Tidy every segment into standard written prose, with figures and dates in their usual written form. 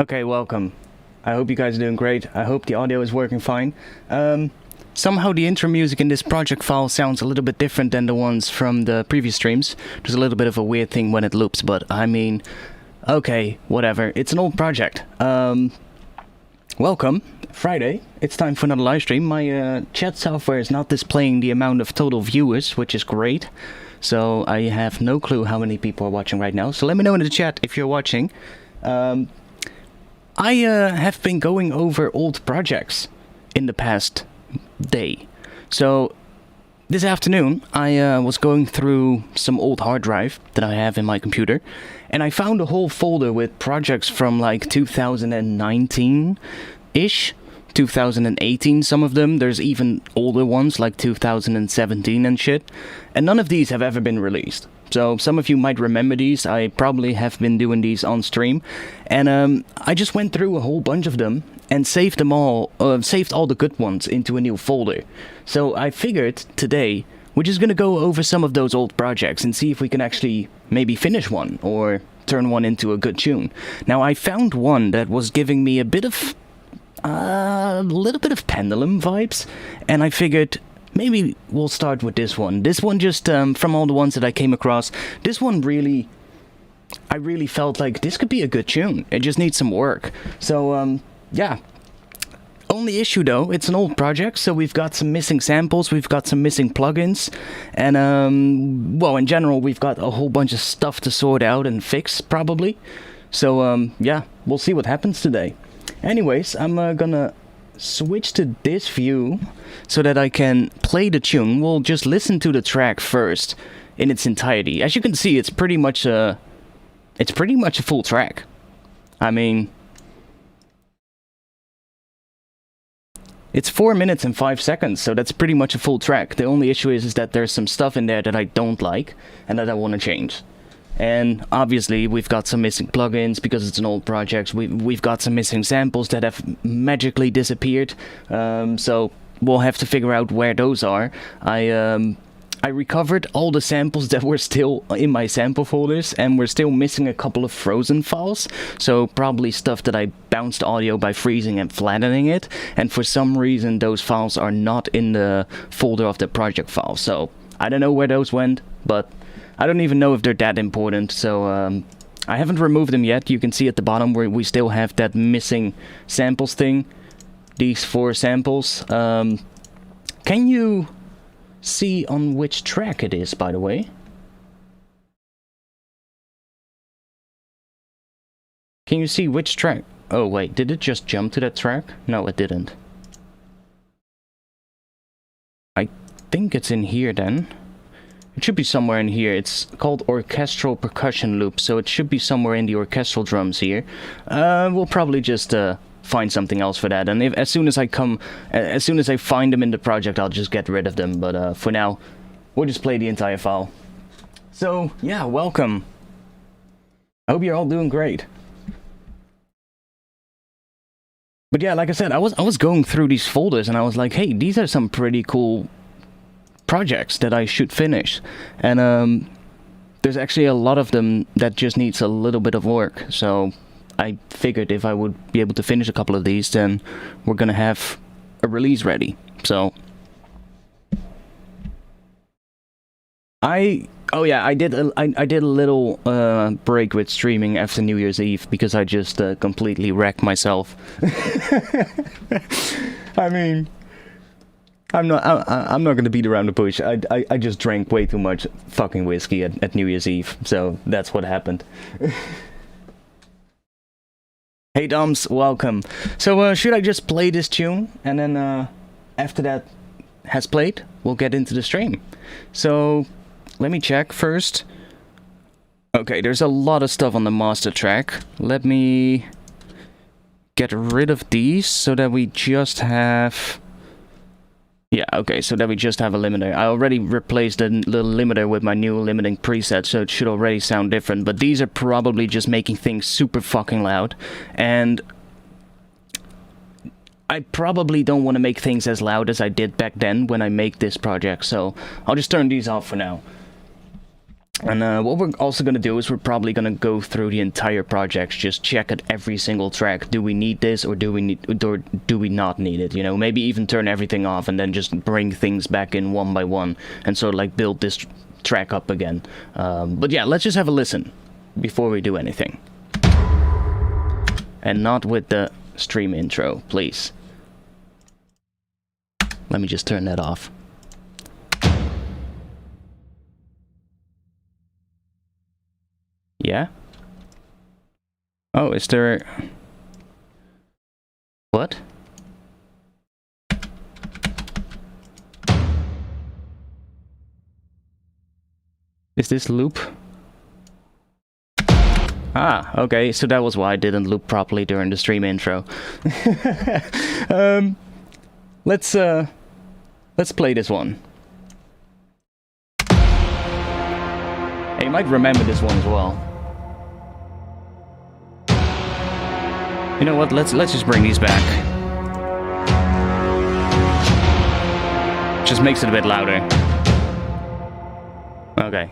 Okay, welcome. I hope you guys are doing great. I hope the audio is working fine. Somehow the intro music in this project file sounds a little bit different than the ones from the previous streams. There's a little bit of a weird thing when it loops, but I mean, okay, whatever. It's an old project. Welcome. Friday. It's time for another live stream. My chat software is not displaying the amount of total viewers, which is great. So I have no clue how many people are watching right now. So let me know in the chat if you're watching. I have been going over old projects in the past day. So this afternoon I was going through some old hard drive that I have in my computer, and I found a whole folder with projects from like 2019-ish, 2018 some of them. There's even older ones like 2017 and shit, and none of these have ever been released. So some of you might remember these. I probably have been doing these on stream, and I just went through a whole bunch of them and saved them all, saved all the good ones into a new folder. So I figured today we're just gonna go over some of those old projects and see if we can actually maybe finish one or turn one into a good tune. Now I found one that was giving me a little bit of Pendulum vibes, and I figured maybe we'll start with this one. This one just, from all the ones that I came across, this one really, I really felt like this could be a good tune. It just needs some work. So, yeah. Only issue though, it's an old project, so we've got some missing samples, we've got some missing plugins, and, well, in general, we've got a whole bunch of stuff to sort out and fix, probably. So, yeah, we'll see what happens today. Anyways, I'm gonna switch to this view so that I can play the tune. We'll just listen to the track first in its entirety. As you can see, it's pretty much a full track. I mean, it's 4 minutes and 5 seconds, so that's pretty much a full track. The only issue is that there's some stuff in there that I don't like and that I want to change. And obviously we've got some missing plugins because it's an old project. We've got some missing samples that have magically disappeared. So we'll have to figure out where those are. I recovered all the samples that were still in my sample folders, and we're still missing a couple of frozen files. So probably stuff that I bounced audio by freezing and flattening it. And for some reason those files are not in the folder of the project file. So I don't know where those went, but I don't even know if they're that important, so I haven't removed them yet. You can see at the bottom where we still have that missing samples thing. These 4 samples. Can you see on which track it is, by the way? Can you see which track? Oh wait, did it just jump to that track? No, it didn't. I think it's in here then. It should be somewhere in here. It's called orchestral percussion loop, so it should be somewhere in the orchestral drums here. We'll probably just find something else for that, and as soon as I find them in the project, I'll just get rid of them. But for now, we'll just play the entire file. So yeah, welcome. I hope you're all doing great. But yeah, like I said, I was going through these folders, and I was like, hey, these are some pretty cool projects that I should finish, and there's actually a lot of them that just needs a little bit of work. So I figured if I would be able to finish a couple of these, then we're gonna have a release ready. So I did a little break with streaming after New Year's Eve because I just completely wrecked myself. I mean, I'm not gonna beat around the bush. I just drank way too much fucking whiskey at New Year's Eve, so that's what happened. Hey Doms, welcome. So should I just play this tune, and then after that has played, we'll get into the stream. So let me check first. Okay, there's a lot of stuff on the master track. Let me get rid of these so that we just have... Yeah, okay, so that we just have a limiter. I already replaced the little limiter with my new limiting preset, so it should already sound different. But these are probably just making things super fucking loud. And I probably don't want to make things as loud as I did back then when I make this project, so I'll just turn these off for now. And what we're also going to do is we're probably going to go through the entire project, just check at every single track. Do we need this, or do we not need it? You know, maybe even turn everything off and then just bring things back in one by one and sort of like build this track up again. But yeah, let's just have a listen before we do anything. And not with the stream intro, please. Let me just turn that off. Yeah? Oh, is there... What? Is this loop? Ah, okay, so that was why I didn't loop properly during the stream intro. Let's play this one. You might remember this one as well. You know what? Let's just bring these back. Just makes it a bit louder. Okay.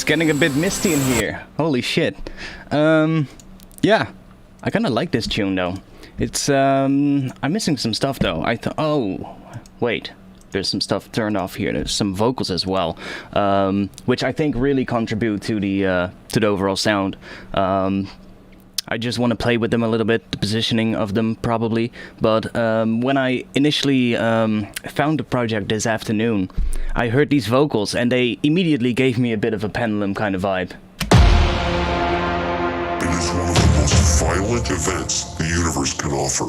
getting a bit misty in here. Holy shit. Yeah, I kind of like this tune though. It's I'm missing some stuff though. Oh, wait. There's some stuff turned off here. There's some vocals as well, which I think really contribute to the overall sound. I just want to play with them a little bit, the positioning of them probably. But when I initially found the project this afternoon, I heard these vocals and they immediately gave me a bit of a Pendulum kind of vibe. It is one of the most violent events the universe can offer.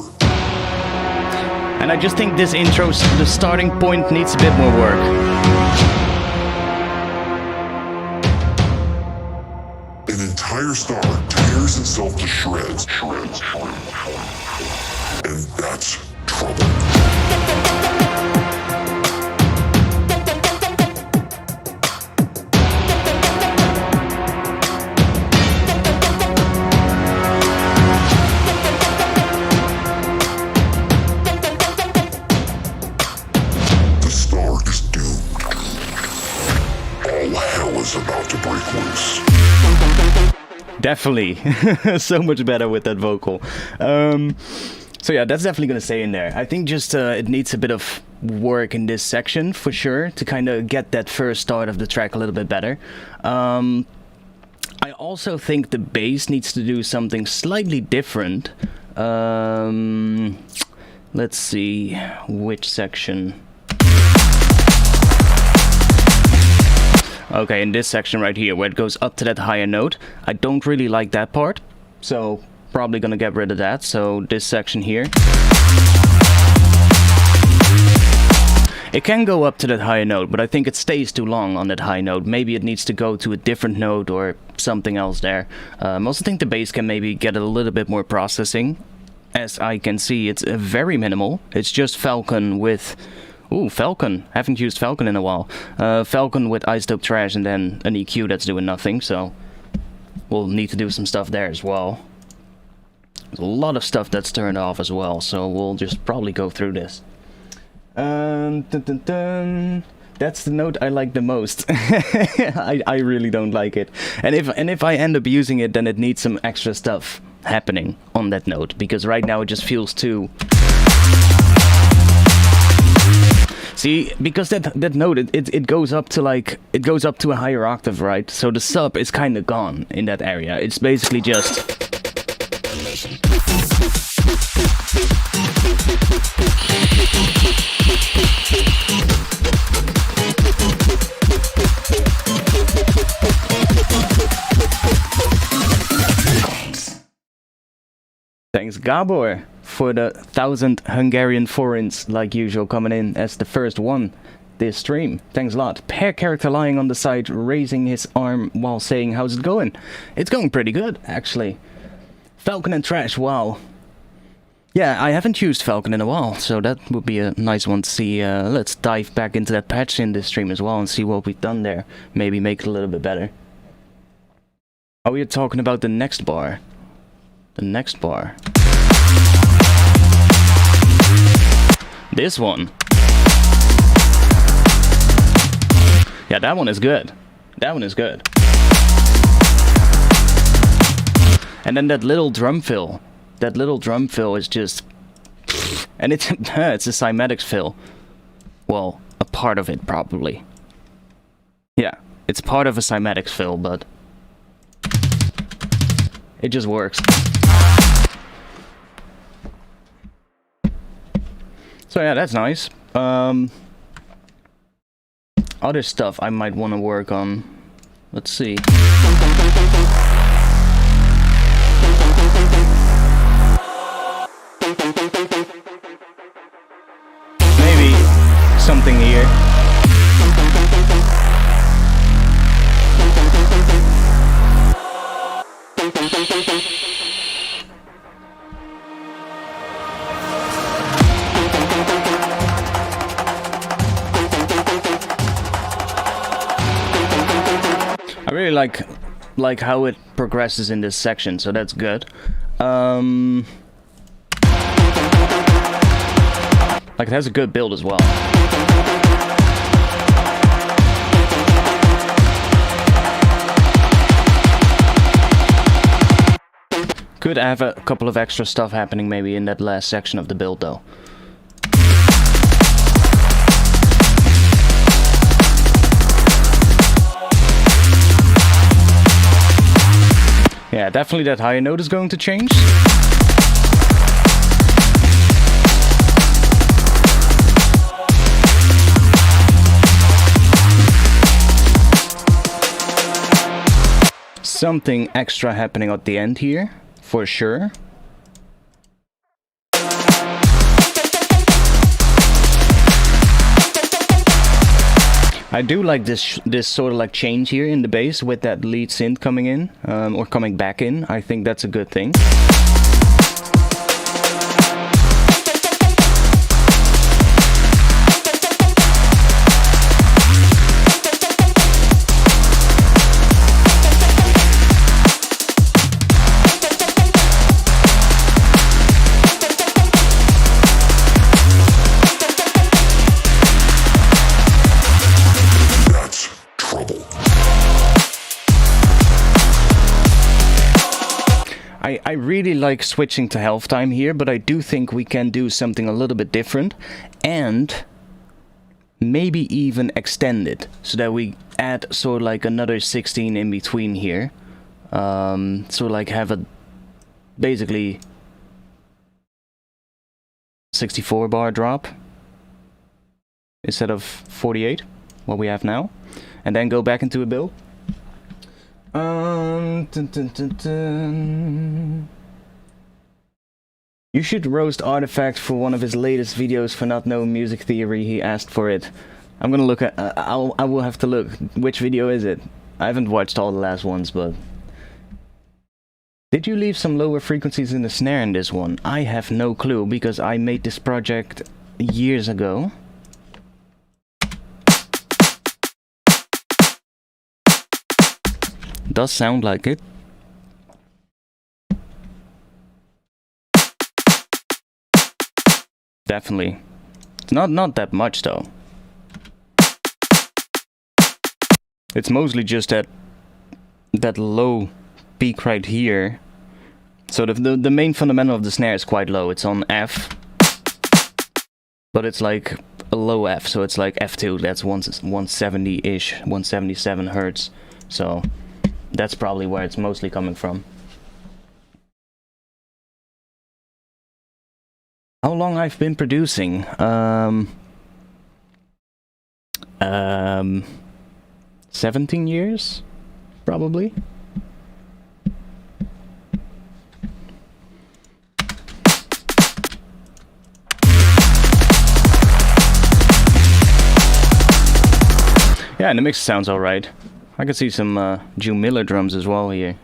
And I just think this intro, the starting point, needs a bit more work. An entire star tears itself to shreds. And that's trouble. The star is doomed. All hell is about to break loose. Definitely. So much better with that vocal. So yeah, that's definitely gonna stay in there. I think just it needs a bit of work in this section for sure to kind of get that first start of the track a little bit better. I also think the bass needs to do something slightly different. Let's see which section. Okay, in this section right here, where it goes up to that higher note, I don't really like that part, so probably gonna get rid of that. So this section here, it can go up to that higher note, but I think it stays too long on that high note. Maybe it needs to go to a different note or something else there. I also think the bass can maybe get a little bit more processing. As I can see, it's very minimal. It's just Falcon with... Ooh, Falcon. Haven't used Falcon in a while. Falcon with iZotope Trash and then an EQ that's doing nothing, so we'll need to do some stuff there as well. There's a lot of stuff that's turned off as well, so we'll just probably go through this. Dun, dun, dun. That's the note I like the most. I really don't like it. And if I end up using it, then it needs some extra stuff happening on that note, because right now it just feels too... See, because that note, it goes up to like, it goes up to a higher octave, right? So the sub is kind of gone in that area. It's basically just... Thanks, Gabor, for the 1,000 Hungarian forints, like usual, coming in as the first one this stream. Thanks a lot. Pair character lying on the side, raising his arm while saying, how's it going? It's going pretty good, actually. Falcon and Trash, wow. Yeah, I haven't used Falcon in a while, so that would be a nice one to see. Let's dive back into that patch in this stream as well and see what we've done there. Maybe make it a little bit better. Oh, we're talking about the next bar. The next bar. This one. Yeah, that one is good. That one is good. And then that little drum fill. That little drum fill is just... And it's, it's a cymatics fill. Well, a part of it, probably. Yeah, it's part of a cymatics fill, but... It just works. So yeah, that's nice. Other stuff I might want to work on. Let's see. Maybe something here. I really like how it progresses in this section, so that's good. Like it has a good build as well. Could have a couple of extra stuff happening maybe in that last section of the build though. Yeah, definitely that higher note is going to change. Something extra happening at the end here, for sure. I do like this sort of like change here in the bass with that lead synth coming in, or coming back in. I think that's a good thing. I really like switching to half time here, but I do think we can do something a little bit different and maybe even extend it so that we add sort of like another 16 in between here. So like have a basically 64 bar drop instead of 48, what we have now, and then go back into a build. Dun, dun, dun, dun. You should roast Artifact for one of his latest videos for not knowing music theory. He asked for it. I'm gonna look at. I will have to look. Which video is it? I haven't watched all the last ones, but did you leave some lower frequencies in the snare in this one? I have no clue because I made this project years ago. Does sound like it. Definitely. It's not that much though. It's mostly just that low peak right here. So the main fundamental of the snare is quite low. It's on F, but it's like a low F, so it's like F2. That's 170-ish, 177 hertz. So that's probably where it's mostly coming from. How long I've been producing? 17 years, probably. Yeah, and the mix sounds alright. I can see some June Miller drums as well here.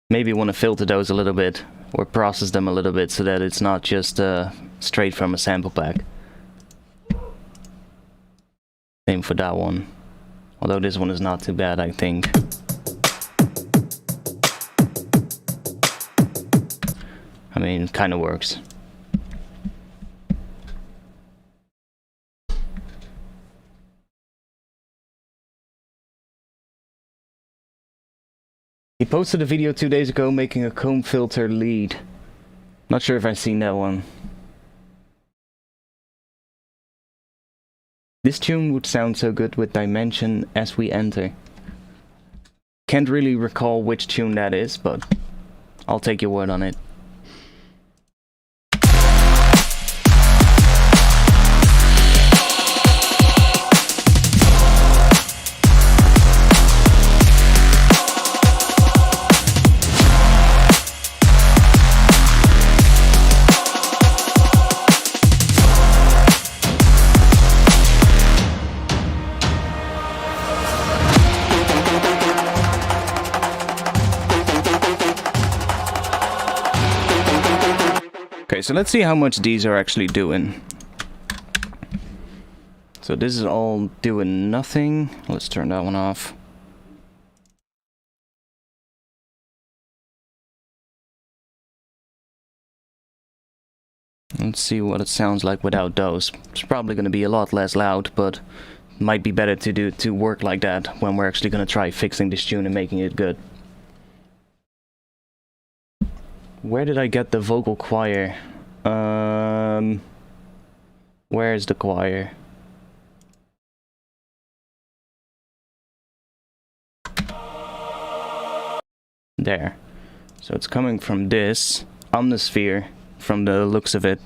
Maybe want to filter those a little bit, or process them a little bit, so that it's not just straight from a sample pack. Same for that one. Although this one is not too bad, I think. I mean, it kind of works. He posted a video 2 days ago making a comb filter lead. Not sure if I've seen that one. This tune would sound so good with Dimension As We Enter. Can't really recall which tune that is, but I'll take your word on it. Okay, so let's see how much these are actually doing. So this is all doing nothing. Let's turn that one off. Let's see what it sounds like without those. It's probably going to be a lot less loud, but might be better to work like that when we're actually gonna try fixing this tune and making it good. Where did I get the vocal choir? Where's the choir? There. So it's coming from this omnisphere, from the looks of it.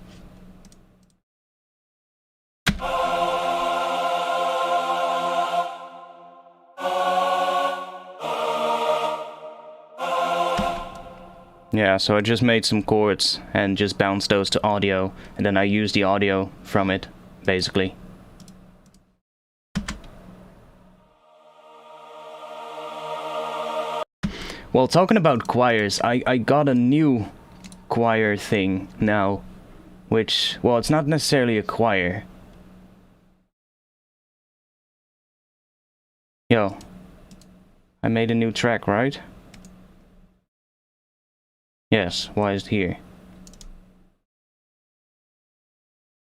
Yeah, so I just made some chords and just bounced those to audio, and then I used the audio from it, basically. Well, talking about choirs, I got a new choir thing now, which, well, it's not necessarily a choir. Yo, I made a new track, right? Yes, why is it here?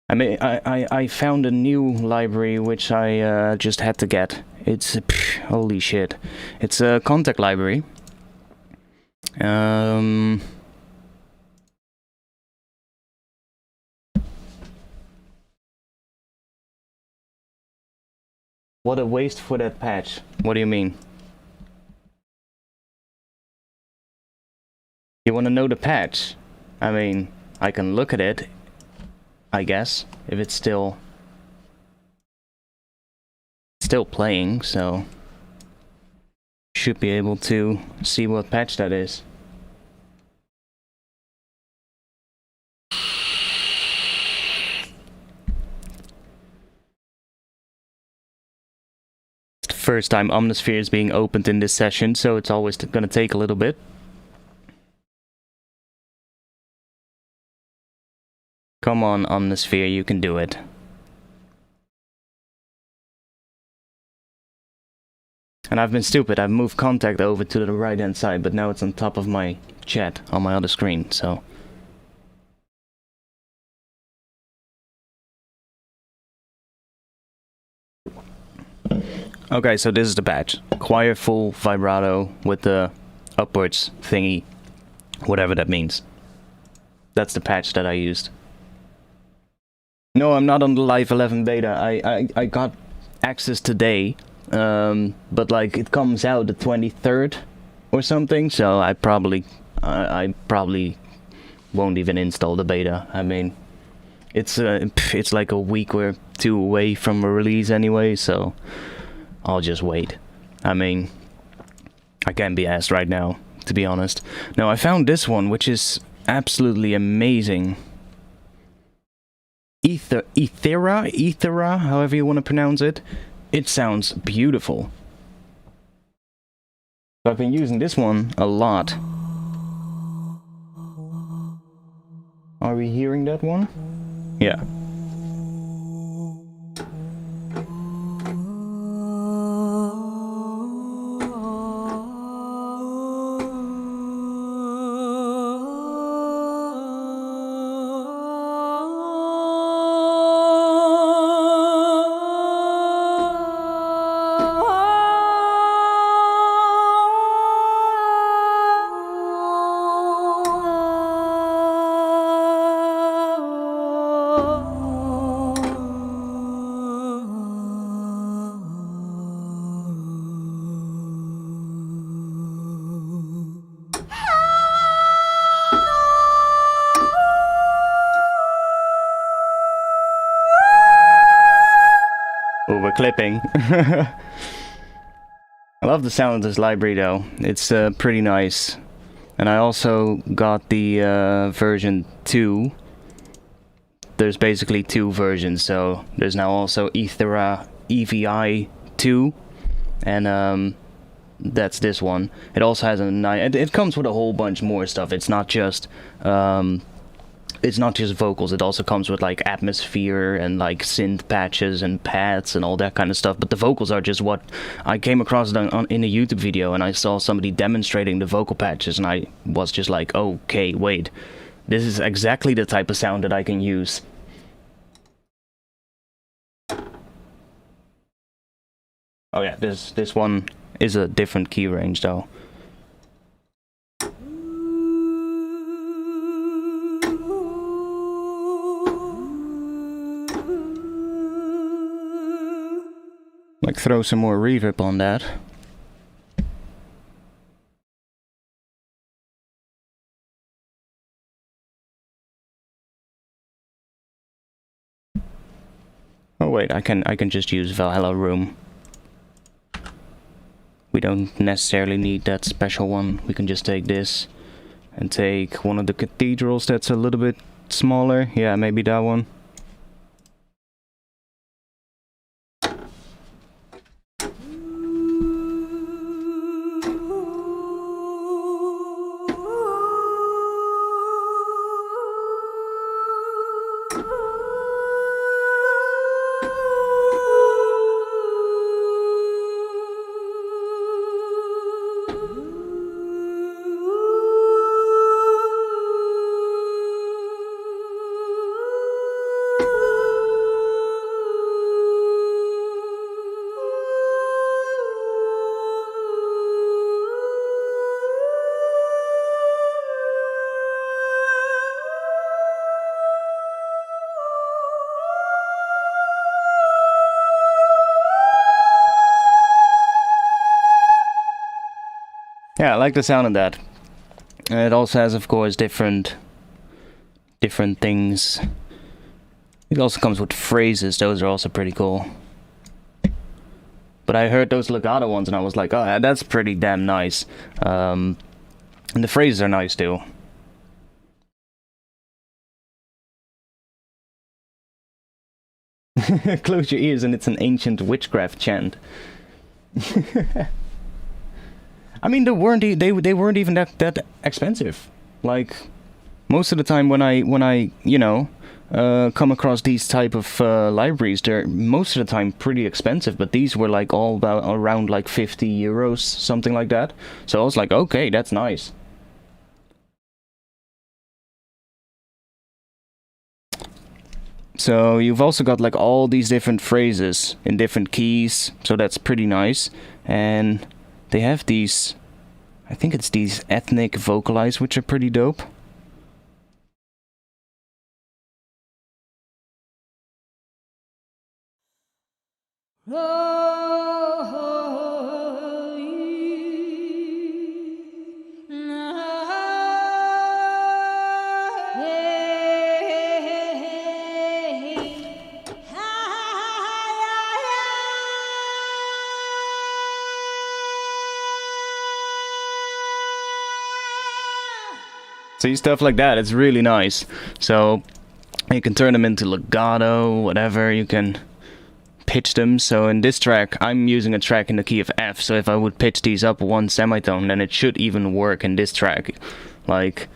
I found a new library which I just had to get. It's holy shit. It's a contact library. What a waste for that patch. What do you mean? You want to know the patch? I mean, I can look at it, I guess, if it's still playing, so should be able to see what patch that is. It's the first time Omnisphere is being opened in this session, so it's always gonna take a little bit. Come on, Omnisphere, you can do it. And I've been stupid, I've moved contact over to the right hand side, but now it's on top of my chat on my other screen, so. Okay, so this is the patch. Choir full vibrato with the upwards thingy, whatever that means. That's the patch that I used. No, I'm not on the Live 11 beta. I got access today, but like it comes out the 23rd or something, so I probably won't even install the beta. I mean, it's like a week or two away from a release anyway, so I'll just wait. I mean, I can't be asked right now, to be honest. Now, I found this one, which is absolutely amazing. Ethera, however you want to pronounce it. It sounds beautiful. So I've been using this one a lot. Are we hearing that one? Yeah. Oh, we're clipping. I love the sound of this library though. It's pretty nice. And I also got the version 2. There's basically 2 versions, so there's now also Ethera EVI 2, and that's this one. It also has a nice. It comes with a whole bunch more stuff. It's not just vocals. It also comes with like atmosphere and like synth patches and pads and all that kind of stuff. But the vocals are just what I came across in a YouTube video, and I saw somebody demonstrating the vocal patches, and I was just like, okay, wait, this is exactly the type of sound that I can use. Oh yeah, this one is a different key range though. Like throw some more reverb on that. Oh wait, I can just use Valhalla Room. We don't necessarily need that special one. We can just take this and take one of the cathedrals that's a little bit smaller. Yeah, maybe that one. Yeah, I like the sound of that. And it also has, of course, different things. It also comes with phrases. Those are also pretty cool. But I heard those legato ones and I was like, oh, that's pretty damn nice. And the phrases are nice too. Close your ears and it's an ancient witchcraft chant. I mean, they weren't even that expensive. Like, most of the time when I you know, come across these type of libraries, they're most of the time pretty expensive. But these were like all about around like 50 euros, something like that. So I was like, okay, that's nice. So you've also got like all these different phrases in different keys, so that's pretty nice. And they have these, I think it's these ethnic vocalize, which are pretty dope. See, stuff like that, it's really nice. So you can turn them into legato, whatever, you can pitch them. So in this track, I'm using a track in the key of F, so if I would pitch these up one semitone, then it should even work in this track. Like,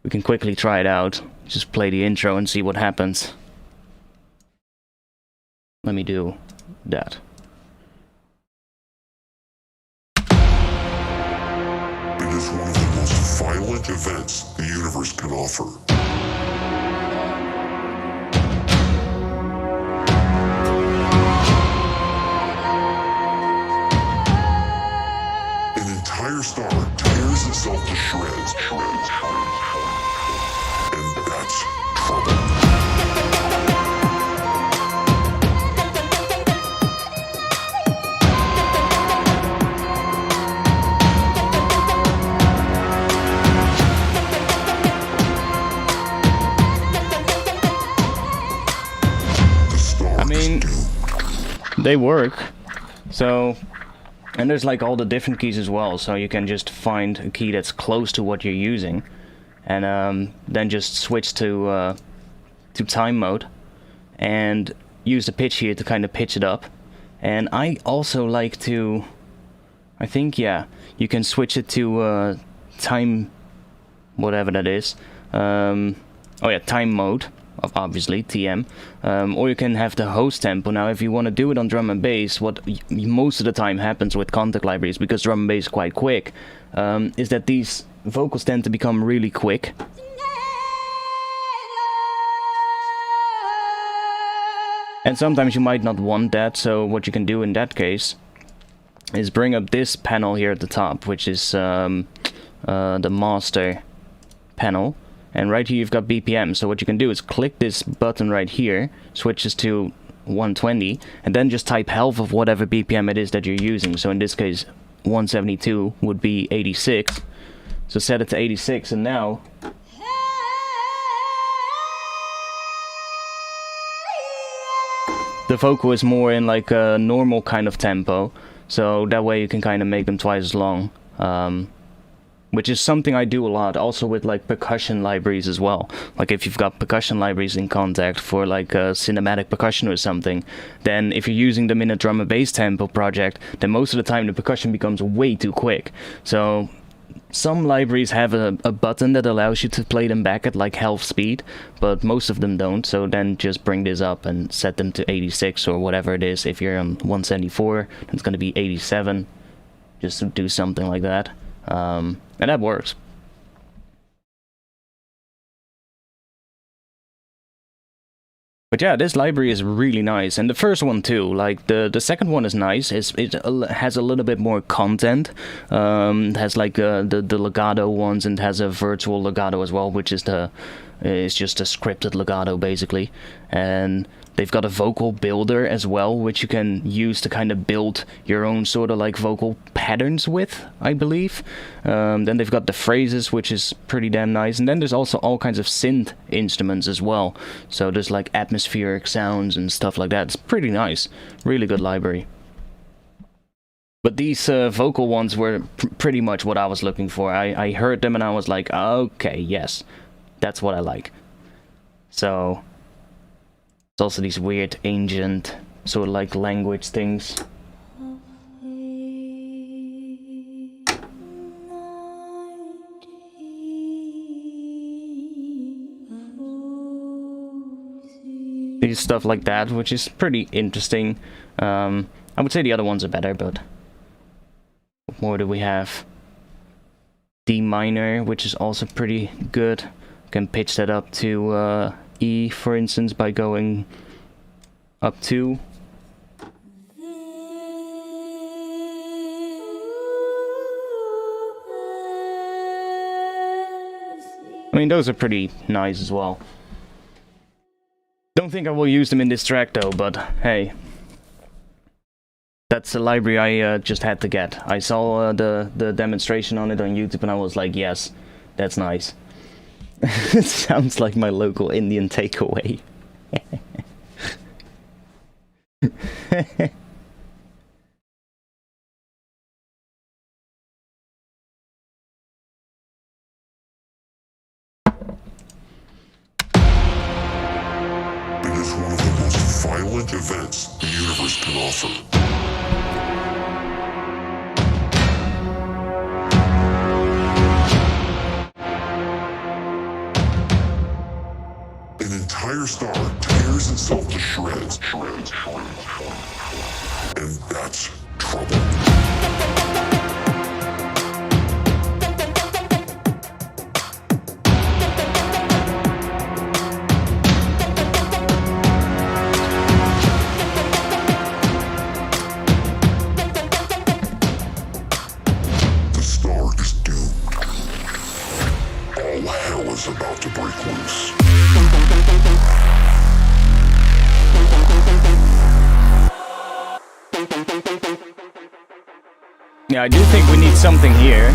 we can quickly try it out. Just play the intro and see what happens. Let me do that. It is one of the most violent events the universe can offer. An entire star tears itself to shreds. And that's trouble. They work. So, and there's like all the different keys as well, so you can just find a key that's close to what you're using, and then just switch to time mode, and use the pitch here to kind of pitch it up. And I also like to, I think, yeah, you can switch it to time, whatever that is. Oh yeah, time mode. Obviously TM, or you can have the host tempo. Now if you want to do it on drum and bass, what most of the time happens with contact libraries, because drum and bass is quite quick, is that these vocals tend to become really quick. And sometimes you might not want that, so what you can do in that case is bring up this panel here at the top, which is the master panel. And right here you've got BPM, so what you can do is click this button right here, switches to 120, and then just type half of whatever BPM it is that you're using. So in this case 172 would be 86, so set it to 86, and now the vocal is more in like a normal kind of tempo, so that way you can kind of make them twice as long, which is something I do a lot also with like percussion libraries as well. Like if you've got percussion libraries in contact for like cinematic percussion or something, then if you're using them in a drum and bass tempo project, then most of the time the percussion becomes way too quick. So some libraries have a button that allows you to play them back at like half speed, but most of them don't, so then just bring this up and set them to 86 or whatever it is. If you're on 174, it's going to be 87, just to do something like that, and that works. But yeah, this library is really nice, and the first one too. Like the second one is nice. It has a little bit more content. It has like the legato ones, and has a virtual legato as well, which is just a scripted legato basically. And they've got a vocal builder as well, which you can use to kind of build your own sort of like vocal patterns with, I believe. Then they've got the phrases, which is pretty damn nice. And then there's also all kinds of synth instruments as well. So there's like atmospheric sounds and stuff like that. It's pretty nice. Really good library. But these vocal ones were pretty much what I was looking for. I heard them and I was like, okay, yes, that's what I like. So it's also these weird ancient sort of like language things. These stuff like that, which is pretty interesting. I would say the other ones are better, but what more do we have? D minor, which is also pretty good. Can pitch that up to E, for instance, by going up 2. I mean, those are pretty nice as well. Don't think I will use them in this track though, but hey. That's a library I just had to get. I saw the demonstration on it on YouTube and I was like, yes, that's nice. It sounds like my local Indian takeaway. It is one of the most violent events the universe can offer. An entire star tears itself to shreds. And that's trouble. The star is doomed. All hell is about to break loose. Yeah, I do think we need something here.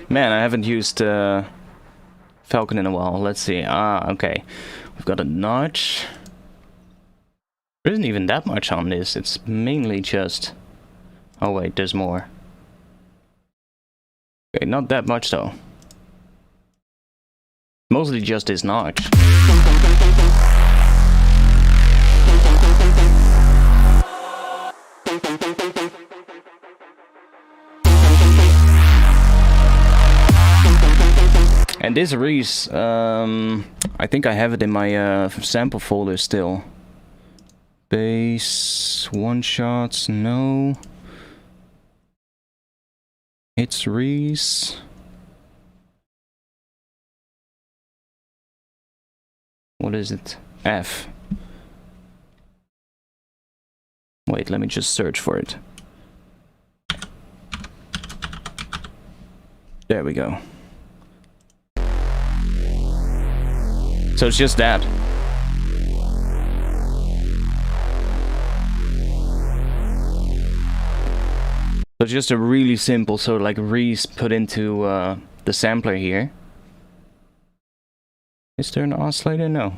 Man, I haven't used Falcon in a while. Let's see. Okay. We've got a notch. There isn't even that much on this. It's mainly just... Oh wait, there's more. Okay, not that much though. Mostly just this notch. And this Reese, I think I have it in my sample folder still. Bass, one shots, no. It's Reese. What is it? F. Wait, let me just search for it. There we go. So it's just that. So it's just a really simple sort of like Reese put into the sampler here. Is there an oscillator? No.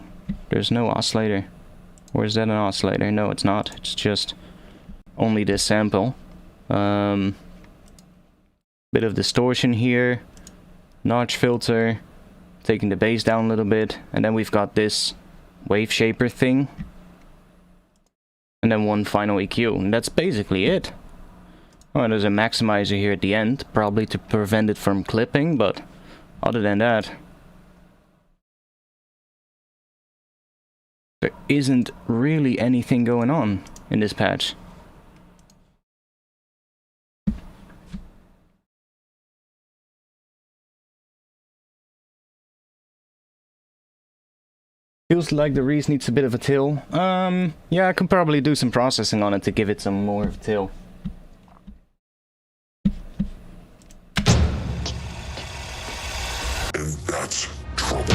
There's no oscillator. Or is that an oscillator? No, it's not. It's just only this sample. Bit of distortion here. Notch filter. Taking the bass down a little bit. And then we've got this wave shaper thing. And then one final EQ. And that's basically it. Oh, there's a maximizer here at the end. Probably to prevent it from clipping. But other than that, there isn't really anything going on in this patch. Feels like the Reese needs a bit of a till. Yeah, I could probably do some processing on it to give it some more of a till. And that's trouble.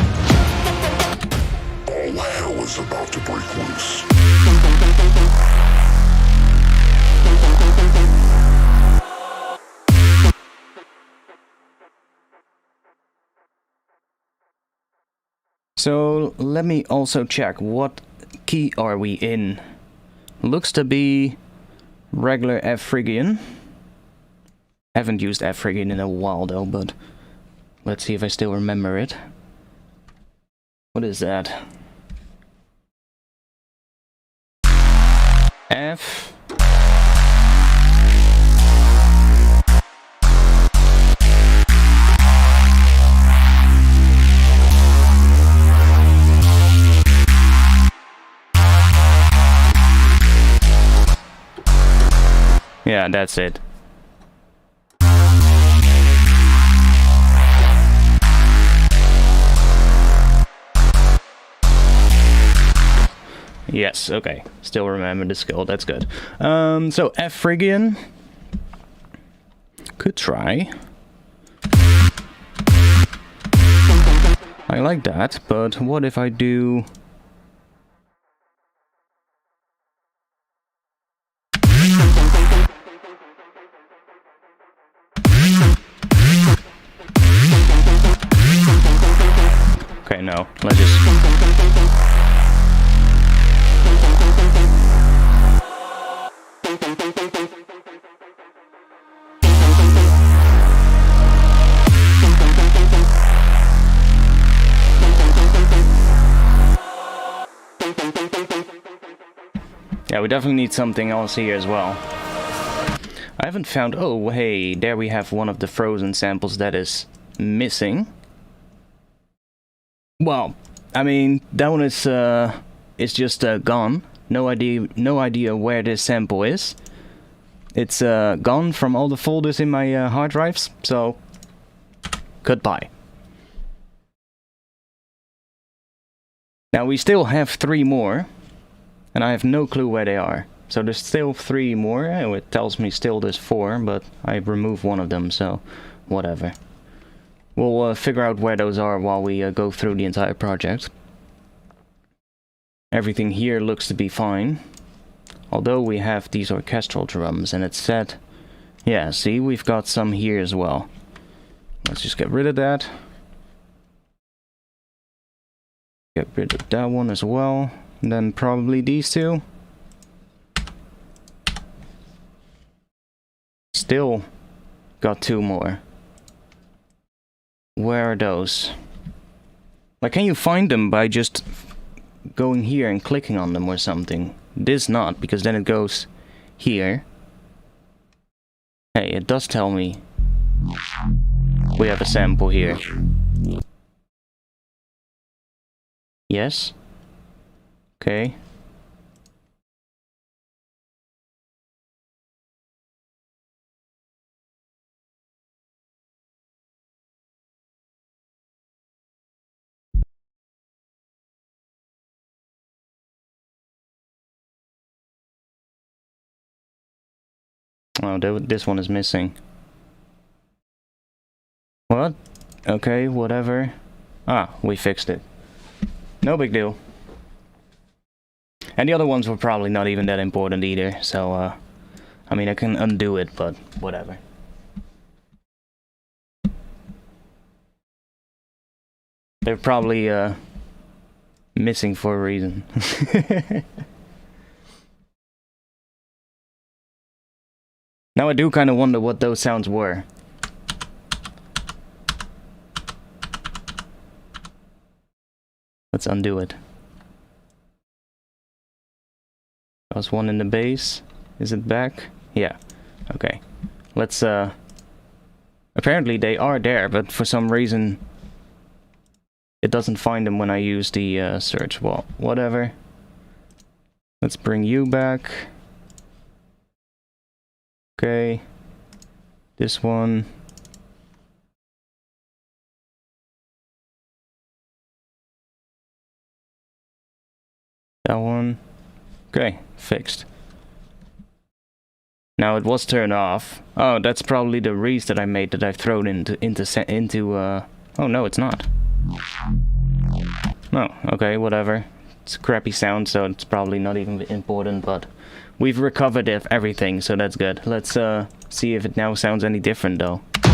All hell is about to break loose. So let me also check, what key are we in? Looks to be regular F Phrygian. Haven't used F Phrygian in a while though, but let's see if I still remember it. What is that? F. Yeah, that's it. Yes, okay. Still remember the skill, that's good. So F Phrygian. Could try. I like that, but what if I do... Okay, no, let's just... Yeah, we definitely need something else here as well. I haven't found... Oh, hey, there we have one of the frozen samples that is missing. Well, I mean, that one is just gone. No idea where this sample is. It's gone from all the folders in my hard drives, so goodbye. Now we still have 3 more, and I have no clue where they are. So there's still 3 more. Oh, it tells me still there's 4, but I removed one of them, so whatever. We'll figure out where those are while we go through the entire project. Everything here looks to be fine. Although we have these orchestral drums, and it's said... Yeah, see, we've got some here as well. Let's just get rid of that. Get rid of that one as well. And then probably these 2. Still got 2 more. Where are those? Like, can you find them by just going here and clicking on them or something? This not, because then it goes here. Hey, it does tell me we have a sample here. Yes. Okay. Oh, this one is missing. What? Okay, whatever. Ah, we fixed it. No big deal. And the other ones were probably not even that important either, so, I mean, I can undo it, but whatever. They're probably, missing for a reason. Now I do kind of wonder what those sounds were. Let's undo it. That was one in the bass. Is it back? Yeah. Okay. Let's, apparently they are there, but for some reason it doesn't find them when I use the, search. Well, whatever. Let's bring you back. Okay. This one. That one. Okay, fixed. Now it was turned off. Oh, that's probably the reeds that I made that I've thrown into oh no, it's not. No, okay, whatever. It's a crappy sound, so it's probably not even important, but we've recovered everything, so that's good. Let's see if it now sounds any different though. It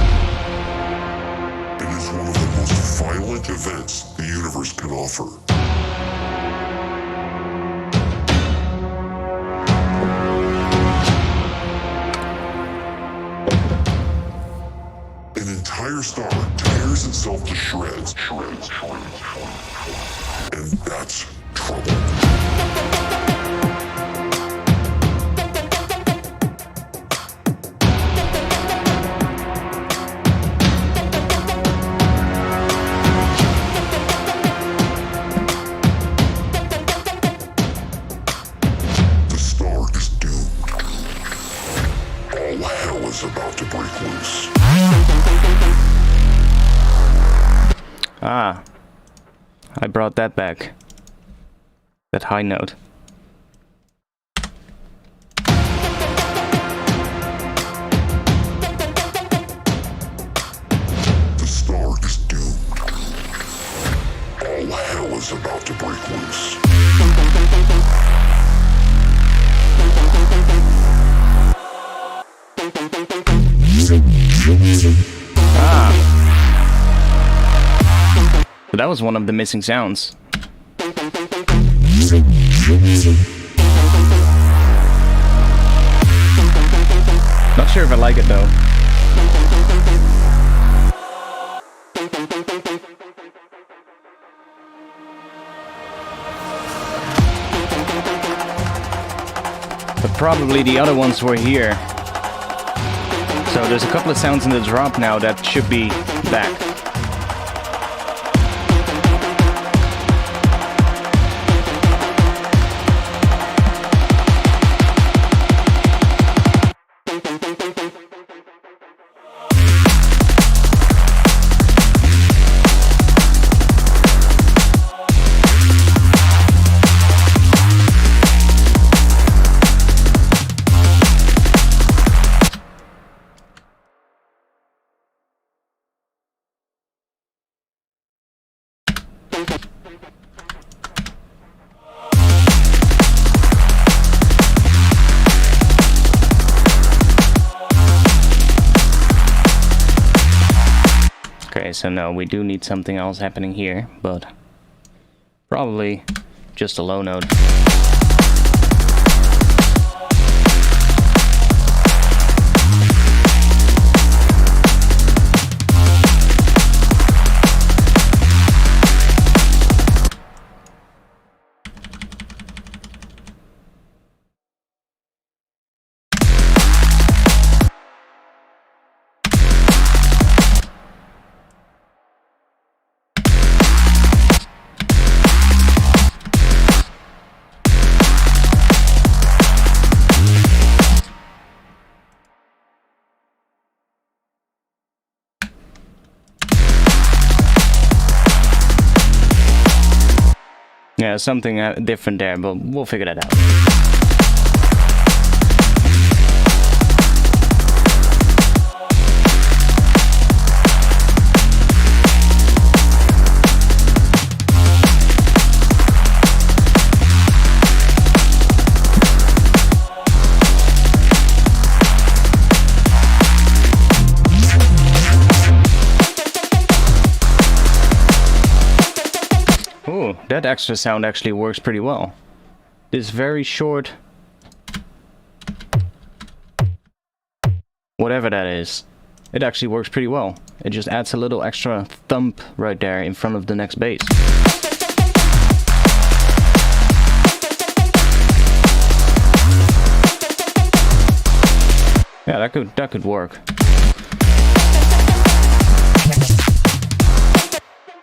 is one of the most violent events the universe can offer. An entire star tears itself to shreds. And that's trouble. The star is doomed. All hell is about to break loose. Ah, I brought that back. That high note. The star is doomed. All hell is about to break loose. So that was one of the missing sounds. Not sure if I like it though. But probably the other ones were here. So there's a couple of sounds in the drop now that should be back. Okay, so no, we do need something else happening here, but probably just a low note. Yeah, something different there, but we'll figure that out. Ooh, that extra sound actually works pretty well. This very short... whatever that is. It actually works pretty well. It just adds a little extra thump right there in front of the next bass. Yeah, that could work.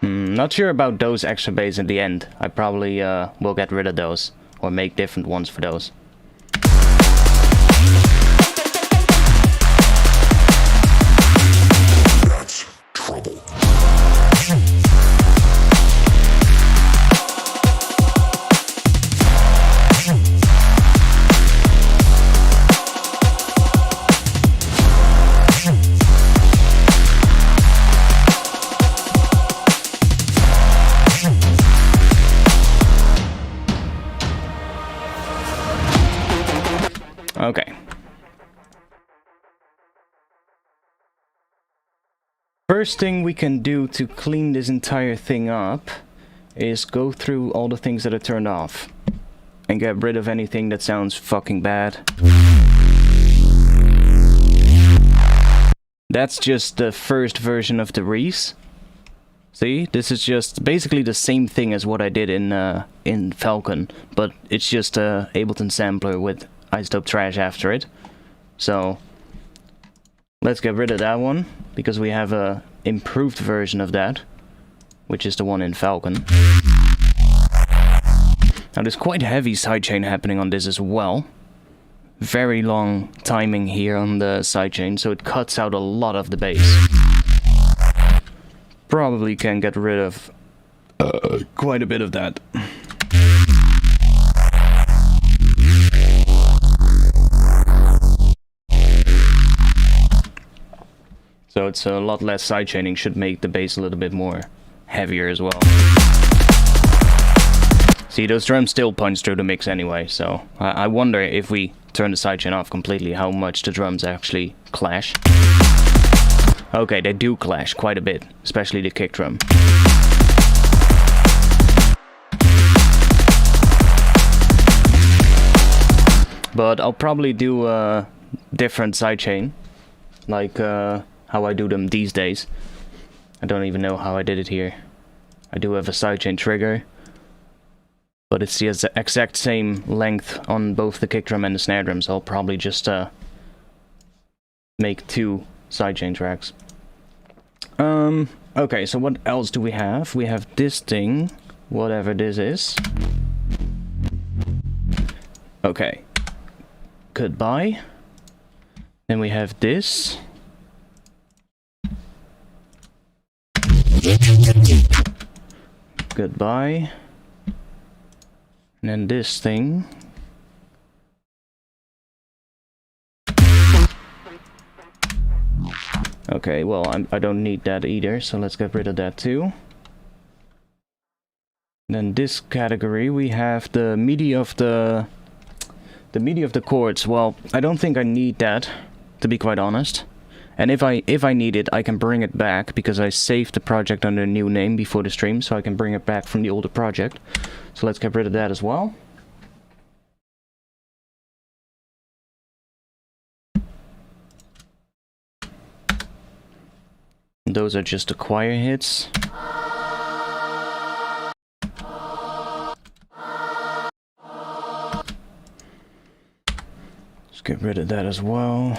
Not sure about those extra bass in the end. I probably will get rid of those or make different ones for those. That's trouble. Okay. First thing we can do to clean this entire thing up is go through all the things that are turned off and get rid of anything that sounds fucking bad. That's just the first version of the Reese. See, this is just basically the same thing as what I did in Falcon, but it's just a Ableton sampler with isotope trash after it. So let's get rid of that one because we have a improved version of that, which is the one in Falcon. Now there's quite heavy sidechain happening on this as well. Very long timing here on the sidechain, so it cuts out a lot of the bass. Probably can get rid of quite a bit of that. So it's a lot less sidechaining, should make the bass a little bit more heavier as well. See, those drums still punch through the mix anyway, so I wonder if we turn the sidechain off completely, how much the drums actually clash. Okay, they do clash quite a bit, especially the kick drum. But I'll probably do a different sidechain, like how I do them these days. I don't even know how I did it here. I do have a sidechain trigger, but it's the exact same length on both the kick drum and the snare drum, so I'll probably just make 2 sidechain tracks. Okay, so what else do we have? We have this thing, whatever this is. Okay. Goodbye. Then we have this. Goodbye. And then this thing. Okay, well, I don't need that either, so let's get rid of that too. Then this category, we have the MIDI of the MIDI of the chords. Well, I don't think I need that, to be quite honest. And if I need it, I can bring it back, because I saved the project under a new name before the stream, so I can bring it back from the older project. So let's get rid of that as well. Those are just the choir hits. Let's get rid of that as well.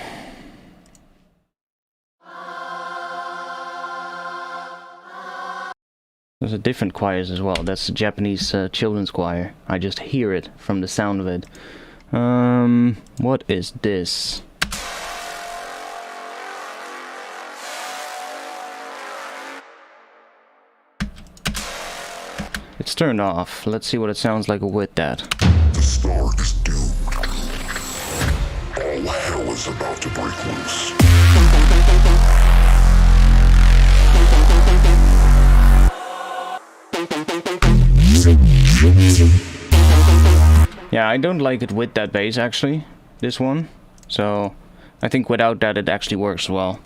There's a different choirs as well. That's the Japanese children's choir. I just hear it from the sound of it. What is this? It's turned off. Let's see what it sounds like with that. The star is doomed. All hell is about to break loose. Yeah, I don't like it with that bass actually, this one. So I think without that it actually works well.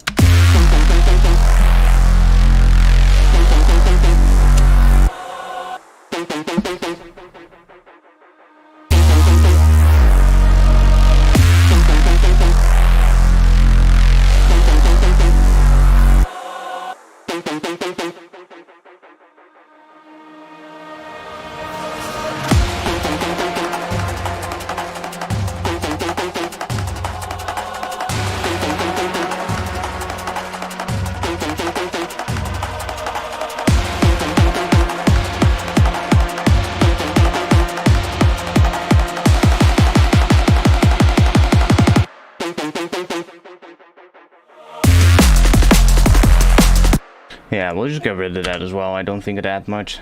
Yeah, we'll just get rid of that as well. I don't think it adds much.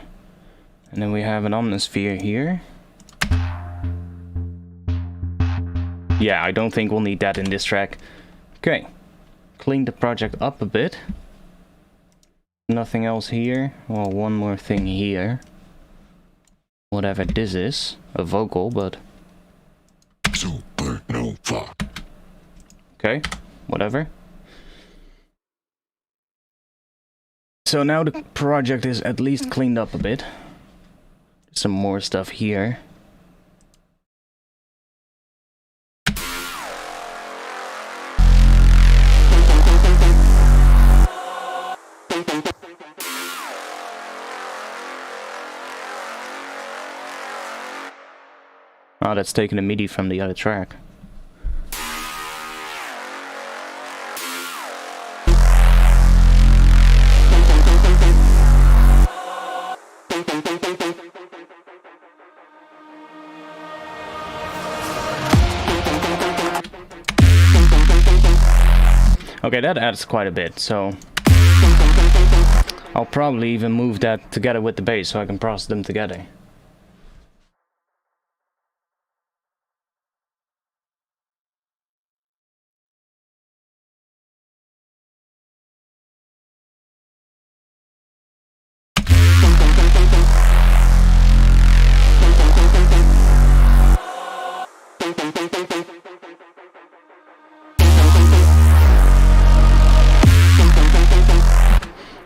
And then we have an omnisphere here. Yeah, I don't think we'll need that in this track. Okay, clean the project up a bit. Nothing else here. Well, one more thing here. Whatever this is. A vocal, but... Supernova. Okay, whatever. So now the project is at least cleaned up a bit. Some more stuff here. Oh, that's taking a MIDI from the other track. Okay, that adds quite a bit, so I'll probably even move that together with the bass so I can process them together.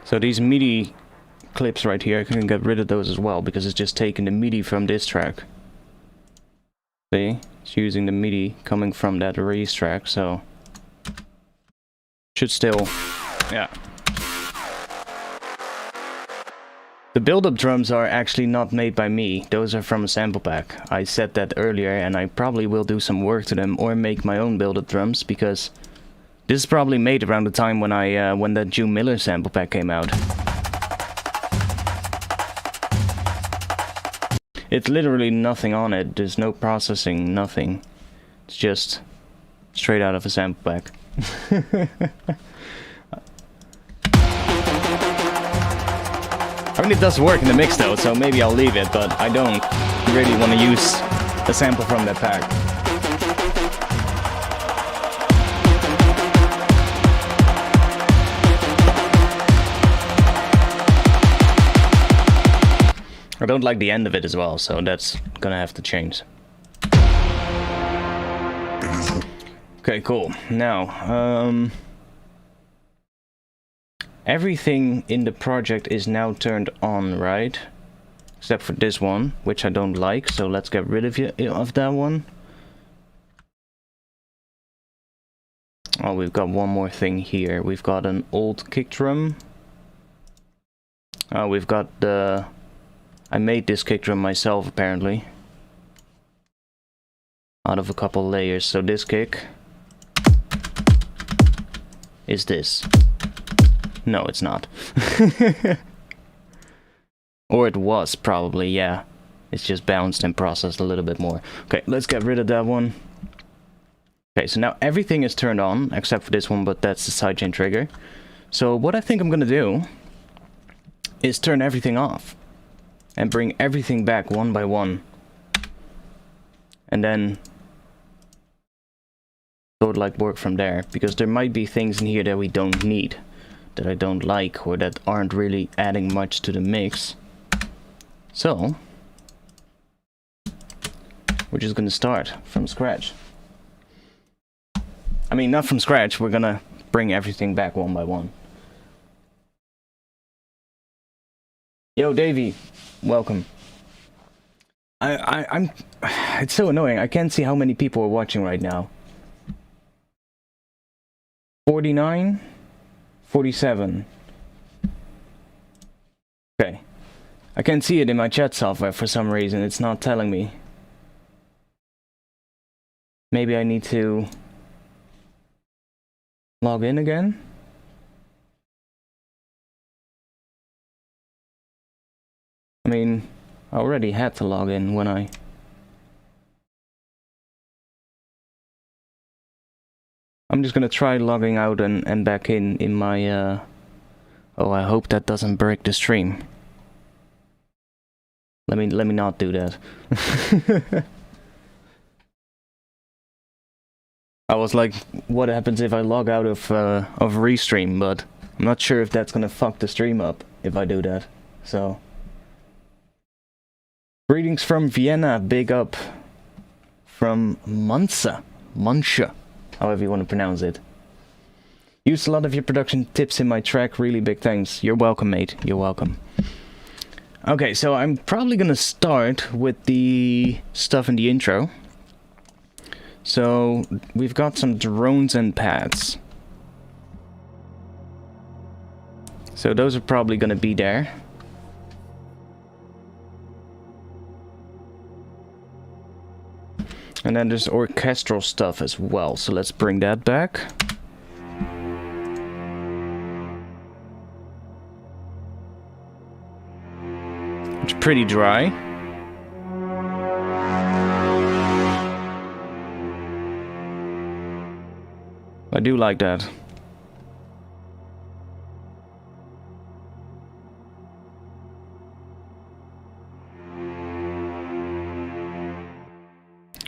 So these MIDI clips right here, I can get rid of those as well, because it's just taking the MIDI from this track. See? It's using the MIDI coming from that race track, so... should still... yeah. The build-up drums are actually not made by me, those are from a sample pack. I said that earlier, and I probably will do some work to them, or make my own build-up drums, because... this is probably made around the time when when that June Miller sample pack came out. It's literally nothing on it. There's no processing, nothing. It's just straight out of a sample pack. I mean, it does work in the mix though, so maybe I'll leave it, but I don't really want to use a sample from that pack. I don't like the end of it as well, so that's gonna have to change. Okay, cool. Now, everything in the project is now turned on, right? Except for this one, which I don't like, so let's get rid of that one. Oh, we've got one more thing here. We've got an old kick drum. Oh, we've got the... I made this kick drum myself, apparently. Out of a couple layers. So this kick is this. No, it's not. Or it was, probably, yeah. It's just bounced and processed a little bit more. Okay, let's get rid of that one. Okay, so now everything is turned on, except for this one, but that's the sidechain trigger. So what I think I'm gonna do is turn everything off. and bring everything back one by one. And then sort of like work from there, because there might be things in here that we don't need, that I don't like, or that aren't really adding much to the mix. So we're just gonna start from scratch. I mean, not from scratch, we're gonna bring everything back one by one. Yo, Davey, welcome. I'm it's so annoying. I can't see how many people are watching right now. 49, 47. Okay. I can't see it in my chat software for some reason. It's not telling me. Maybe I need to log in again. I mean, I already had to log in when I'm just gonna try logging out and back in my oh, I hope that doesn't break the stream. Let me not do that. I was like, what happens if I log out of Restream, but I'm not sure if that's gonna fuck the stream up if I do that. So greetings from Vienna, big up from Munza, however you want to pronounce it. Used a lot of your production tips in my track, really big thanks. You're welcome, mate, you're welcome. Okay, so I'm probably gonna start with the stuff in the intro. So we've got some drones and pads. So those are probably gonna be there. And then there's orchestral stuff as well, so let's bring that back. It's pretty dry. I do like that.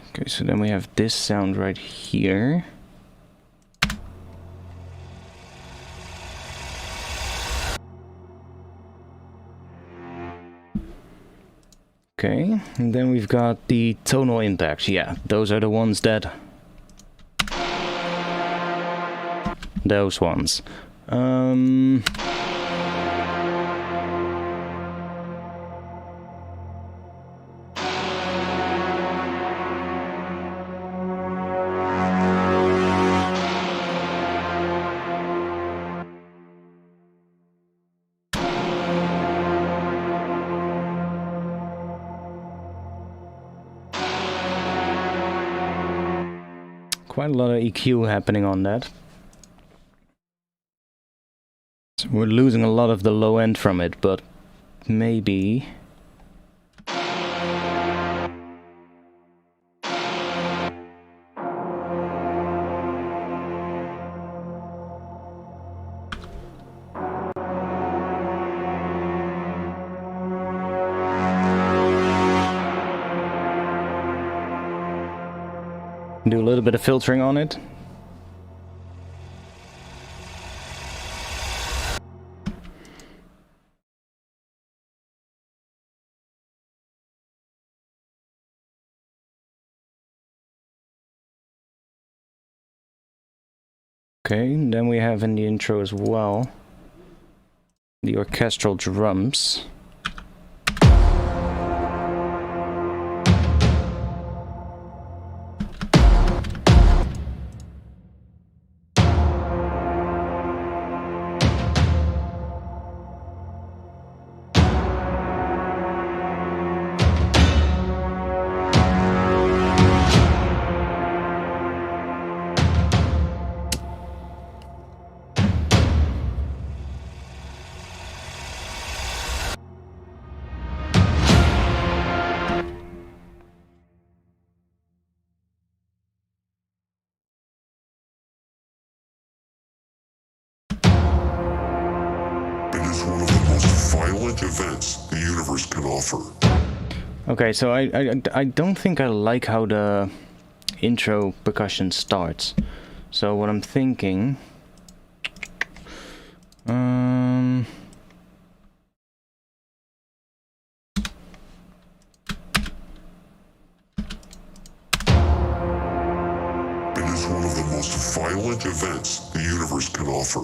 Okay, so then we have this sound right here. Okay, and then we've got the tonal impacts. Yeah, those are the ones that... Those ones. Quite a lot of EQ happening on that. So we're losing a lot of the low end from it, but maybe... do a little bit of filtering on it. Okay, then we have in the intro as well the orchestral drums. events the universe can offer. Okay, so I don't think I like how the intro percussion starts. So what I'm thinking... It is one of the most violent events the universe can offer.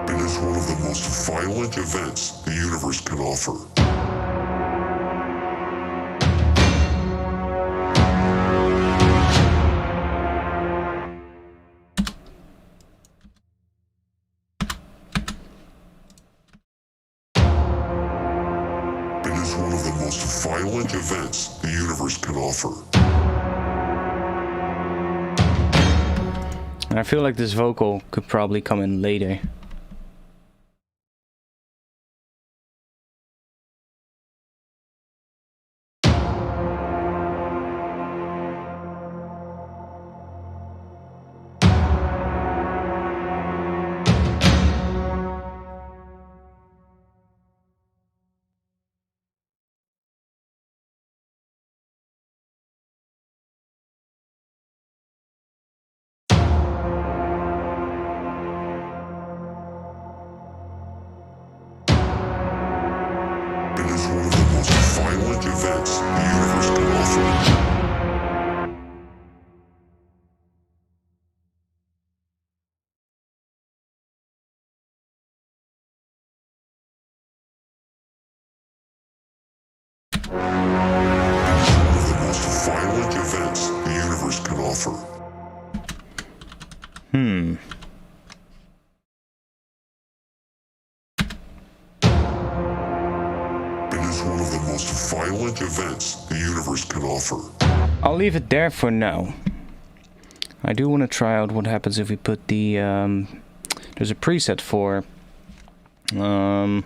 It is one of the most violent events the universe can offer. It is one of the most violent events the universe can offer. And I feel like this vocal could probably come in later. It is one of the most violent events the universe can offer. It is one of the most violent events the universe can offer. It is one of the most violent events the universe can offer. I'll leave it there for now. I do want to try out what happens if we put the... there's a preset for the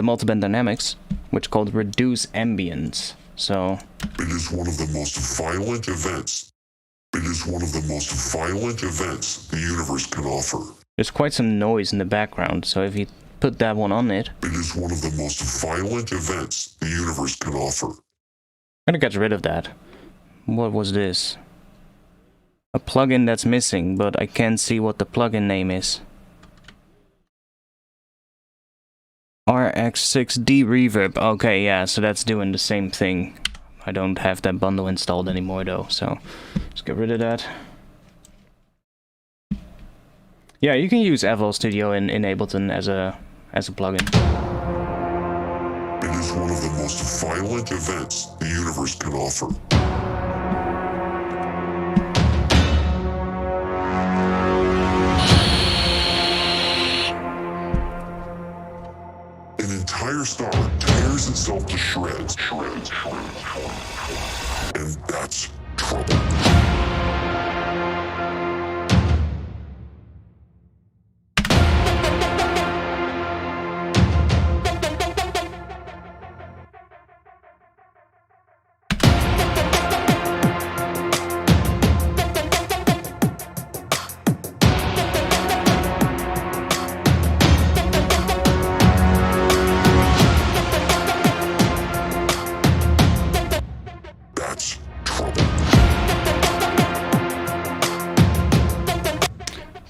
multiband dynamics, which is called reduce ambience. So It is one of the most violent events. It is one of the most violent events the universe can offer. there's quite some noise in the background, so if you put that one on it, It is one of the most violent events the universe can offer. I'm gonna get rid of that. What was this? A plugin that's missing, but I can't see what the plugin name is. RX6D Reverb. Okay, yeah, so that's doing the same thing. I don't have that bundle installed anymore though, so let's get rid of that. Yeah, you can use FL Studio in Ableton as a plugin. It is one of the most violent events the universe can offer. An entire star tears itself to shreds. And that's trouble. That's trouble.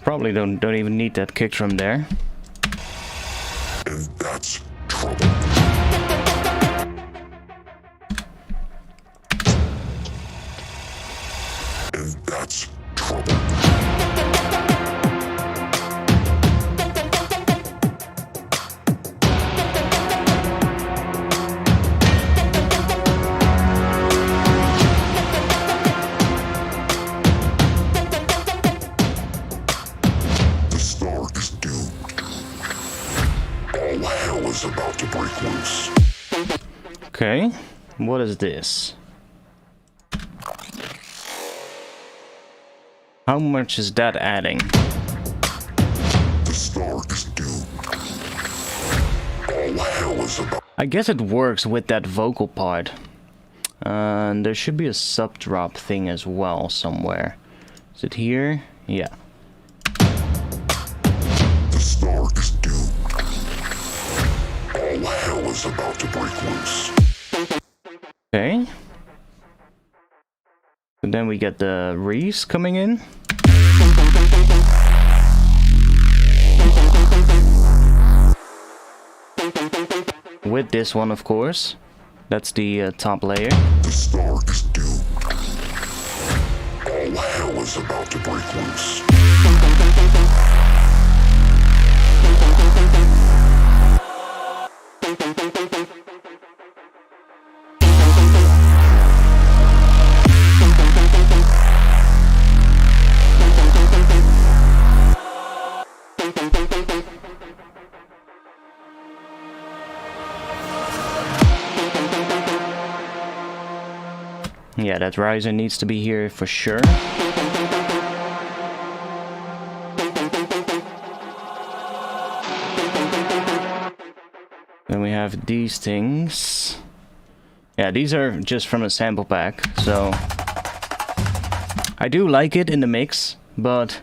Probably don't even need that kick drum there. And that's trouble. And that's trouble. The star is doomed. All hell is about to break loose. Okay, what is this? How much is that adding? The star is doomed. is about... I guess it works with that vocal part. And there should be a sub drop thing as well somewhere. Is it here? Yeah. The star is doomed. All hell is about to break loose. Okay. And then we get the Reese coming in. With this one, of course. That's the top layer. The star is doomed. All hell is about to break loose. Yeah, that riser needs to be here for sure. Then we have these things. Yeah, these are just from a sample pack, so I do like it in the mix, but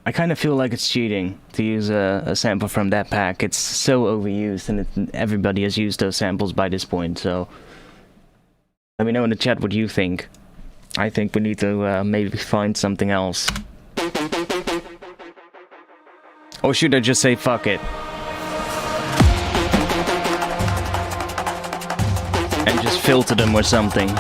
I kind of feel like it's cheating to use a sample from that pack. It's so overused, and everybody has used those samples by this point, so let me know in the chat what you think. I think we need to maybe find something else. Or should I just say fuck it? And just filter them or something.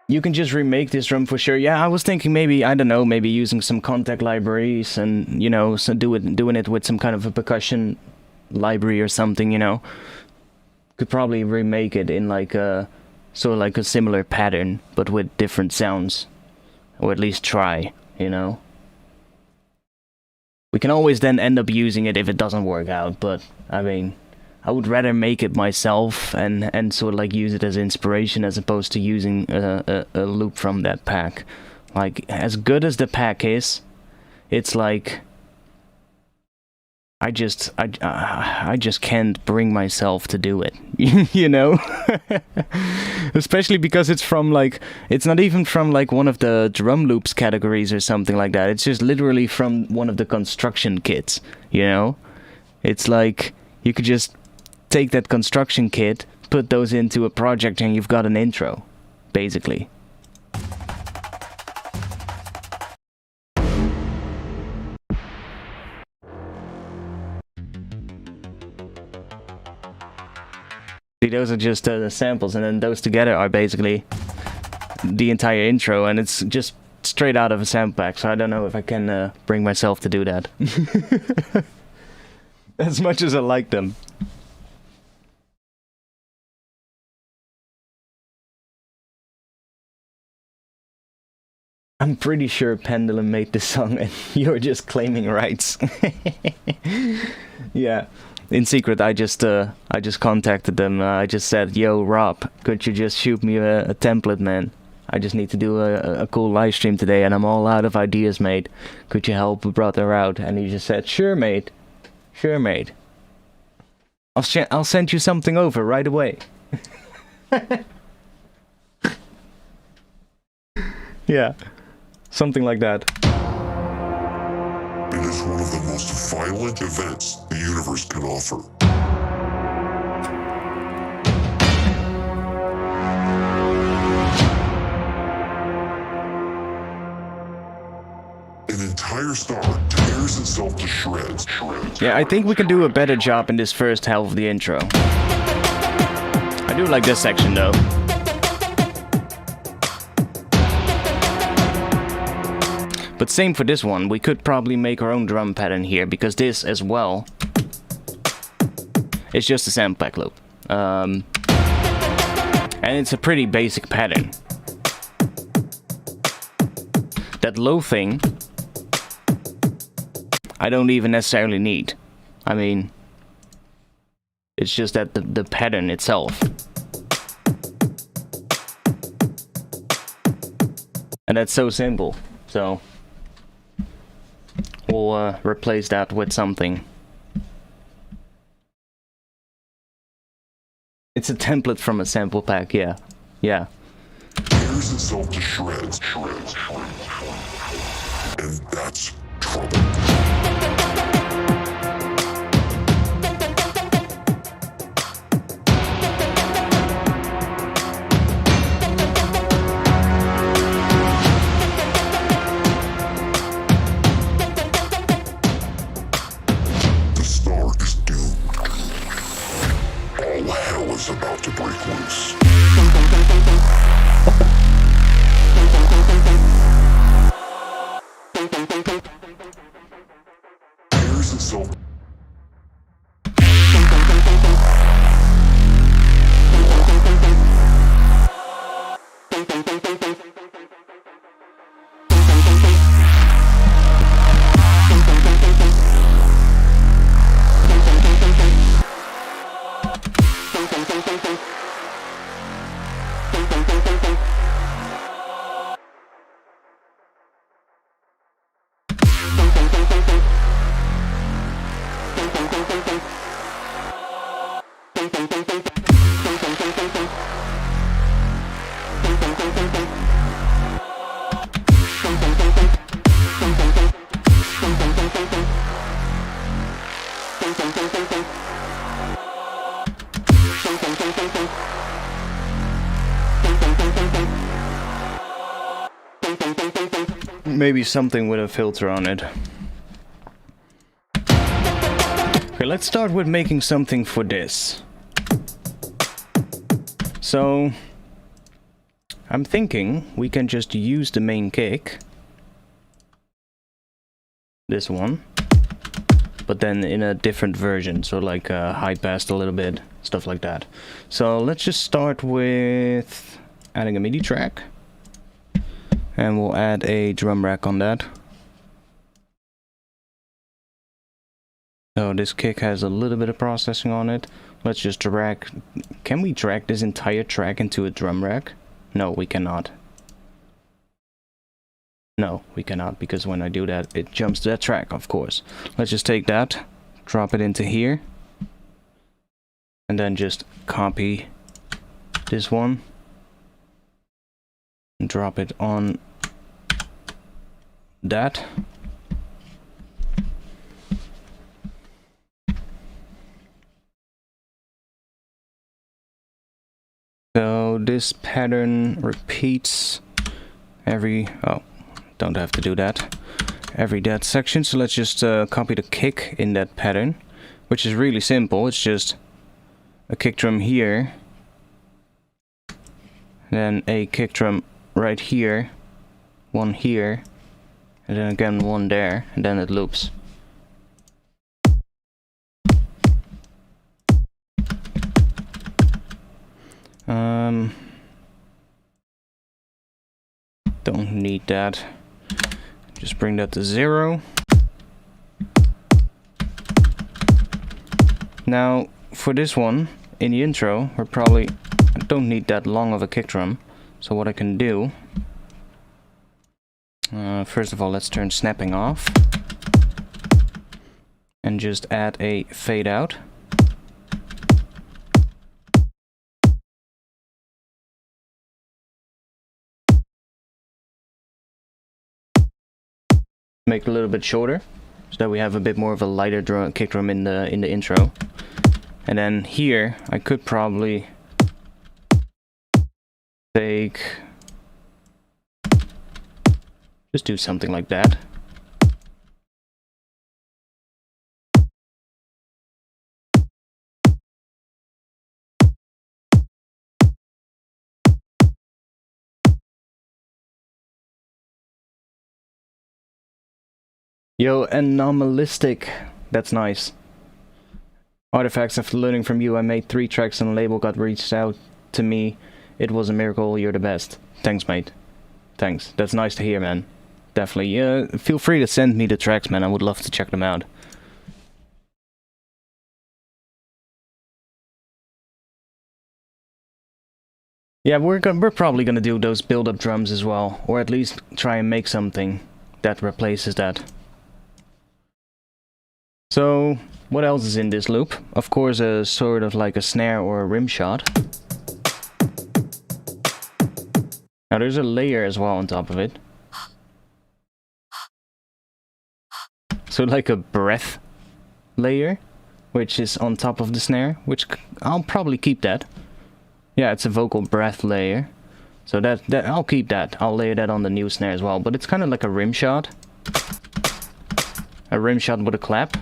You can just remake this drum for sure. Yeah, I was thinking maybe, I don't know, maybe using some contact libraries and, you know, so doing it with some kind of a percussion library or something, you know. Could probably remake it in like a, sort of like a similar pattern, but with different sounds. Or at least try, you know. We can always then end up using it if it doesn't work out, but, I mean, I would rather make it myself and sort of like use it as inspiration as opposed to using a loop from that pack. Like, as good as the pack is, it's like I just can't bring myself to do it, you know? Especially because it's from like, it's not even from like one of the drum loops categories or something like that. It's just literally from one of the construction kits, you know? It's like, you could just take that construction kit, put those into a project, and you've got an intro, basically. See, those are just the samples, and then those together are basically the entire intro, and it's just straight out of a sample pack, so I don't know if I can bring myself to do that. As much as I like them. I'm pretty sure Pendulum made this song and you're just claiming rights. Yeah, in secret I just contacted them. I just said, yo Rob, could you just shoot me a template, man? I just need to do a cool live stream today and I'm all out of ideas, mate. Could you help a brother out? And he just said, sure mate, sure mate. I'll send you something over right away. Yeah. Something like that. It is one of the most violent events the universe can offer. An entire star tears itself to shreds. Yeah, I think we can do a better job in this first half of the intro. I do like this section though. But same for this one, we could probably make our own drum pattern here, because this as well is just a sample pack loop. And it's a pretty basic pattern. That low thing, I don't even necessarily need. I mean, it's just that the pattern itself. And that's so simple. So we'll replace that with something. It's a template from a sample pack, yeah. Yeah. Tears itself to shreds. And that's trouble. The star is doomed. All hell is about to break loose. Tears itself. Maybe something with a filter on it. Okay, let's start with making something for this. So I'm thinking we can just use the main kick, this one, but then in a different version, so like high passed a little bit, stuff like that. So let's just start with adding a MIDI track, and we'll add a drum rack on that. So this kick has a little bit of processing on it. Let's just drag. Can we drag this entire track into a drum rack? No, we cannot. No, we cannot, because when I do that, it jumps to that track, of course. Let's just take that, drop it into here, and then just copy this one and drop it on that. So this pattern repeats every, oh, don't have to do that, every dead section. So let's just copy the kick in that pattern, which is really simple. It's just a kick drum here, then a kick drum right here, one here, and then again one there, and then it loops. Don't need that. Just bring that to 0. Now, for this one, in the intro, I don't need that long of a kick drum. So what I can do, first of all, let's turn snapping off, and just add a fade out. Make it a little bit shorter, so that we have a bit more of a lighter kick drum in the intro. And then here I could probably just do something like that. Yo, anomalistic. That's nice. Artifacts after learning from you, I made 3 tracks and a label got reached out to me. It was a miracle, you're the best. Thanks, mate. Thanks. That's nice to hear, man. Definitely. Feel free to send me the tracks, man. I would love to check them out. Yeah, we're probably gonna do those build-up drums as well, or at least try and make something that replaces that. So, what else is in this loop? Of course, a sort of like a snare or a rim shot. Now there's a layer as well on top of it. So like a breath layer, which is on top of the snare, which I'll probably keep that. Yeah, it's a vocal breath layer. So that I'll keep that. I'll layer that on the new snare as well. But it's kind of like a rim shot. A rim shot with a clap.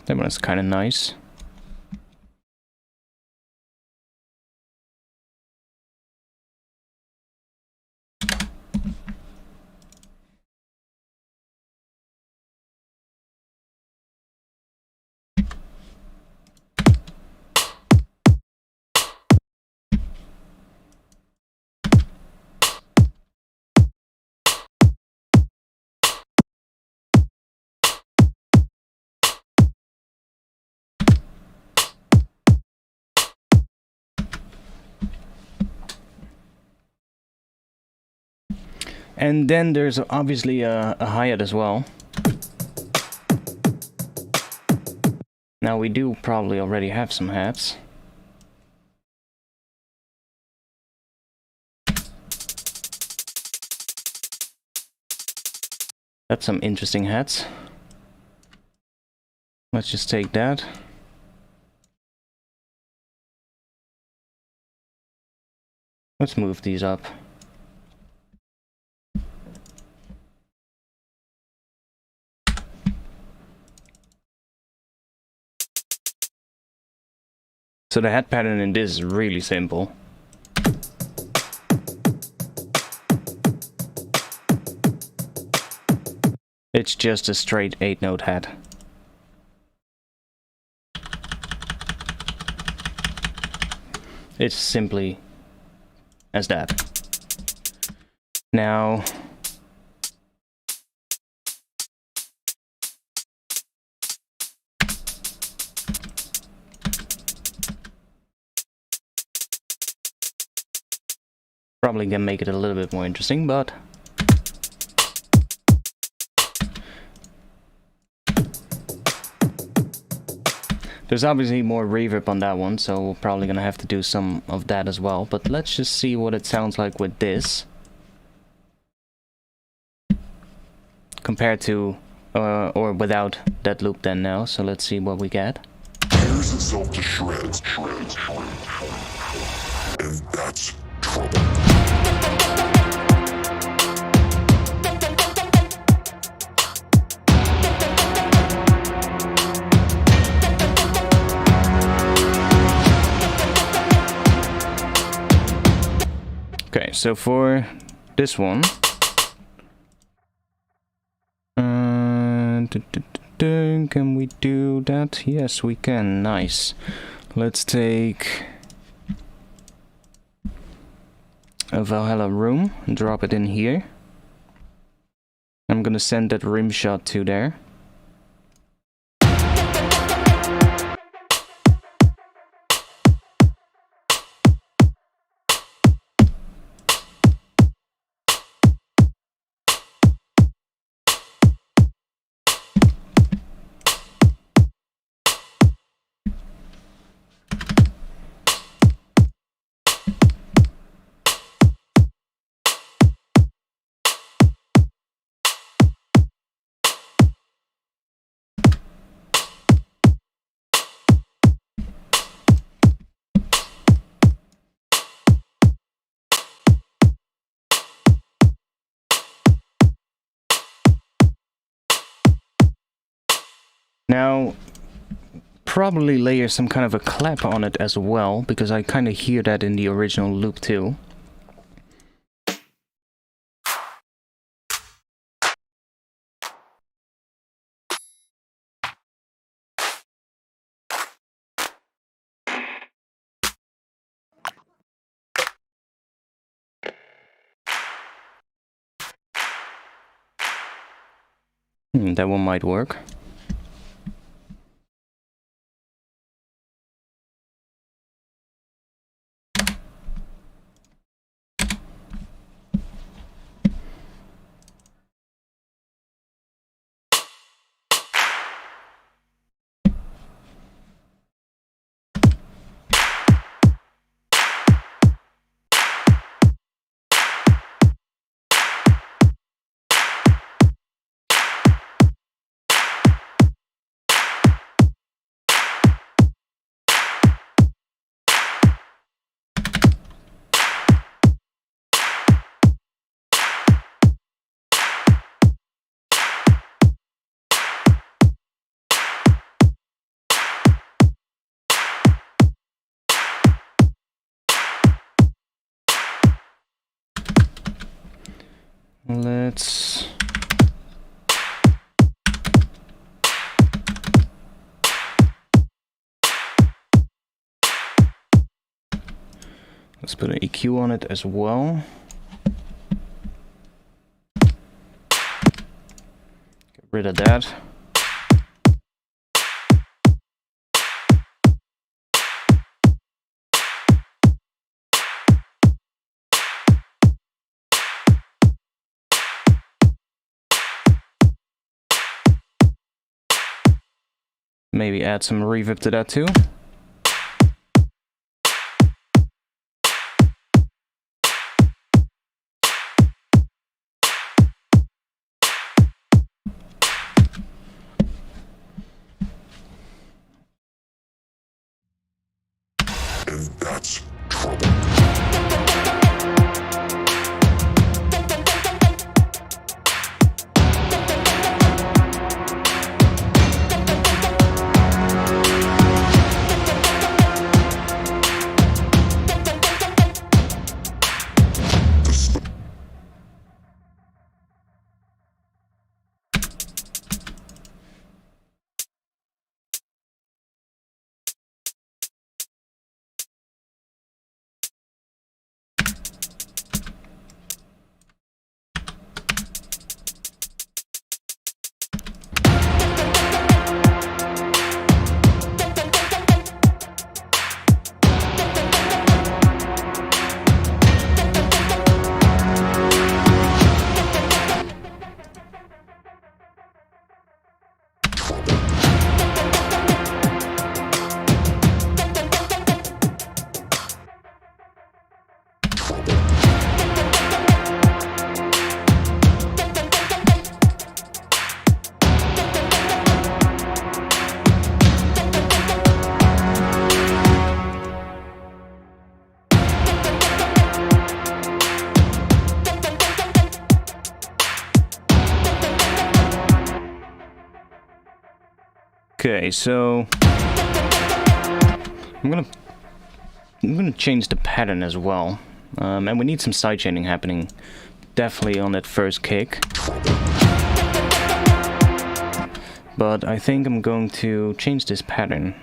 That one is kind of nice. And then there's obviously a hi-hat as well. Now we do probably already have some hats. That's some interesting hats. Let's just take that. Let's move these up. So the hat pattern in this is really simple. It's just a straight 8-note hat. It's simply as that. Now, probably gonna make it a little bit more interesting, but there's obviously more reverb on that one, so we're probably gonna have to do some of that as well. But let's just see what it sounds like with this compared to or without that loop then now. So let's see what we get. Tears itself to shreds. And that's trouble. Okay, so for this one, can we do that? Yes, we can. Nice. Let's take a Valhalla room and drop it in here. I'm gonna send that rim shot to there. Now, probably layer some kind of a clap on it as well, because I kind of hear that in the original loop too. That one might work. Let's put an EQ on it as well. Get rid of that. Maybe add some reverb to that too. And that's trouble. Okay, so I'm gonna change the pattern as well, and we need some sidechaining happening, definitely on that first kick. But I think I'm going to change this pattern.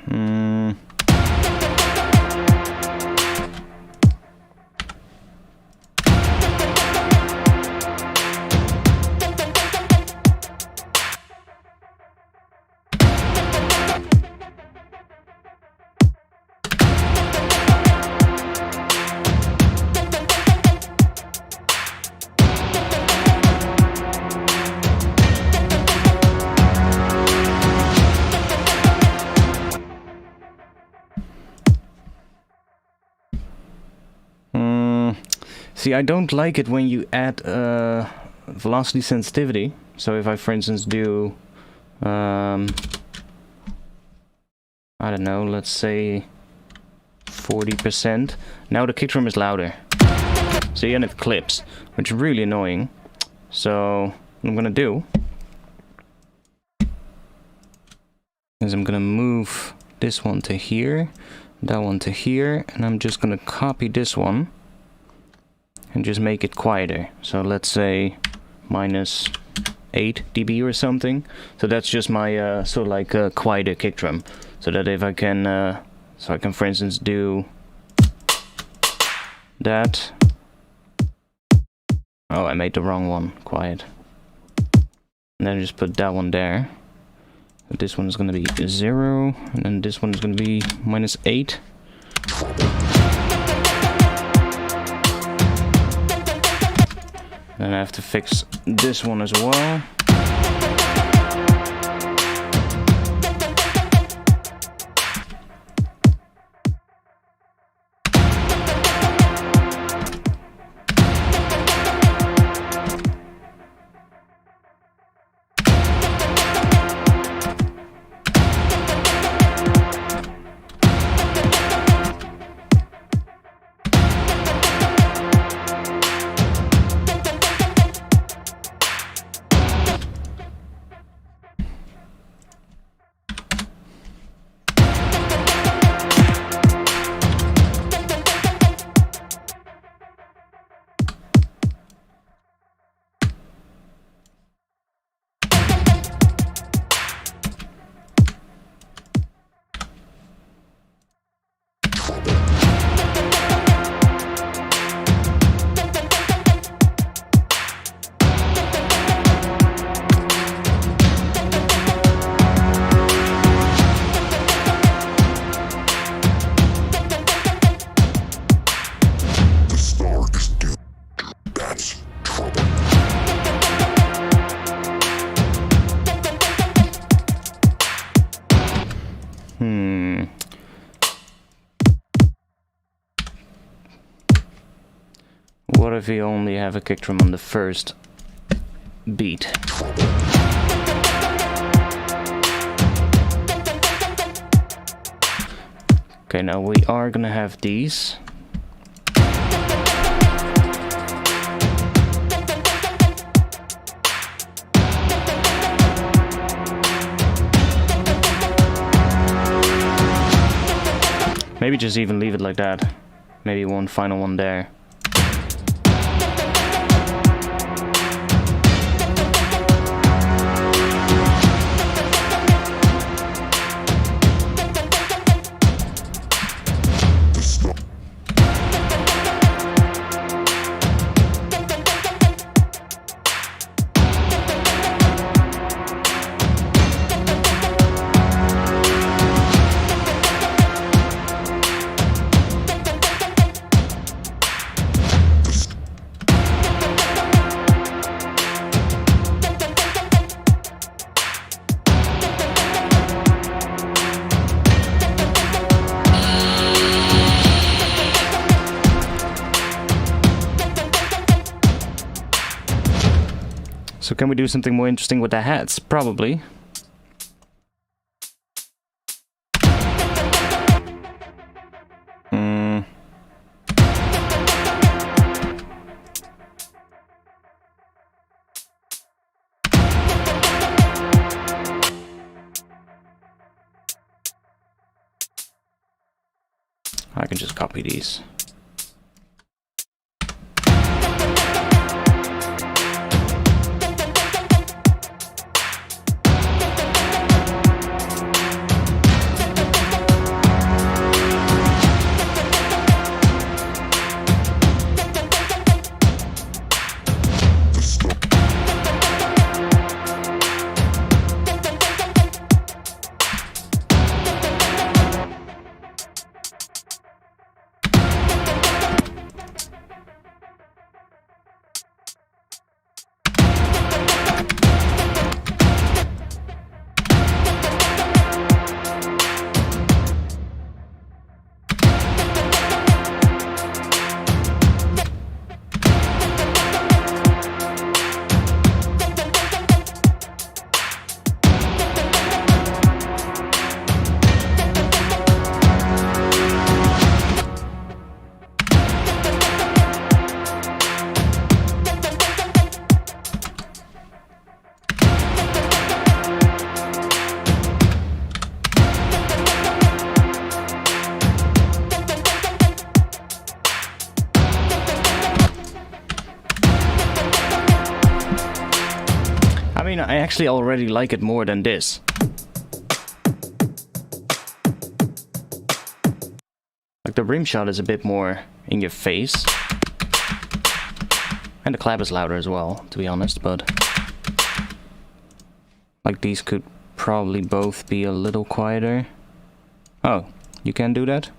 See, I don't like it when you add velocity sensitivity. So if I, for instance, do, I don't know, let's say 40%. Now the kick drum is louder. See, and it clips, which is really annoying. So what I'm gonna do is I'm gonna move this one to here, that one to here, and I'm just gonna copy this one and just make it quieter. So let's say minus 8 dB or something. So that's just my sort of like a quieter kick drum. So that if I can, so I can for instance do that. Oh, I made the wrong one quiet. And then just put that one there. This one is going to be 0, and then this one is going to be minus 8. Then I have to fix this one as well. What if we only have a kick drum on the first beat? Okay, now we are gonna have these. Maybe just even leave it like that. Maybe one final one there. So can we do something more interesting with the hats? Probably. I can just copy these. Yeah, I actually already like it more than this. Like the rim shot is a bit more in your face. And the clap is louder as well, to be honest, but... like these could probably both be a little quieter. Oh, you can do that?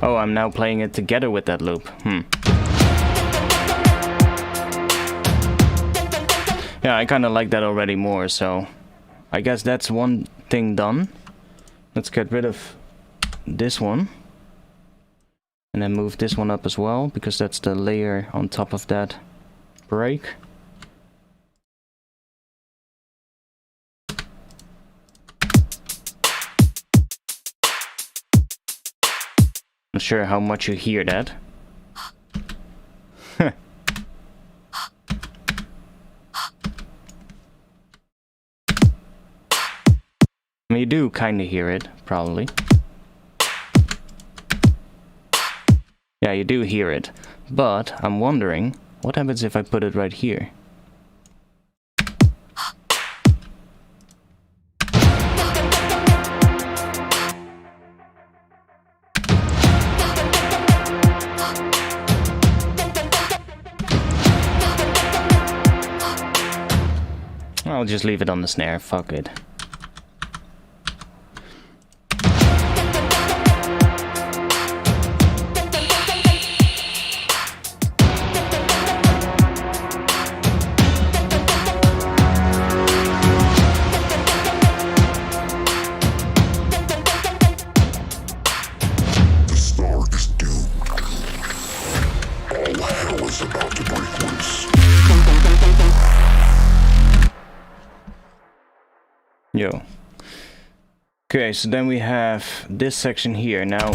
Oh, I'm now playing it together with that loop. Yeah, I kind of like that already more, so... I guess that's one thing done. Let's get rid of this one. And then move this one up as well, because that's the layer on top of that break. Not sure how much you hear that. I mean, you do kind of hear it, probably. Yeah, you do hear it. But I'm wondering, what happens if I put it right here? I'll just leave it on the snare, fuck it. The star is doomed. All hell is about to break loose. Yo. Okay, so then we have this section here. Now,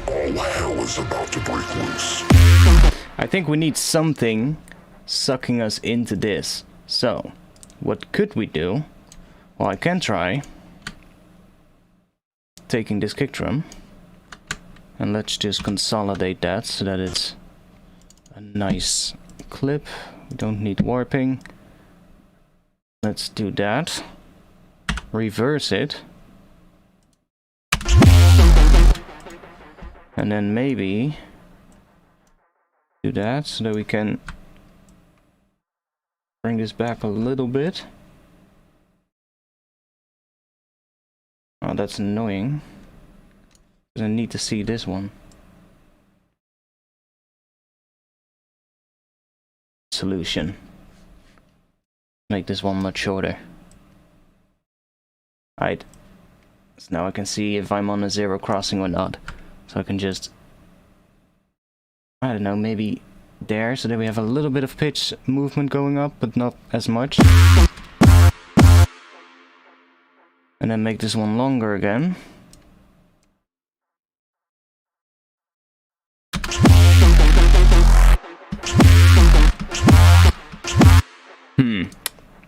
All hell is about to break loose. I think we need something sucking us into this. So, what could we do? Well, I can try taking this kick drum and let's just consolidate that so that it's a nice clip. We don't need warping. Let's do that. Reverse it. And then maybe do that so that we can bring this back a little bit. Oh, that's annoying. Because I need to see this one. Solution. Make this one much shorter. Right. So now I can see if I'm on a zero crossing or not. So I can just, I don't know, maybe there, so that we have a little bit of pitch movement going up, but not as much. And then make this one longer again.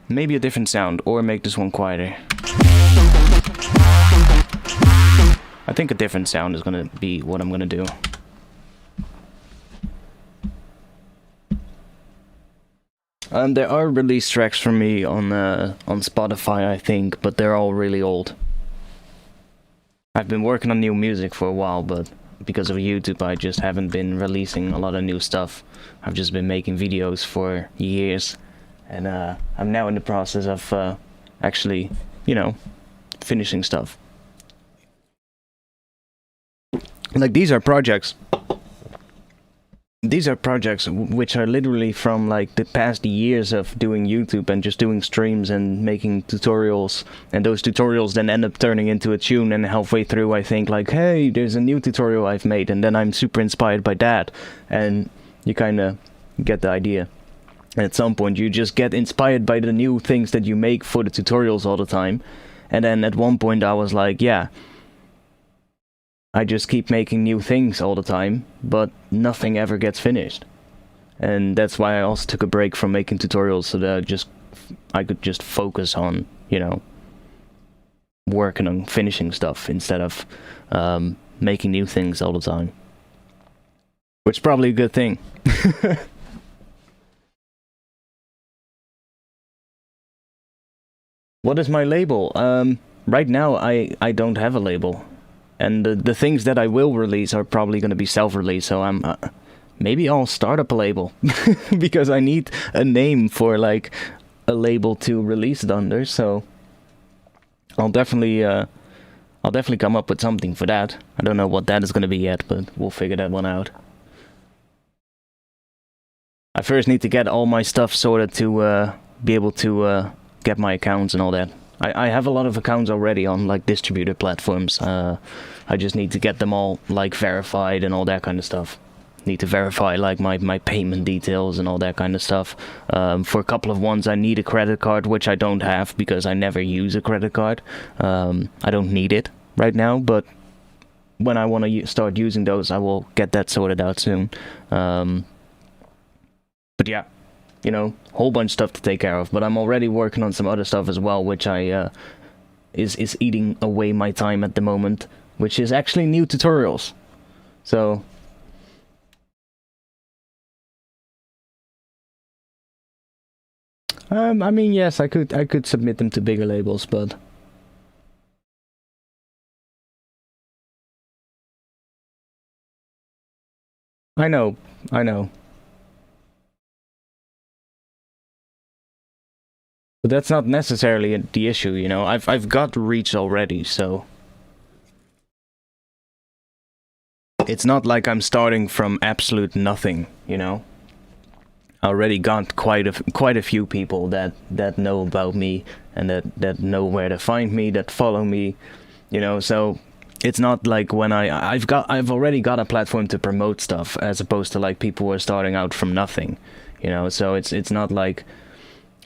Maybe a different sound, or make this one quieter. I think a different sound is gonna be what I'm gonna do. There are release tracks for me on Spotify, I think, but they're all really old. I've been working on new music for a while, but because of YouTube, I just haven't been releasing a lot of new stuff. I've just been making videos for years, and I'm now in the process of actually, you know, finishing stuff. Like, these are projects. these are projects which are literally from like the past years of doing YouTube and just doing streams and making tutorials, and those tutorials then end up turning into a tune, and halfway through I think like, hey, there's a new tutorial I've made, and then I'm super inspired by that, and you kind of get the idea. And at some point you just get inspired by the new things that you make for the tutorials all the time, and then at one point I was like, yeah, I just keep making new things all the time, but nothing ever gets finished. And that's why I also took a break from making tutorials, so that I could just focus on, you know, working on finishing stuff instead of making new things all the time. Which is probably a good thing. What is my label? Right now I don't have a label. And the things that I will release are probably going to be self-release, so I'm maybe I'll start up a label because I need a name for like a label to release it under. So I'll definitely come up with something for that. I don't know what that is going to be yet, but we'll figure that one out. I first need to get all my stuff sorted to be able to get my accounts and all that. I have a lot of accounts already on like distributor platforms. I just need to get them all like verified and all that kind of stuff. Need to verify like my payment details and all that kind of stuff. For a couple of ones I need a credit card, which I don't have because I never use a credit card. I don't need it right now, but when I want to start using those, I will get that sorted out soon. But yeah, you know, whole bunch of stuff to take care of. But I'm already working on some other stuff as well, which is eating away my time at the moment, which is actually new tutorials. So I mean, yes, I could submit them to bigger labels, but I know. But that's not necessarily the issue, you know. I've got reach already, so it's not like I'm starting from absolute nothing, you know. I already got quite a few people that know about me and that know where to find me, that follow me, you know. So it's not like when I've already got a platform to promote stuff, as opposed to like people who are starting out from nothing, you know. So it's not like.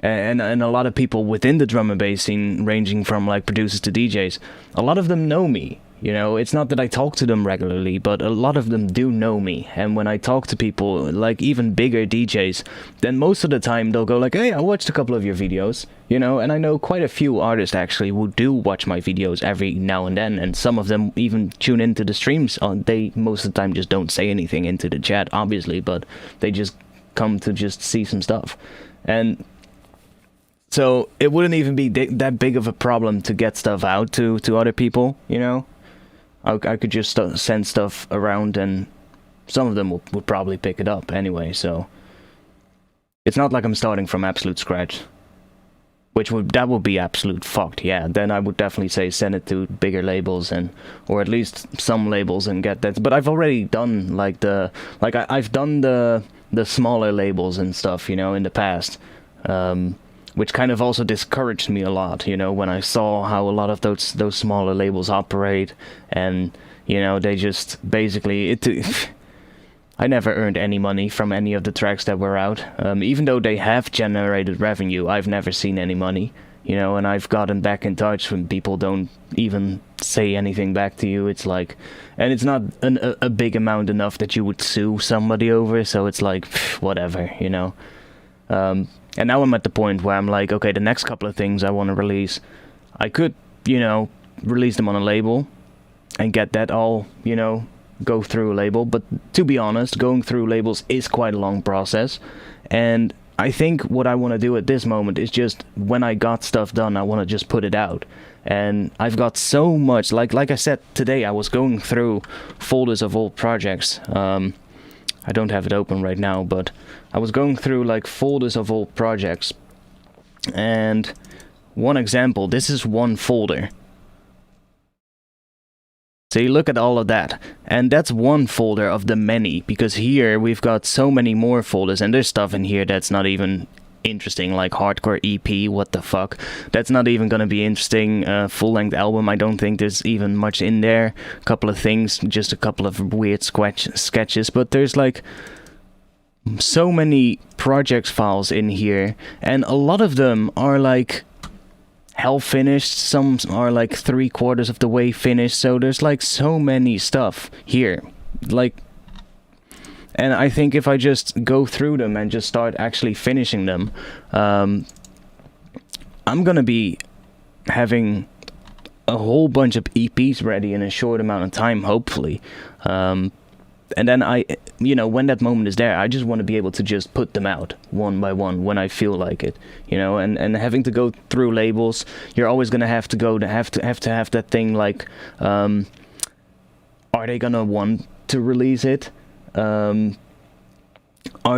And a lot of people within the drum and bass scene, ranging from like producers to DJs, a lot of them know me, you know. It's not that I talk to them regularly, but a lot of them do know me. And when I talk to people, like even bigger DJs, then most of the time they'll go like, hey, I watched a couple of your videos, you know. And I know quite a few artists actually who do watch my videos every now and then, and some of them even tune into the streams. They most of the time just don't say anything into the chat, obviously, but they just come to just see some stuff. And so it wouldn't even be that big of a problem to get stuff out to other people, you know. I could just send stuff around, and some of them would probably pick it up anyway. So it's not like I'm starting from absolute scratch, that would be absolute fucked. Yeah, then I would definitely say send it to bigger labels, or at least some labels, and get that. But I've already done I've done the smaller labels and stuff, you know, in the past. Which kind of also discouraged me a lot, you know, when I saw how a lot of those smaller labels operate, and, you know, they just basically I never earned any money from any of the tracks that were out. Even though they have generated revenue, I've never seen any money, you know, and I've gotten back in touch when people don't even say anything back to you. It's like, and it's not a big amount enough that you would sue somebody over, so it's like, whatever, you know. And now I'm at the point where I'm like, okay, the next couple of things I want to release, I could, you know, release them on a label and get that all, you know, go through a label. But to be honest, going through labels is quite a long process. And I think what I want to do at this moment is just, when I got stuff done, I want to just put it out. And I've got so much, like I said today, I was going through folders of old projects. I don't have it open right now, but I was going through like folders of old projects, and one example, this is one folder. So you look at all of that, and that's one folder of the many, because here we've got so many more folders, and there's stuff in here that's not even interesting, like hardcore EP, what the fuck. That's not even gonna be interesting. Full-length album, I don't think there's even much in there. A couple of things, just a couple of weird sketches, but there's like so many project files in here, and a lot of them are like half finished, some are like 3/4 of the way finished, so there's like so many stuff here, like, and I think if I just go through them and just start actually finishing them, I'm gonna be having a whole bunch of EPs ready in a short amount of time, hopefully. And then when that moment is there, I just want to be able to just put them out one by one when I feel like it, and having to go through labels, you're always gonna have to have that thing like, are they gonna want to release it? Are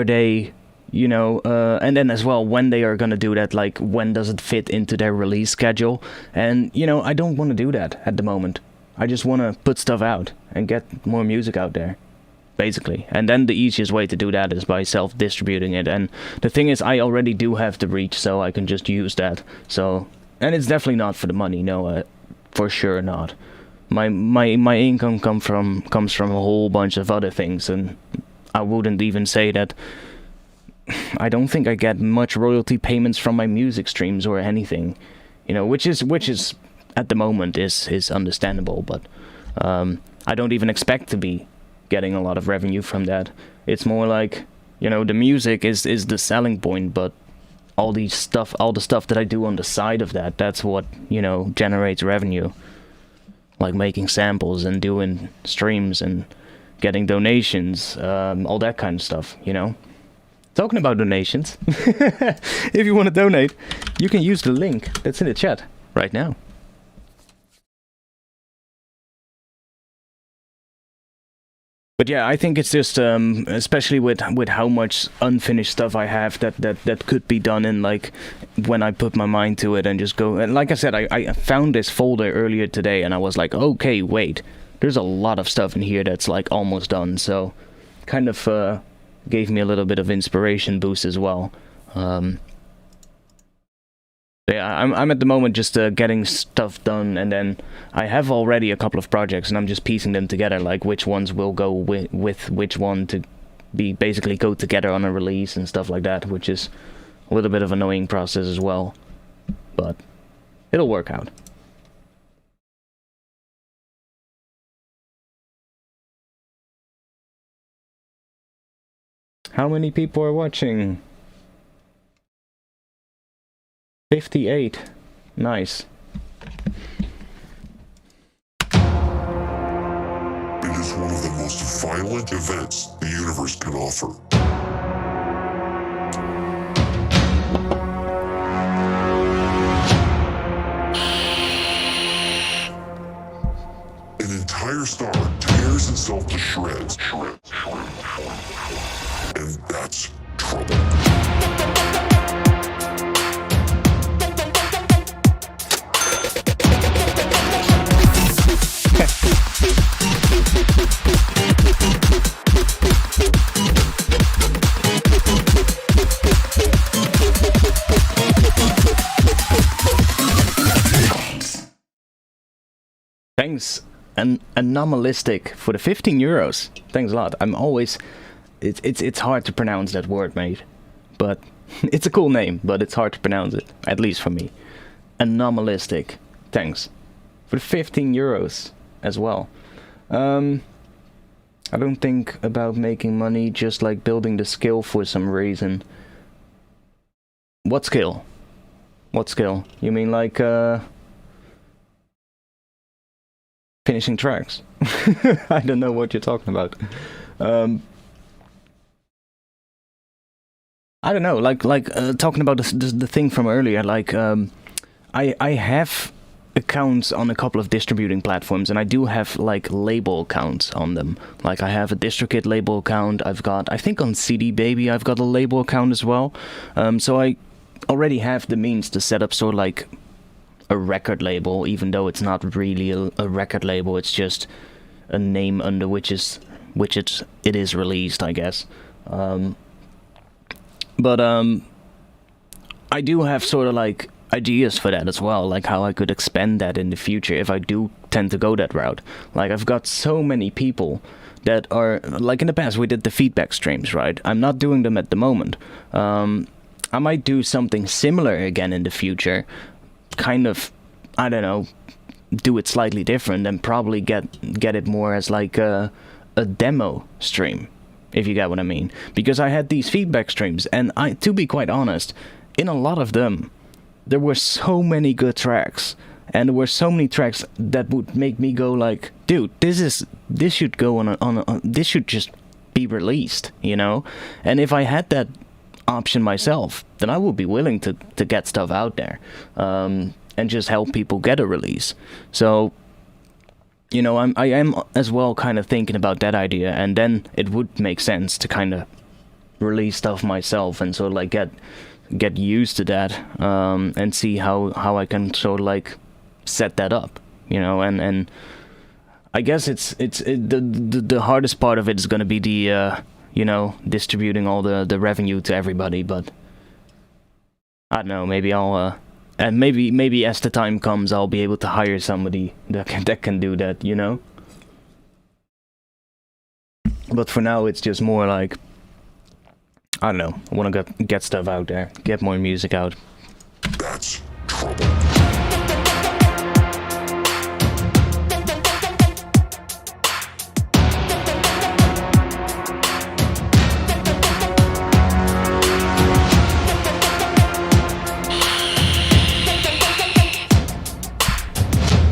they, and then as well, when they are gonna do that, like, when does it fit into their release schedule? And, I don't want to do that at the moment. I just want to put stuff out and get more music out there, basically. And then the easiest way to do that is by self-distributing it. And the thing is, I already do have the reach, so I can just use that. So, and it's definitely not for the money, no, for sure not. My income comes from a whole bunch of other things, and I wouldn't even say that. I don't think I get much royalty payments from my music streams or anything, which is at the moment is understandable, but I don't even expect to be getting a lot of revenue from that. It's more like, the music is the selling point, but all the stuff that I do on the side of that's what, generates revenue. Like making samples and doing streams and getting donations, all that kind of stuff, Talking about donations, if you want to donate, you can use the link that's in the chat right now. But yeah, I think it's just, especially with how much unfinished stuff I have that could be done in, like, when I put my mind to it and just go. And like I said, I found this folder earlier today and I was like, okay, wait, there's a lot of stuff in here that's like almost done. So kind of gave me a little bit of inspiration boost as well. Yeah, I'm at the moment just getting stuff done, and then I have already a couple of projects, and I'm just piecing them together, like which ones will go with which one to be basically go together on a release and stuff like that, which is a little bit of an annoying process as well, but it'll work out. How many people are watching? 58. Nice. It is one of the most violent events the universe can offer. An entire star tears itself to shreds. And that's trouble. Thanks, an anomalistic for the 15 euros. Thanks a lot. I'm always, it's hard to pronounce that word, mate. But it's a cool name, but it's hard to pronounce it, at least for me. Anomalistic. Thanks for the 15 euros as well. I don't think about making money, just like building the skill for some reason. What skill? What skill? You mean like finishing tracks? I don't know what you're talking about. I don't know, like talking about the thing from earlier, like I have accounts on a couple of distributing platforms, and I do have like label accounts on them. Like I have a DistroKid label account. I've got, I think on CD Baby I've got a label account as well. So I already have the means to set up sort of like a record label, even though it's not really a record label. It's just a name under which it is released, I guess. But I do have sort of like ideas for that as well, like how I could expand that in the future if I do tend to go that route. Like, I've got so many people that are, like in the past we did the feedback streams, right? I'm not doing them at the moment. I might do something similar again in the future, kind of, I don't know, do it slightly different and probably get it more as like a demo stream, if you get what I mean. Because I had these feedback streams, and to be quite honest, in a lot of them there were so many good tracks, and there were so many tracks that would make me go like, dude, this should go on this should just be released, you know? And if I had that option myself, then I would be willing to get stuff out there, and just help people get a release. So, you know, I am as well kind of thinking about that idea, and then it would make sense to kind of release stuff myself and sort of like get used to that, and see how I can sort of like set that up, you know. And I guess the hardest part of it is going to be the you know, distributing all the revenue to everybody. But I don't know, maybe I'll and maybe as the time comes, I'll be able to hire somebody that can do that, you know. But for now, it's just more like, I don't know, I want to get stuff out there, get more music out. That's trouble.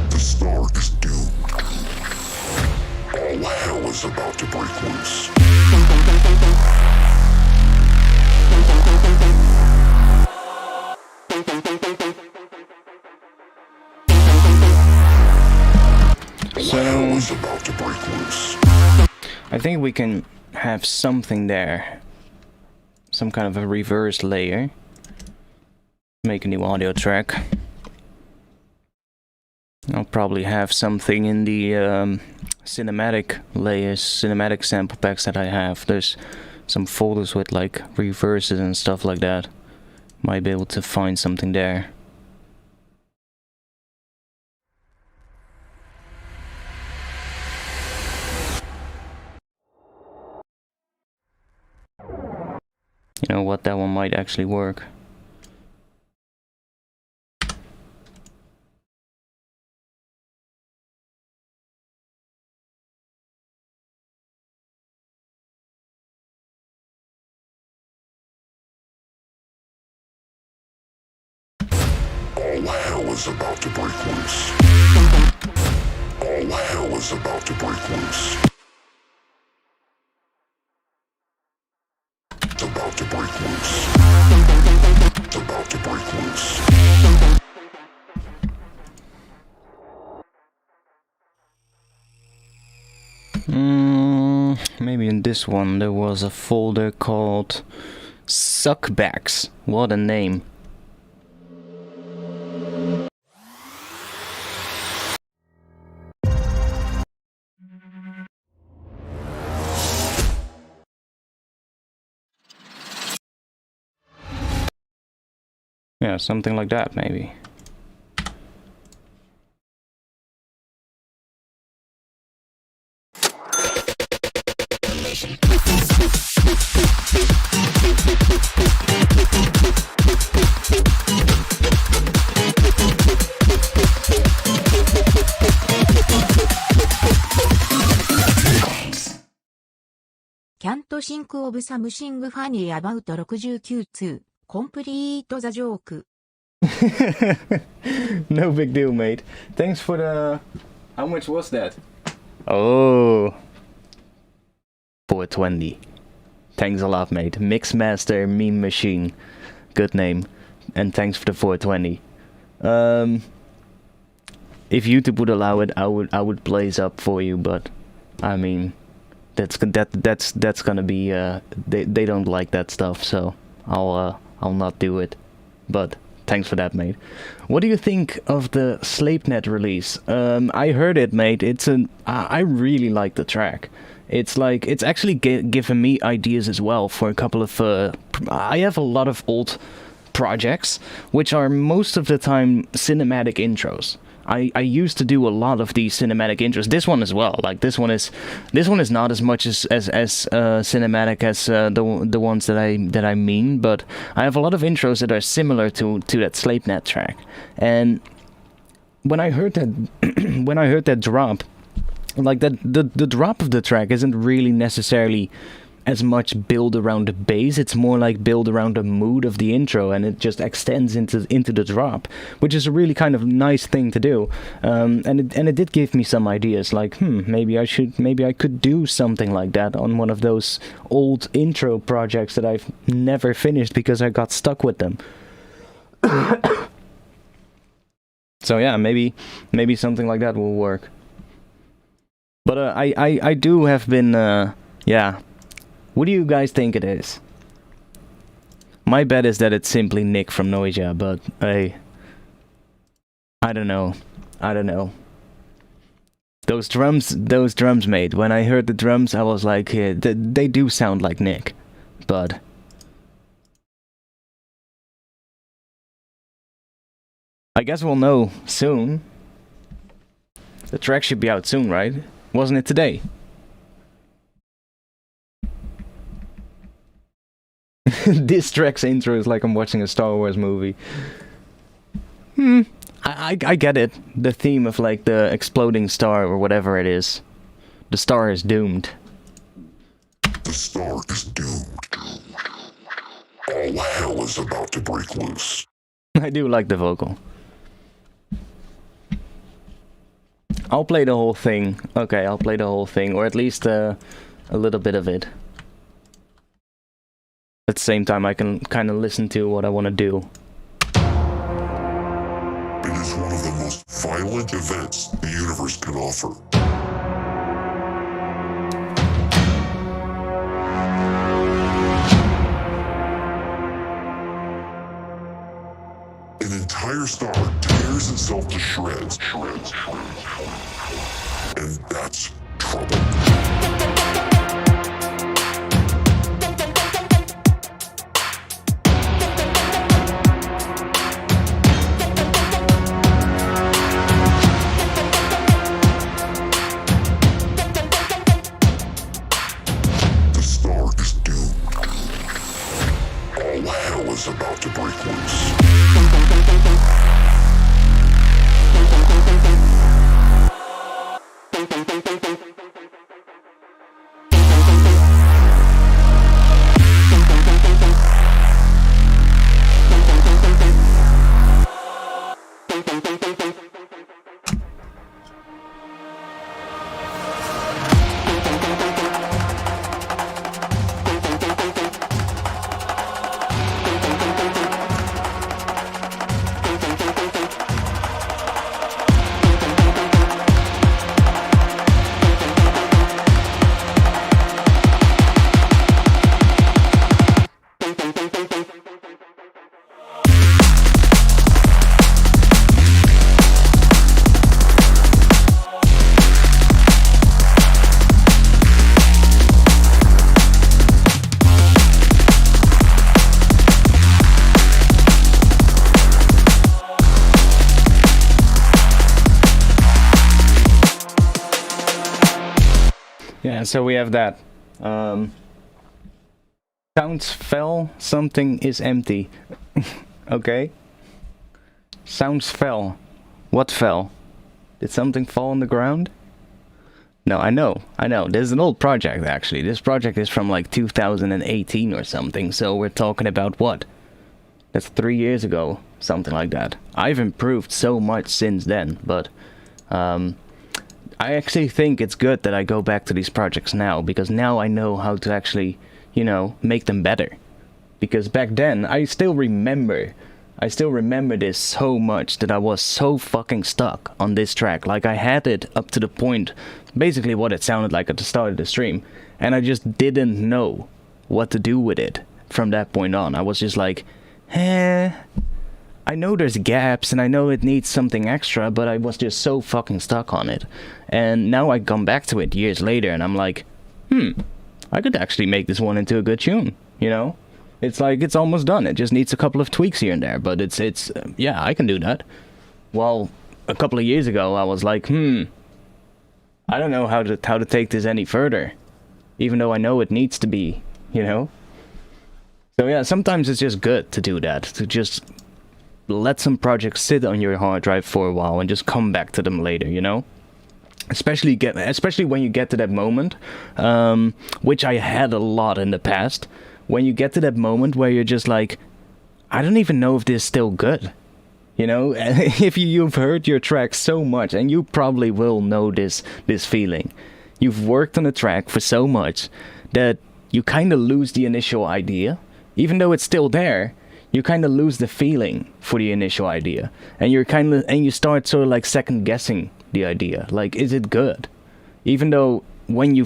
The star is doomed. All hell is about to break loose. About to break loose. I think we can have something there, some kind of a reverse layer. Make a new audio track. I'll probably have something in the cinematic layers, cinematic sample packs that I have. There's some folders with like reverses and stuff like that. Might be able to find something there. You know what, that one might actually work. All hell is about to break loose. All hell is about to break loose. It's about to break loose. It's about to break loose. Maybe in this one there was a folder called Suckbacks. What a name. Yeah, something like that, maybe. Can't think of something funny about 69-2. Complete the joke. No big deal, mate. Thanks for the... How much was that? Oh... 420. Thanks a lot, mate. Mixmaster Meme Machine. Good name. And thanks for the 420. If YouTube would allow it, I would blaze up for you, but... I mean... That's gonna be... They don't like that stuff, so... I'll not do it. But Thanks for that, mate. What do you think of the SleepNet release? I heard it, mate. I really like the track. It's like, it's actually given me ideas as well for a couple of, I have a lot of old projects, which are most of the time cinematic intros. I used to do a lot of these cinematic intros. This one as well. Like this one is not as much as cinematic as the ones that I mean, but I have a lot of intros that are similar to that SleepNet track. And when I heard that when I heard that drop, like that the drop of the track isn't really necessarily as much build around the bass. It's more like build around the mood of the intro, and it just extends into the drop, which is a really kind of nice thing to do. And it did give me some ideas, like maybe I could do something like that on one of those old intro projects that I've never finished because I got stuck with them. So yeah, maybe something like that will work. But I do have been yeah. What do you guys think it is? My bet is that it's simply Nick from Noisia, but I don't know. Those drums, mate. When I heard the drums, I was like, yeah, they do sound like Nick, but I guess we'll know soon. The track should be out soon, right? Wasn't it today? This track's intro is like I'm watching a Star Wars movie. I get it. The theme of like the exploding star or whatever it is. The star is doomed. The star is doomed. All hell is about to break loose. I do like the vocal. I'll play the whole thing. Okay, I'll play the whole thing, or at least a little bit of it. At the same time, I can kind of listen to what I want to do. It is one of the most violent events the universe can offer. An entire star tears itself to shreds. And that's trouble. About to break loose. Yeah, so we have that. Sounds fell, something is empty. Okay. Sounds fell. What fell? Did something fall on the ground? No, I know. There's an old project, actually. This project is from like 2018 or something, so we're talking about what? That's 3 years ago, something like that. I've improved so much since then, but I actually think it's good that I go back to these projects now, because now I know how to actually, you know, make them better. Because back then, I still remember this so much that I was so fucking stuck on this track. Like, I had it up to the point, basically what it sounded like at the start of the stream, and I just didn't know what to do with it from that point on. I was just like, I know there's gaps and I know it needs something extra, but I was just so fucking stuck on it. And now I come back to it years later and I'm like, I could actually make this one into a good tune, you know? It's like, it's almost done. It just needs a couple of tweaks here and there, but it's yeah, I can do that. Well, a couple of years ago, I was like, I don't know how to take this any further, even though I know it needs to be, you know? So yeah, sometimes it's just good to do that, to just let some projects sit on your hard drive for a while and just come back to them later, you know? Especially when you get to that moment, which I had a lot in the past. When you get to that moment where you're just like, I don't even know if this is still good. You know, if you've heard your track so much, and you probably will know this feeling. You've worked on a track for so much that you kind of lose the initial idea. Even though it's still there, you kind of lose the feeling for the initial idea. And you start sort of like second guessing the idea. Like, is it good? Even though when you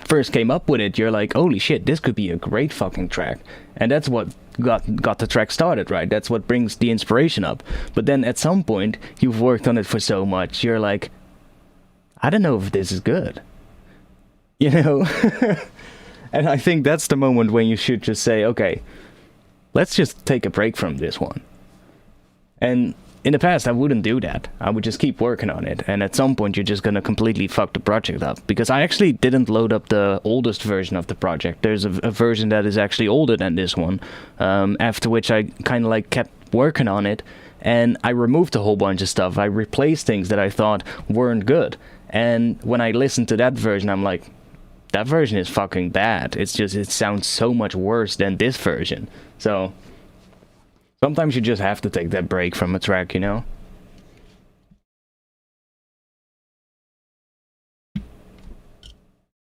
first came up with it, you're like, holy shit, this could be a great fucking track. And that's what got the track started, right? That's what brings the inspiration up. But then at some point, you've worked on it for so much, you're like, I don't know if this is good. You know? And I think that's the moment when you should just say, okay, let's just take a break from this one. And in the past, I wouldn't do that. I would just keep working on it. And at some point, you're just going to completely fuck the project up. Because I actually didn't load up the oldest version of the project. There's a version that is actually older than this one. After which I kind of like kept working on it. And I removed a whole bunch of stuff. I replaced things that I thought weren't good. And when I listened to that version, I'm like, that version is fucking bad. It's just, it sounds so much worse than this version. So sometimes you just have to take that break from a track, you know?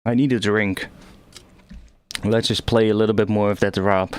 I need a drink. Let's just play a little bit more of that drop.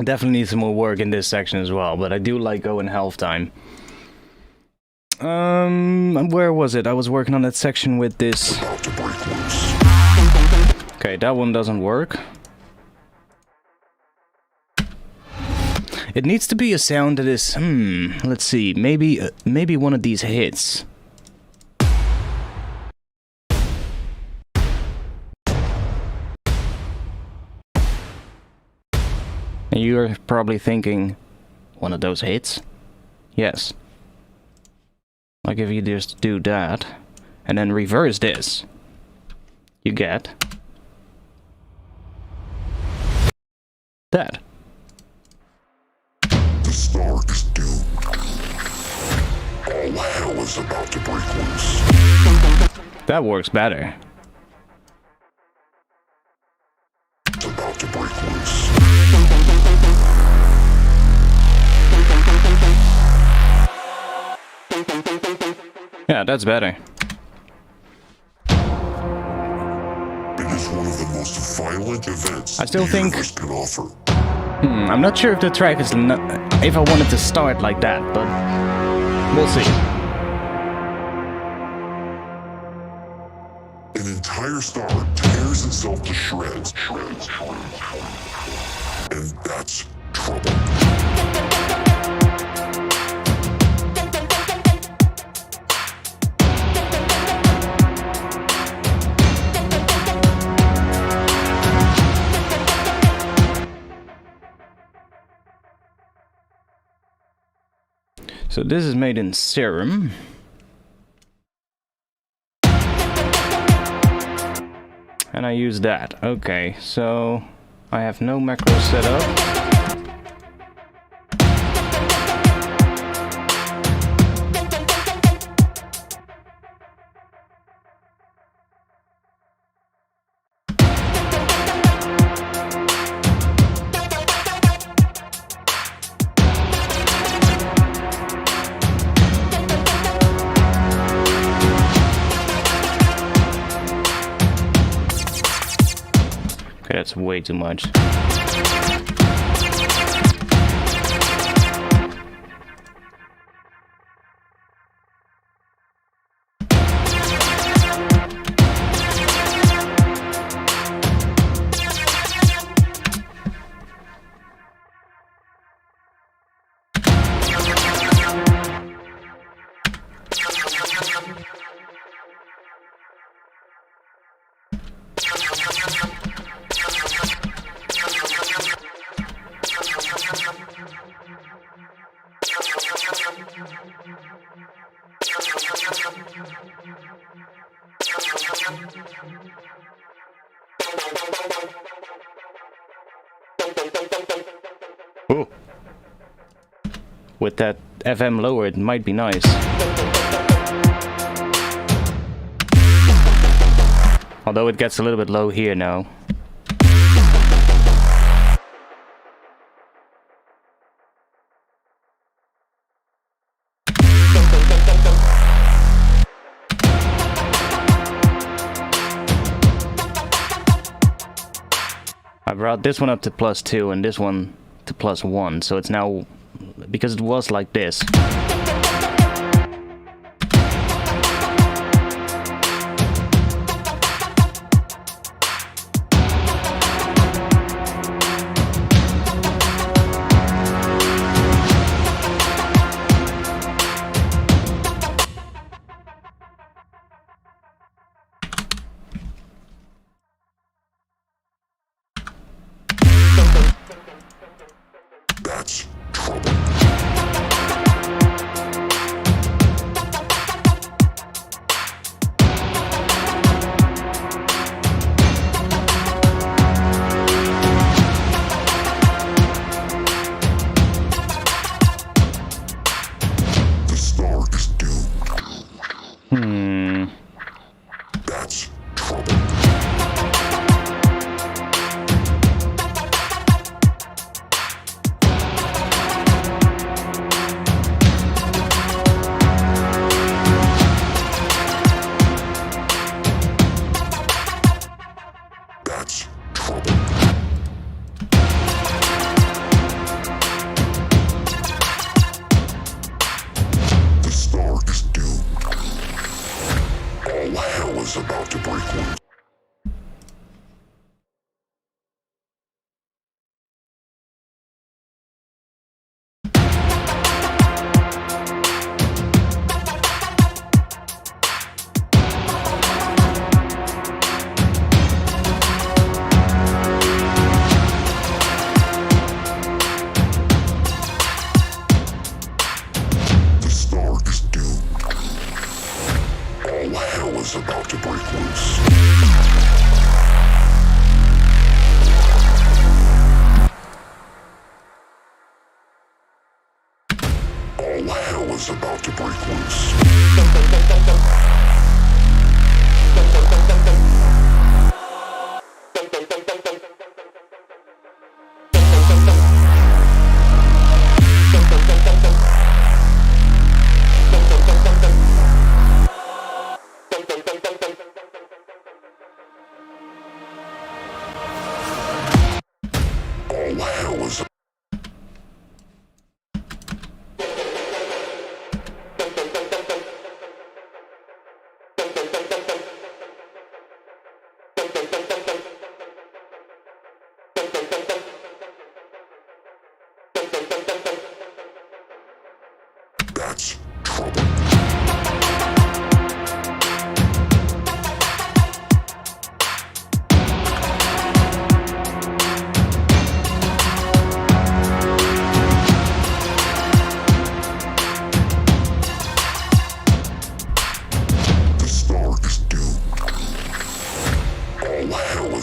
Definitely need some more work in this section as well, but I do like going half time. Where was it? I was working on that section with this. Okay, that one doesn't work. It needs to be a sound that is, let's see, maybe one of these hits. And you're probably thinking, one of those hits? Yes. Like if you just do that, and then reverse this, you get that. The star is doomed. All hell is about to break loose. That works better. It's about to break loose. Yeah, that's better. It is one of the most violent events I still the think universe can offer. I'm not sure if the track is if I wanted to start like that, but we'll see. An entire star tears itself to shreds. And that's trouble. So this is made in Serum. And I use that. Okay, so I have no macro set up. Okay, that's way too much. Ooh. With that FM lower, it might be nice. Although it gets a little bit low here now. I brought this one up to +2 and this one to +1, so it's now, because it was like this. That's trouble. The star is doomed. That's trouble. That's trouble. The star is doomed. All hell is about to break loose. The star is doomed. All hell is about to break loose.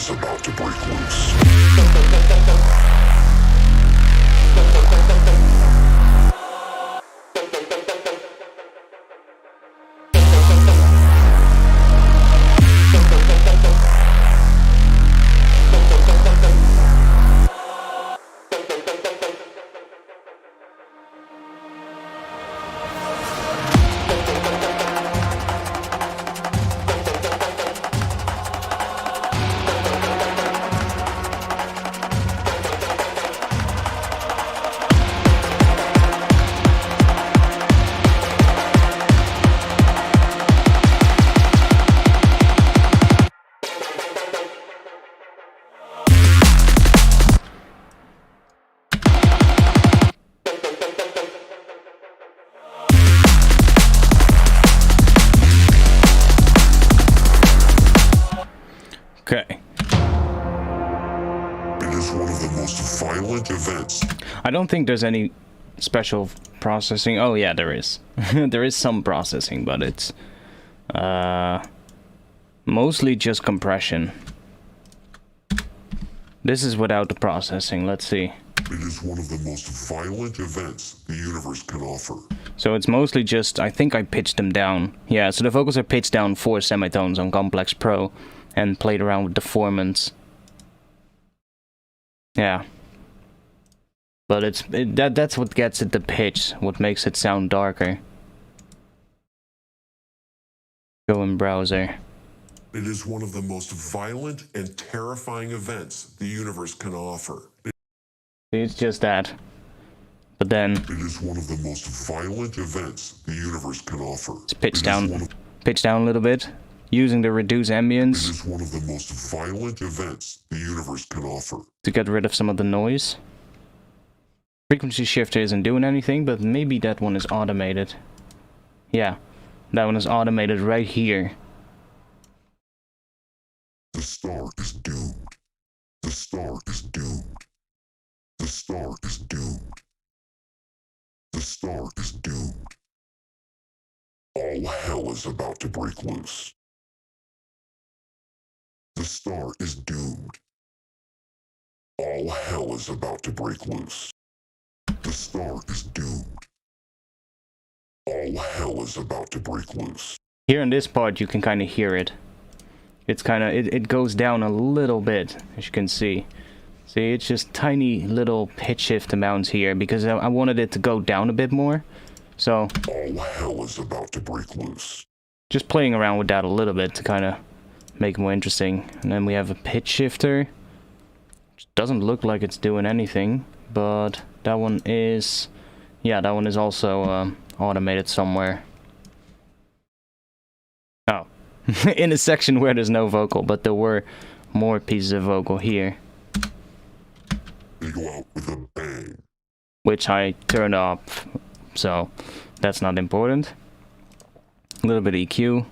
is about to break loose. Okay. It is one of the most violent events. I don't think there's any special processing. Oh yeah, there is. There is some processing, but it's mostly just compression. This is without the processing. Let's see. It is one of the most violent events the universe can offer. So it's mostly just, I think I pitched them down. Yeah, so the vocals are pitched down 4 semitones on Complex Pro and played around with deformants. Yeah. But that's what gets it the pitch, what makes it sound darker. Go in browser. It is one of the most violent and terrifying events the universe can offer. It's just that. But then It is one of the most violent events the universe can offer. it's pitched It is one down, of- pitched down a little bit, using the reduce It ambience is one of the most violent events the universe can offer. to get rid of some of the noise. Frequency shifter isn't doing anything, but maybe that one is automated. Yeah, that one is automated right here. The star is doomed. The star is doomed. The star is doomed. The star is doomed. All hell is about to break loose. The star is doomed. All hell is about to break loose. The star is doomed. All hell is about to break loose. Here in this part you can kind of hear it. It's kind of, it goes down a little bit, as you can see. See, it's just tiny little pitch shift amounts here, because I wanted it to go down a bit more. So, All hell is about to break loose. just playing around with that a little bit to kind of make it more interesting. And then we have a pitch shifter. Which doesn't look like it's doing anything, but that one is... Yeah, that one is also automated somewhere. Oh. In a section where there's no vocal, but there were more pieces of vocal here, They go out with a bang. which I turned off, so that's not important. A little bit of EQ.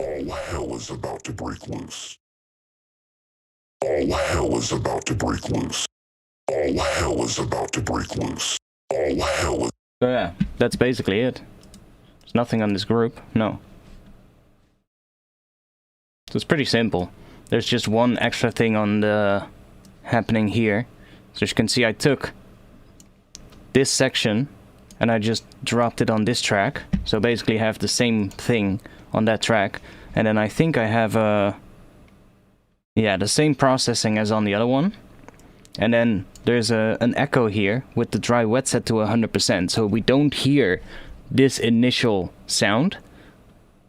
All hell is about to break loose. All hell is about to break loose. All hell is about to break loose. All hell is... So yeah, that's basically it. There's nothing on this group, no. So it's pretty simple. There's just one extra thing on the happening here. So as you can see, I took this section and I just dropped it on this track. So basically I have the same thing on that track. And then I think I have the same processing as on the other one. And then there's an echo here with the dry wet set to 100%. So we don't hear this initial sound.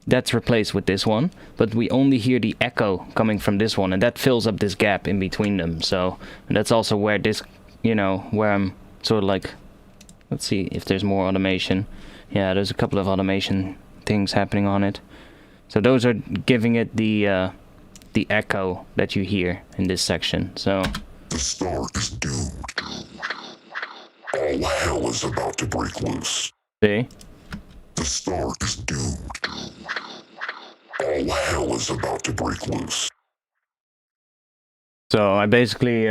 That's replaced with this one. But we only hear the echo coming from this one. And that fills up this gap in between them. So that's also where this, where I'm sort of like... Let's see if there's more automation. Yeah, there's a couple of automation things happening on it. So those are giving it the echo that you hear in this section. So... The star is doomed. All hell is about to break loose. See? The star is doomed. All hell is about to break loose. So I basically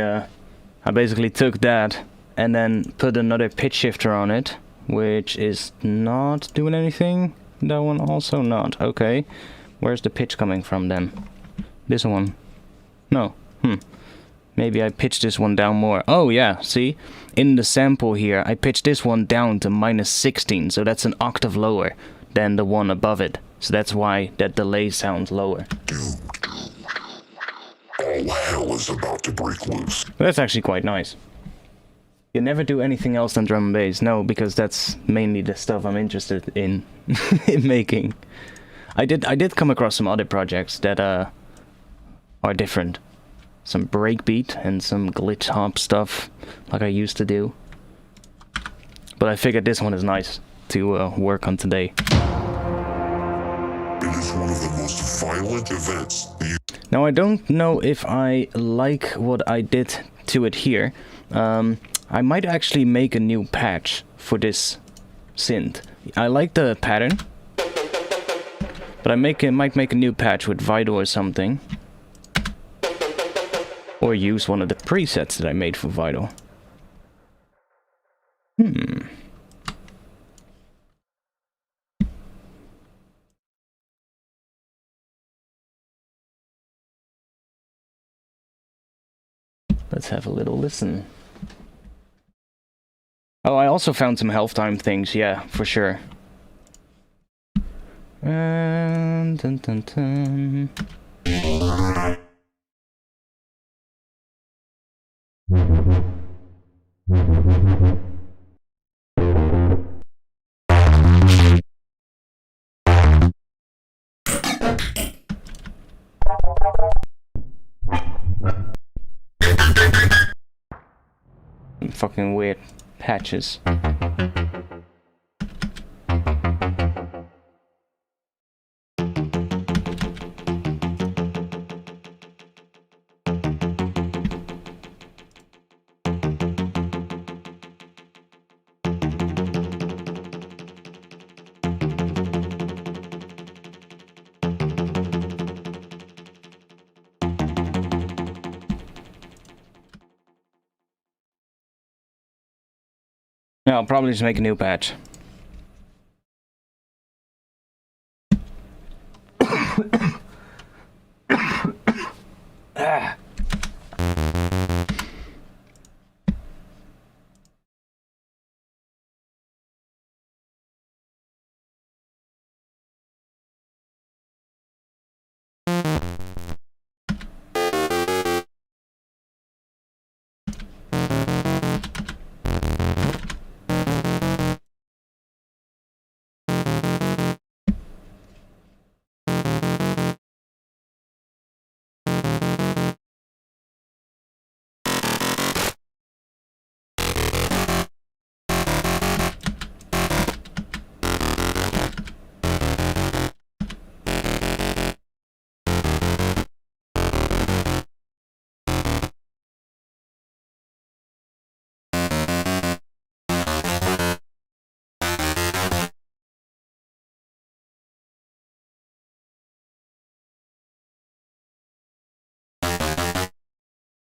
took that and then put another pitch shifter on it, which is not doing anything. That one also not. Okay. Where's the pitch coming from then? This one. No. Maybe I pitched this one down more. Oh yeah, see? In the sample here, I pitched this one down to -16, so that's an octave lower than the one above it. So that's why that delay sounds lower. Dude. All hell is about to break loose. But that's actually quite nice. You never do anything else than drum and bass. No, because that's mainly the stuff I'm interested in, in making. I did come across some other projects that are different. Some breakbeat and some glitch hop stuff, like I used to do. But I figured this one is nice to work on today. It is one of the most violent events. Now I don't know if I like what I did to it here. I might actually make a new patch for this synth. I like the pattern, but I might make a new patch with Vital or something. Or use one of the presets that I made for Vital. Let's have a little listen. Oh, I also found some health time things, yeah, for sure. And dun, dun, dun. Fucking weird patches. Yeah, I'll probably just make a new patch. Ah.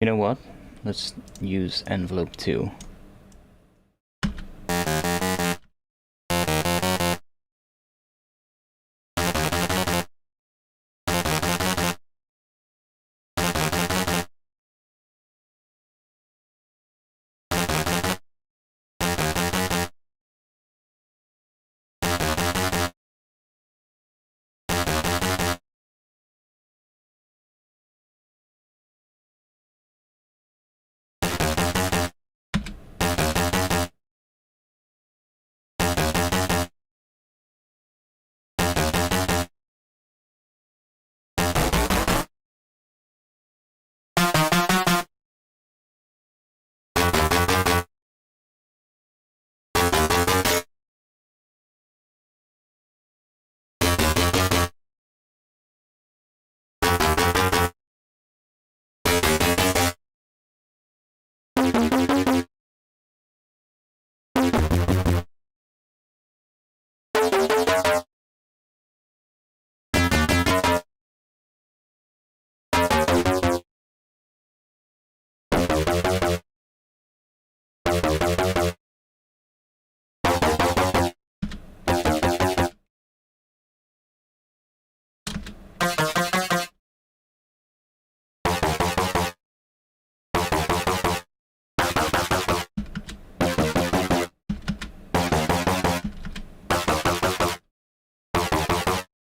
You know what? Let's use envelope 2.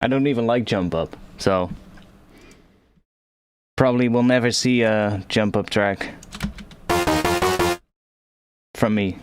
I don't even like jump up, so probably will never see a jump up track from me.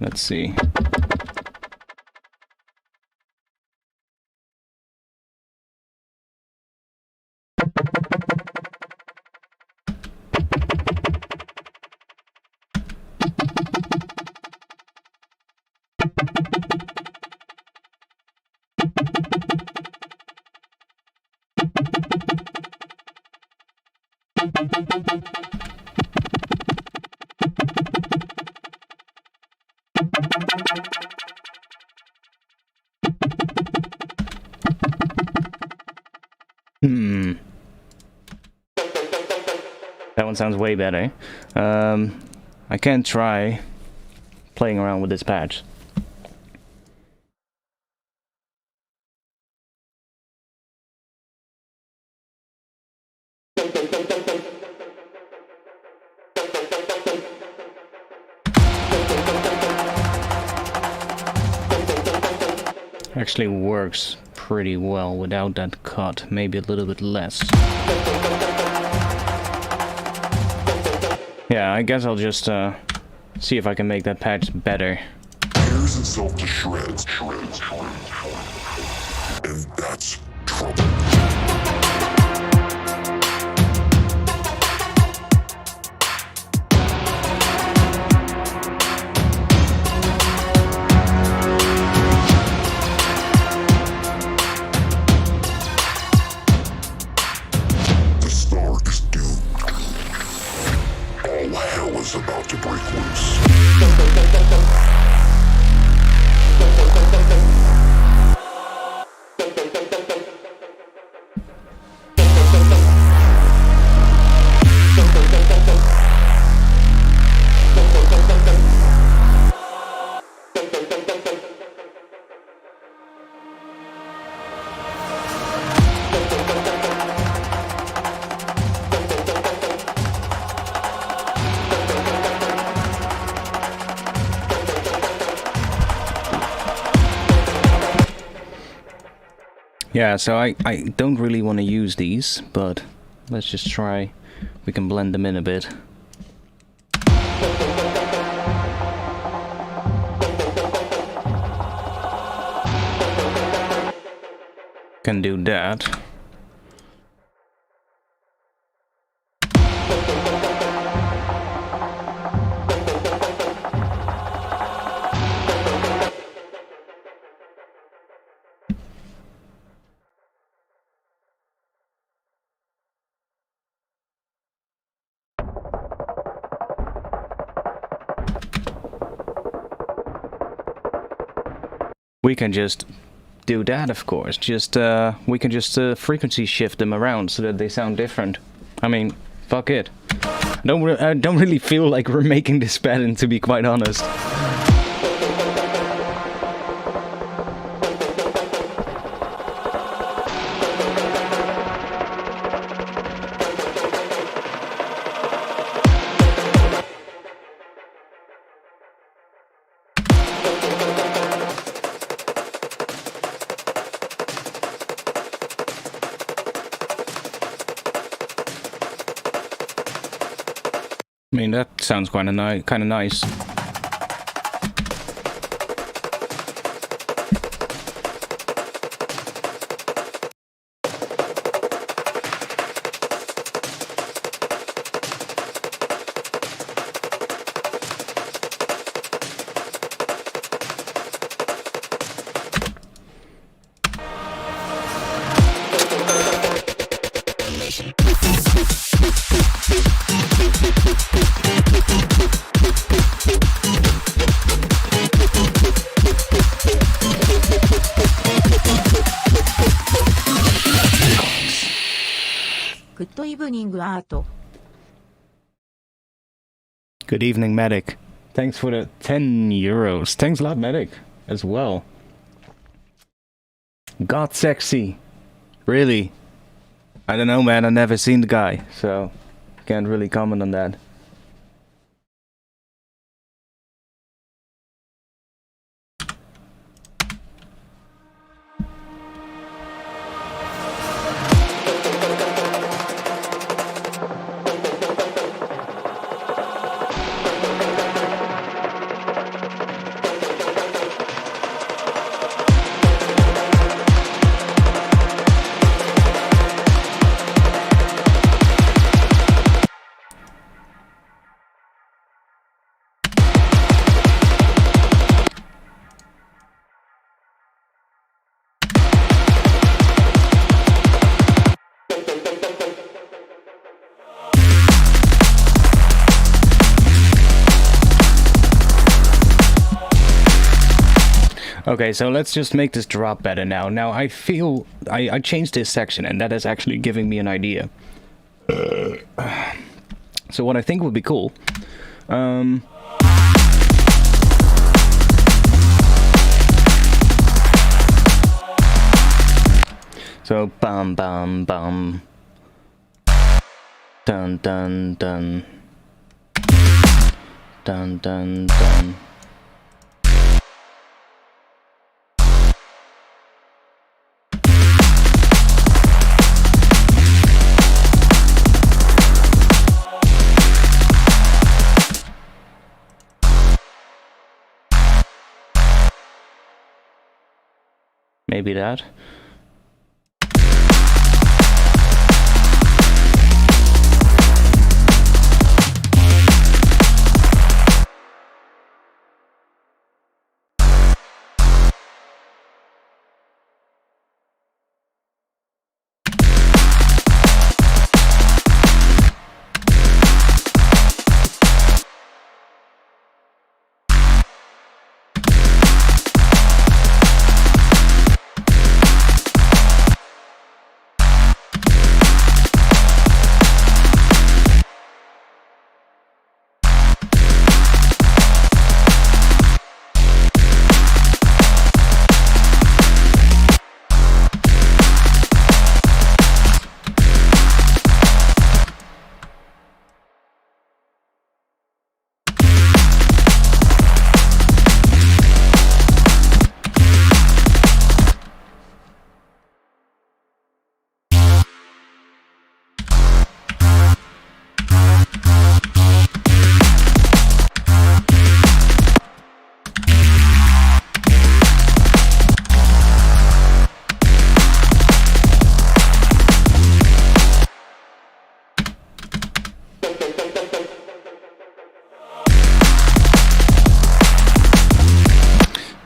Let's see. That one sounds way better. I can try playing around with this patch. Actually works pretty well without that cut, maybe a little bit less. Yeah, I guess I'll just see if I can make that patch better. Tears itself to shreds. And that's trouble. The star is doomed. All hell is about to break loose. Yeah, so I don't really want to use these, but let's just try. We can blend them in a bit. Can do that. We can just do that, of course. Just we can just frequency shift them around so that they sound different. I mean, fuck it. I don't really feel like remaking this pattern, to be quite honest. I mean, that sounds kind of nice. Good evening, Art. Good evening, Medic. Thanks for the 10 euros. Thanks a lot, Medic, as well. God sexy. Really? I don't know, man. I've never seen the guy, so can't really comment on that. Okay, so let's just make this drop better now. Now, I feel... I changed this section, and that is actually giving me an idea. So what I think would be cool... So, bum bum bum. Dun dun dun. Dun dun dun. Maybe that.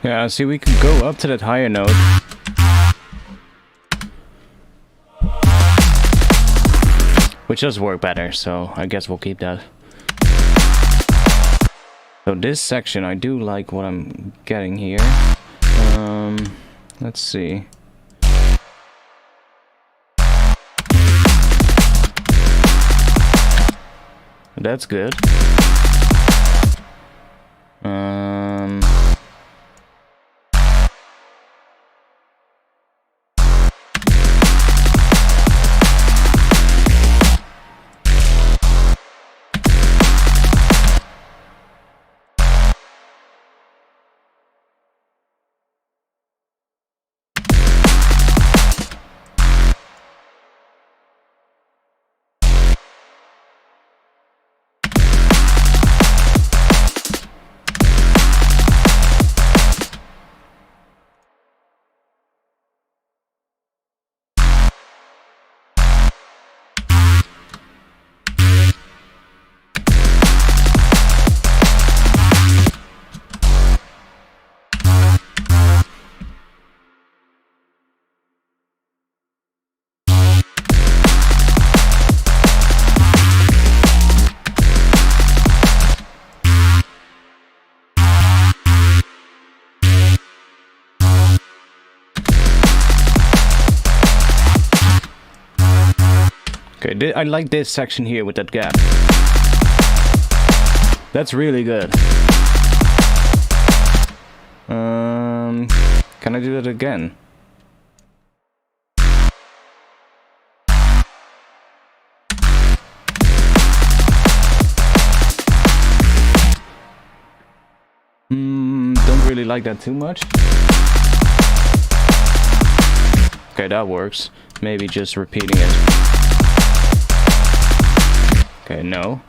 Yeah, see, we can go up to that higher note. Which does work better, so I guess we'll keep that. So this section, I do like what I'm getting here. Let's see. That's good. Okay, I like this section here with that gap. That's really good. Can I do that again? Don't really like that too much. Okay, that works. Maybe just repeating it. Okay, no.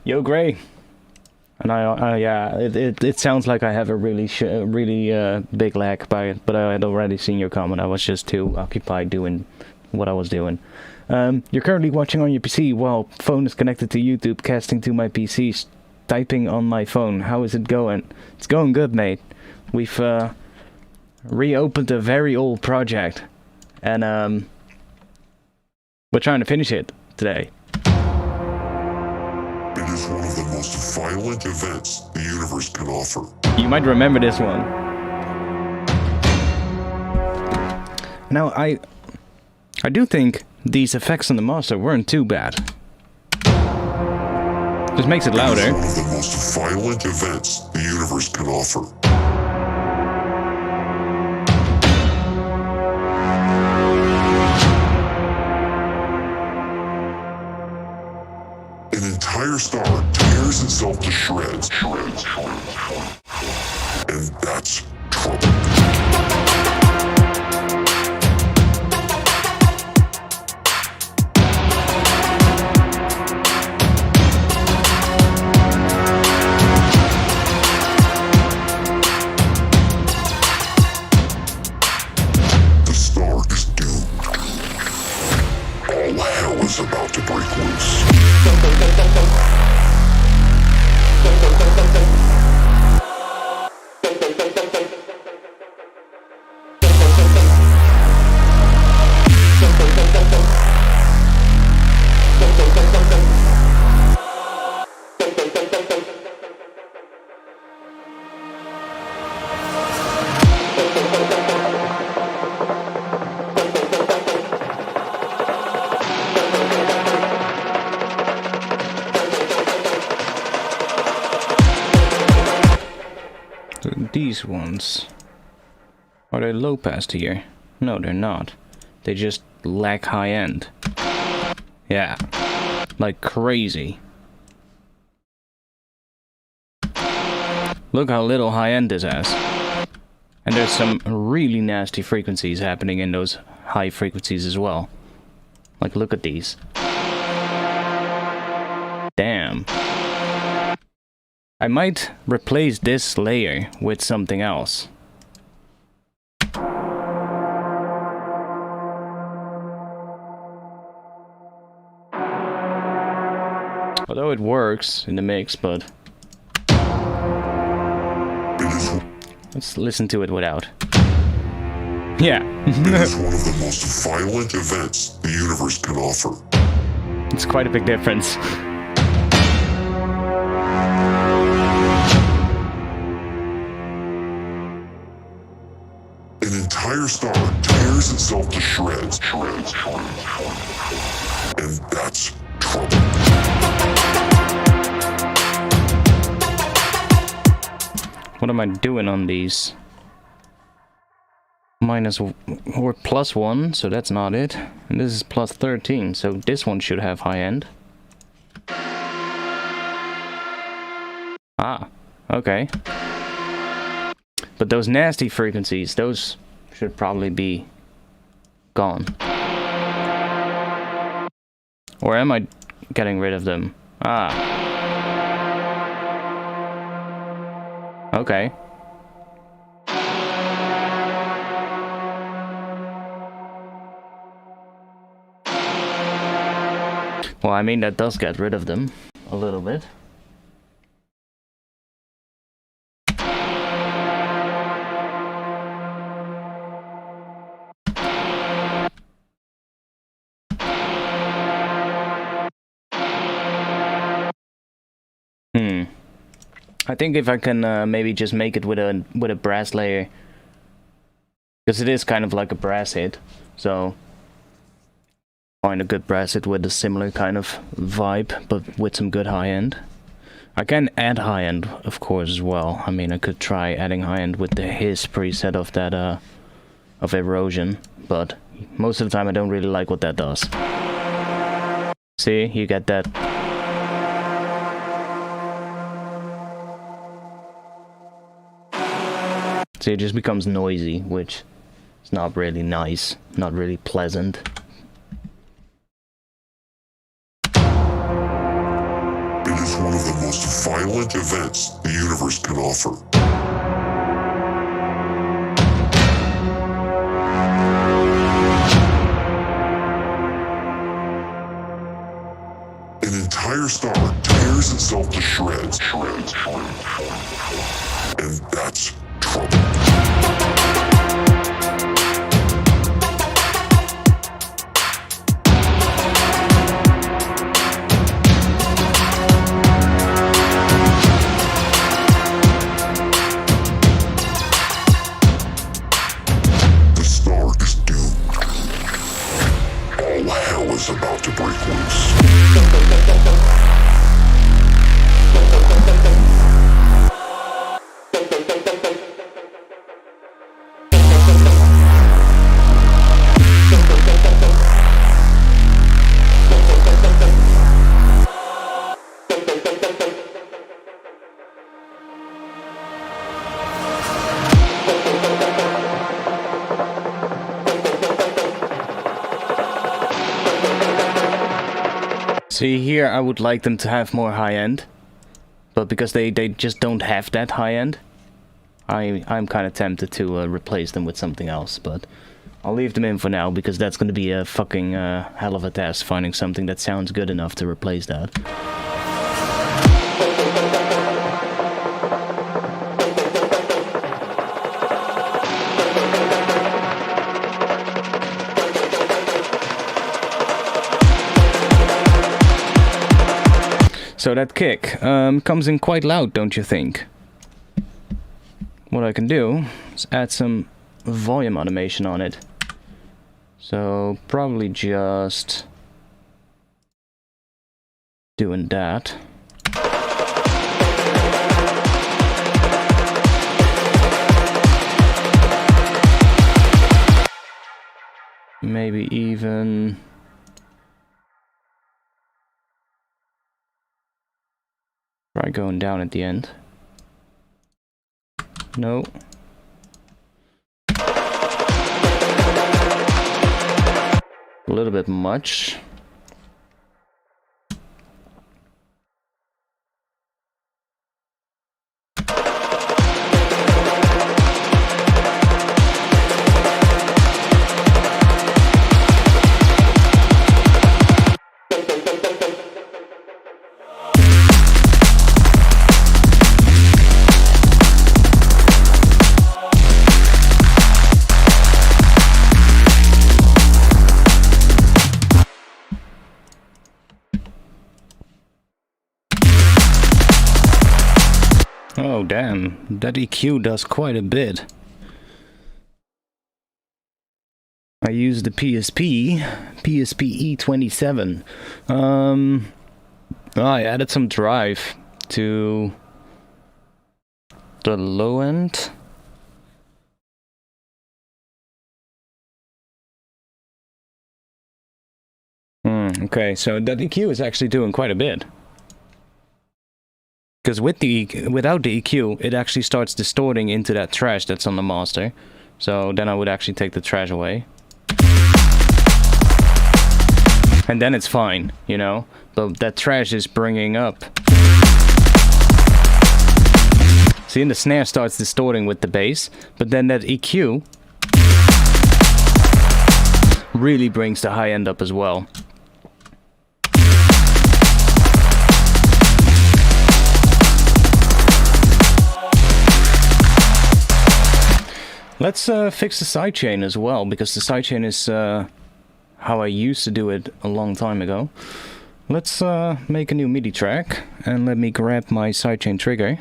Yo, Gray. And yeah, it sounds like I have a really big lag by it, but I had already seen your comment. I was just too occupied doing what I was doing. You're currently watching on your PC while phone is connected to YouTube, casting to my PC, typing on my phone. How is it going? It's going good, mate. We've reopened a very old project, and we're trying to finish it today. It is one of the most violent events the universe can offer. You might remember this one. Now, I do think these effects on the master weren't too bad. Just makes it louder. It is one of the most violent events the universe can offer. An entire star tears itself to shreds. And that's trouble. The star is doomed. All hell is about to break loose. These ones, are they low pass here? No, they're not. They just lack high end. Yeah, like crazy. Look how little high end this has. And there's some really nasty frequencies happening in those high frequencies as well. Like, look at these. Damn. I might replace this layer with something else. Although it works in the mix, but let's listen to it without. Yeah. It is one of the most violent events the universe can offer. It's quite a big difference. An entire star tears itself to shreds. And that's trouble. What am I doing on these? Minus or plus 1, so that's not it. And this is plus 13, so this one should have high end. Ah, okay. But those nasty frequencies, those should probably be gone. Or am I getting rid of them? Ah. Okay. Well, I mean, that does get rid of them a little bit. I think if I can maybe just make it with a brass layer, because it is kind of like a brass hit, so find a good brass hit with a similar kind of vibe, but with some good high end. I can add high end, of course, as well. I mean, I could try adding high end with the hiss preset of that of erosion, but most of the time I don't really like what that does. See, you get that. See, it just becomes noisy, which is not really nice, not really pleasant. It is one of the most violent events the universe can offer. An entire star tears itself to shreds. And that's trouble. The star is doomed. All hell is about to break loose. See, here I would like them to have more high end, but because they just don't have that high end, I'm kind of tempted to replace them with something else, but I'll leave them in for now because that's going to be a fucking hell of a task finding something that sounds good enough to replace that. So that kick comes in quite loud, don't you think? What I can do is add some volume automation on it. So probably just doing that. Maybe even try going down at the end. No. A little bit much. Oh damn, that EQ does quite a bit. I used the PSP E27. I added some drive to the low end. Okay, so that EQ is actually doing quite a bit. Because without the EQ, it actually starts distorting into that trash that's on the master. So then I would actually take the trash away. And then it's fine, you know? But that trash is bringing up See, and the snare starts distorting with the bass, but then that EQ really brings the high end up as well. Let's fix the sidechain as well, because the sidechain is how I used to do it a long time ago. Let's make a new MIDI track, and let me grab my sidechain trigger.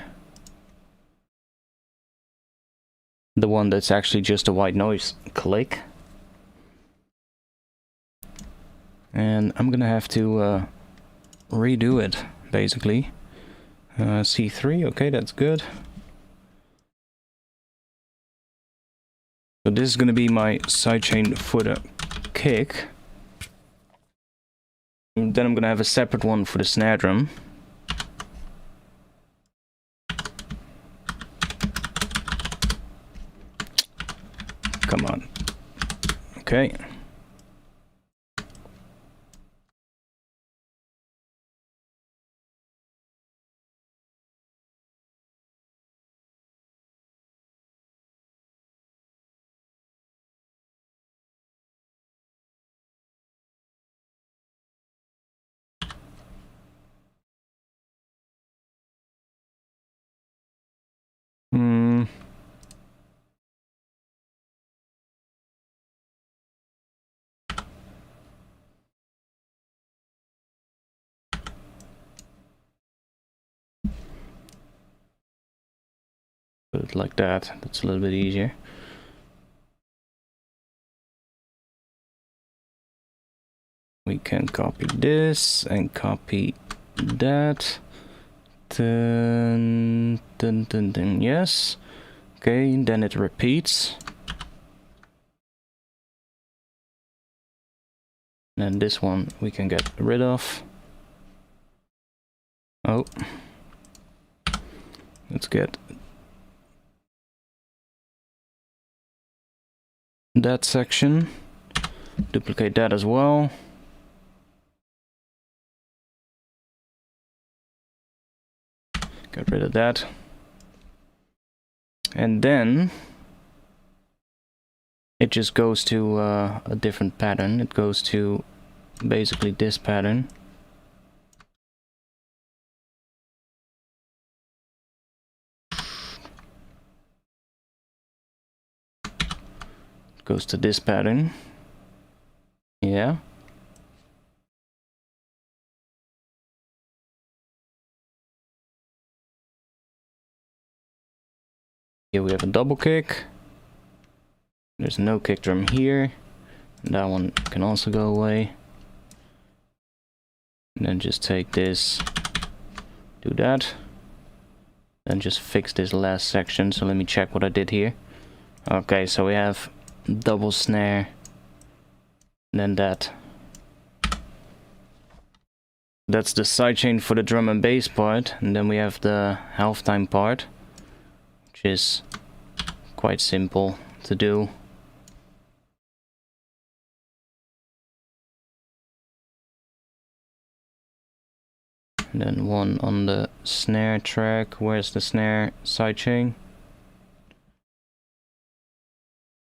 The one that's actually just a white noise click. And I'm gonna have to redo it, basically. C3, okay, that's good. So this is gonna be my sidechain for the kick. And then I'm gonna have a separate one for the snare drum. Come on. Okay. Put it like that. That's a little bit easier. We can copy this and copy that. Dun, dun, dun, dun, yes. Okay, then it repeats. And this one we can get rid of. Oh. Let's get that section. Duplicate that as well. Get rid of that. And then it just goes to a different pattern. It goes to basically this pattern. It goes to this pattern. Yeah. Here we have a double kick. There's no kick drum here. And that one can also go away. And then just take this, do that. Then just fix this last section. So let me check what I did here. Okay, so we have double snare. And then that. That's the sidechain for the drum and bass part. And then we have the halftime part, which is quite simple to do. And then one on the snare track. Where's the snare sidechain?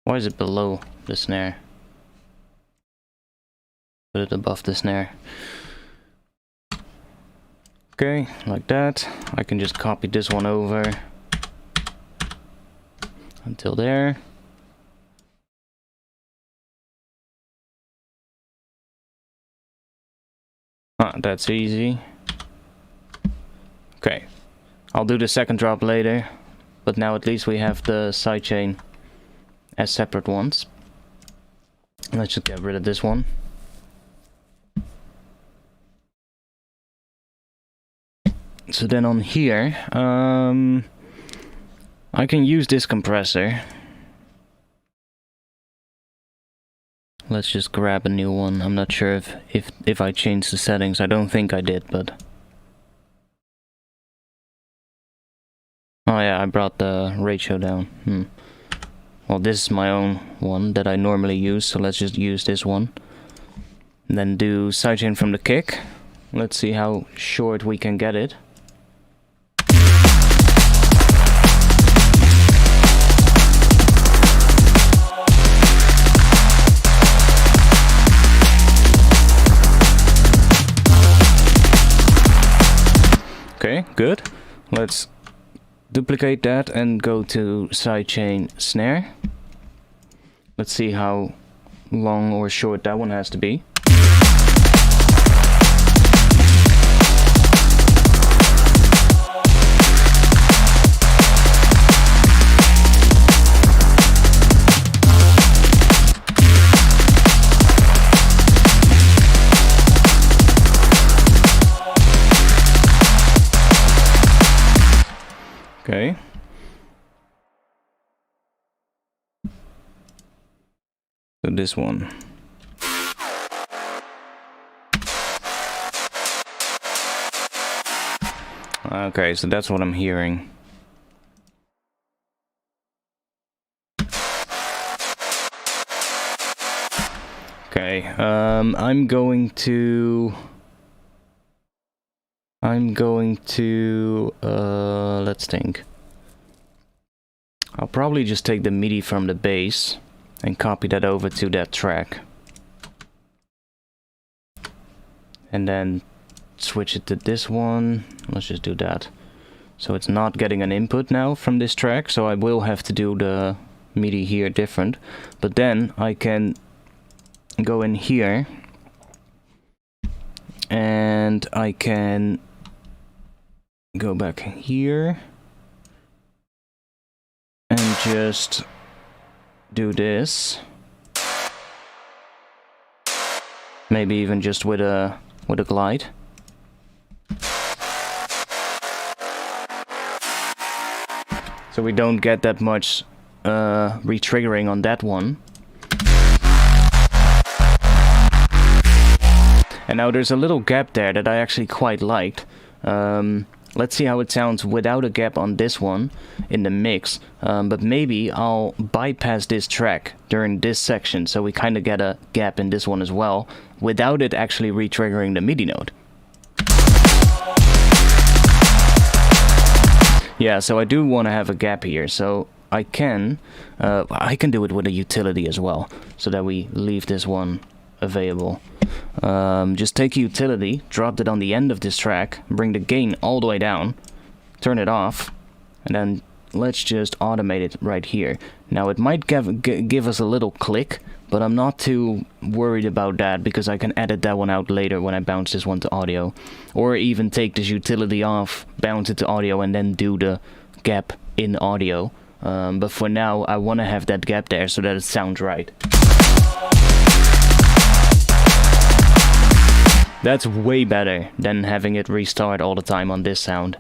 Why is it below the snare? Put it above the snare. Okay, like that. I can just copy this one over until there. That's easy. Okay, I'll do the second drop later, but now at least we have the sidechain as separate ones. Let's just get rid of this one. So then on here, I can use this compressor. Let's just grab a new one. I'm not sure if I changed the settings. I don't think I did, but... Oh yeah, I brought the ratio down. Well, this is my own one that I normally use, so let's just use this one. And then do sidechain from the kick. Let's see how short we can get it. Okay, good. Let's duplicate that and go to sidechain snare. Let's see how long or short that one has to be. Okay. So this one. Okay, so that's what I'm hearing. Okay, I'm going to let's think. I'll probably just take the MIDI from the bass and copy that over to that track. And then switch it to this one. Let's just do that. So it's not getting an input now from this track, so I will have to do the MIDI here different. But then I can go in here and I can go back here and just do this. Maybe even just with a glide. So we don't get that much re-triggering on that one. And now there's a little gap there that I actually quite liked. Let's see how it sounds without a gap on this one in the mix. But maybe I'll bypass this track during this section, so we kind of get a gap in this one as well, without it actually re-triggering the MIDI note. Yeah, so I do want to have a gap here, so I can do it with a utility as well, so that we leave this one available. Just take a utility, drop it on the end of this track, bring the gain all the way down, turn it off, and then let's just automate it right here. Now it might give us a little click, but I'm not too worried about that because I can edit that one out later when I bounce this one to audio. Or even take this utility off, bounce it to audio, and then do the gap in audio. But for now I want to have that gap there so that it sounds right. That's way better than having it restart all the time on this sound.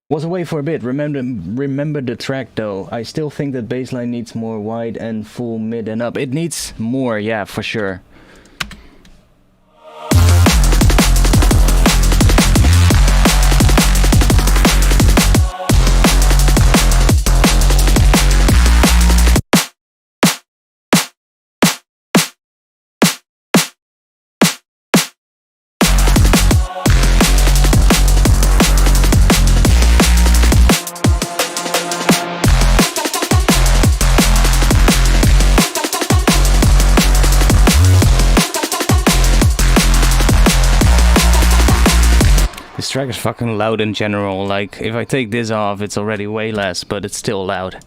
Was away for a bit. Remember the track though. I still think that bassline needs more wide and full mid and up. It needs more, yeah, for sure. This track is fucking loud in general. Like, if I take this off, it's already way less, but it's still loud.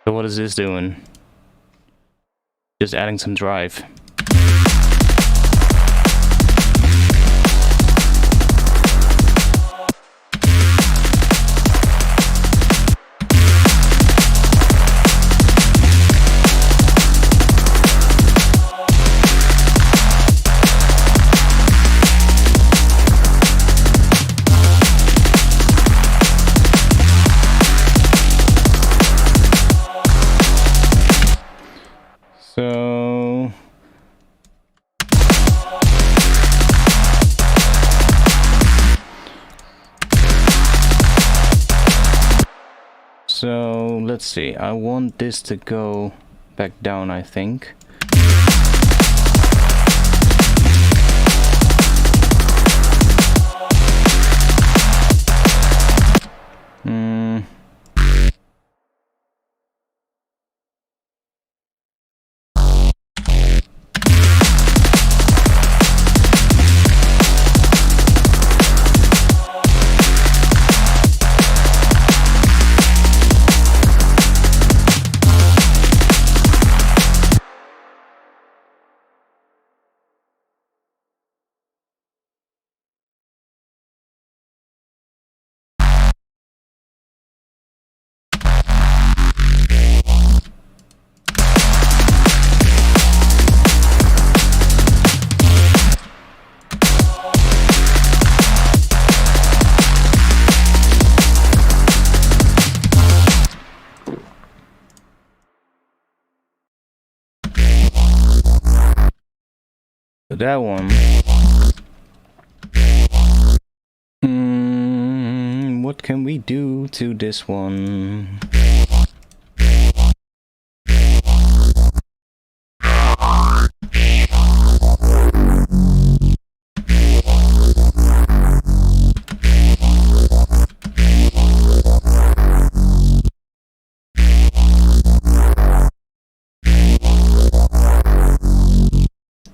So what is this doing? Just adding some drive. So let's see, I want this to go back down, I think. that one. What can we do to this one?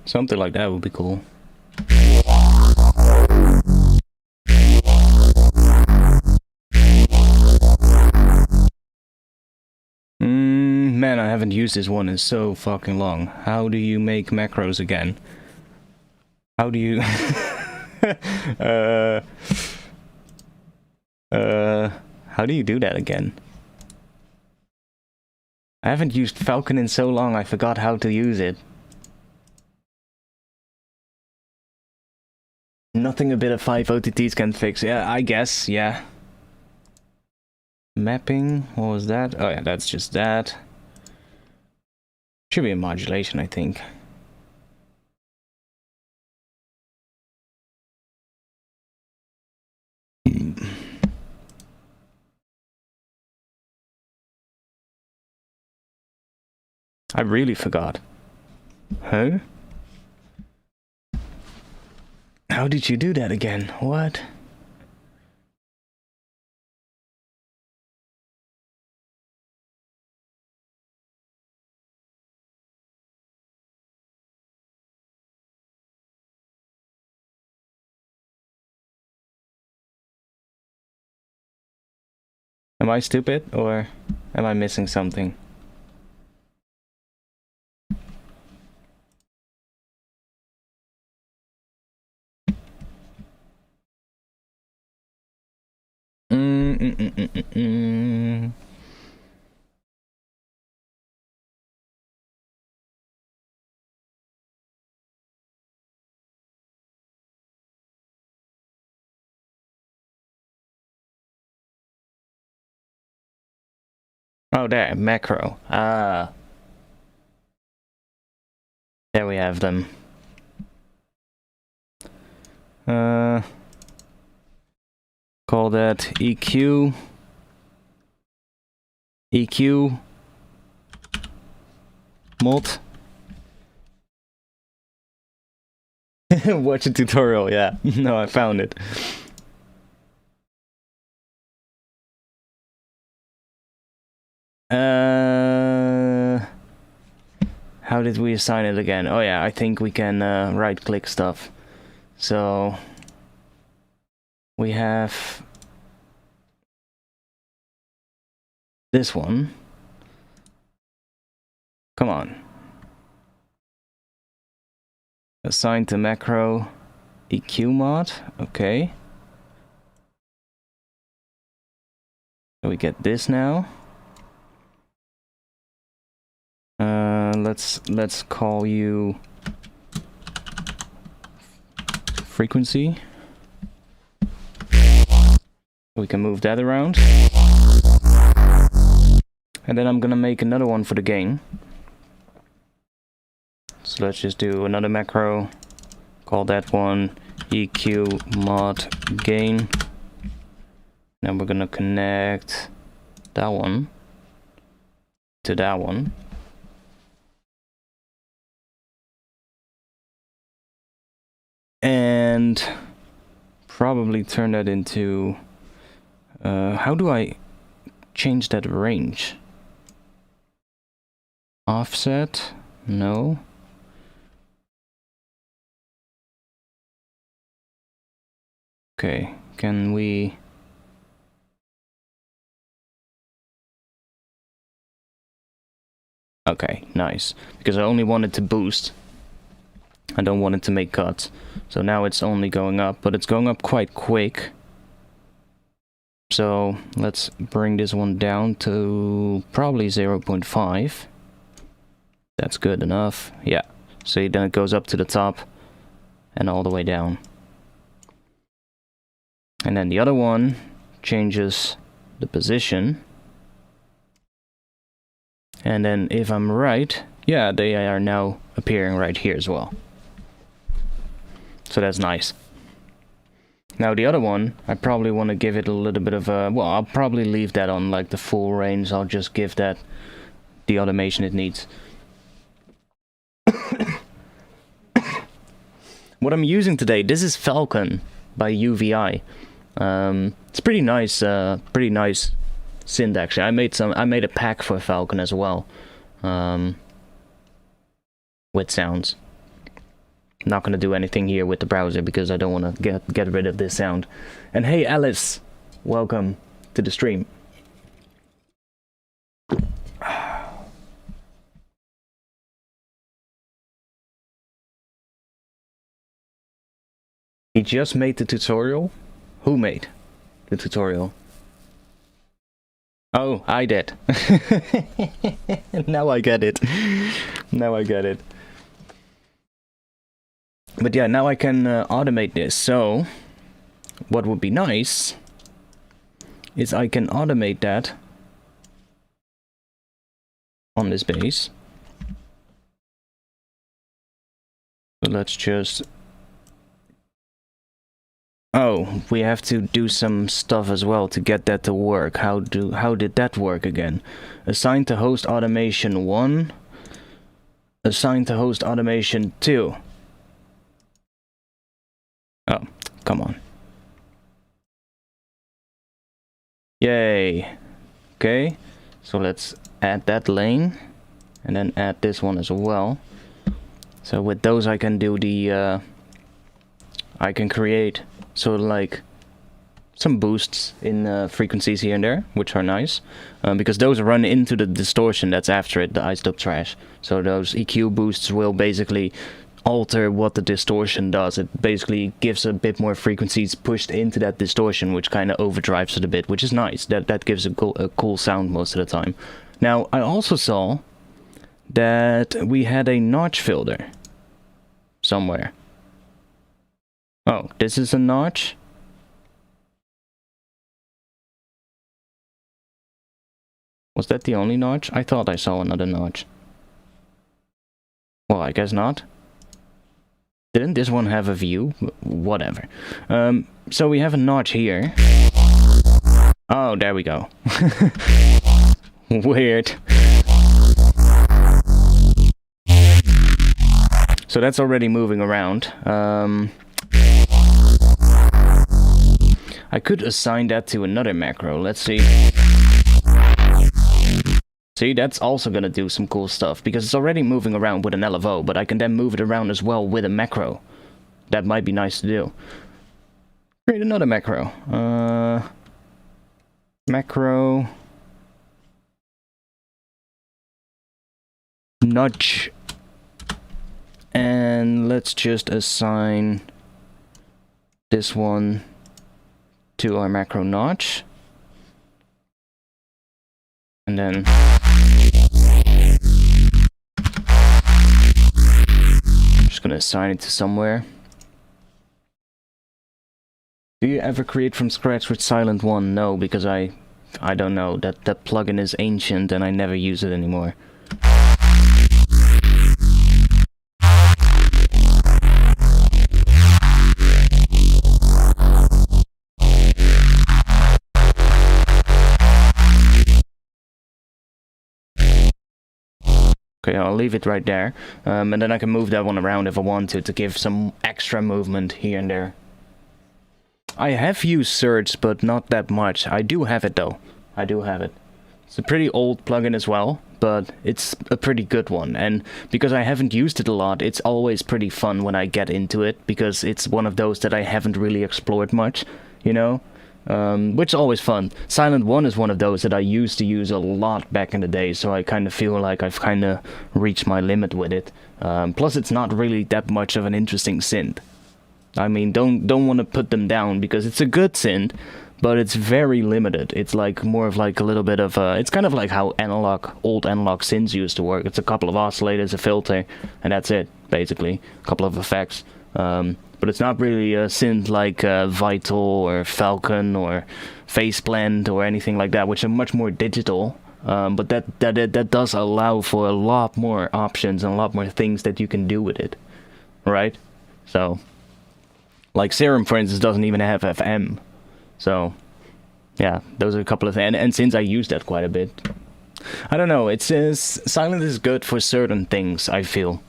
Something like that would be cool. Man, I haven't used this one in so fucking long. How do you make macros again? How do you... how do you do that again? I haven't used Falcon in so long, I forgot how to use it. Nothing a bit of 5 OTTs can fix. Yeah, I guess, yeah. Mapping, what was that? Oh yeah, that's just that. Should be a modulation, I think. I really forgot. Huh? How did you do that again? What? Am I stupid, or am I missing something? Oh, there, macro. Ah. There we have them. Call that EQ. EQ. Mod. Watch a tutorial, yeah. No, I found it. How did we assign it again? Oh yeah, I think we can right-click stuff. So we have this one. Come on. Assign to macro EQ mod. Okay. So we get this now. Let's call you frequency. We can move that around. And then I'm gonna make another one for the gain. So let's just do another macro. Call that one EQ mod gain. Now we're gonna connect that one to that one. And probably turn that into... how do I change that range? Offset? No. Okay, can we... Okay, nice. Because I only wanted to boost. I don't want it to make cuts. So now it's only going up, but it's going up quite quick. So let's bring this one down to probably 0.5. That's good enough. Yeah. See, then it goes up to the top and all the way down. And then the other one changes the position. And then if I'm right, yeah, they are now appearing right here as well. So that's nice. Now the other one, I probably want to give it a little bit of a... Well, I'll probably leave that on like the full range. I'll just give that the automation it needs. What I'm using today, this is Falcon by UVI. It's pretty nice synth actually. I made a pack for Falcon as well. With sounds. Not gonna do anything here with the browser because I don't want to get rid of this sound. And hey Alice, welcome to the stream. He just made the tutorial? Who made the tutorial? Oh, I did. Now I get it. Now I get it. But yeah, now I can automate this. So, what would be nice is I can automate that on this bass. So let's just... Oh, we have to do some stuff as well to get that to work. How did that work again? Assign to host automation 1. Assign to host automation 2. Oh, come on. Yay. Okay, so let's add that lane. And then add this one as well. So with those I can do the... I can create sort of like some boosts in frequencies here and there, which are nice. Because those run into the distortion that's after it, the isotope trash. So those EQ boosts will basically alter what the distortion does. It basically gives a bit more frequencies pushed into that distortion, which kind of overdrives it a bit, which is nice. That gives a cool sound most of the time. Now, I also saw that we had a notch filter somewhere. Oh, this is a notch? Was that the only notch? I thought I saw another notch. Well, I guess not. Didn't this one have a view? Whatever. So we have a notch here. Oh, there we go. Weird. So that's already moving around. I could assign that to another macro. Let's see. See, that's also gonna do some cool stuff, because it's already moving around with an LFO, but I can then move it around as well with a macro. That might be nice to do. Create another macro. Macro... Nudge. And let's just assign this one to our macro notch. And then... I'm just gonna assign it to somewhere. Do you ever create from scratch with Silent One? No, because I don't know. That plugin is ancient and I never use it anymore. Okay, I'll leave it right there, and then I can move that one around if I want to give some extra movement here and there. I have used Surge, but not that much. I do have it though. I do have it. It's a pretty old plugin as well, but it's a pretty good one. And because I haven't used it a lot, it's always pretty fun when I get into it, because it's one of those that I haven't really explored much, you know? Which is always fun. Silent One is one of those that I used to use a lot back in the day, so I kind of feel like I've kind of reached my limit with it. Plus, it's not really that much of an interesting synth. I mean, don't want to put them down, because it's a good synth, but it's very limited. It's like more of like a little bit of it's kind of like how old analog synths used to work. It's a couple of oscillators, a filter, and that's it, basically. A couple of effects. But it's not really a synth like Vital or Falcon or Faceblend or anything like that, which are much more digital. But that does allow for a lot more options and a lot more things that you can do with it, right? So Like Serum, for instance, doesn't even have FM. So, yeah, those are a couple of things. And since I use that quite a bit, I don't know. It says silent is good for certain things, I feel.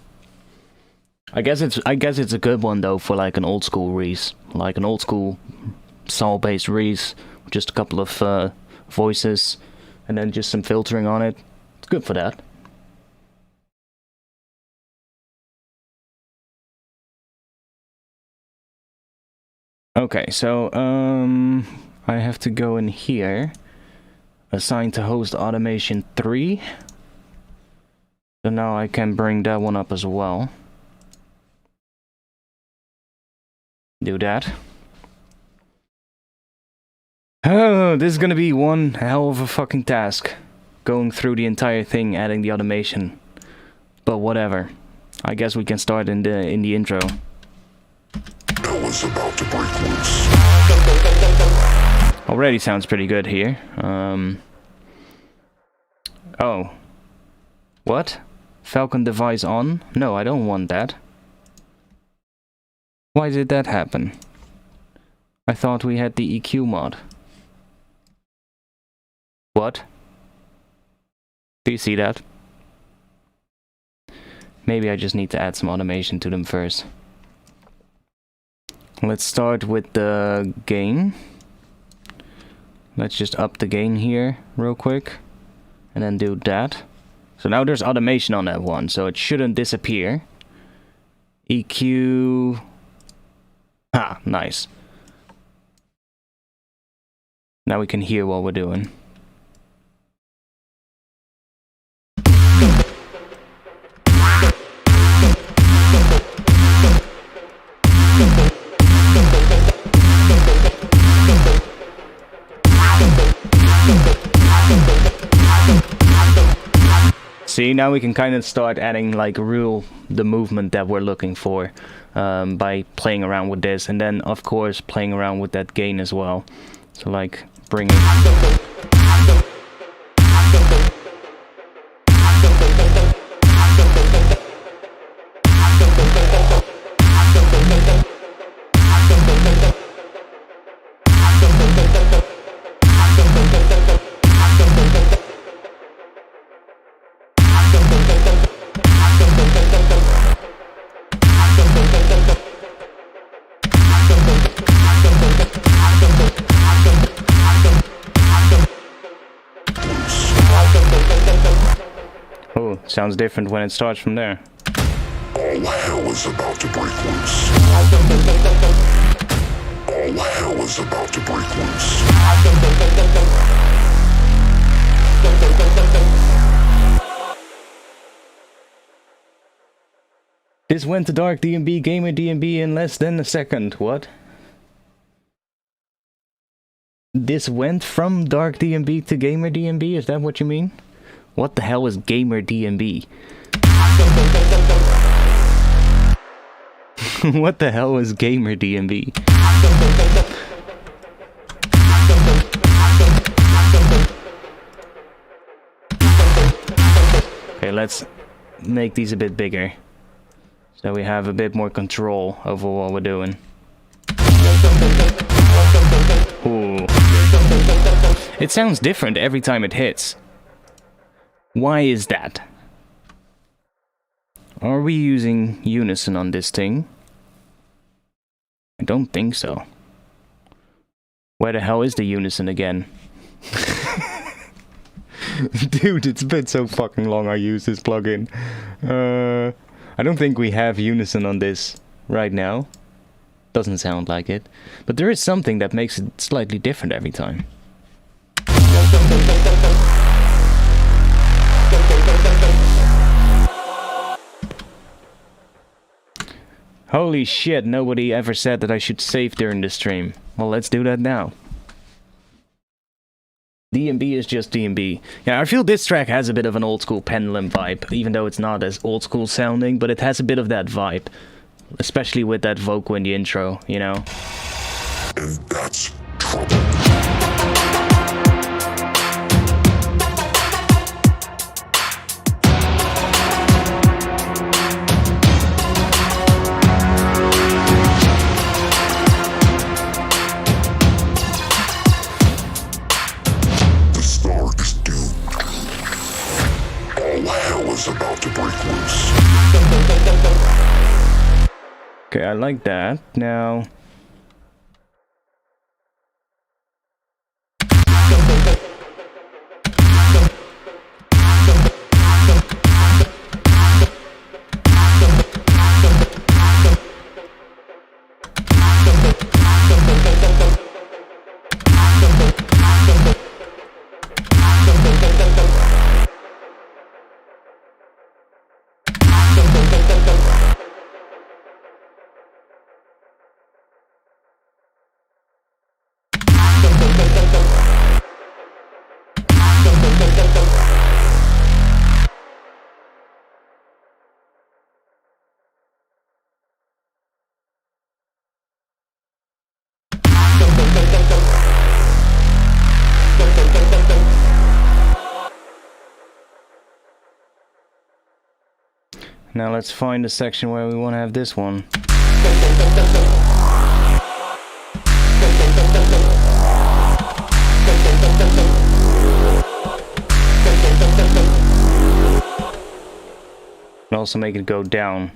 I guess it's a good one though for like an old school Reese, like an old school saw-based Reese, with just a couple of voices, and then just some filtering on it. It's good for that. Okay, so I have to go in here. Assign to host automation 3. So now I can bring that one up as well. Do that. Oh, this is gonna be one hell of a fucking task. Going through the entire thing, adding the automation. But whatever. I guess we can start in the intro. Hell is about to break loose. Already sounds pretty good here. Oh. What? Falcon device on? No, I don't want that. Why did that happen? I thought we had the EQ mod. What? Do you see that? Maybe I just need to add some automation to them first. Let's start with the gain. Let's just up the gain here real quick. And then do that. So now there's automation on that one, so it shouldn't disappear. EQ... Ah, nice. Now we can hear what we're doing. See, now we can kind of start adding like the movement that we're looking for by playing around with this, and then of course playing around with that gain as well. So like bringing. Oh, sounds different when it starts from there. All hell is about to break loose. All hell is about to break loose. This went to Dark DMB, Gamer DMB in less than a second. What? This went from Dark DMB to Gamer DMB? Is that what you mean? What the hell is Gamer DMB? What the hell is Gamer DMB? Okay, let's make these a bit bigger, so we have a bit more control over what we're doing. Ooh. It sounds different every time it hits. Why is that? Are we using unison on this thing? I don't think so. Where the hell is the unison again? Dude, it's been so fucking long I use this plugin. I don't think we have unison on this right now. Doesn't sound like it. But there is something that makes it slightly different every time. Holy shit, nobody ever said that I should save during the stream. Well, let's do that now. DMB is just DMB. Yeah, I feel this track has a bit of an old school Pendulum vibe, even though it's not as old school sounding, but it has a bit of that vibe. Especially with that vocal in the intro, you know? And that's trouble. Okay, I like that. Now... Now let's find the section where we want to have this one. And also make it go down.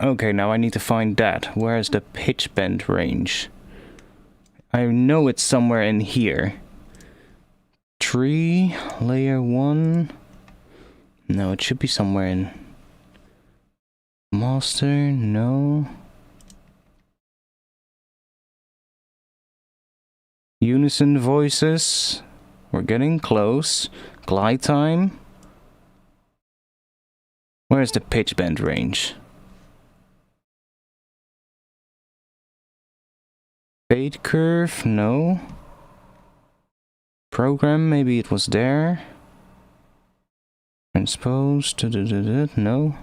Okay, now I need to find that. Where's the pitch bend range? I know it's somewhere in here. Tree, layer 1. No, it should be somewhere in master, no. Unison voices. We're getting close. Glide time. Where's the pitch bend range? Fade curve, no. Program, maybe it was there. Transpose, no.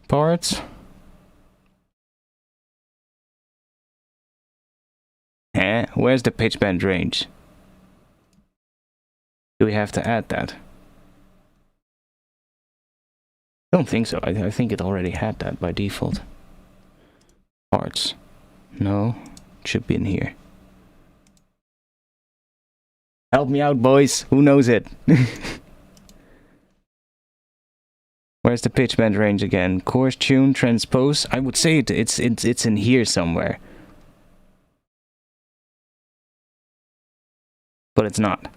Parts. Where's the pitch bend range? Do we have to add that? I don't think so. I think it already had that by default. Parts. No, it should be in here. Help me out, boys. Who knows it? Where's the pitch bend range again? Course, tune, transpose. I would say it's in here somewhere. But it's not.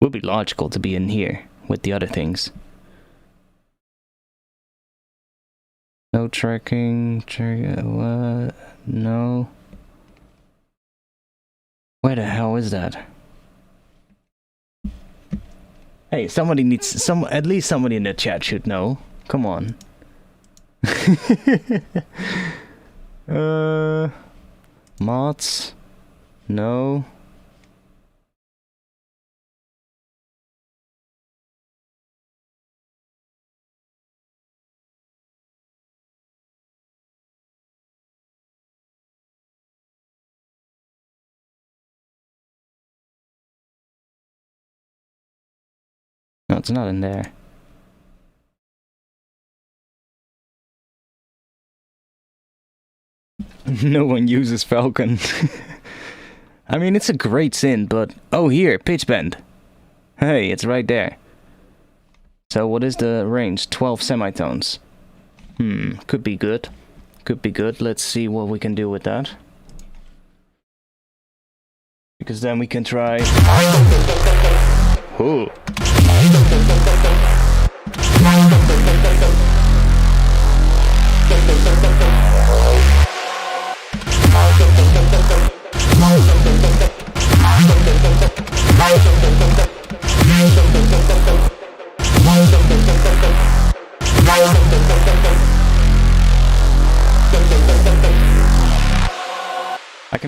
Would be logical to be in here with the other things. No tracking, what? No. Where the hell is that? Hey, somebody needs at least somebody in the chat should know. Come on. Mods? No. No, it's not in there. No one uses Falcon. I mean, it's a great synth, but... Oh, here, pitch bend. Hey, it's right there. So what is the range? 12 semitones. Could be good. Could be good. Let's see what we can do with that. Because then we can try... Ooh.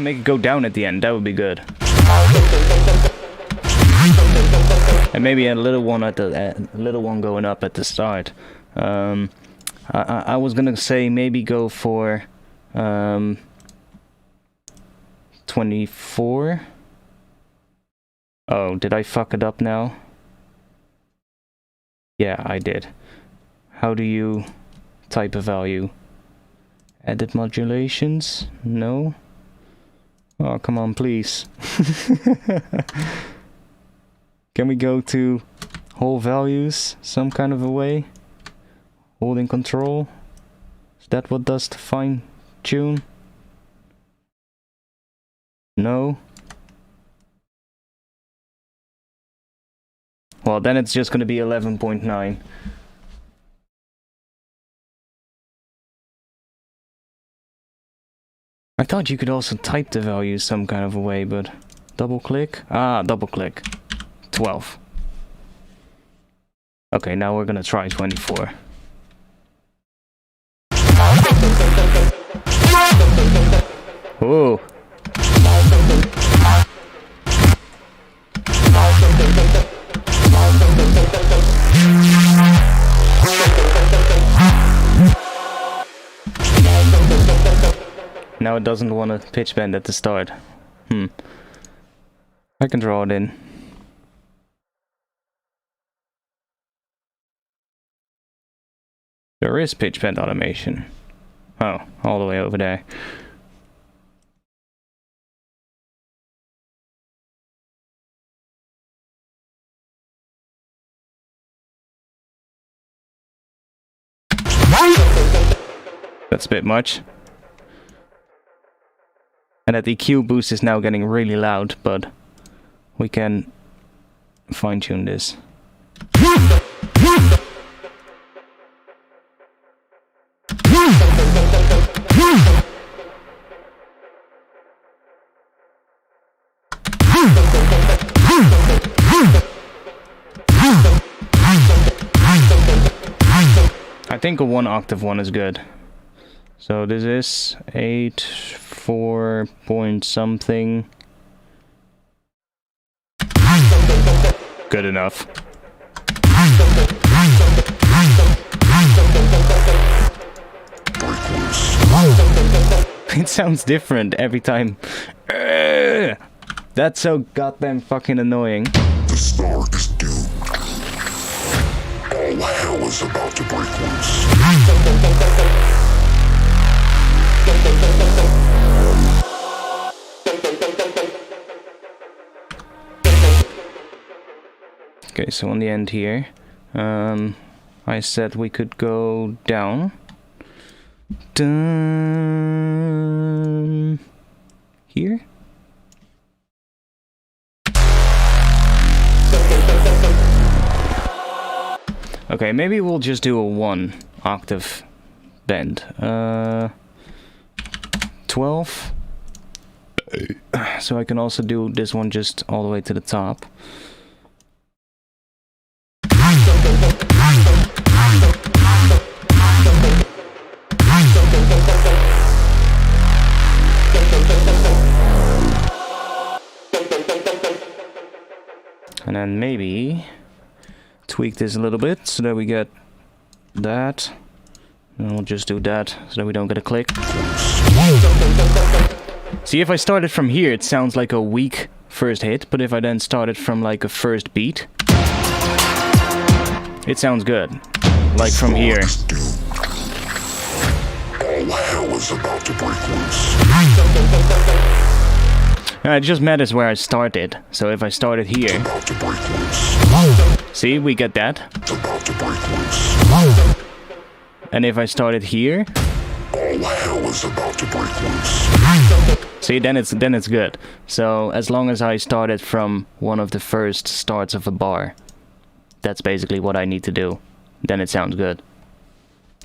can make it go down at the end, that would be good. And maybe a little one at the little one going up at the start. I was gonna say maybe go for 24. Oh, did I fuck it up now? Yeah, I did. How do you type a value? Edit modulations? No? Oh, come on, please. Can we go to whole values some kind of a way? Holding control? Is that what does the fine tune? No? Well, then it's just gonna be 11.9. I thought you could also type the values some kind of a way, but double click? Ah, double click. 12. Okay, now we're gonna try 24. Whoa. Now it doesn't want to pitch bend at the start. I can draw it in. There is pitch bend automation. Oh, all the way over there. That's a bit much. And that EQ boost is now getting really loud, but we can fine-tune this. I think a 1 octave one is good. So this is 8, 4 point something. Good enough. It sounds different every time. That's so goddamn fucking annoying. The start is doomed. All hell is about to break loose. Okay, so on the end here, I said we could go down. Dun here. Okay, maybe we'll just do a 1 octave bend. 12. So I can also do this one just all the way to the top. And then maybe tweak this a little bit so that we get that. And we'll just do that so that we don't get a click. See, if I started from here, it sounds like a weak first hit, but if I then started from like a first beat, it sounds good. Like from here. All hell is about to break loose. It just matters where I started. So if I started here, About to break loose. see, we get that. About to break loose. And if I started here, All hell is about to break loose. see, then it's good. So as long as I started from one of the first starts of a bar, that's basically what I need to do. Then it sounds good.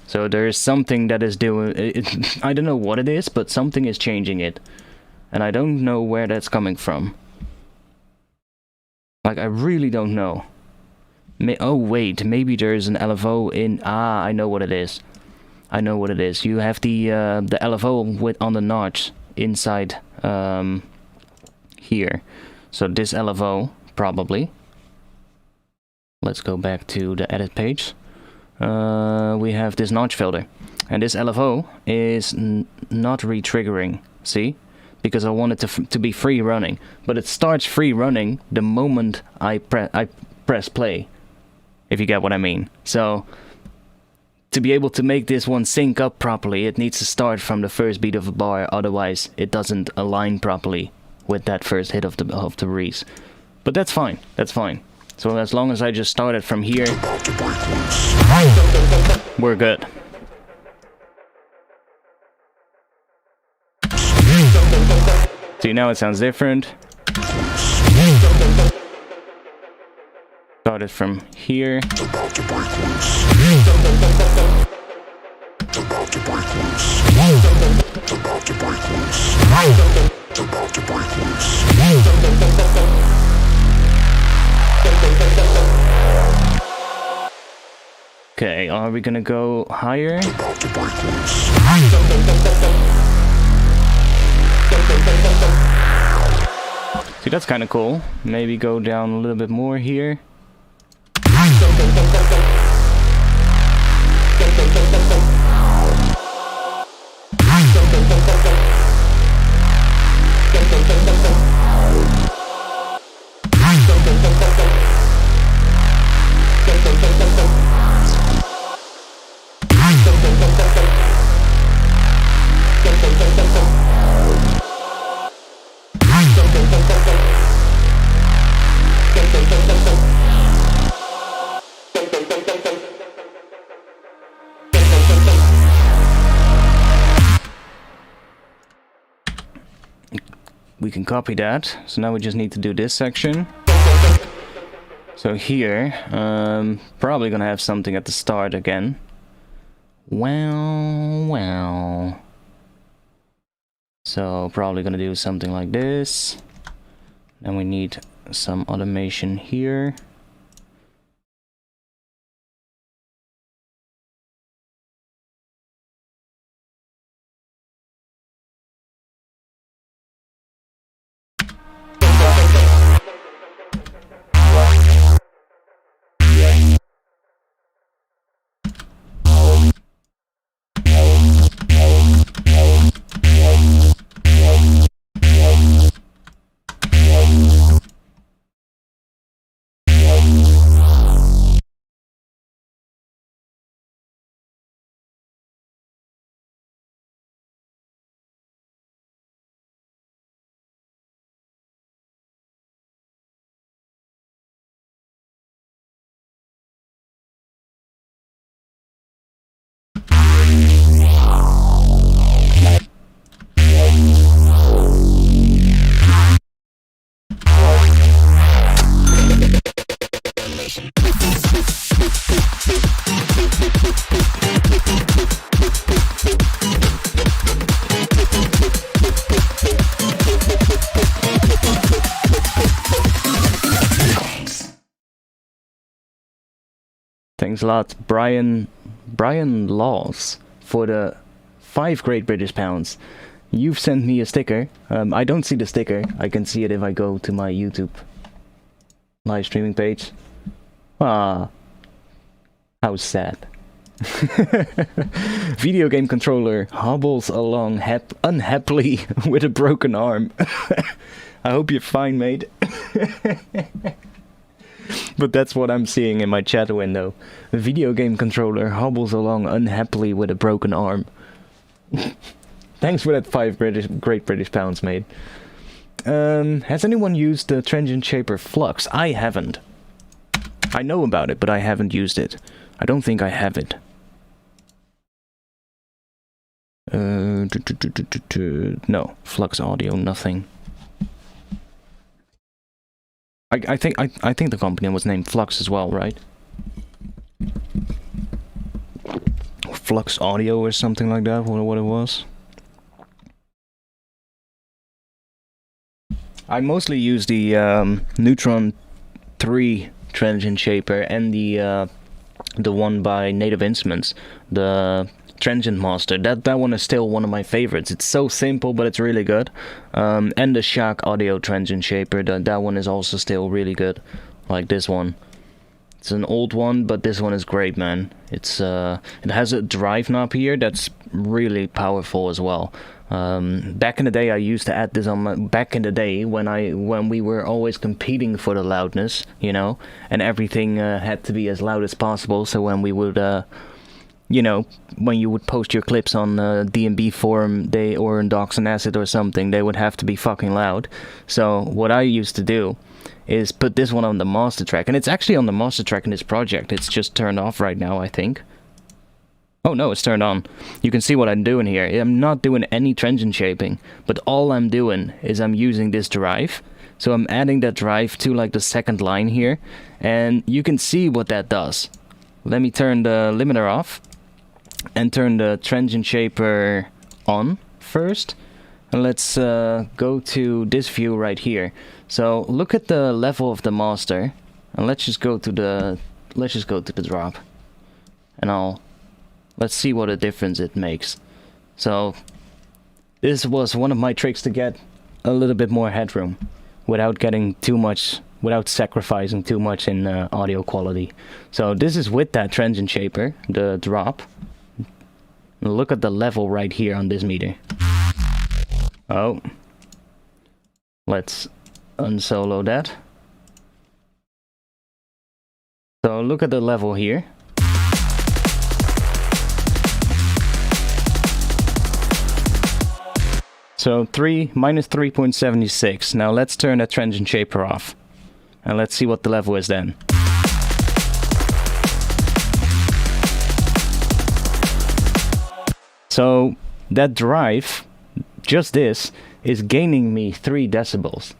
So there is something that is doing it. I don't know what it is, but something is changing it. And I don't know where that's coming from. Like, I really don't know. Oh wait, maybe there's an LFO in... Ah, I know what it is. I know what it is. You have the LFO with on the notch inside here. So this LFO, probably. Let's go back to the edit page. We have this notch filter. And this LFO is not re-triggering, see? Because I want it to be free running. But it starts free running the moment I press play. If you get what I mean. So, to be able to make this one sync up properly, it needs to start from the first beat of a bar, otherwise it doesn't align properly with that first hit of the Reese. But that's fine, that's fine. So as long as I just start it from here, we're good. See, now it sounds different. Start it from here. Okay, are we gonna go higher? See, that's kind of cool. Maybe go down a little bit more here. We can copy that. So now we just need to do this section. So here, probably gonna have something at the start again. Well. So probably gonna do something like this. Then we need some automation here. Thanks a lot, Brian Laws, for the 5 Great British Pounds. You've sent me a sticker. I don't see the sticker. I can see it if I go to my YouTube live streaming page. Ah, how sad. Video game controller hobbles along unhappily with a broken arm. I hope you're fine, mate. But that's what I'm seeing in my chat window. The video game controller hobbles along unhappily with a broken arm. Thanks for that 5 Great British Pounds, mate. Has anyone used the transient shaper Flux? I haven't. I know about it, but I haven't used it. I don't think I have it. No, Flux Audio, nothing. I think the company was named Flux as well, right? Flux Audio or something like that, what it was. I mostly use the Neutron 3 transient shaper and the one by Native Instruments, the Transient Master. That one is still one of my favorites. It's so simple, but it's really good. And the Shock Audio Transient Shaper. That one is also still really good. Like this one. It's an old one, but this one is great, man. It's it has a drive knob here that's really powerful as well. Back in the day, I used to add this on my... Back in the day, when we were always competing for the loudness, you know, and everything had to be as loud as possible. So when we would, you know, when you would post your clips on D&B forum, or in Docs and Acid or something, they would have to be fucking loud. So what I used to do is put this one on the master track, and it's actually on the master track in this project. It's just turned off right now, I think. Oh no, it's turned on. You can see what I'm doing here. I'm not doing any transient shaping, but all I'm doing is I'm using this drive. So I'm adding that drive to like the second line here, and you can see what that does. Let me turn the limiter off and turn the transient shaper on first. And let's go to this view right here. So look at the level of the master, and let's just go to the drop, and let's see what a difference it makes. So this was one of my tricks to get a little bit more headroom without getting too much, without sacrificing too much in audio quality. So this is with that transient shaper, the drop. Look at the level right here on this meter. Oh, let's unsolo that. So look at the level here. So minus 3.76. Now let's turn that transient shaper off, and let's see what the level is then. So that drive, just this, is gaining me 3 decibels,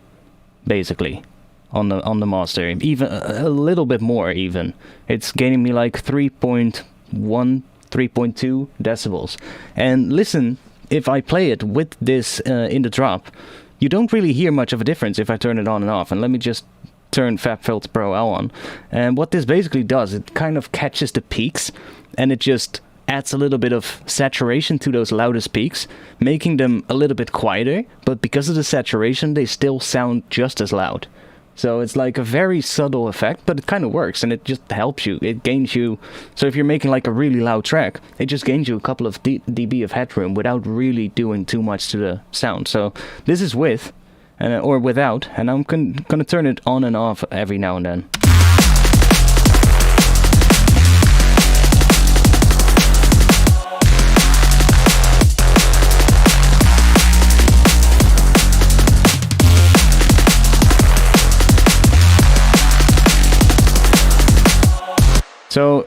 basically, on the master. Even a little bit more even. It's gaining me like 3.1, 3.2 decibels. And listen, if I play it with this in the drop, you don't really hear much of a difference if I turn it on and off. And let me just turn FabFilter Pro L on. And what this basically does, it kind of catches the peaks, and it just adds a little bit of saturation to those loudest peaks, making them a little bit quieter, but because of the saturation, they still sound just as loud. So it's like a very subtle effect, but it kind of works, and it just helps you. It gains you... So if you're making like a really loud track, it just gains you a couple of dB of headroom without really doing too much to the sound. So this is with, or without, and I'm gonna turn it on and off every now and then. So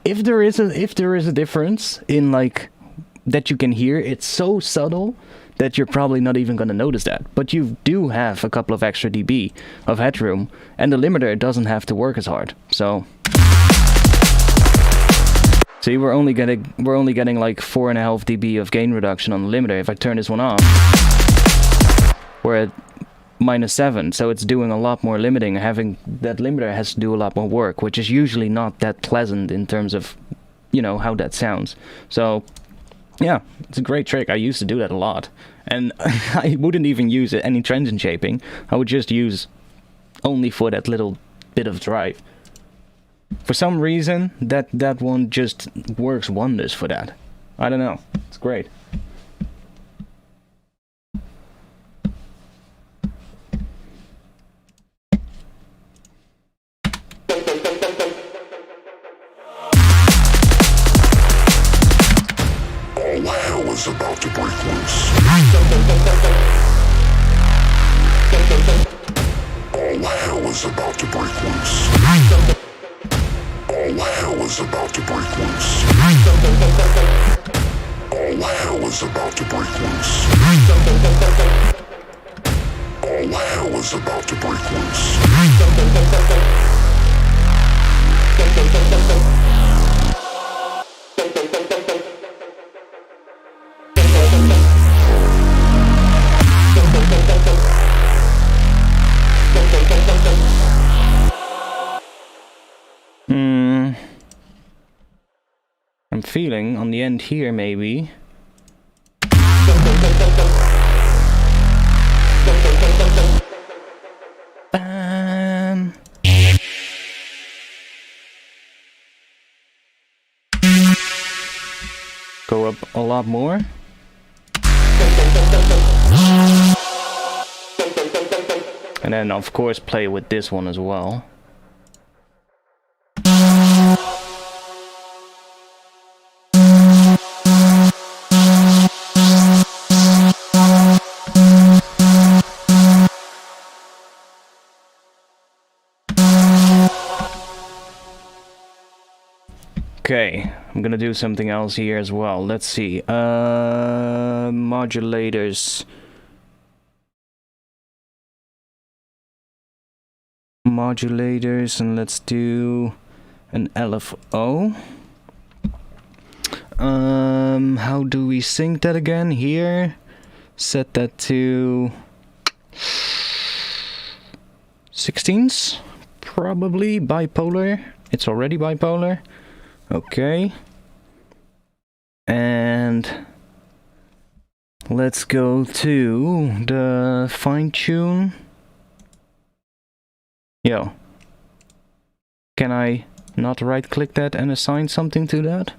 if there is a difference in like that you can hear, it's so subtle that you're probably not even going to notice that. But you do have a couple of extra dB of headroom, and the limiter doesn't have to work as hard. So see, we're only getting like 4.5 dB of gain reduction on the limiter. If I turn this one off, we're at -7, so it's doing a lot more limiting. Having that limiter has to do a lot more work, which is usually not that pleasant in terms of, you know, how that sounds. So yeah, it's a great trick. I used to do that a lot, and I wouldn't even use any transient shaping. I would just use only for that little bit of drive. For some reason, that one just works wonders for that. I don't know, it's great. Is about to break loose. All hell is about to break loose. All hell is about to break loose. All hell is about to break loose. All hell is about to break loose. feeling on the end here, maybe. Go up a lot more. And then of course play with this one as well. Okay, I'm gonna do something else here as well. Let's see. Modulators. Modulators, and let's do an LFO. How do we sync that again? Here, set that to 16s, probably bipolar. It's already bipolar. Okay. And let's go to the fine tune. Yo. Can I not right click that and assign something to that?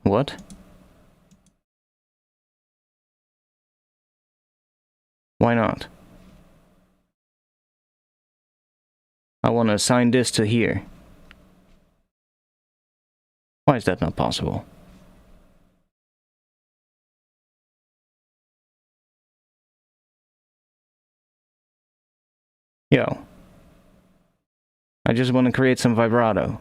What? Why not? I want to assign this to here. Why is that not possible? Yo. I just want to create some vibrato.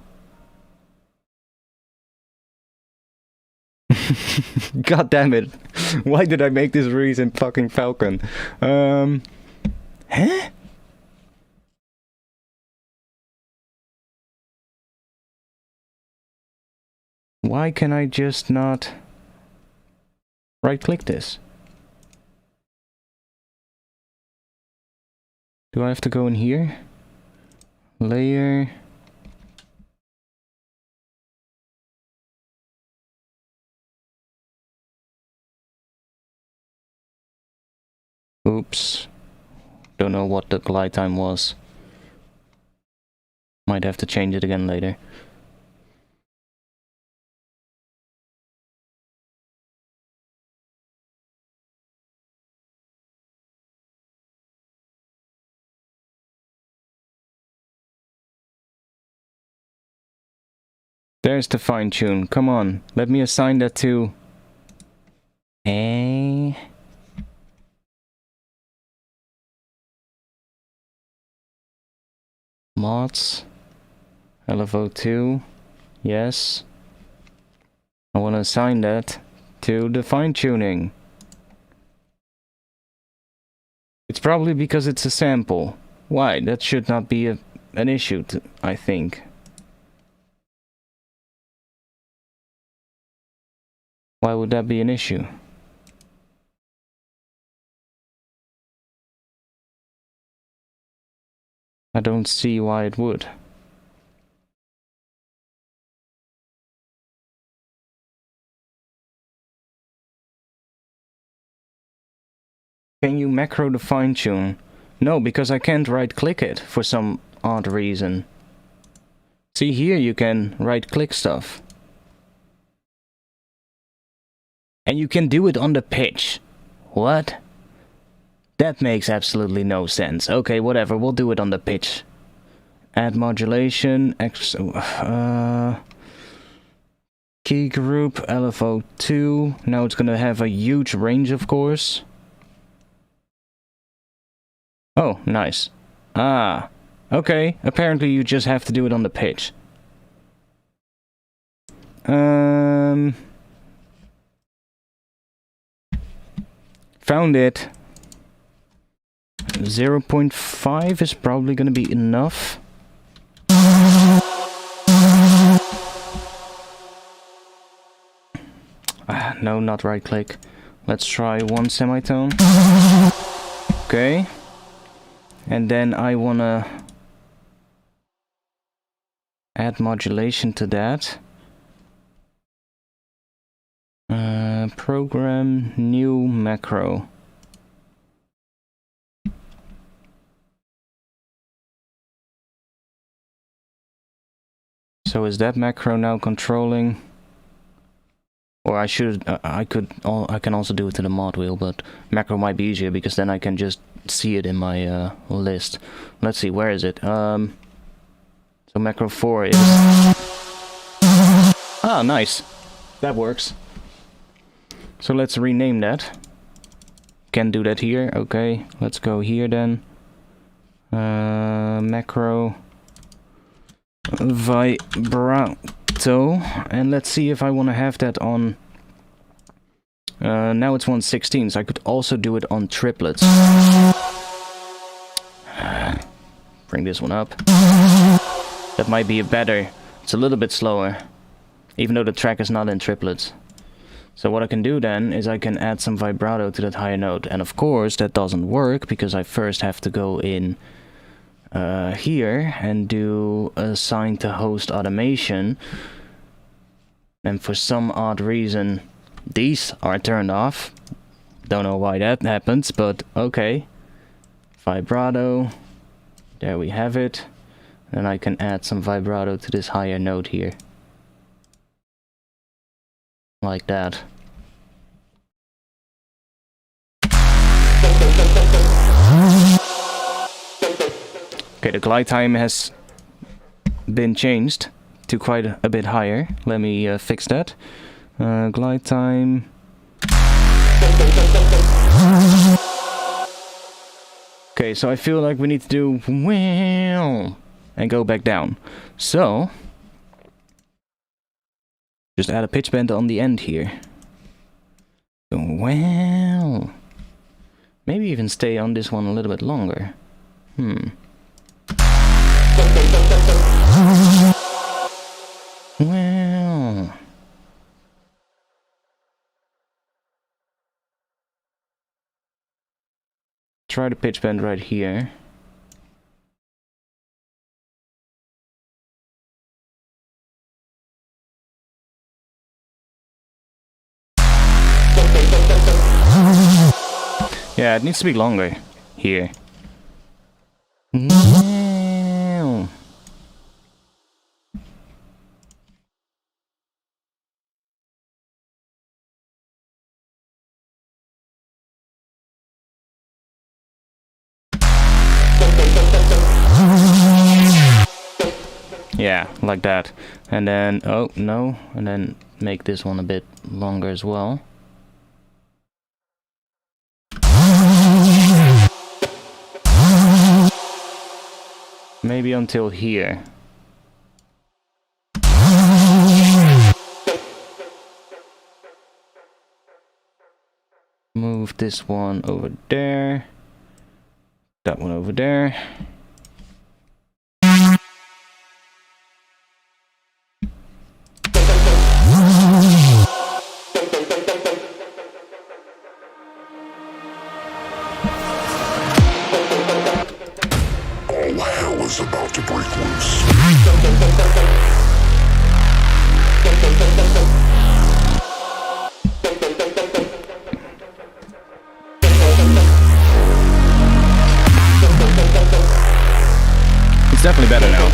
God damn it. Why did I make this reason fucking Falcon? Huh? Why can I just not right click this? Do I have to go in here? Layer. Oops. Don't know what the glide time was. Might have to change it again later. There's the fine tune. Come on, let me assign that to A. Mods. LFO2. Yes. I want to assign that to the fine tuning. It's probably because it's a sample. Why? That should not be an issue, I think. Why would that be an issue? I don't see why it would. Can you macro the fine tune? No, because I can't right click it for some odd reason. See, here you can right click stuff. And you can do it on the pitch. What? That makes absolutely no sense. Okay, whatever, we'll do it on the pitch. Add modulation, key group, LFO2. Now it's gonna have a huge range, of course. Oh, nice. Ah, okay, apparently you just have to do it on the pitch. Found it. 0.5 is probably gonna be enough. No, not right click. Let's try one semitone. Okay. And then I wanna add modulation to that. Program new macro. So is that macro now controlling? Or I can also do it to the mod wheel, but macro might be easier because then I can just see it in my list. Let's see, where is it? So macro 4 is... Ah, nice. That works. So let's rename that. Can do that here. Okay, let's go here then. Macro vibrato, and let's see if I want to have that on. Now it's 116, so I could also do it on triplets. Bring this one up. That might be a better. It's a little bit slower, even though the track is not in triplets. So what I can do then is I can add some vibrato to that higher note, and of course that doesn't work because I first have to go in here and do assign to host automation, and for some odd reason these are turned off. Don't know why that happens, but okay. Vibrato, there we have it, and I can add some vibrato to this higher note here, like that. Okay, the glide time has been changed to quite a bit higher. Let me fix that. Glide time. Okay, so I feel like we need to do well and go back down. So just add a pitch bend on the end here. Well, maybe even stay on this one a little bit longer. Well, try the pitch bend right here. Yeah, it needs to be longer here. Wow. Yeah, like that. And then, oh no, and then make this one a bit longer as well. Maybe until here. Move this one over there. That one over there. All hell is about to break loose. It's definitely better now.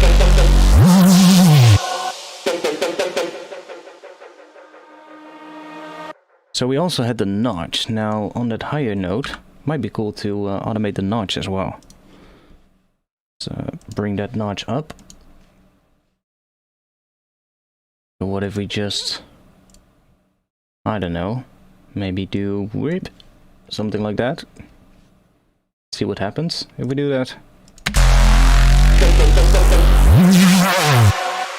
So we also had the notch. Now on that higher note, might be cool to automate the notch as well. So bring that notch up. So what if we just, I don't know, maybe do whip, something like that. See what happens if we do that.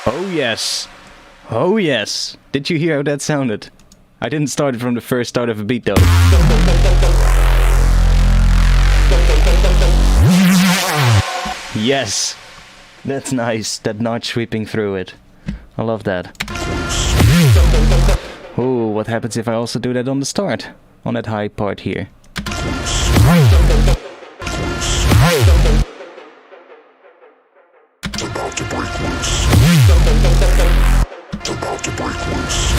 Oh yes, oh yes. Did you hear how that sounded? I didn't start it from the first start of a beat though. Yes, that's nice, that notch sweeping through it. I love that. Oh, what happens if I also do that on the start? On that high part here. It's about to break loose. It's about to break loose.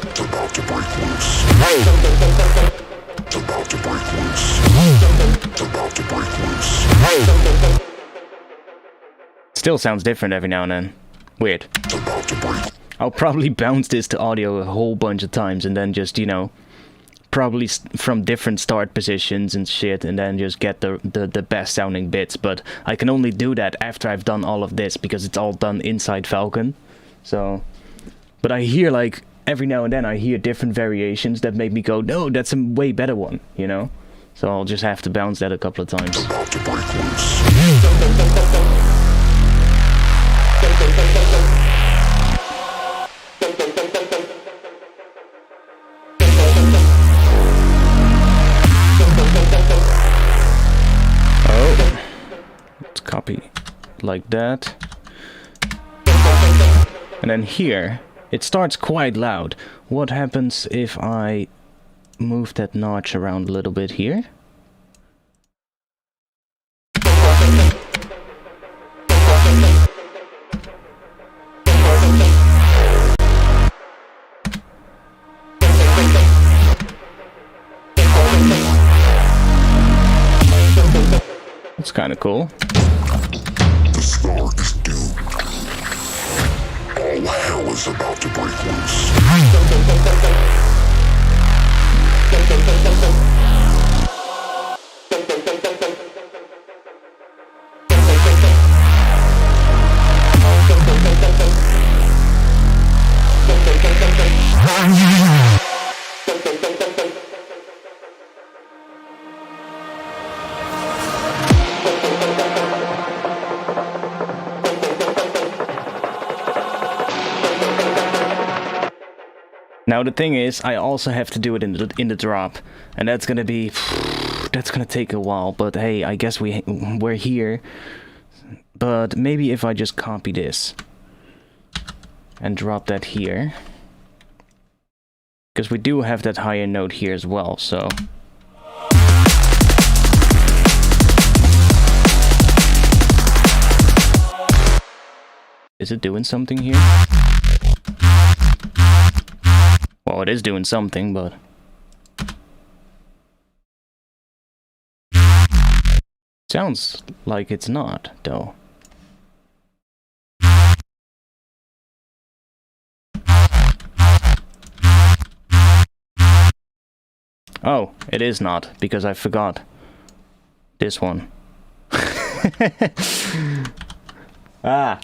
It's about about to break loose. It's about to break loose. It's about to break loose. Still sounds different every now and then. Weird. It's about to break. I'll probably bounce this to audio a whole bunch of times and then just, you know, probably from different start positions and shit, and then just get the best sounding bits. But I can only do that after I've done all of this, because it's all done inside Falcon. So, but I hear, like, every now and then I hear different variations that make me go, no, that's a way better one, you know? So I'll just have to bounce that a couple of times. It's about to break loose. Let's copy like that. And then here, it starts quite loud. What happens if I move that notch around a little bit here? That's kind of cool. The star is doomed. All hell is about to break loose. Now the thing is, I also have to do it in the drop, and that's gonna be, that's gonna take a while. But hey, I guess we're here. But maybe if I just copy this and drop that here, because we do have that higher note here as well. So is it doing something here? Well, it is doing something, but sounds like it's not, though. Oh, it is not, because I forgot this one. Ah.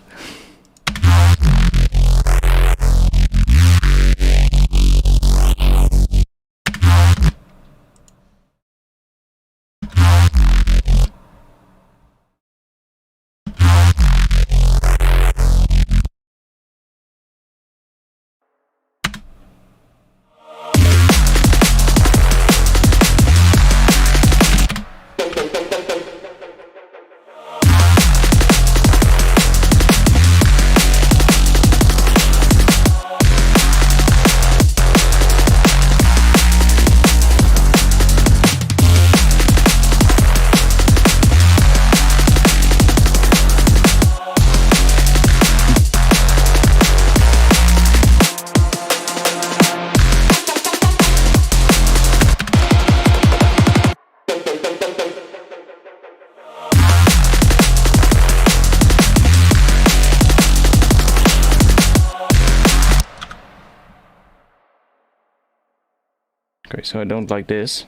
Okay, so I don't like this,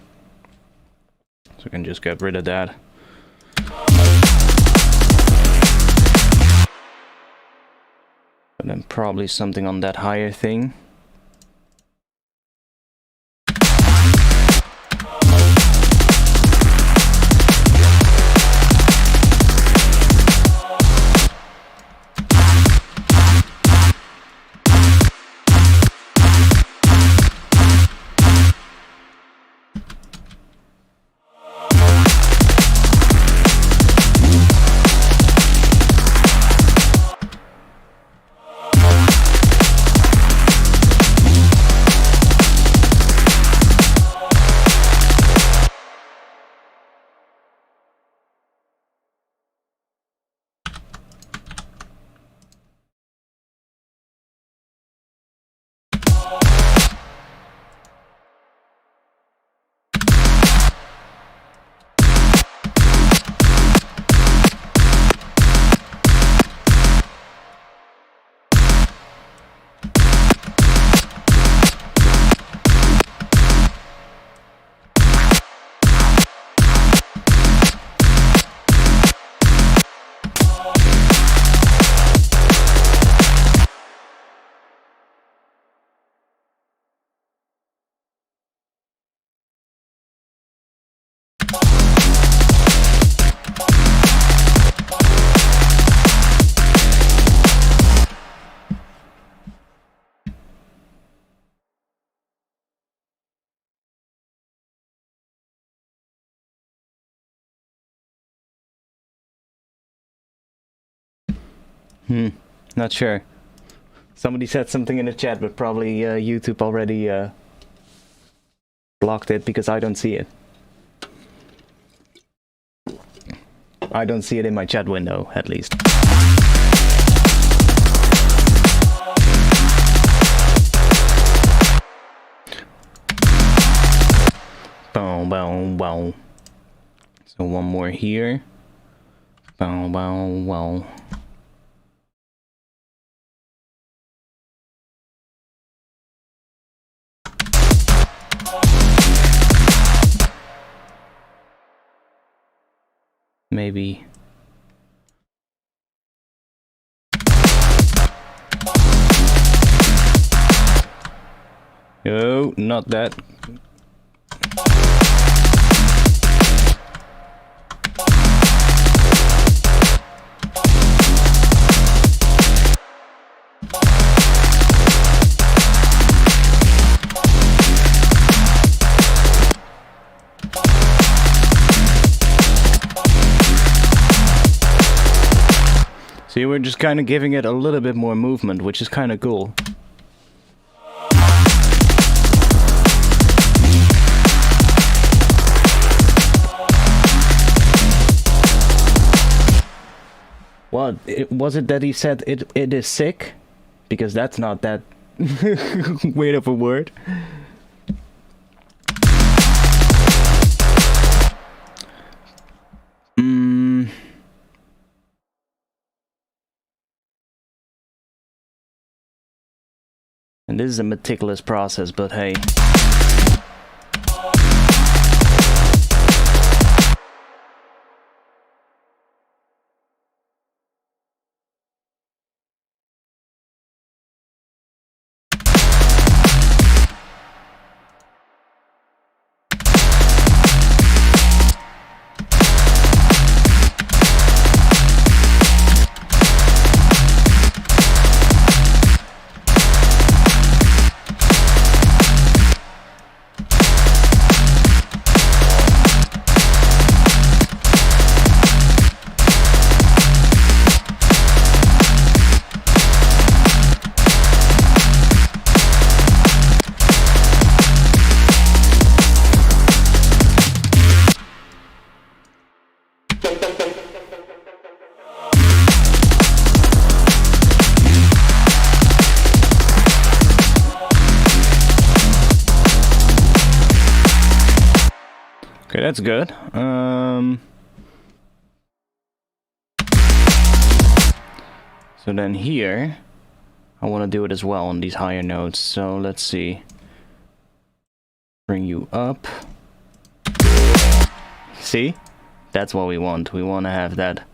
so I can just get rid of that. And then probably something on that higher thing. Not sure. Somebody said something in the chat, but probably YouTube already blocked it because I don't see it. I don't see it in my chat window, at least. Boom, boom, boom. So one more here. Boom, boom, boom. Maybe. Oh, not that. See, we're just kind of giving it a little bit more movement, which is kind of cool. What? Was it that he said it is sick? Because that's not that weird of a word. And this is a meticulous process, but hey. Okay, that's good. So then here, I want to do it as well on these higher notes. So let's see. Bring you up. See? That's what we want. We want to have that.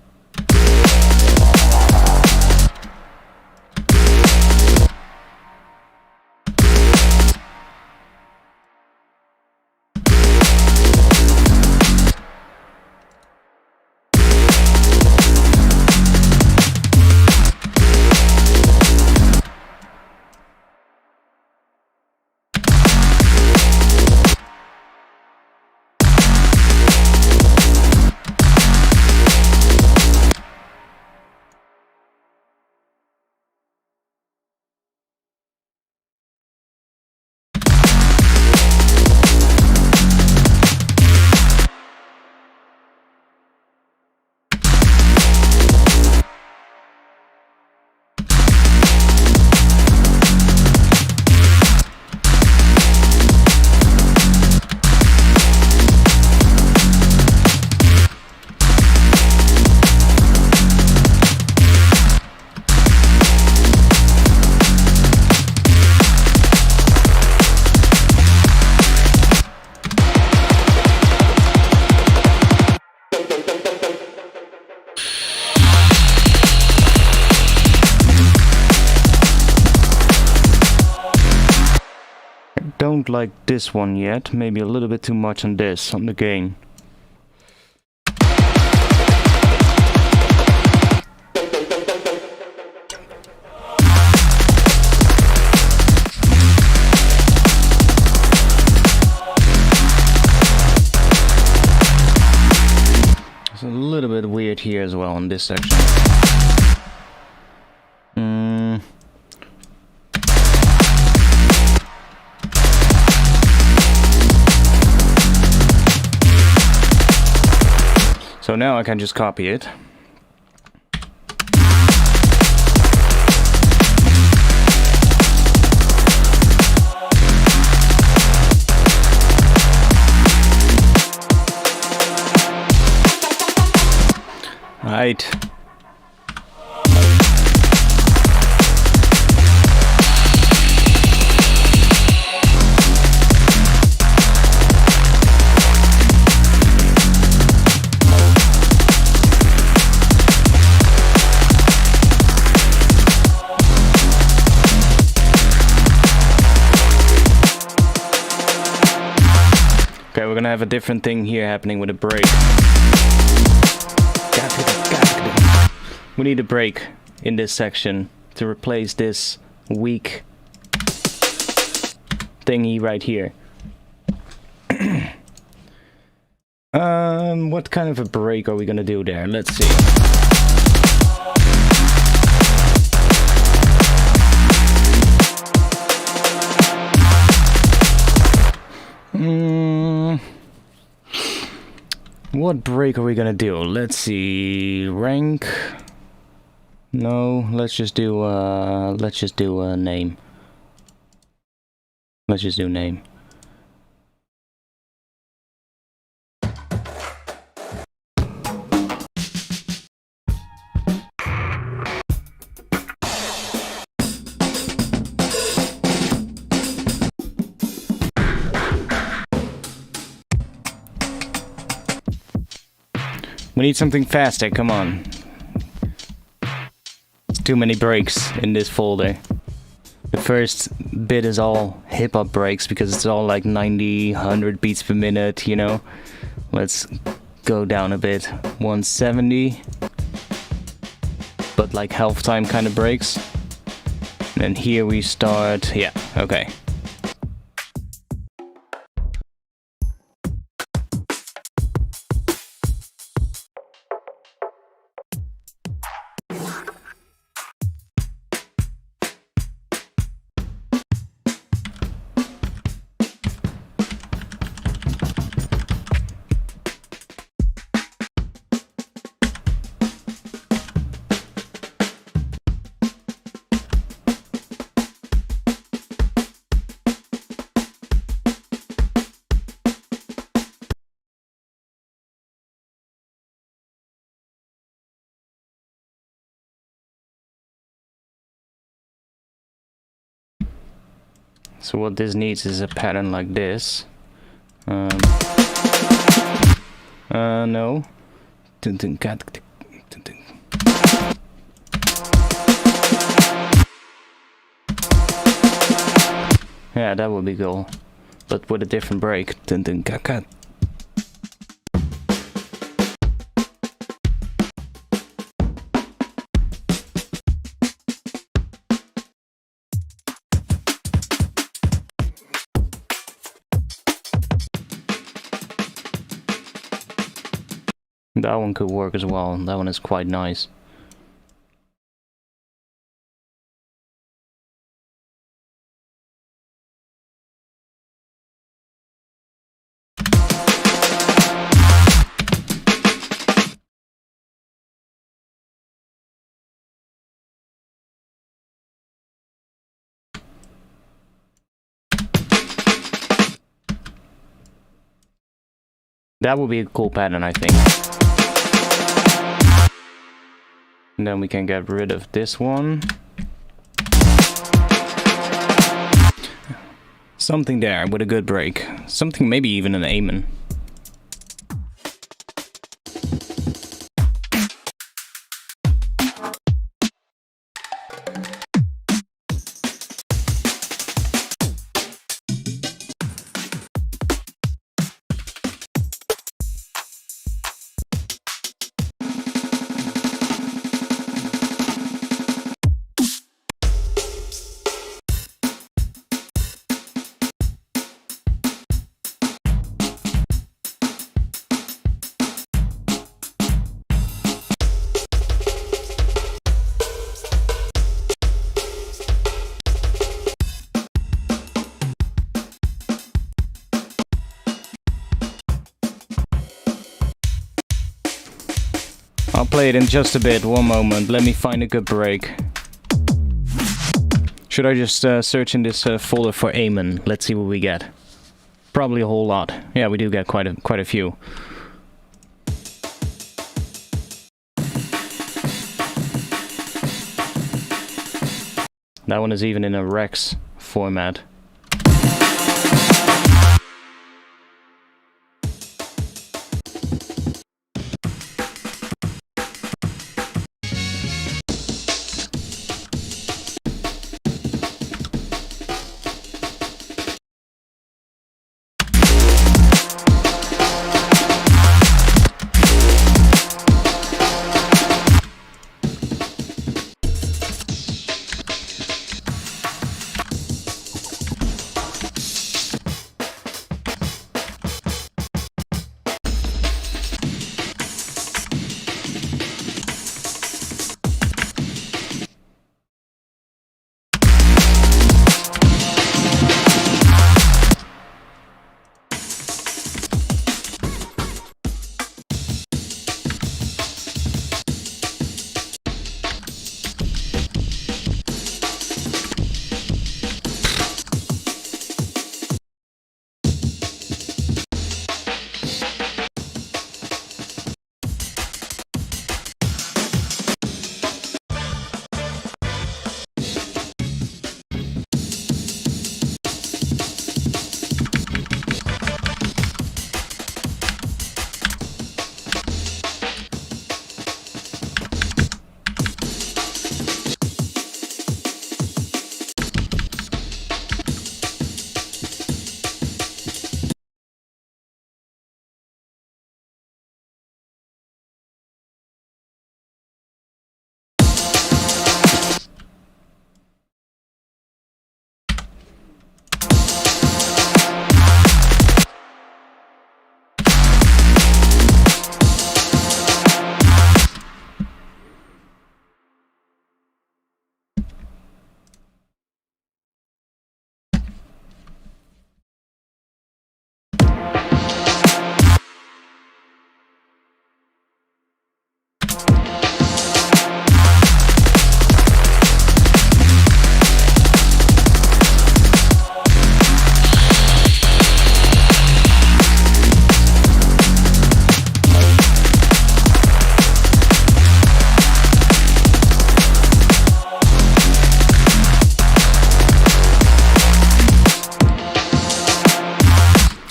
Don't like this one yet. Maybe a little bit too much on this, on the gain. It's a little bit weird here as well in this section. So now I can just copy it. Right. Okay, we're gonna have a different thing here happening with a break. We need a break in this section to replace this weak thingy right here. What kind of a break are we gonna do there? Let's see. What break are we gonna do? Let's see. Rank. No, let's just do a name. Let's just do name. We need something faster, come on. It's too many breaks in this folder. The first bit is all hip-hop breaks because it's all like 90, 100 beats per minute, you know. Let's go down a bit. 170. But like half time kind of breaks. And here we start, yeah, okay. So what this needs is a pattern like this. No. Yeah, that would be cool. But with a different break. That one could work as well. That one is quite nice. That would be a cool pattern, I think. And then we can get rid of this one. Something there with a good break. Something maybe even an amen. play it in just a bit. One moment. Let me find a good break. Should I just search in this folder for Amen? Let's see what we get. Probably a whole lot. Yeah, we do get quite a few. That one is even in a Rex format.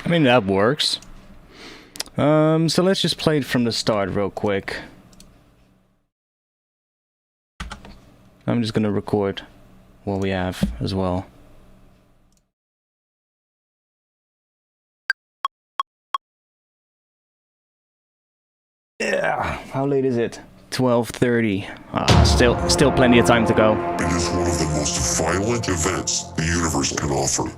I mean, that works. So let's just play it from the start real quick. I'm just gonna record what we have as well. Yeah, how late is it? 12:30. Still plenty of time to go. It is one of the most violent events the universe can offer.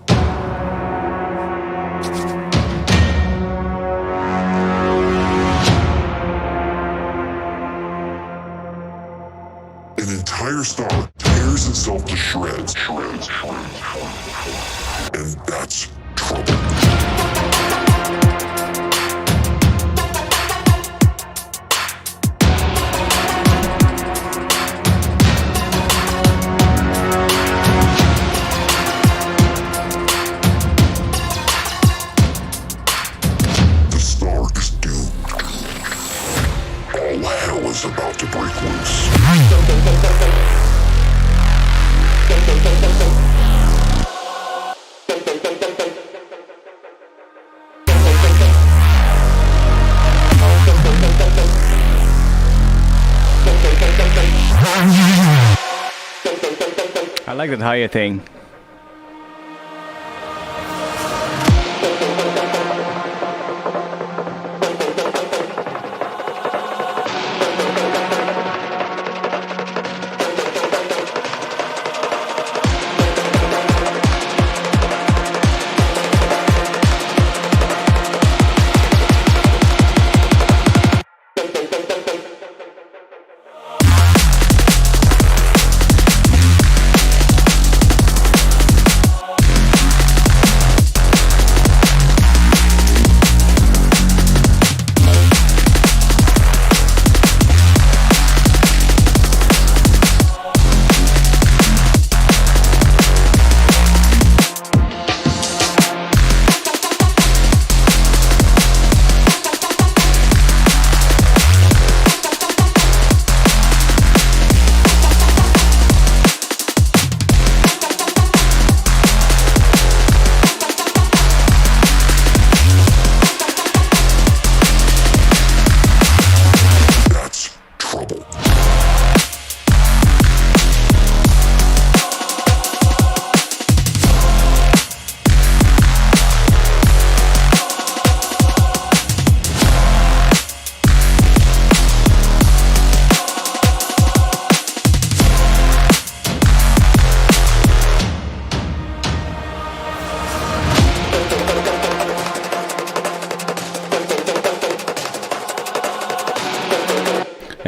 An entire star tears itself to shreds. And that's trouble. The star is doomed. All hell is about to break loose. I like that higher thing.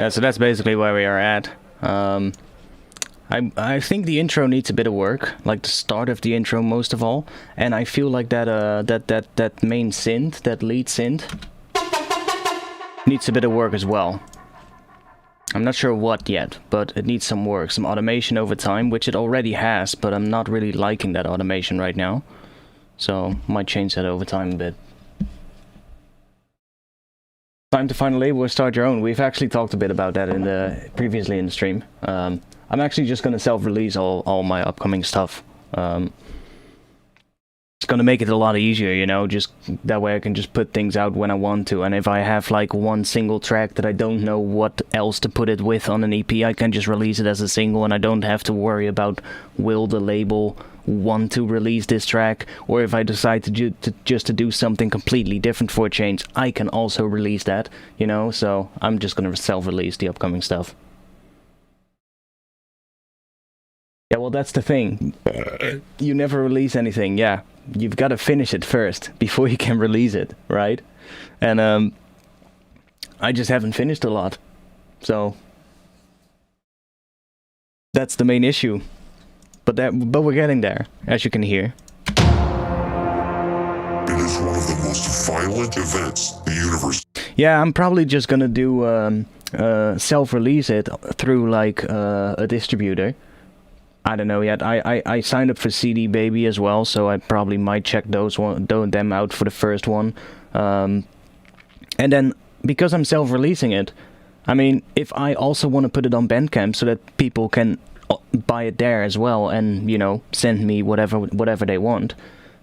Yeah, so that's basically where we are at. I think the intro needs a bit of work, like the start of the intro most of all, and I feel like that that main synth, that lead synth, needs a bit of work as well. I'm not sure what yet, but it needs some work, some automation over time, which it already has, but I'm not really liking that automation right now, so might change that over time a bit. Time to find a label or start your own. We've actually talked a bit about that previously in the stream. I'm actually just gonna self-release all my upcoming stuff. It's gonna make it a lot easier, you know, just that way I can just put things out when I want to, and if I have like one single track that I don't know what else to put it with on an EP, I can just release it as a single, and I don't have to worry about will the label want to release this track, or if I decide to just do something completely different for a change, I can also release that, you know, so I'm just gonna self-release the upcoming stuff. Yeah, well, that's the thing. You never release anything, yeah. You've got to finish it first before you can release it, right? And I just haven't finished a lot, so that's the main issue. But we're getting there, as you can hear. It is one of the most violent events the universe. Yeah, I'm probably just gonna do self-release it through like a distributor. I don't know yet. I signed up for CD Baby as well, so I probably might check them out for the first one. And then, because I'm self-releasing it, I mean, if I also want to put it on Bandcamp so that people can buy it there as well and, you know, send me whatever they want,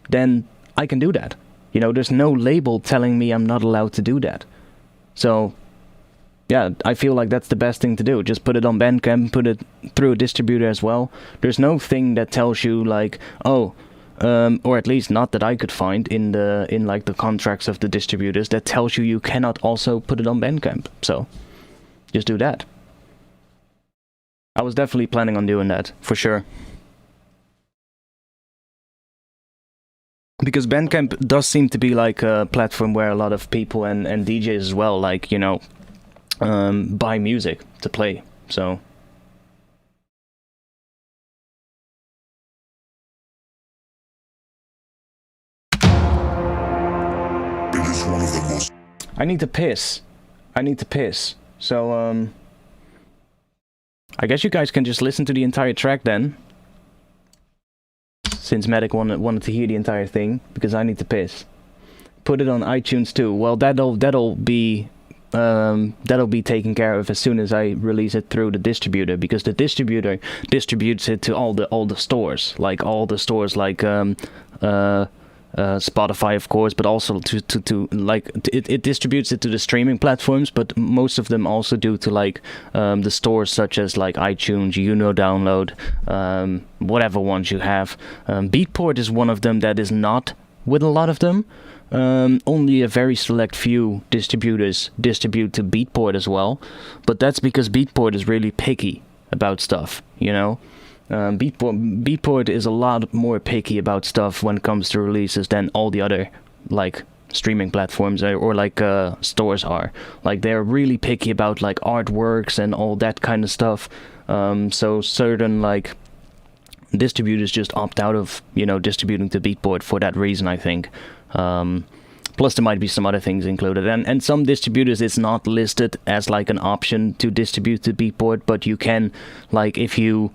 then I can do that. You know, there's no label telling me I'm not allowed to do that. So yeah, I feel like that's the best thing to do. Just put it on Bandcamp, put it through a distributor as well. There's no thing that tells you like, oh, or at least not that I could find in like the contracts of the distributors that tells you cannot also put it on Bandcamp. So just do that. I was definitely planning on doing that, for sure. Because Bandcamp does seem to be like a platform where a lot of people and DJs as well, like, you know, buy music to play, so It is one of the most. I need to piss. So I guess you guys can just listen to the entire track then, since Medic wanted to hear the entire thing, because I need to piss. Put it on iTunes too. Well, that'll be taken care of as soon as I release it through the distributor, because the distributor distributes it to all the stores, like Spotify, of course, but also it distributes it to the streaming platforms, but most of them also do to like the stores such as like iTunes, Download, whatever ones you have. Beatport is one of them that is not with a lot of them. Only a very select few distributors distribute to Beatport as well, but that's because Beatport is really picky about stuff, you know. Beatport is a lot more picky about stuff when it comes to releases than all the other like streaming platforms or like stores are. Like, they're really picky about like artworks and all that kind of stuff. So certain like distributors just opt out of, you know, distributing to Beatport for that reason, I think. Plus there might be some other things included, and some distributors it's not listed as like an option to distribute to Beatport, but you can, like, if you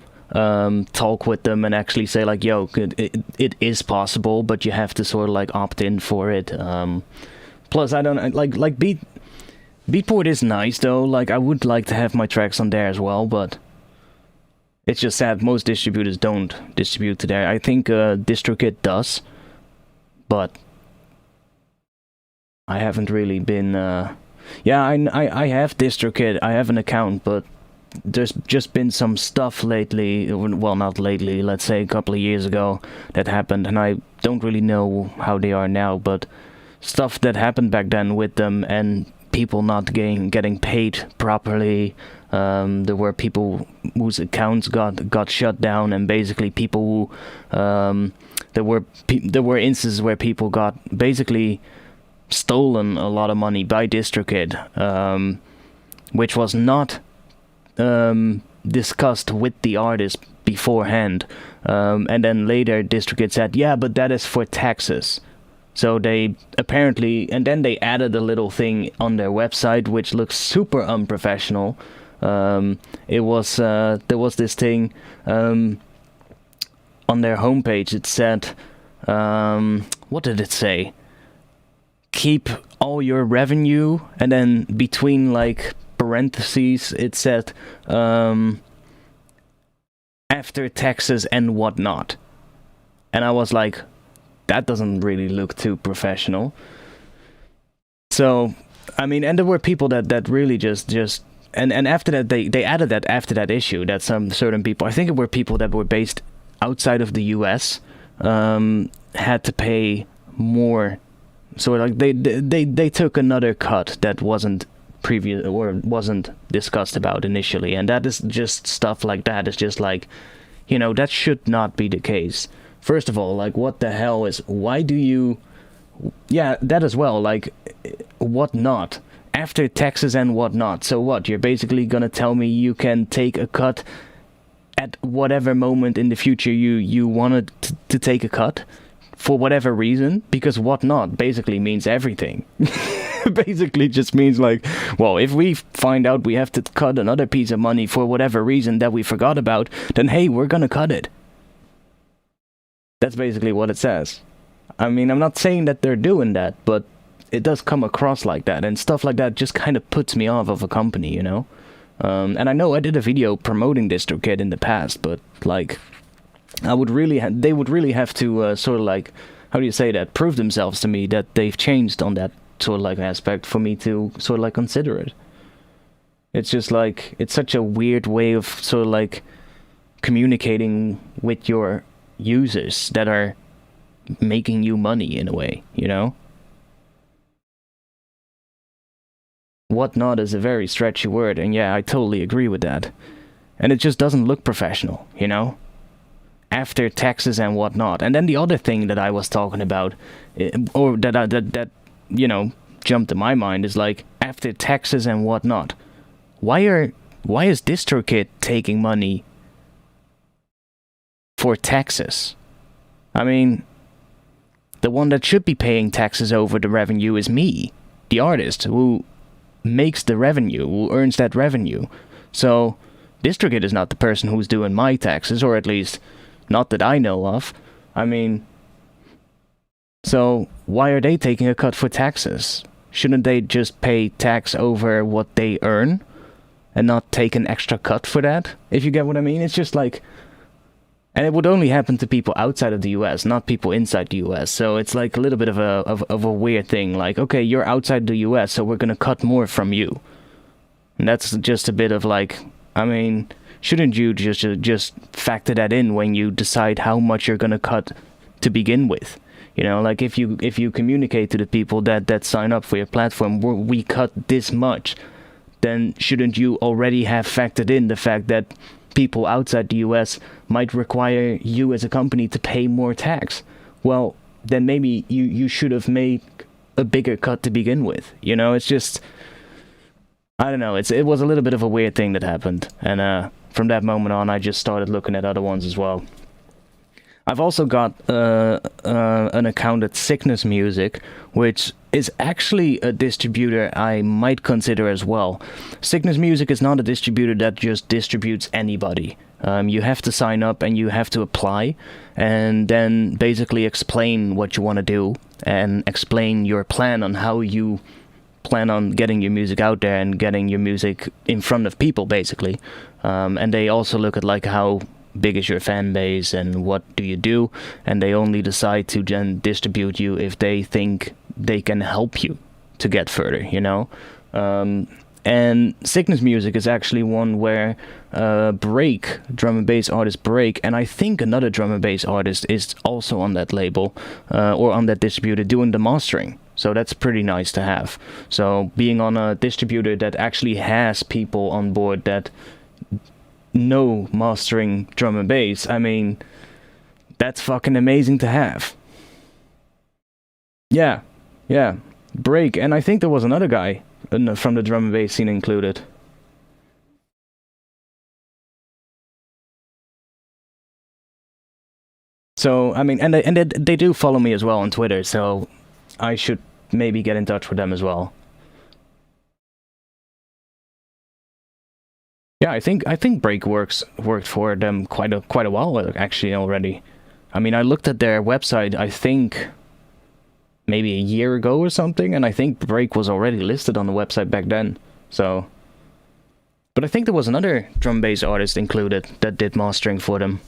talk with them and actually say like, yo, it is possible, but you have to sort of like opt in for it. Plus I don't like Beatport is nice though, like I would like to have my tracks on there as well, but it's just sad most distributors don't distribute to there. I think DistroKid does, but I haven't really been yeah, I have DistroKid, I have an account, but there's just been some stuff lately, well, not lately, let's say a couple of years ago, that happened, and I don't really know how they are now, but stuff that happened back then with them, and people not getting paid properly. There were people whose accounts got shut down, and basically people who there were instances where people got basically stolen a lot of money by DistroKid. which was not discussed with the artist beforehand. And then later DistroKid said, yeah, but that is for taxes. So they apparently, and then they added a little thing on their website which looks super unprofessional. There was this thing on their homepage. It said, what did it say? Keep all your revenue, and then between like parentheses it said after taxes and whatnot. And I was like, that doesn't really look too professional. So, I mean, and there were people that really just and after that they added that after that issue, that some certain people, I think it were people that were based outside of the US, had to pay more. So like they took another cut that wasn't previous or wasn't discussed about initially, and that is just stuff like that. It's just like, you know, that should not be the case. First of all, like, what the hell is, why do you, yeah, that as well, like, what not? After taxes and whatnot. So what, you're basically gonna tell me you can take a cut at whatever moment in the future you wanted to take a cut? For whatever reason? Because what not basically means everything. Basically just means like, well, if we find out we have to cut another piece of money for whatever reason that we forgot about, then hey, we're gonna cut it. That's basically what it says. I mean, I'm not saying that they're doing that, but it does come across like that, and stuff like that just kind of puts me off of a company, you know? And I know I did a video promoting DistroKid in the past, but like, I would really, they would really have to sort of like, how do you say that? Prove themselves to me that they've changed on that sort of like aspect for me to sort of like consider it. It's just like, it's such a weird way of sort of like communicating with your users that are making you money in a way, you know? Whatnot is a very stretchy word, and yeah, I totally agree with that. And it just doesn't look professional, you know? After taxes and whatnot. And then the other thing that I was talking about, or that you know, jumped to my mind, is like, after taxes and whatnot. Why is DistroKid taking money for taxes? I mean, the one that should be paying taxes over the revenue is me, the artist, who makes the revenue, who earns that revenue. So, DistroKid is not the person who's doing my taxes, or at least not that I know of. I mean, so why are they taking a cut for taxes? Shouldn't they just pay tax over what they earn and not take an extra cut for that? If you get what I mean? It's just like, and it would only happen to people outside of the US, not people inside the US. So it's like a little bit of a weird thing. Like, okay, you're outside the US, so we're gonna cut more from you. And that's just a bit of like, I mean, shouldn't you just factor that in when you decide how much you're gonna cut to begin with? You know, like if you communicate to the people that sign up for your platform, we cut this much, then shouldn't you already have factored in the fact that people outside the US might require you as a company to pay more tax? Well, then maybe you should have made a bigger cut to begin with. You know, it's just, I don't know, it was a little bit of a weird thing that happened, and from that moment on I just started looking at other ones as well. I've also got an account at Sickness Music, which is actually a distributor I might consider as well. Sickness Music is not a distributor that just distributes anybody. You have to sign up and you have to apply, and then basically explain what you want to do, and explain your plan on how you plan on getting your music out there and getting your music in front of people, basically. And they also look at like how big is your fan base and what do you do, and they only decide to then distribute you if they think they can help you to get further, you know? And Sickness Music is actually one where Break, drum and bass artist Break, and I think another drum and bass artist is also on that label, or on that distributor, doing the mastering. So that's pretty nice to have. So being on a distributor that actually has people on board that know mastering drum and bass, I mean, that's fucking amazing to have. Yeah, Break, and I think there was another guy from the drum and bass scene included. So I mean, and they do follow me as well on Twitter, so I should maybe get in touch with them as well. Yeah, I think Break worked for them quite a while actually already. I mean, I looked at their website, I think maybe a year ago or something, and I think Break was already listed on the website back then. So, but I think there was another drum bass artist included that did mastering for them.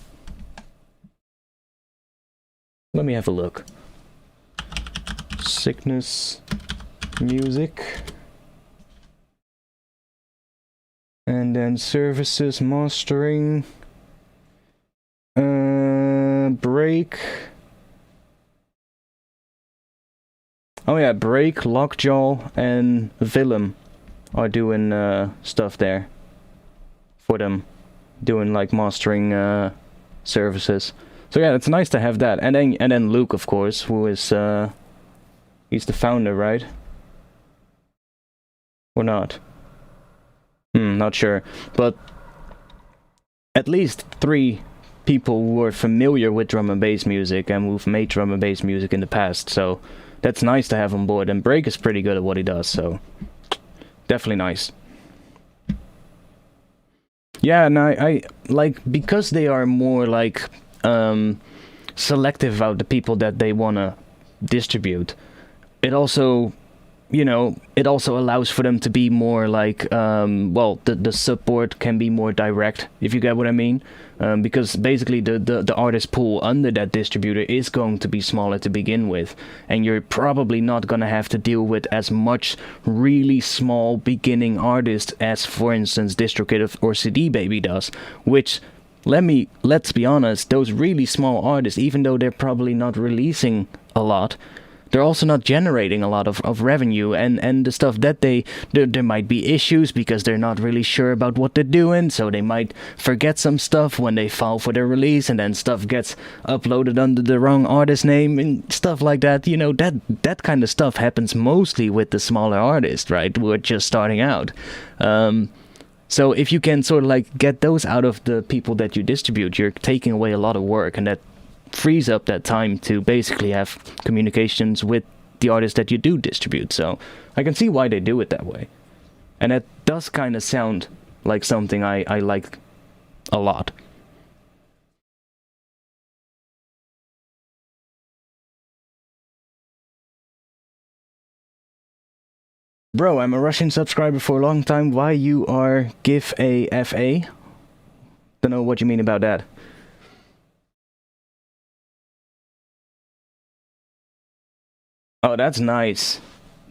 Let me have a look. Sickness Music. And then services, mastering, Break. Oh yeah, Break, Lockjaw, and Willem are doing stuff there for them, doing like mastering services. So yeah, it's nice to have that. And then Luke, of course, who is he's the founder, right? Or not? Not sure, but at least 3 people who are familiar with drum and bass music and who've made drum and bass music in the past, so that's nice to have on board. And Break is pretty good at what he does, so definitely nice. Yeah, and I like, because they are more like selective about the people that they wanna distribute, it also, you know, it also allows for them to be more like, well, the support can be more direct, if you get what I mean. Because basically the artist pool under that distributor is going to be smaller to begin with, and you're probably not gonna have to deal with as much really small beginning artists as, for instance, DistroKid or CD Baby does, which, let's be honest, those really small artists, even though they're probably not releasing a lot, they're also not generating a lot of revenue, and the stuff that there might be issues because they're not really sure about what they're doing, so they might forget some stuff when they file for their release, and then stuff gets uploaded under the wrong artist name and stuff like that. You know, that kind of stuff happens mostly with the smaller artists, right, who are just starting out. So if you can sort of like get those out of the people that you distribute, you're taking away a lot of work, and that frees up that time to basically have communications with the artists that you do distribute. So I can see why they do it that way, and it does kind of sound like something I like a lot. Bro, I'm a Russian subscriber for a long time. Why you are GIF a FA? Don't know what you mean about that. Oh, that's nice.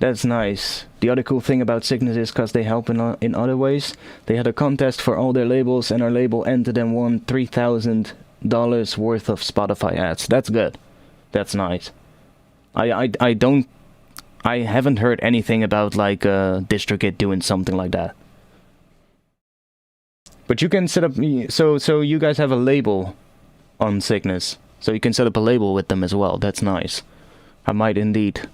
That's nice. The other cool thing about Sickness is because they help in other ways. They had a contest for all their labels, and our label entered and won $3,000 worth of Spotify ads. That's good. That's nice. I haven't heard anything about like DistroKid doing something like that. But you can set up, so you guys have a label on Sickness, so you can set up a label with them as well. That's nice. I might indeed.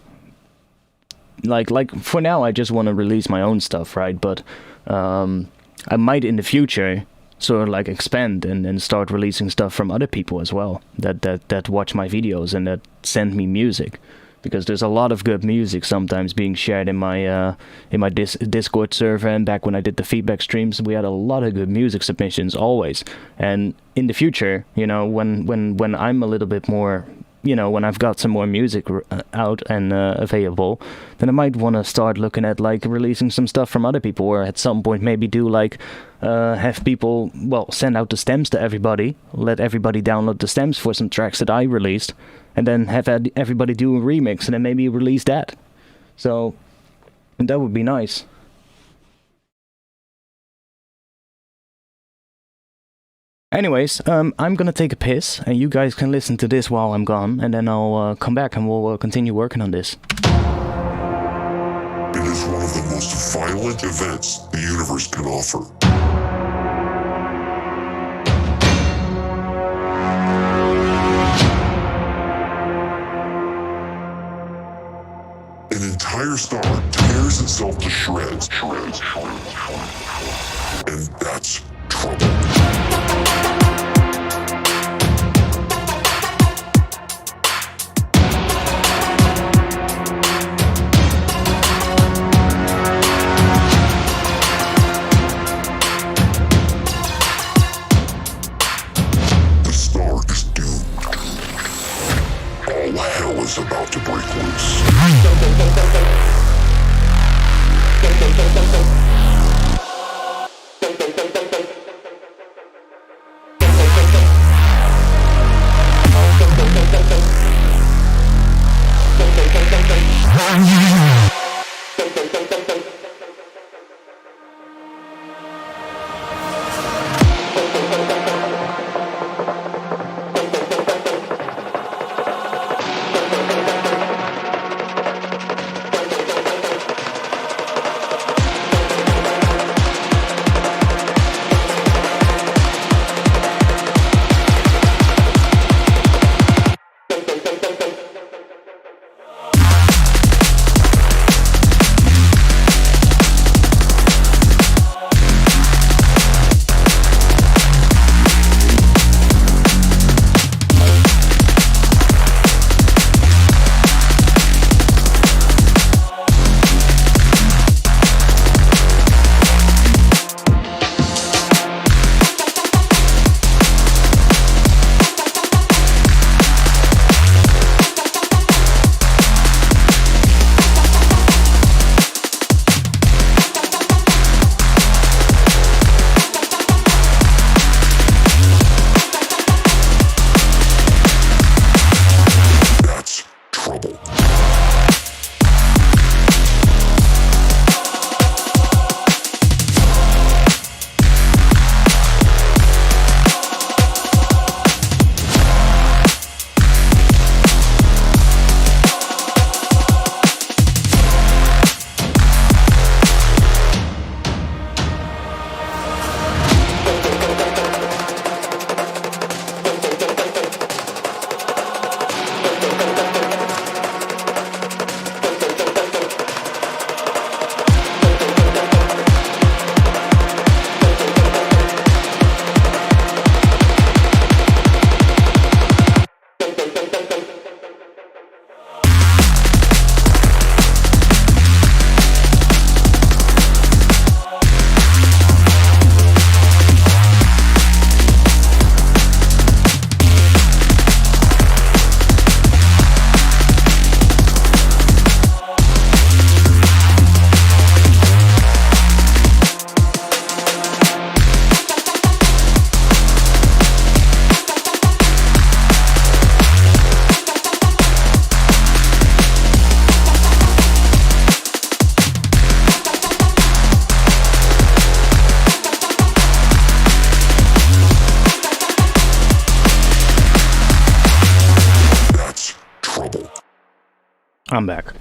Like for now, I just want to release my own stuff, right? But I might in the future sort of like expand and start releasing stuff from other people as well that watch my videos and that send me music, because there's a lot of good music sometimes being shared in my Discord server. And back when I did the feedback streams, we had a lot of good music submissions always. And in the future, you know, when I'm a little bit more, you know, when I've got some more music out and available, then I might want to start looking at like releasing some stuff from other people, or at some point maybe do like have people, well, send out the stems to everybody, let everybody download the stems for some tracks that I released, and then have everybody do a remix and then maybe release that. So that would be nice. Anyways, I'm gonna take a piss, and you guys can listen to this while I'm gone, and then I'll come back and we'll continue working on this. It is one of the most violent events the universe can offer. An entire star tears itself to shreds. And that's trouble. I'm back.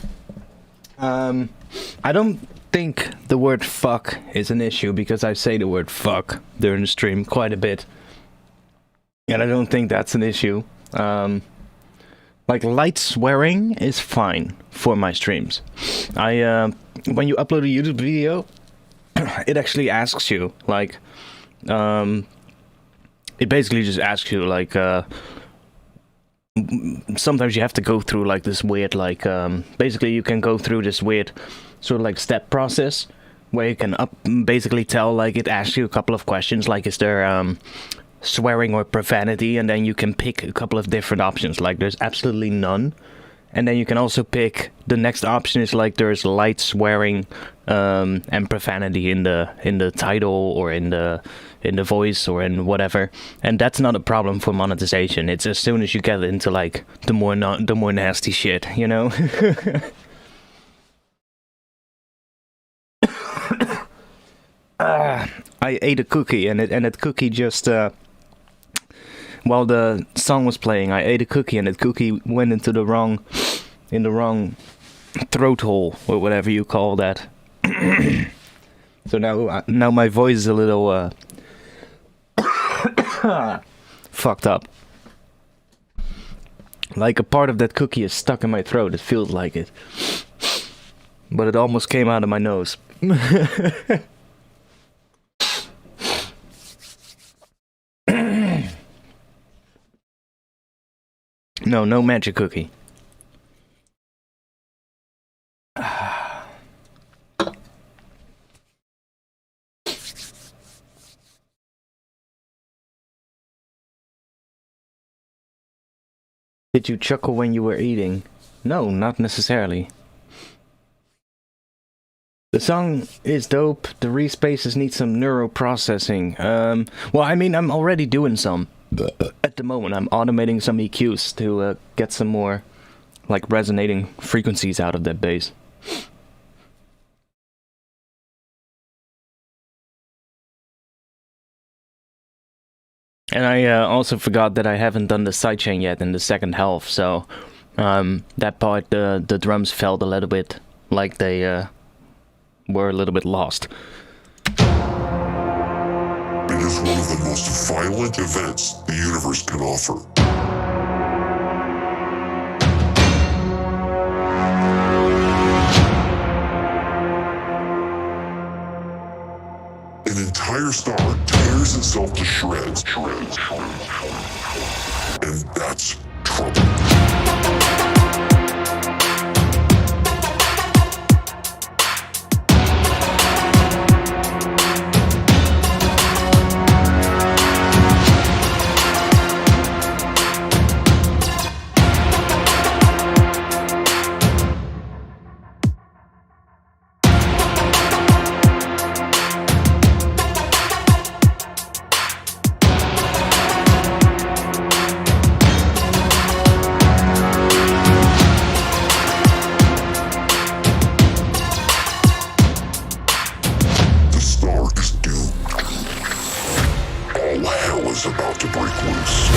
I don't think the word fuck is an issue because I say the word fuck during the stream quite a bit. And I don't think that's an issue. Like light swearing is fine for my streams. When you upload a YouTube video, it actually asks you, like, it basically just asks you, like, sometimes you have to go through, like, this weird, like, basically you can go through this weird sort of, like, step process where you can basically tell, like, it asks you a couple of questions, like, is there, swearing or profanity, and then you can pick a couple of different options, like, there's absolutely none. And then you can also pick, the next option is like there's light swearing and profanity in the title or in the voice or in whatever. And that's not a problem for monetization. It's as soon as you get into like the more nasty shit, you know? I ate a cookie and that cookie just while the song was playing, I ate a cookie and that cookie went into the wrong throat hole or whatever you call that. So now my voice is a little fucked up. Like a part of that cookie is stuck in my throat. It feels like it, but it almost came out of my nose. No magic cookie. Did you chuckle when you were eating? No, not necessarily. The song is dope. The respaces need some neural processing. Well, I mean, I'm already doing some. At the moment, I'm automating some EQs to get some more, like, resonating frequencies out of that bass. And I also forgot that I haven't done the sidechain yet in the second half, so that part, the drums felt a little bit like they were a little bit lost. It is one of the most violent events the universe can offer. An entire star tears itself to shreds. And that's trouble. About to break loose.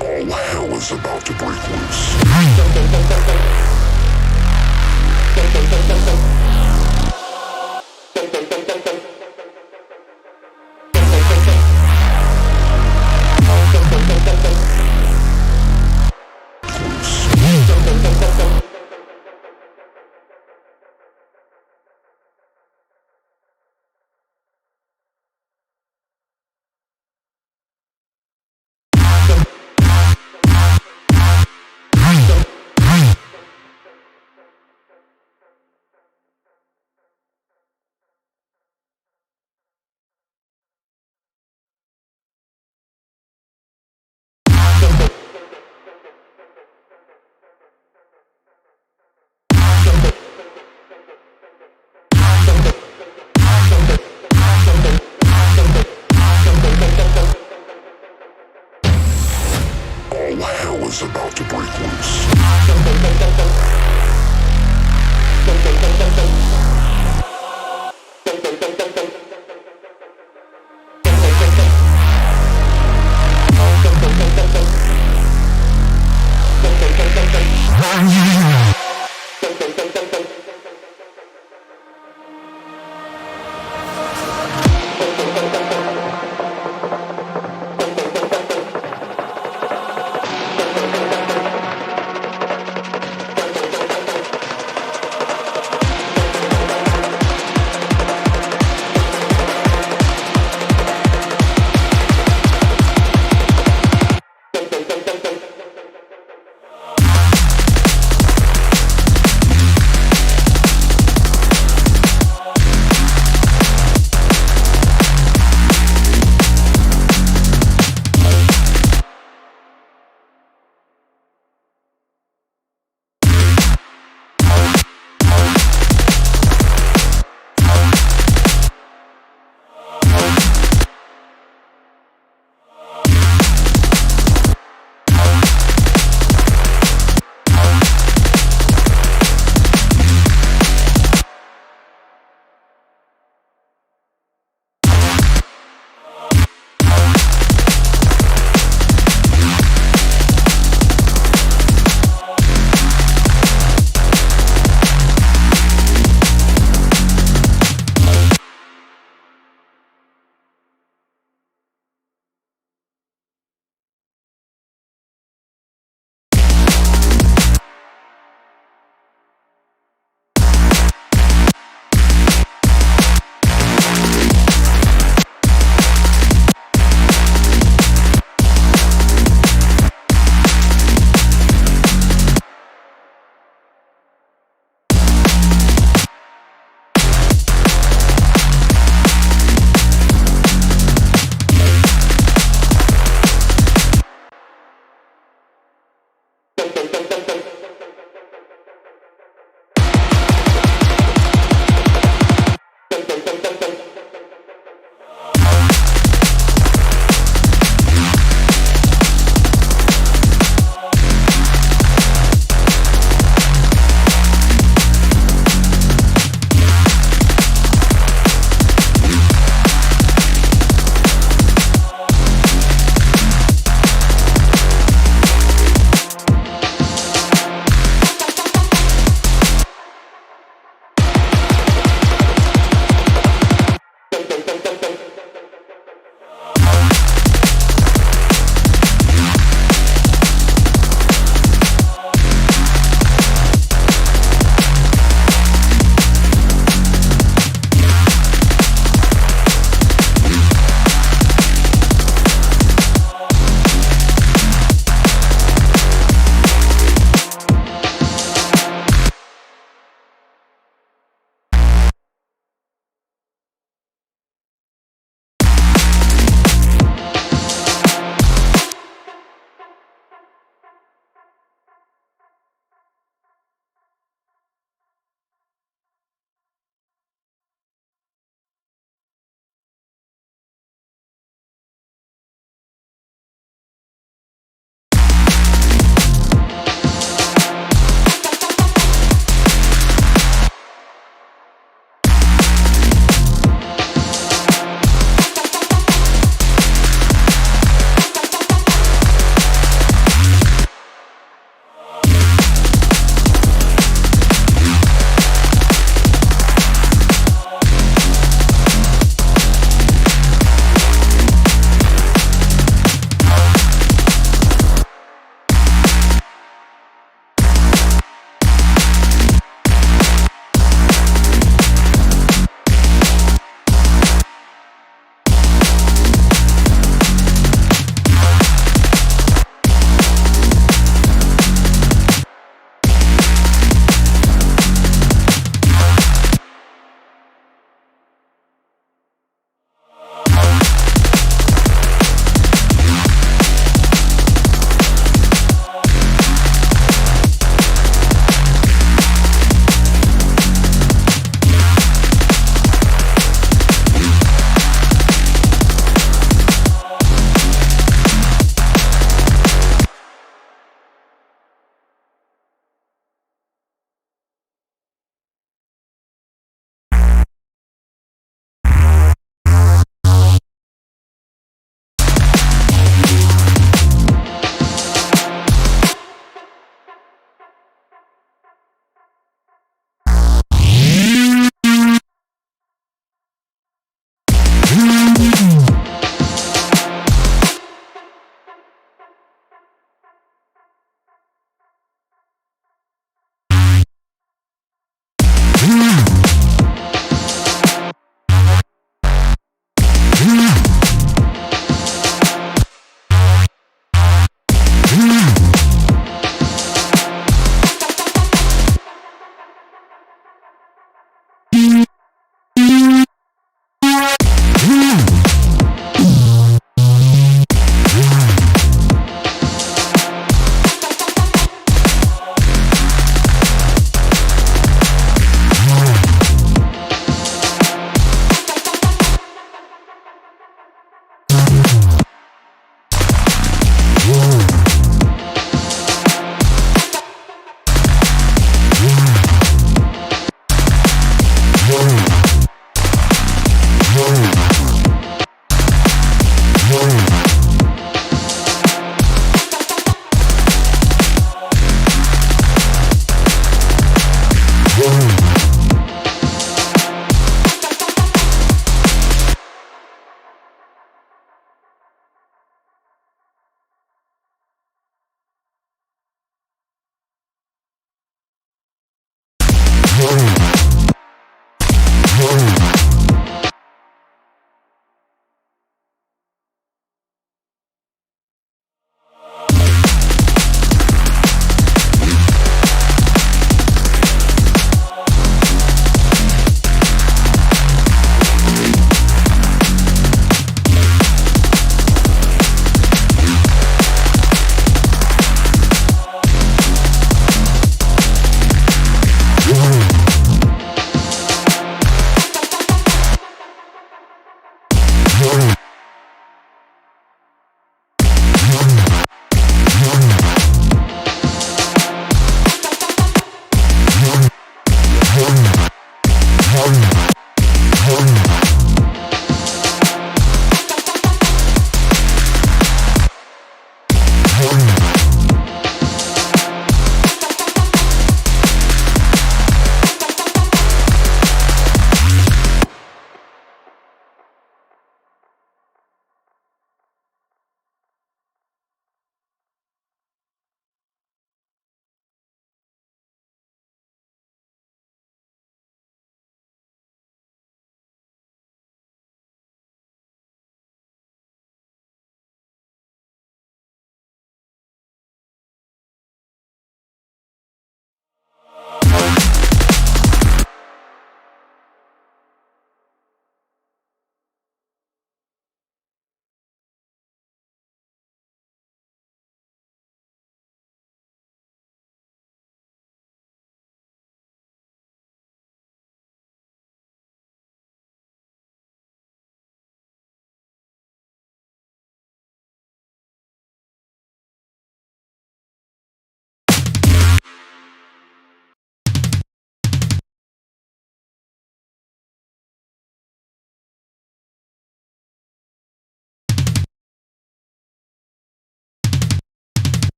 All hell is about to break loose. is about to break loose.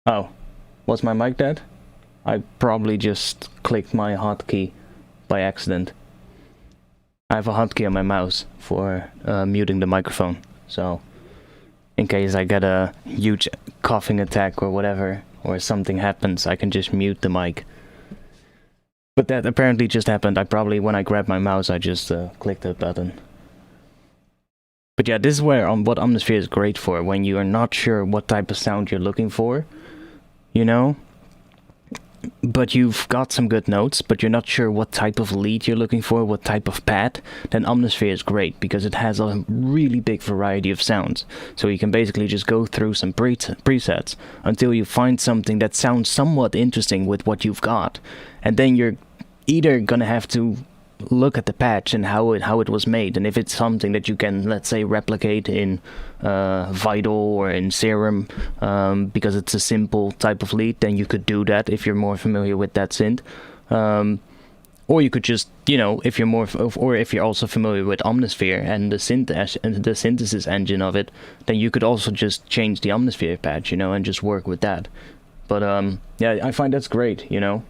Oh, was my mic dead? I probably just clicked my hotkey by accident. I have a hotkey on my mouse for muting the microphone, so in case I get a huge coughing attack or whatever, or something happens, I can just mute the mic. But that apparently just happened. When I grabbed my mouse, I just clicked that button. But yeah, this is where what Omnisphere is great for, when you are not sure what type of sound you're looking for, you know? But you've got some good notes, but you're not sure what type of lead you're looking for, what type of pad, then Omnisphere is great, because it has a really big variety of sounds. So you can basically just go through some presets until you find something that sounds somewhat interesting with what you've got. And then you're either gonna have to look at the patch and how it was made, and if it's something that you can, let's say, replicate in Vital or in Serum, because it's a simple type of lead, then you could do that if you're more familiar with that synth. Or you could just, you know, if you're also familiar with Omnisphere and the synthesis engine of it, then you could also just change the Omnisphere patch, you know, and just work with that. But yeah, I find that's great, you know.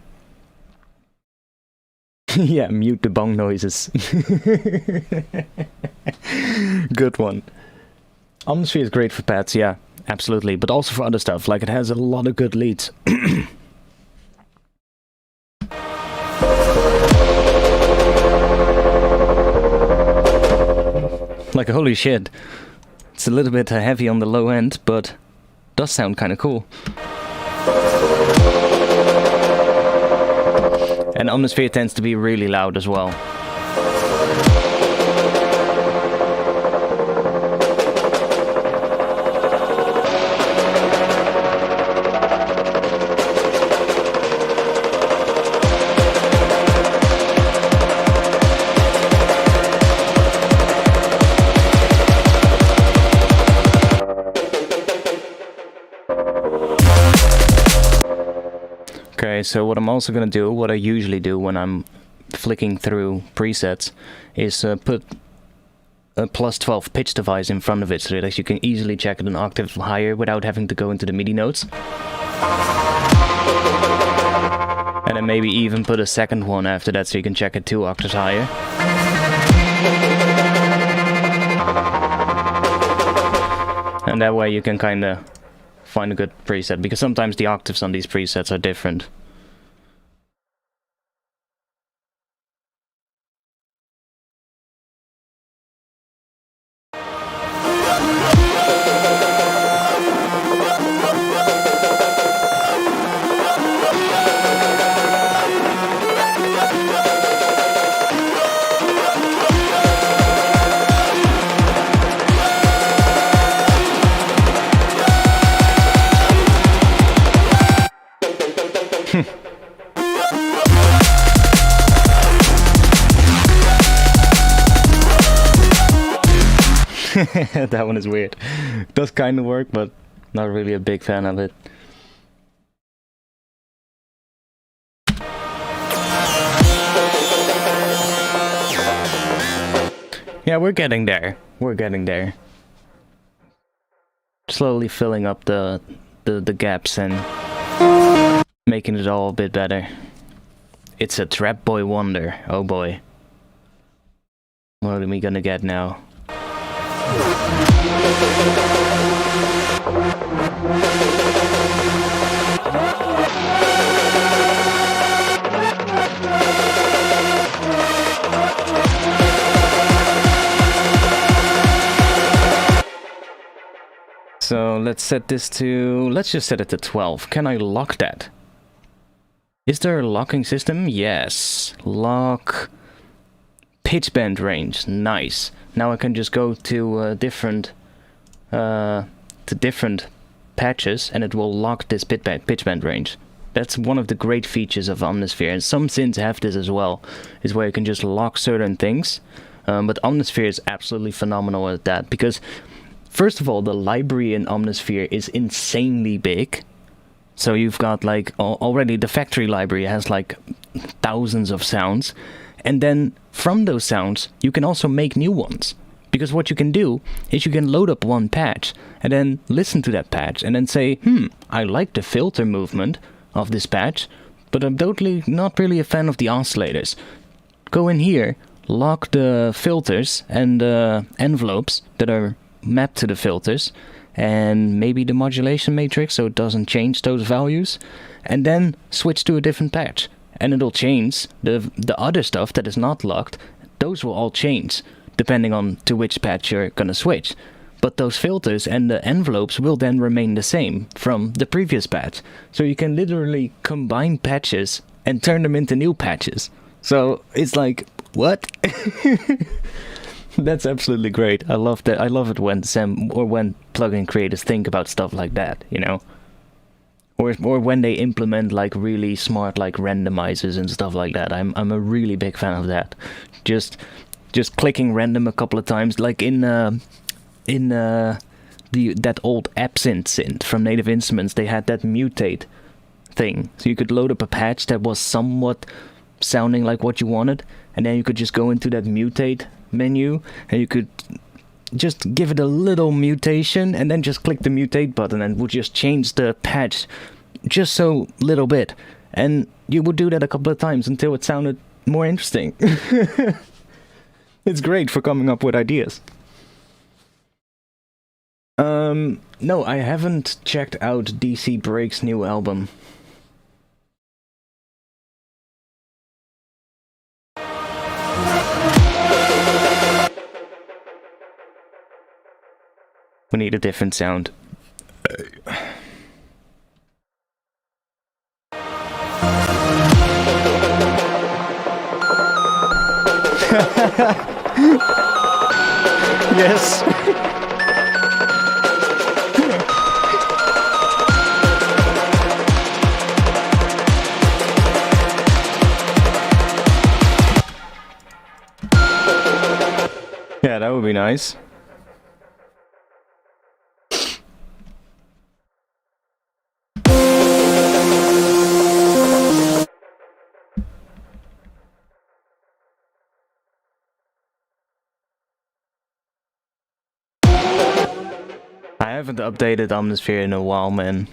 Yeah, mute the bong noises. Good one. Omnisphere is great for pads, yeah, absolutely, but also for other stuff, like it has a lot of good leads. Like, holy shit. It's a little bit heavy on the low end, but does sound kind of cool. And Omnisphere tends to be really loud as well. Okay, so what I'm also gonna do, what I usually do when I'm flicking through presets, is put a +12 pitch device in front of it so that you can easily check it an octave higher without having to go into the MIDI notes. And then maybe even put a second one after that so you can check it 2 octaves higher. And that way you can kinda find a good preset, because sometimes the octaves on these presets are different. That one is weird. Does kind of work, but not really a big fan of it. Yeah, we're getting there. We're getting there. Slowly filling up the gaps and making it all a bit better. It's a Trap Boy wonder. Oh boy. What are we gonna get now? So let's set this to, let's just set it to 12. Can I lock that? Is there a locking system? Yes. Lock pitch bend range. Nice. Now I can just go to different patches and it will lock this pitch bend range. That's one of the great features of Omnisphere, and some synths have this as well, is where you can just lock certain things. But Omnisphere is absolutely phenomenal at that, because first of all, the library in Omnisphere is insanely big. So you've got like already the factory library has like thousands of sounds, and then from those sounds you can also make new ones. Because what you can do is you can load up one patch and then listen to that patch and then say, I like the filter movement of this patch, but I'm totally not really a fan of the oscillators. Go in here, lock the filters and envelopes that are mapped to the filters, and maybe the modulation matrix so it doesn't change those values, and then switch to a different patch. And it'll change the other stuff that is not locked. Those will all change depending on to which patch you're gonna switch. But those filters and the envelopes will then remain the same from the previous patch. So you can literally combine patches and turn them into new patches. So it's like, what? That's absolutely great. I love that. I love it when when plugin creators think about stuff like that, you know? Or when they implement like really smart like randomizers and stuff like that. I'm a really big fan of that. Just clicking random a couple of times, like in that old Absinthe synth from Native Instruments. They had that mutate thing, so you could load up a patch that was somewhat sounding like what you wanted, and then you could just go into that mutate menu and you could just give it a little mutation and then just click the mutate button and would just change the patch just so little bit, and you would do that a couple of times until it sounded more interesting. It's great for coming up with ideas. No, I haven't checked out DC Break's new album. We need a different sound. Yes. Yeah, that would be nice. I haven't updated Omnisphere in a while, man.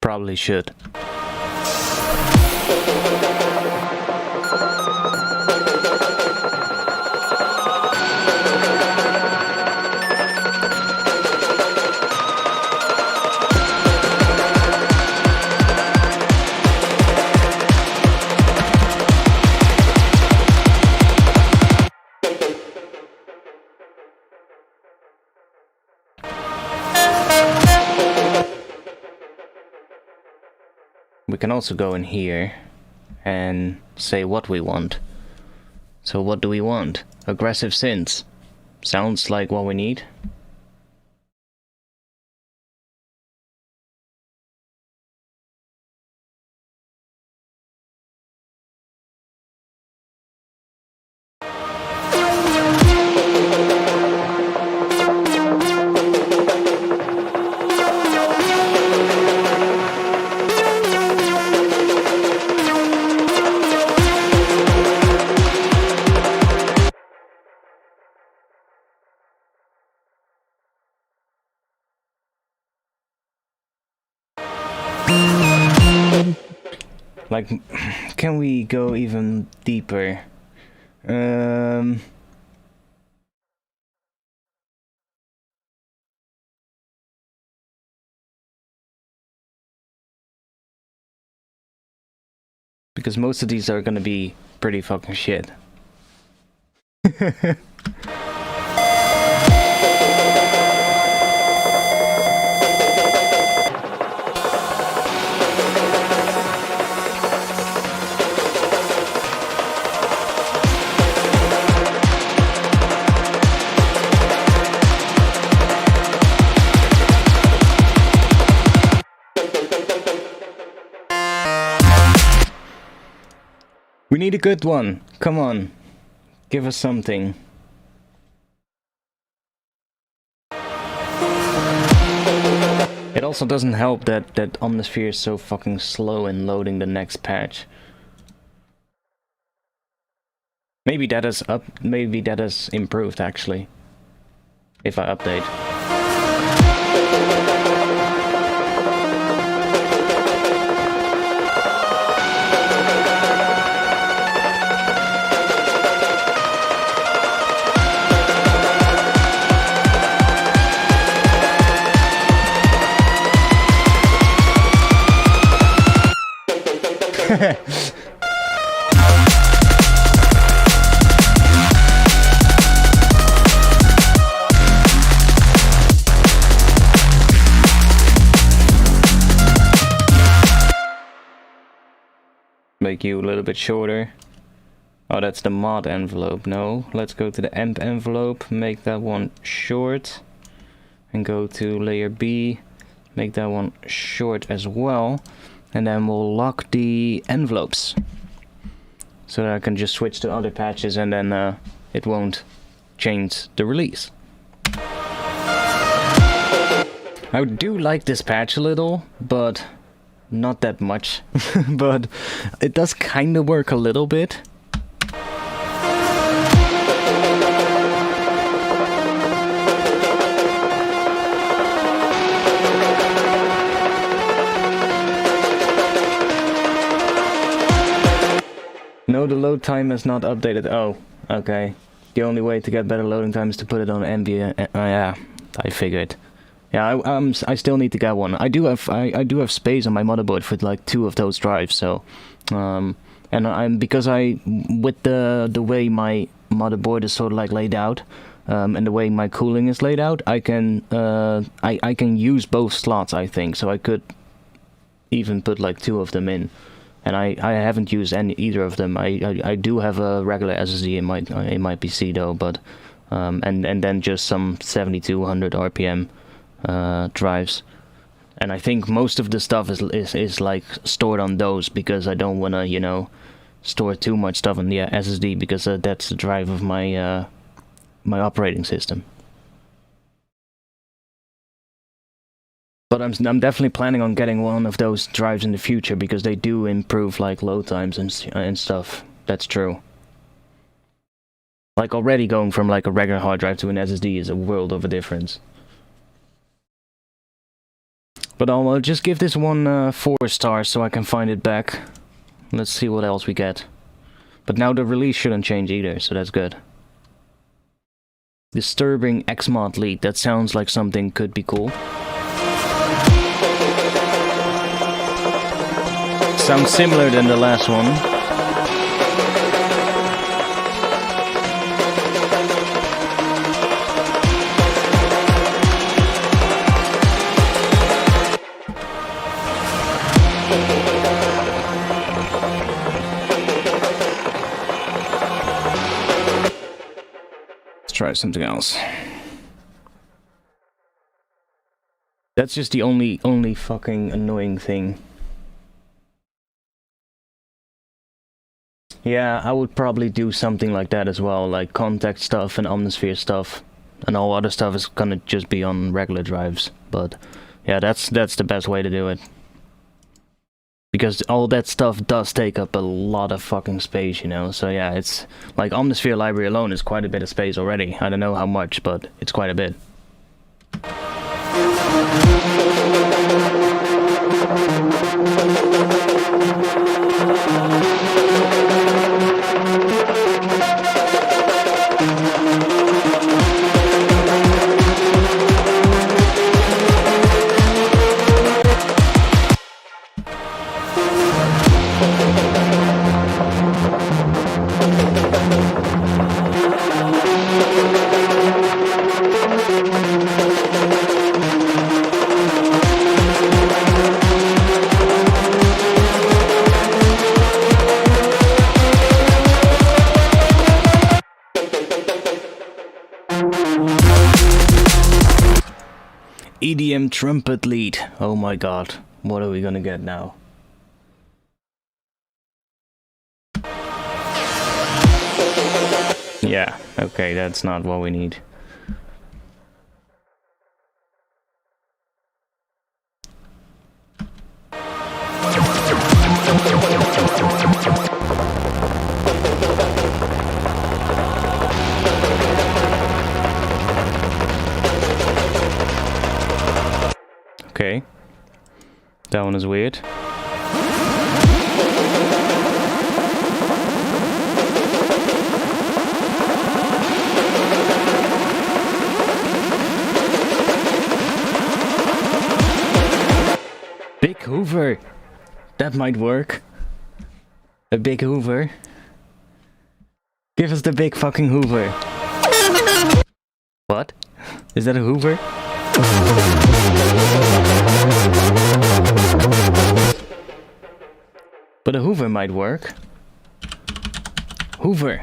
Probably should. We can also go in here and say what we want. So what do we want? Aggressive synths. Sounds like what we need. Like, can we go even deeper? Because most of these are gonna be pretty fucking shit. We need a good one. Come on. Give us something. It also doesn't help that Omnisphere is so fucking slow in loading the next patch. Maybe that is maybe that is improved actually. If I update. Make you a little bit shorter. Oh, that's the mod envelope. No, let's go to the emp envelope, make that one short, and go to layer B, make that one short as well, and then we'll lock the envelopes so that I can just switch to other patches and then it won't change the release. I do like this patch a little, but not that much. But it does kind of work a little bit. No, the load time is not updated. Oh, okay. The only way to get better loading time is to put it on ambient. Yeah, I figured. Yeah, I still need to get one. I do have space on my motherboard for like 2 of those drives. So, and because with the way my motherboard is sort of like laid out, and the way my cooling is laid out, I can use both slots. I think so. I could even put like 2 of them in. And I haven't used either of them. I do have a regular SSD in my PC though, but and then just some 7200 RPM drives, and I think most of the stuff is like stored on those because I don't wanna, you know, store too much stuff on the SSD because that's the drive of my my operating system. But I'm definitely planning on getting one of those drives in the future because they do improve like load times and stuff. That's true. Like already going from like a regular hard drive to an SSD is a world of a difference. But I'll just give this one 4 stars so I can find it back. Let's see what else we get. But now the release shouldn't change either, so that's good. Disturbing Xmod lead. That sounds like something could be cool. Sounds similar than the last one. Let's try something else. That's just the only fucking annoying thing. Yeah, I would probably do something like that as well, like contact stuff and Omnisphere stuff, and all other stuff is gonna just be on regular drives. But yeah, that's the best way to do it, because all that stuff does take up a lot of fucking space, you know. So yeah, it's like Omnisphere library alone is quite a bit of space already. I don't know how much, but it's quite a bit. EDM trumpet lead. Oh my god, what are we gonna get now? Yeah, okay, that's not what we need. Okay. That one is weird. Big Hoover! That might work. A big Hoover. Give us the big fucking Hoover. What? Is that a Hoover? But a Hoover might work. Hoover.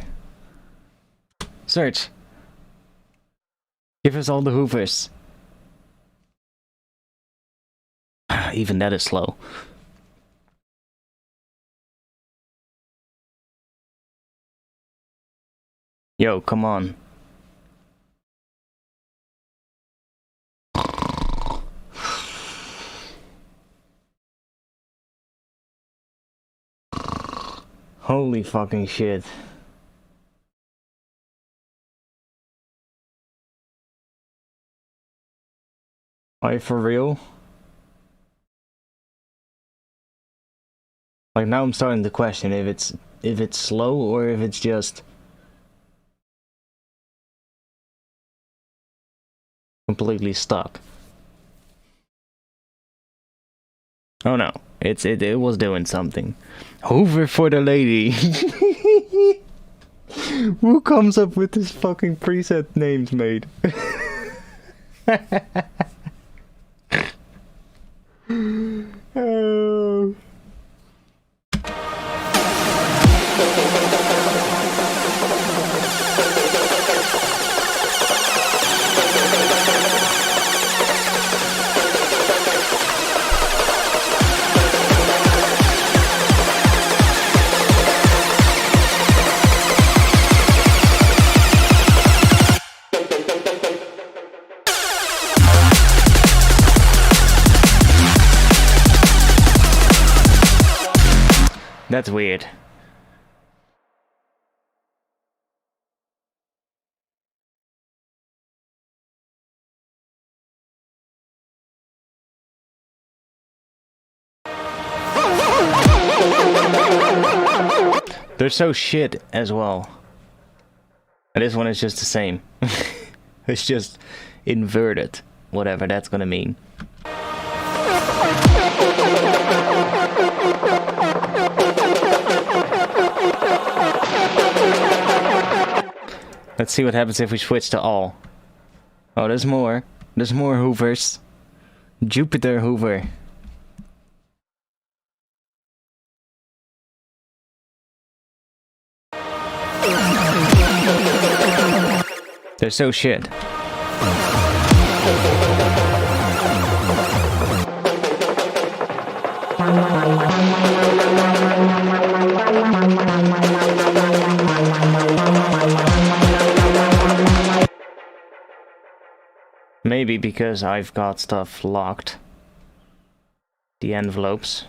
Search. Give us all the Hoovers. Even that is slow. Yo, come on. Holy fucking shit. Are you for real? Like now I'm starting to question if it's slow or if it's just completely stuck. Oh no, it was doing something. Hoover for the lady. Who comes up with this fucking preset names, mate? Oh. That's weird. They're so shit as well. And this one is just the same. It's just inverted. Whatever that's gonna mean. Let's see what happens if we switch to all. Oh, there's more. There's more Hoovers. Jupiter Hoover. They're so shit. Maybe because I've got stuff locked. The envelopes.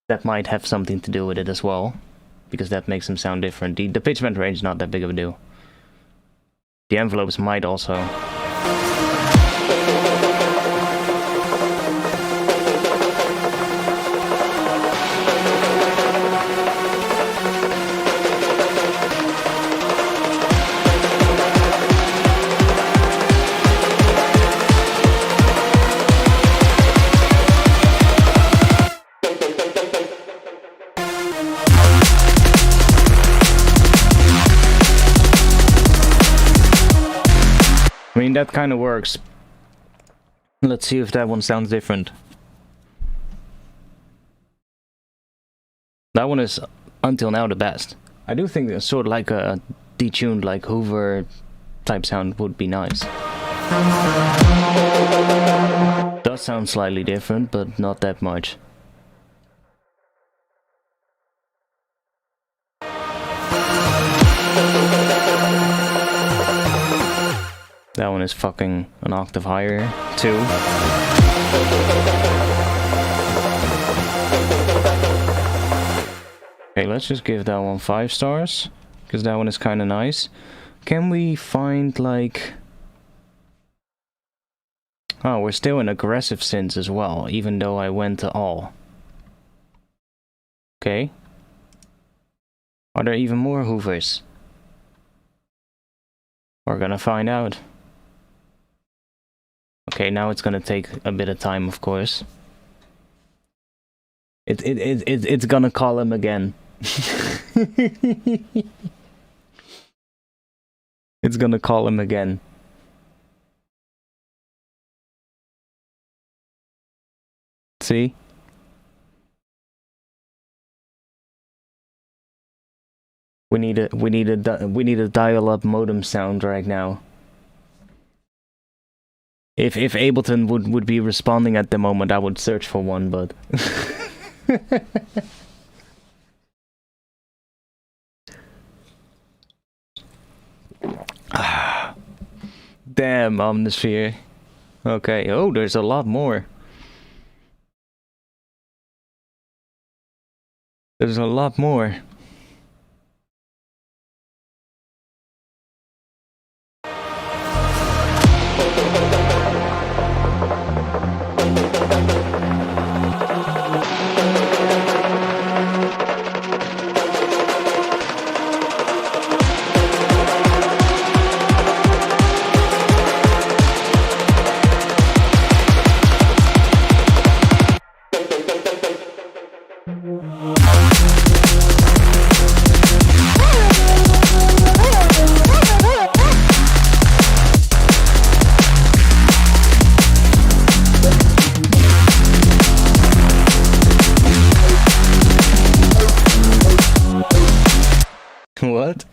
That might have something to do with it as well. Because that makes them sound different. The pitch bend range is not that big of a deal. The envelopes might also. I mean, that kind of works. Let's see if that one sounds different. That one is, until now, the best. I do think that sort of like a detuned, like Hoover type sound would be nice. Does sound slightly different, but not that much. That one is fucking an octave higher, too. Okay, let's just give that one 5 stars, because that one is kind of nice. Can we find, like... Oh, we're still in aggressive synths as well, even though I went to all. Okay. Are there even more hoovers? We're gonna find out. Okay, now it's gonna take a bit of time, of course. It's gonna call him again. It's gonna call him again. See? We need a dial-up modem sound right now. If Ableton would be responding at the moment, I would search for one, but damn, Omnisphere. Okay, oh, there's a lot more. There's a lot more. What?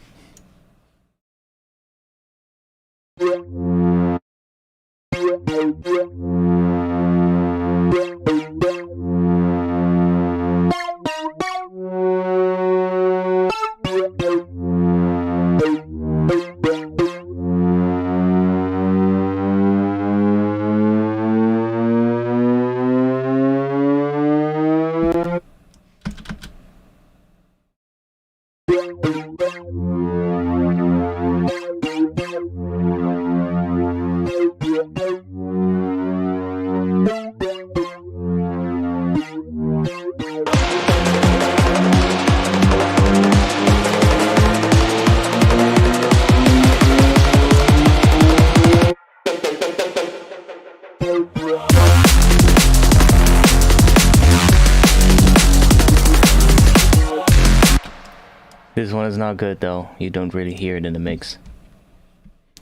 This one is not good though. You don't really hear it in the mix.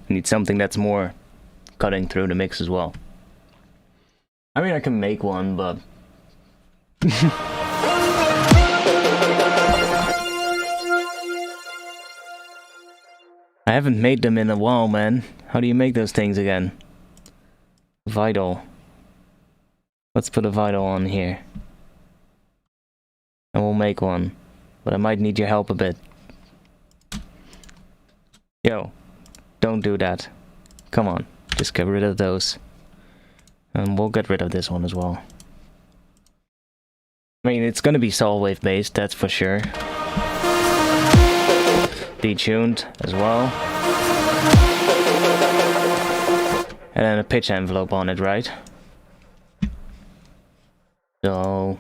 You need something that's more cutting through the mix as well. I mean, I can make one, but I haven't made them in a while, man. How do you make those things again? Vital. Let's put a vital on here. And we'll make one. But I might need your help a bit. Yo, don't do that. Come on, just get rid of those. And we'll get rid of this one as well. I mean, it's gonna be saw wave based, that's for sure. Detuned as well. And then a pitch envelope on it, right? So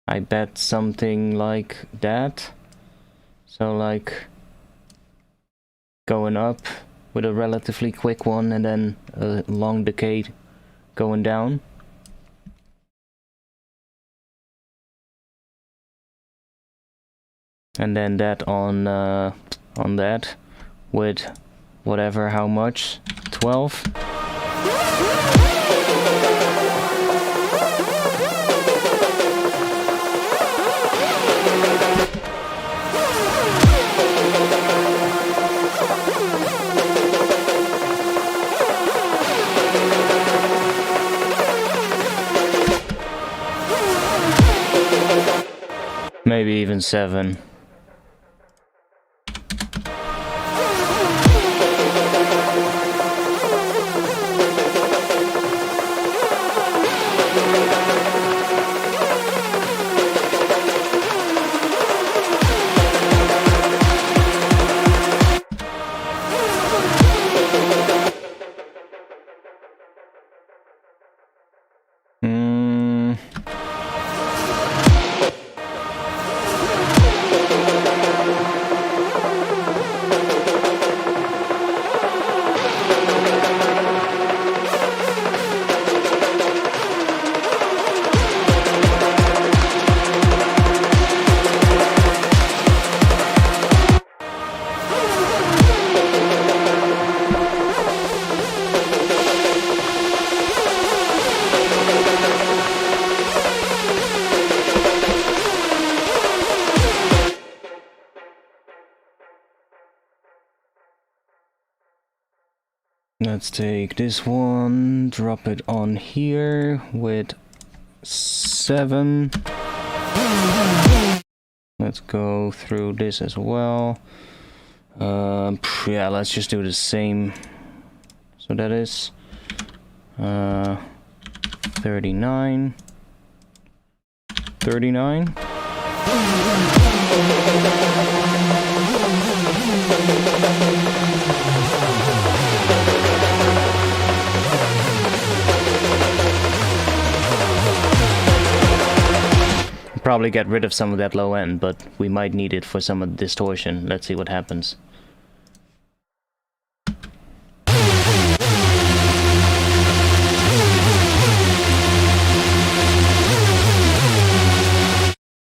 I bet something like that. So like going up with a relatively quick one and then a long decay going down. And then that on that with whatever, how much? 12. Maybe even 7. Let's take this one, drop it on here with 7. Let's go through this as well. Yeah, let's just do the same. So that is 39. 39. Probably get rid of some of that low end, but we might need it for some of the distortion. Let's see what happens.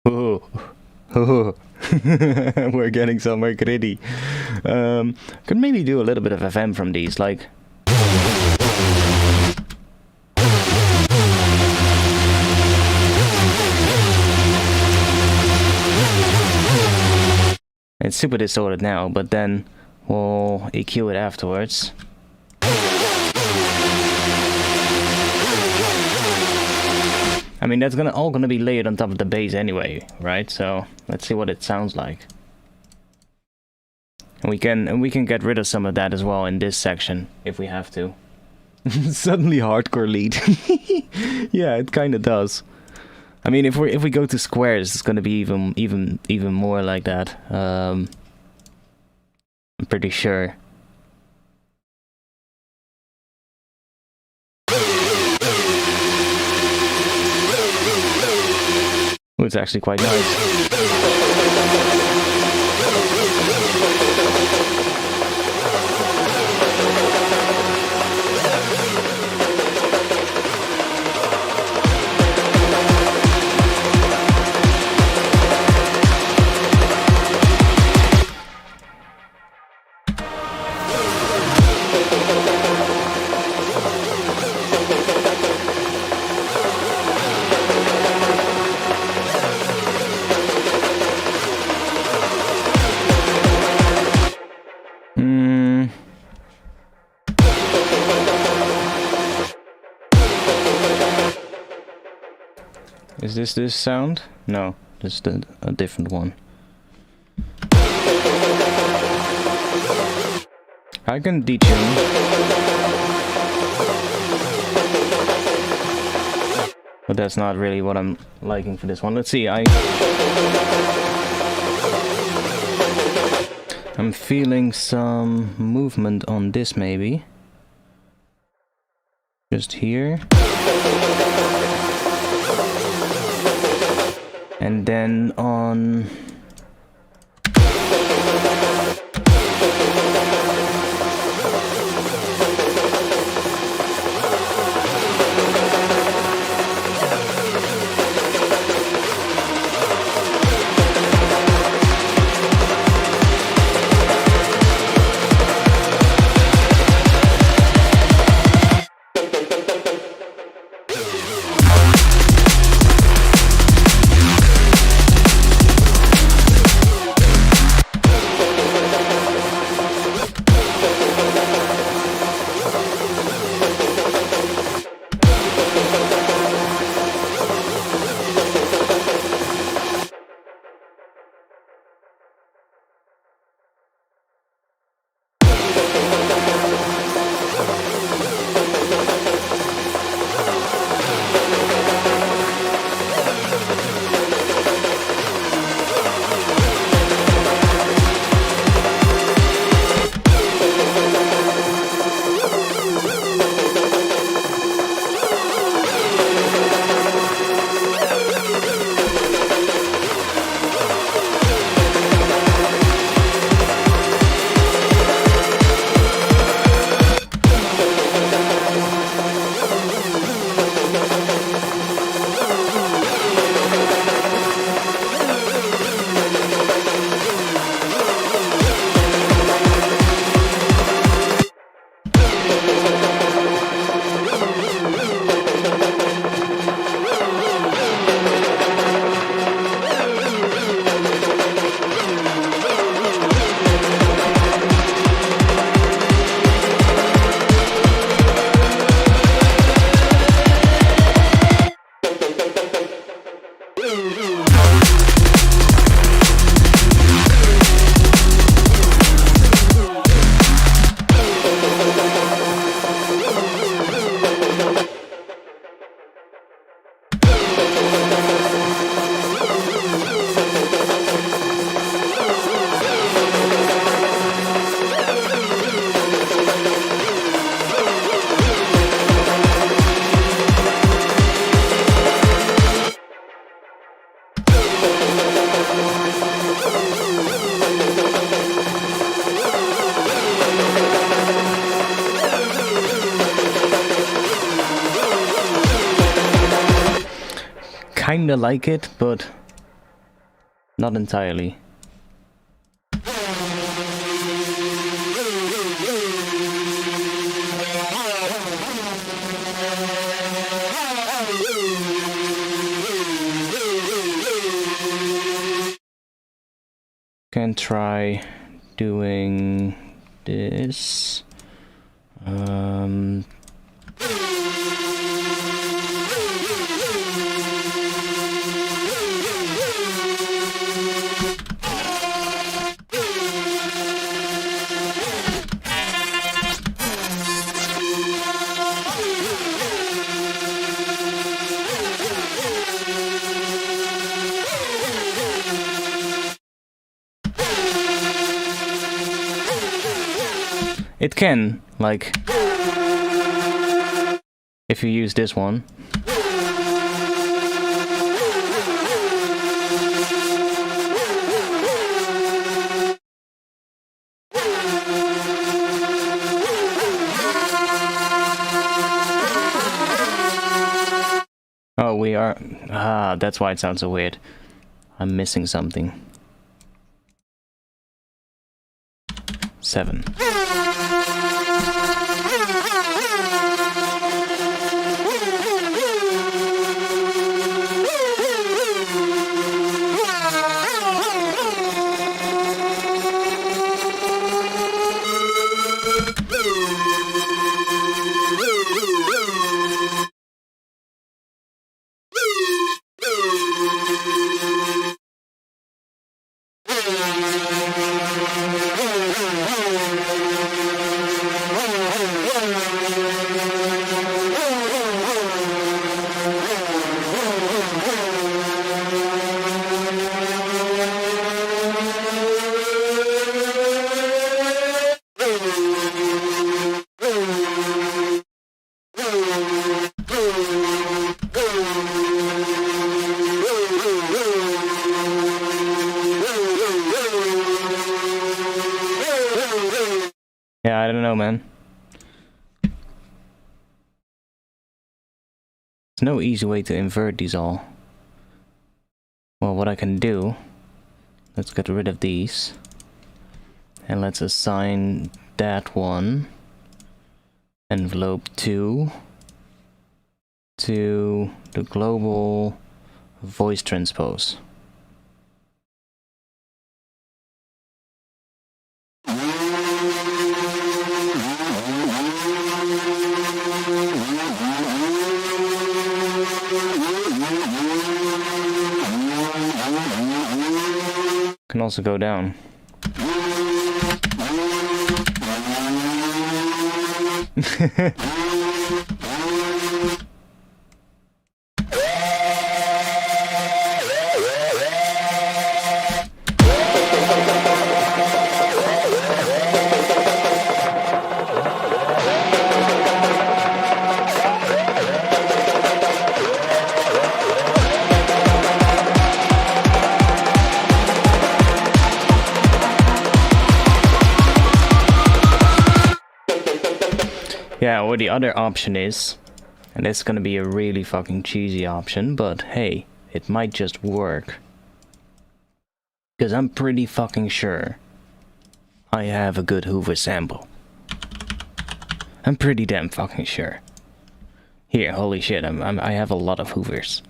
Oh, oh. We're getting somewhere gritty. Could maybe do a little bit of FM from these, like. It's super distorted now, but then we'll EQ it afterwards. I mean, that's all gonna be layered on top of the bass anyway, right? So let's see what it sounds like. And we can get rid of some of that as well in this section if we have to. Suddenly hardcore lead. Yeah, it kind of does. I mean, if we go to squares, it's gonna be even more like that. I'm pretty sure. Oh, it's actually quite nice. Is this sound? No, this is a different one. I can detune. But that's not really what I'm liking for this one. Let's see, I'm feeling some movement on this maybe. Just here. And then on... kinda like it, but not entirely. Can try doing this. It can, like, if you use this one. Oh, we are... Ah, that's why it sounds so weird. I'm missing something. 7. Yeah, I don't know, man. There's no easy way to invert these all. Well, what I can do... Let's get rid of these. And let's assign that one. Envelope 2. To the global voice transpose. Can also go down. Yeah, or the other option is, and it's gonna be a really fucking cheesy option, but hey, it might just work. Because I'm pretty fucking sure I have a good Hoover sample. I'm pretty damn fucking sure. Here, holy shit, I have a lot of Hoovers.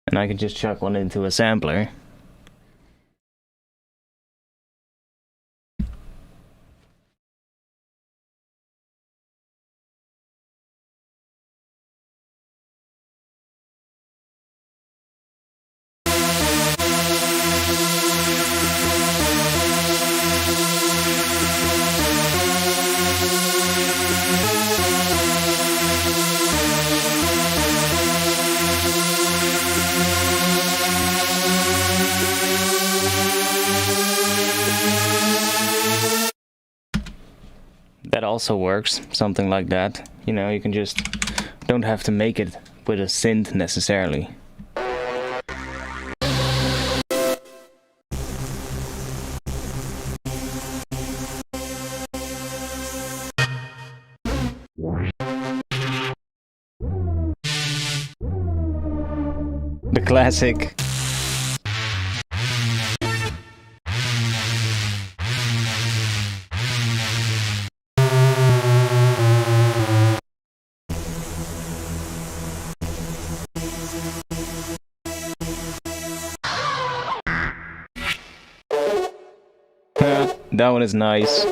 And I can just chuck one into a sampler. That also works, something like that. You know, you can just don't have to make it with a synth necessarily. The classic. That one is nice.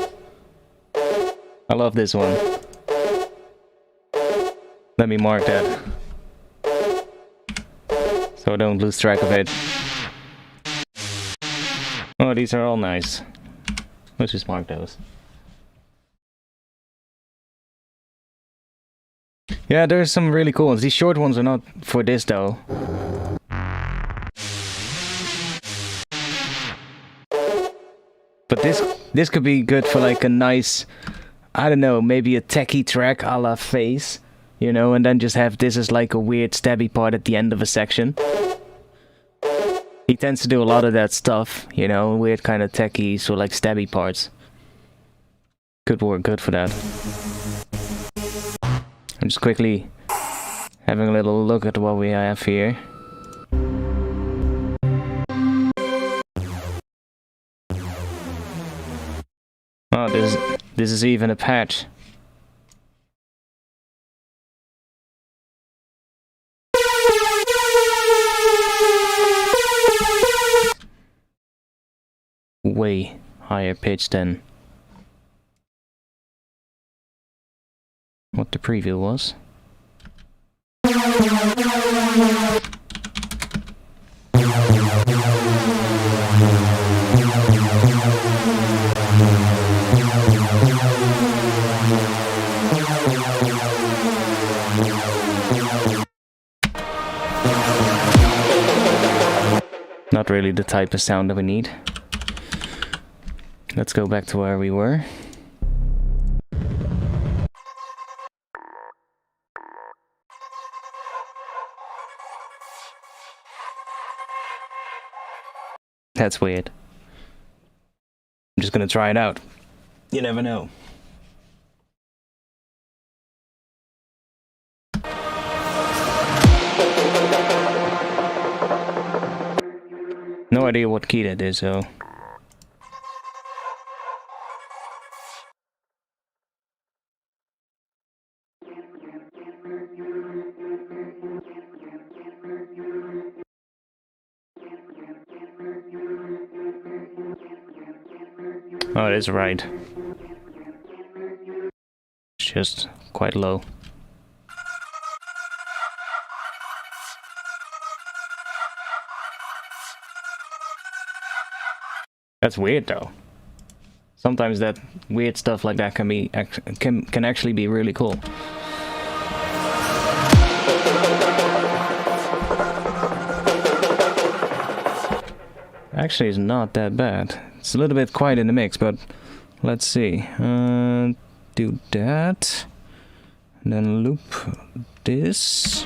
I love this one. Let me mark that, so I don't lose track of it. Oh, these are all nice. Let's just mark those. Yeah, there's some really cool ones. These short ones are not for this though. But this could be good for like a nice, I don't know, maybe a techie track a la Phase, you know, and then just have this as like a weird stabby part at the end of a section. He tends to do a lot of that stuff, you know, weird kind of techie, so like stabby parts. Could work good for that. I'm just quickly having a little look at what we have here. Oh, this is even a patch. Way higher pitch than what the preview was. Not really the type of sound that we need. Let's go back to where we were. That's weird. I'm just gonna try it out. You never know. No idea what key that is, though. Oh, it is right. It's just quite low. That's weird, though. Sometimes that weird stuff like that can actually be really cool. Actually, it's not that bad. It's a little bit quiet in the mix, but let's see. Do that, and then loop this.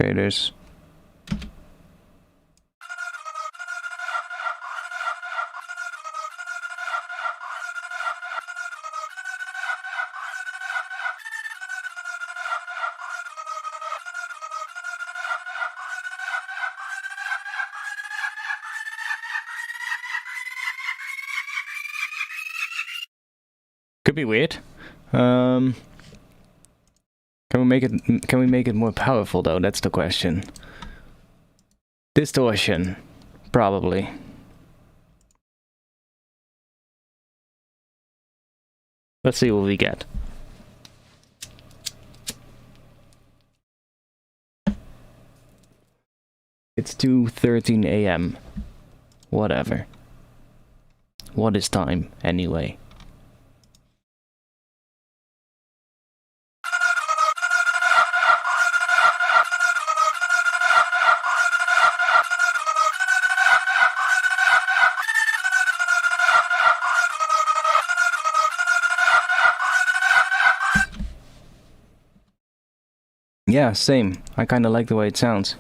Okay, there's could be weird. Can we make it more powerful though? That's the question. Distortion, probably. Let's see what we get. It's 2:13 a.m. Whatever. what is time anyway? Yeah, same. I kinda like the way it sounds.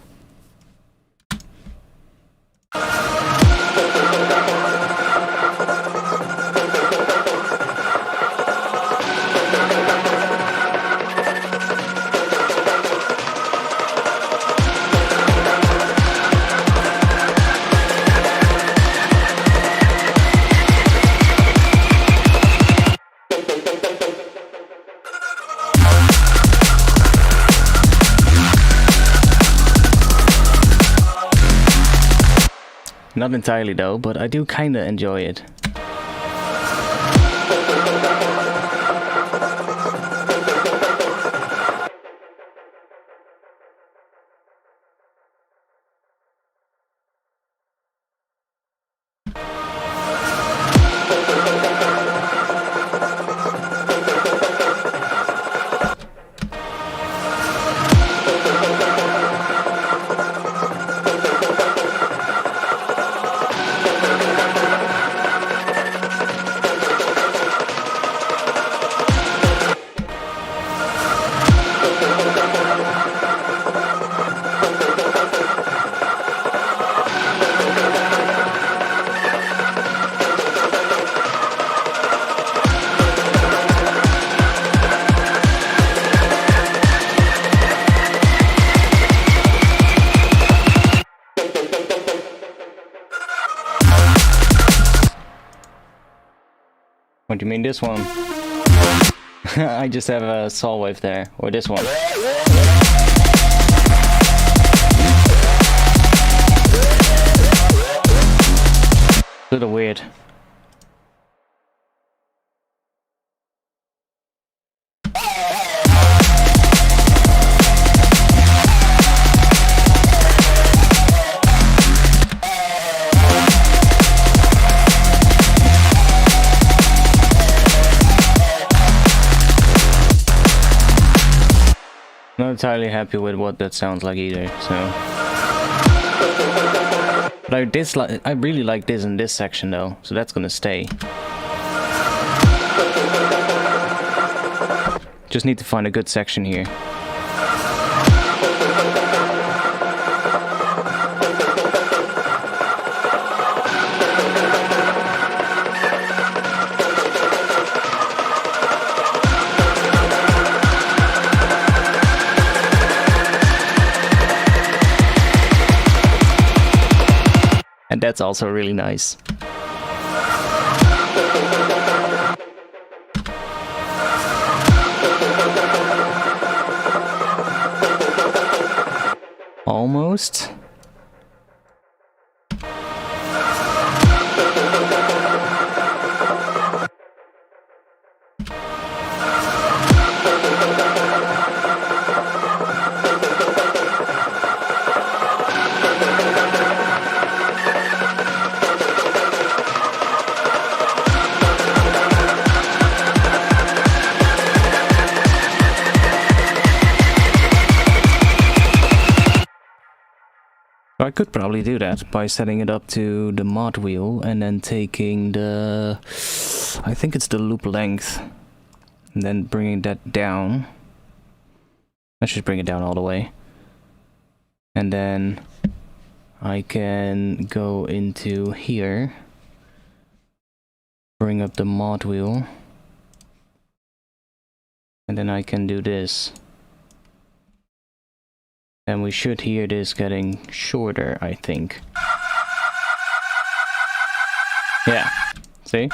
Not entirely though, but I do kinda enjoy it. What do you mean this one? I just have a saw wave there, or this one. Little weird. Not entirely happy with what that sounds like either, so. But I really like this in this section though, so that's gonna stay. Just need to find a good section here. And that's also really nice. Almost. I could probably do that by setting it up to the mod wheel and then taking the, I think it's the loop length, and then bringing that down. I should bring it down all the way. And then I can go into here, bring up the mod wheel, and then I can do this. And we should hear this getting shorter, I think. Yeah, see?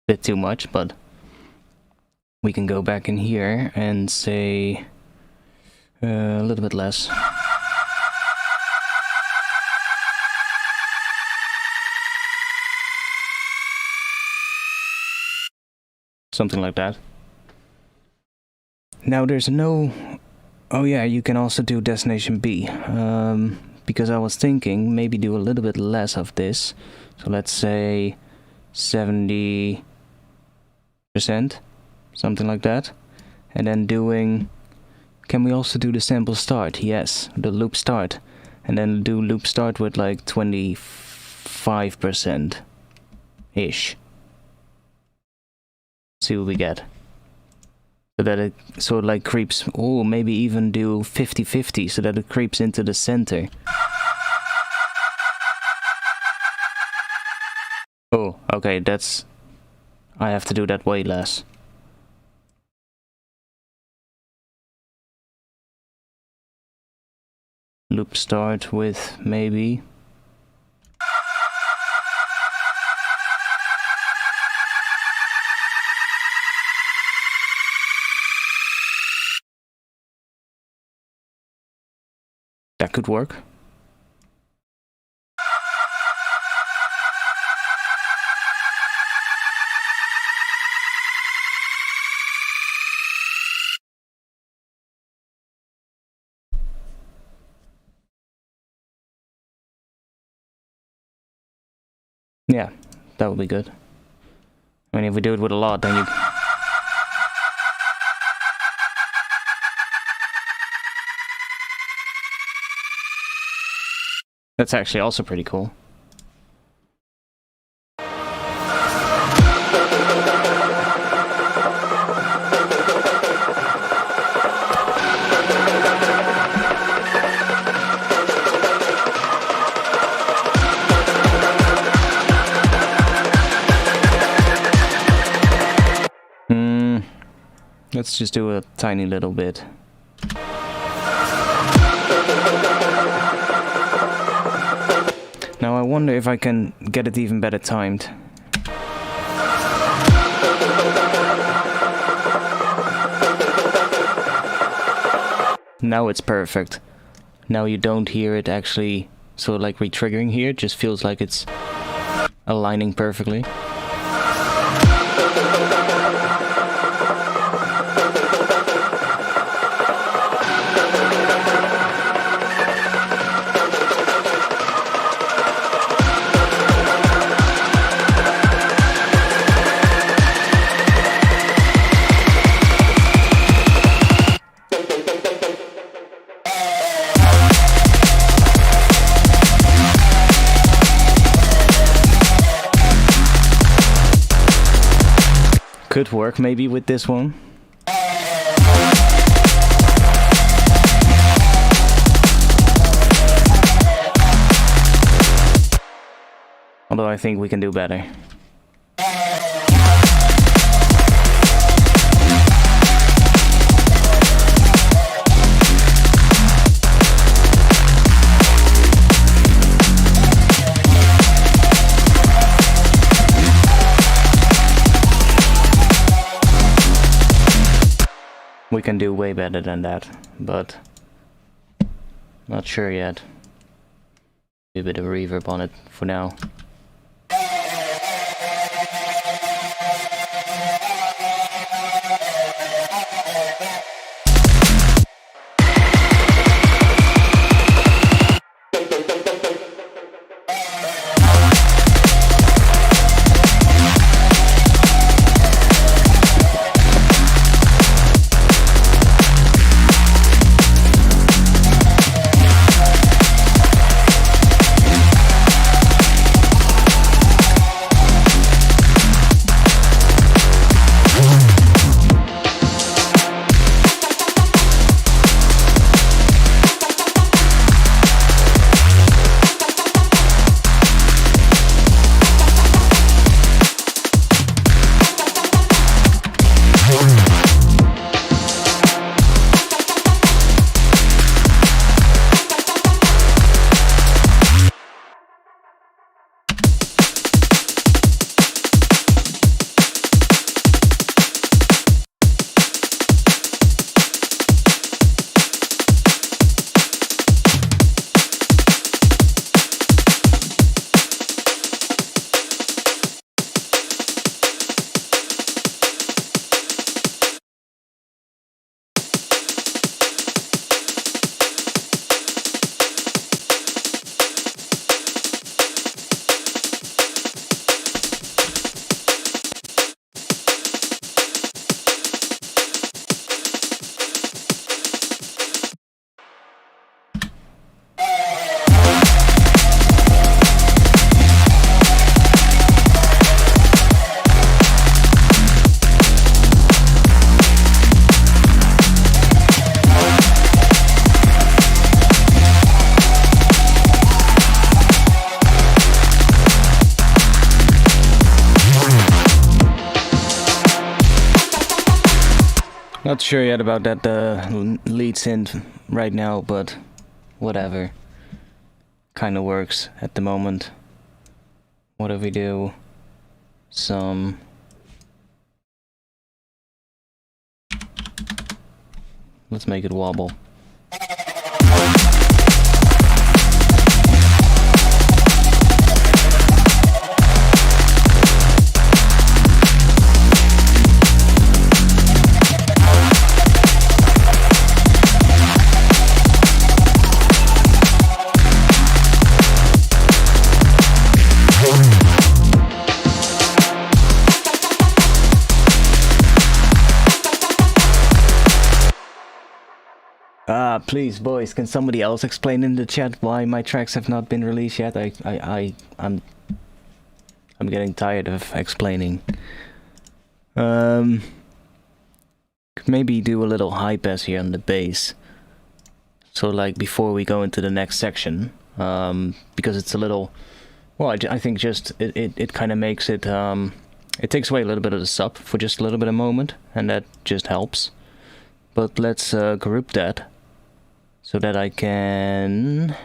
Bit too much, but we can go back in here and say a little bit less. Something like that. Now there's no... Oh yeah, you can also do destination B. Because I was thinking maybe do a little bit less of this. So let's say 70%, something like that. And then doing... Can we also do the sample start? Yes, the loop start. And then do loop start with like 25%-ish. See what we get. So that it sort of like creeps... Oh, maybe even do 50-50 so that it creeps into the center. Oh, okay, that's... I have to do that way less. Loop start with maybe... That could work. Yeah, that would be good. I mean, if we do it with a lot, then you... That's actually also pretty cool. Let's just do a tiny little bit. Now I wonder if I can get it even better timed. Now it's perfect. Now you don't hear it actually sort of like re-triggering here, it just feels like it's aligning perfectly. Could work maybe with this one. Although I think we can do better. We can do way better than that, but not sure yet. A bit of reverb on it for now. Not sure yet about that lead synth right now, but whatever. Kinda works at the moment. What if we do some... Let's make it wobble. Please, boys, can somebody else explain in the chat why my tracks have not been released yet? I'm getting tired of explaining. Could maybe do a little high pass here on the bass. So like before we go into the next section, because it's a little, well, I think just it kind of makes it, it takes away a little bit of the sub for just a little bit of moment, and that just helps. But let's group that so that I can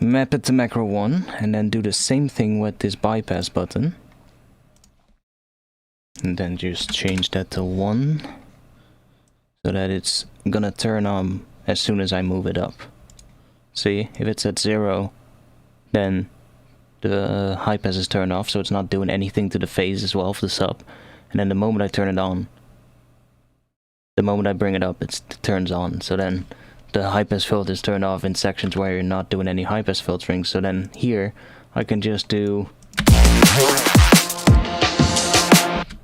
map it to macro 1 and then do the same thing with this bypass button. And then just change that to 1 so that it's gonna turn on as soon as I move it up. See, if it's at 0, then the high pass is turned off, so it's not doing anything to the phase as well of the sub. And then the moment I turn it on, the moment I bring it up, it turns on. So then the high pass filter is turned off in sections where you're not doing any high pass filtering. So then here I can just do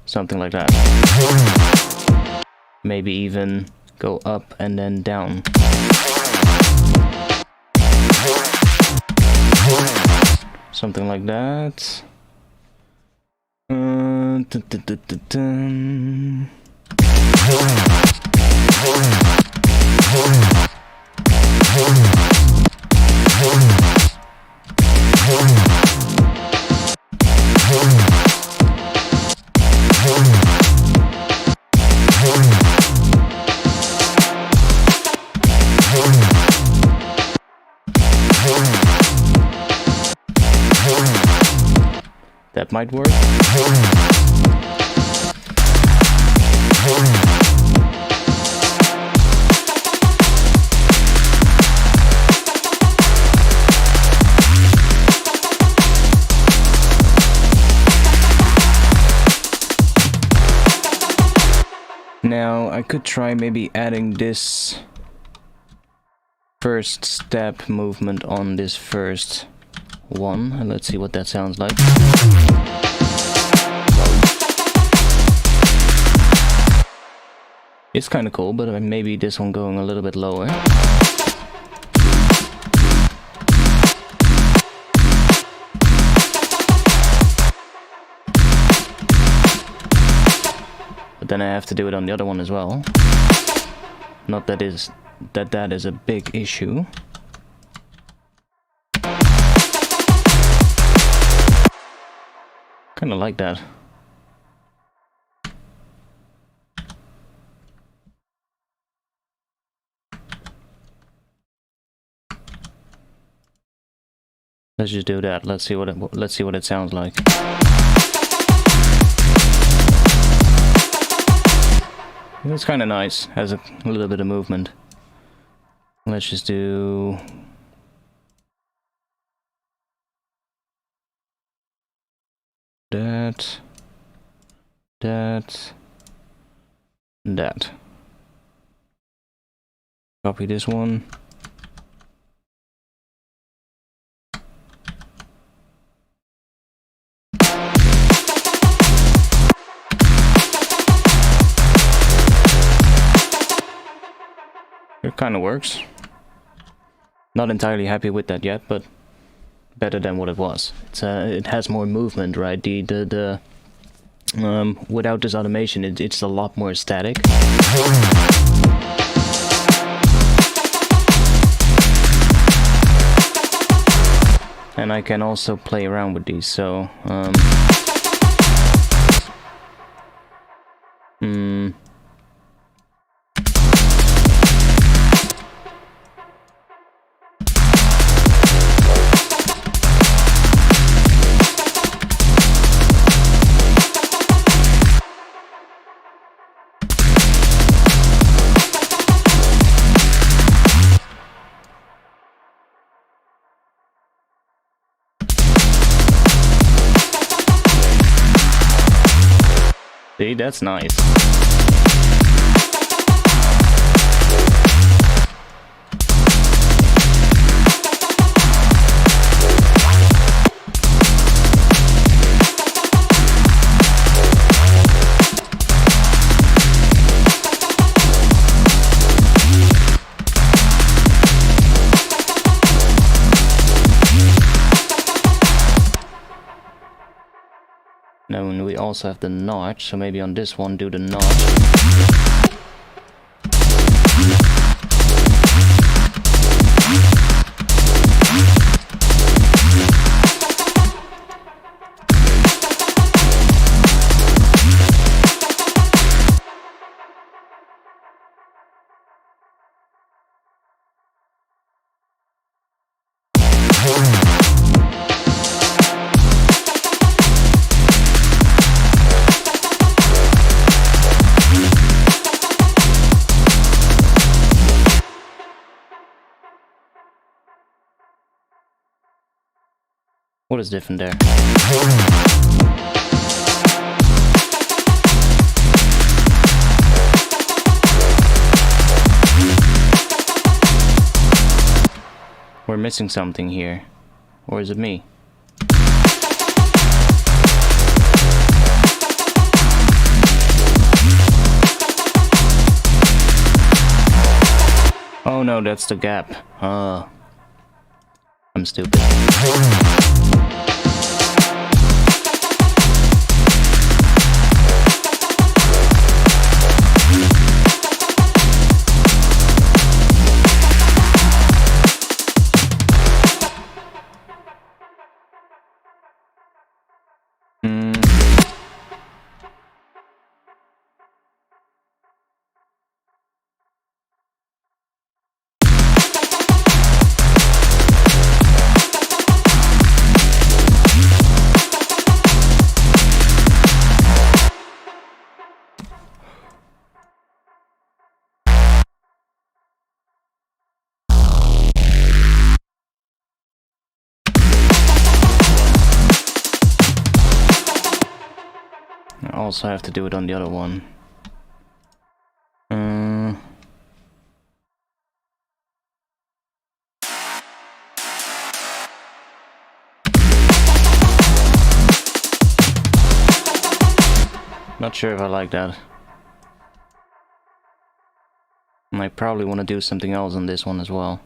something like that. Maybe even go up and then down. Something like that. That might work. Now I could try maybe adding this first step movement on this first one, and let's see what that sounds like. It's kind of cool, but maybe this one going a little bit lower. But then I have to do it on the other one as well. Not that that is a big issue. Kind of like that. Let's just do that. Let's see what it sounds like. It's kind of nice. Has a little bit of movement. Let's just do that, that, that. Copy this one. It kind of works. Not entirely happy with that yet, but better than what it was. It has more movement, right? Without this automation, it's a lot more static. And I can also play around with these, so See, that's nice. Now, and we also have the notch, so maybe on this one do the notch. What is different there? We're missing something here. Or is it me? Oh no, that's the gap. I'm stupid. I also have to do it on the other one. Not sure if I like that. And I probably want to do something else on this one as well.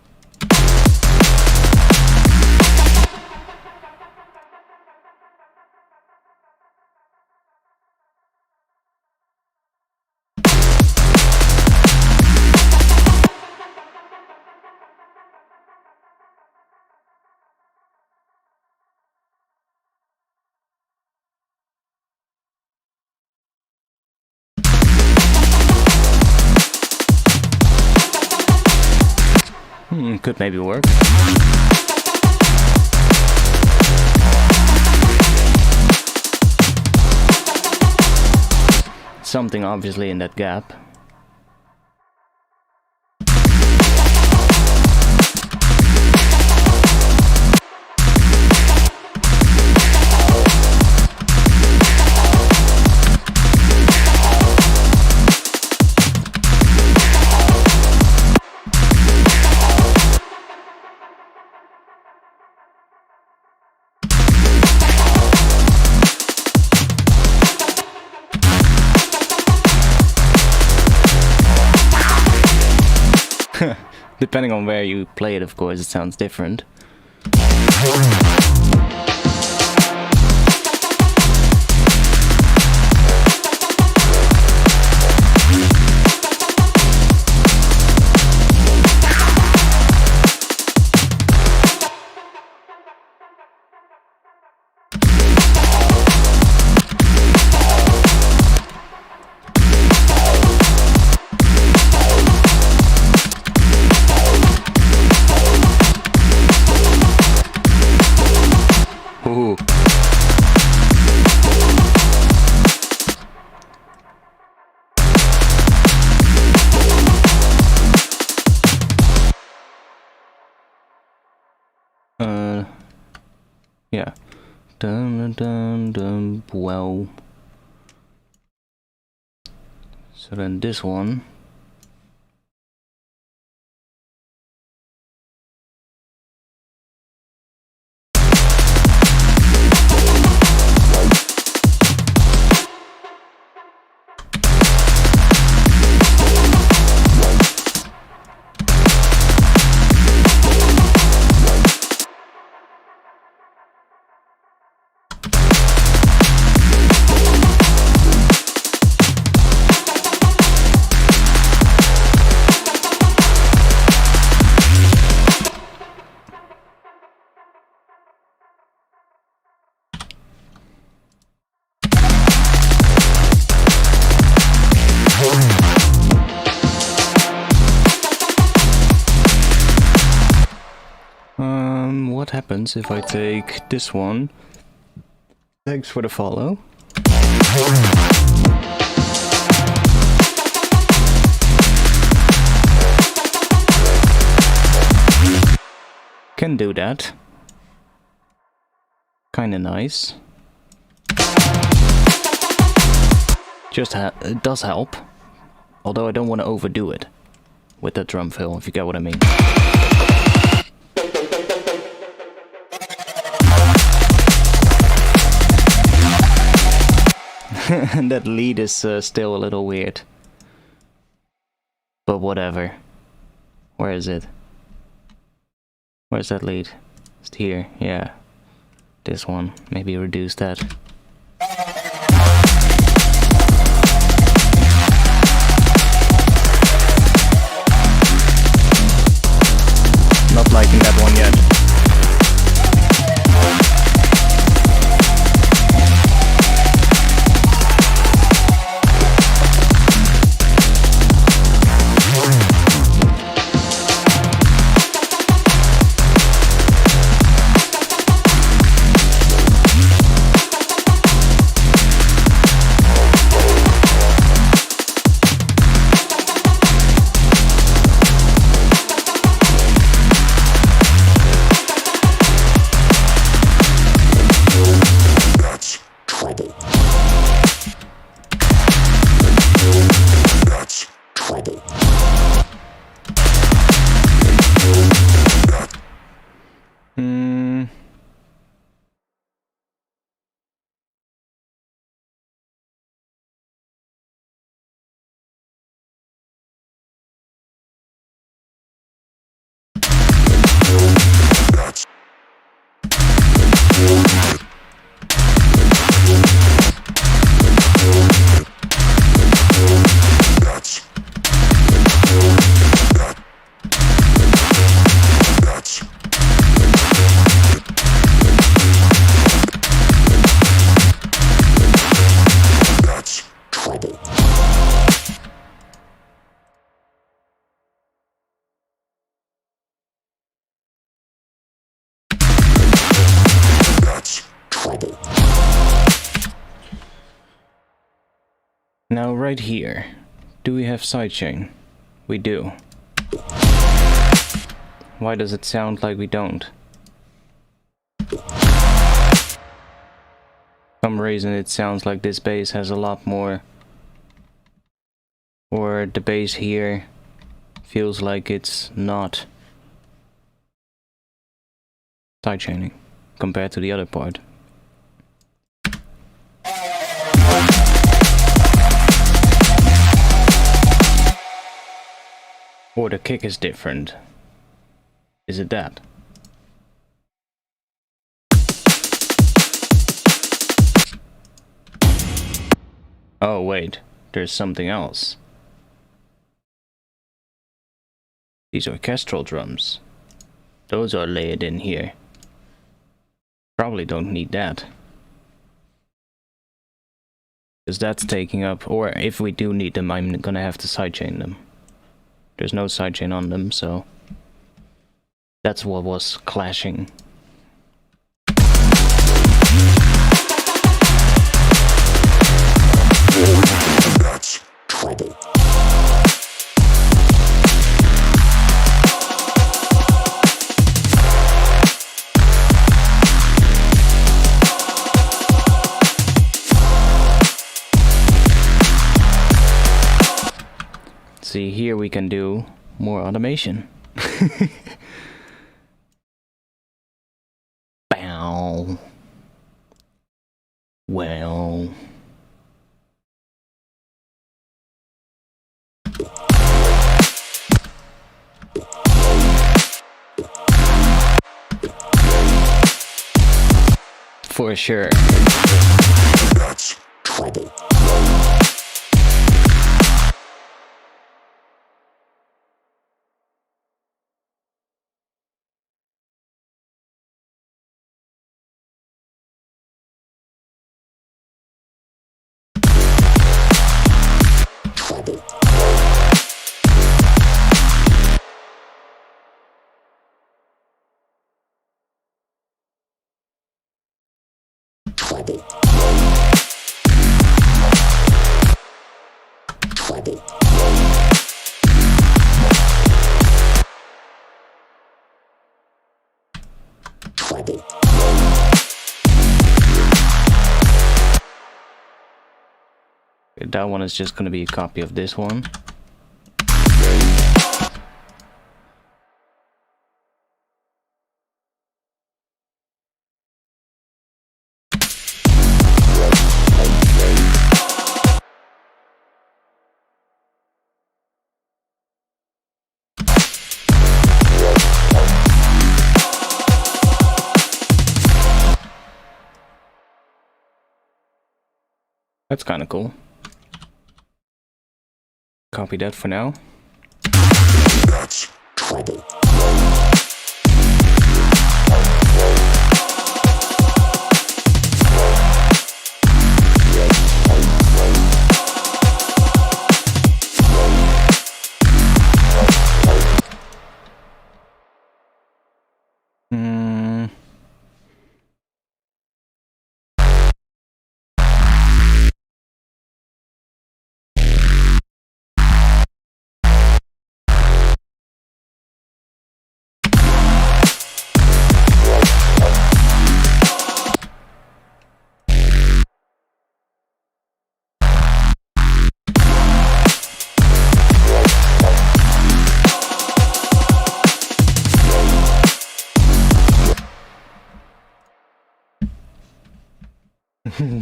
Could maybe work. Something obviously in that gap. Depending on where you play it, of course, it sounds different. Ooh. Yeah. Dun dun dun. Well. So then this one. What happens if I take this one? Thanks for the follow. Can do that. Kinda nice. It does help. Although I don't want to overdo it with the drum fill, if you get what I mean. That lead is still a little weird. But whatever. Where is it? Where's that lead? It's here, yeah. This one. Maybe reduce that. Not liking that one yet. Now right here, do we have sidechain? We do. Why does it sound like we don't? For some reason it sounds like this bass has a lot more, or the bass here feels like it's not sidechaining compared to the other part. Or the kick is different. Is it that? Oh wait, there's something else. These orchestral drums. Those are layered in here. Probably don't need that. Because that's taking up, or if we do need them, I'm gonna have to sidechain them. There's no sidechain on them, so that's what was clashing. That's trouble. see, here we can do more automation. Bow. Well. For sure. That's trouble. Trouble. Trouble. Trouble. Trouble. That one is just gonna be a copy of this one. That's kind of cool. Copy that for now. That's trouble.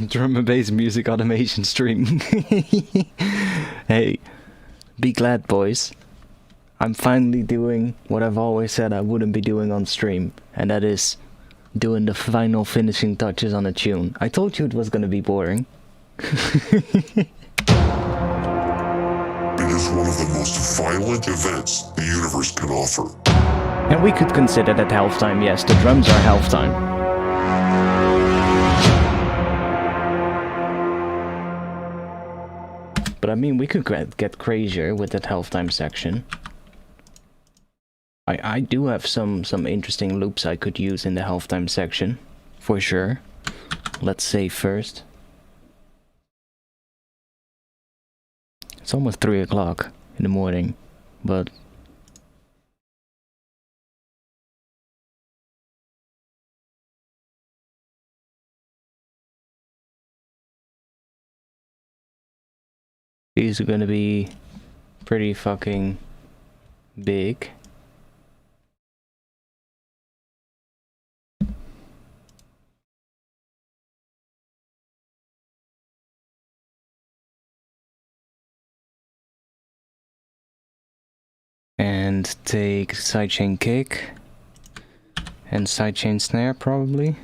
Drum and bass music automation stream. Hey, be glad, boys. I'm finally doing what I've always said I wouldn't be doing on stream, and that is doing the final finishing touches on a tune. I told you it was gonna be boring. It is one of the most violent events the universe can offer. And we could consider that halftime, yes, the drums are halftime. But I mean, we could get crazier with that halftime section. I do have some interesting loops I could use in the halftime section, for sure. Let's save first. It's almost 3 o'clock in the morning, but... these are gonna be pretty fucking big. And take sidechain kick and sidechain snare probably.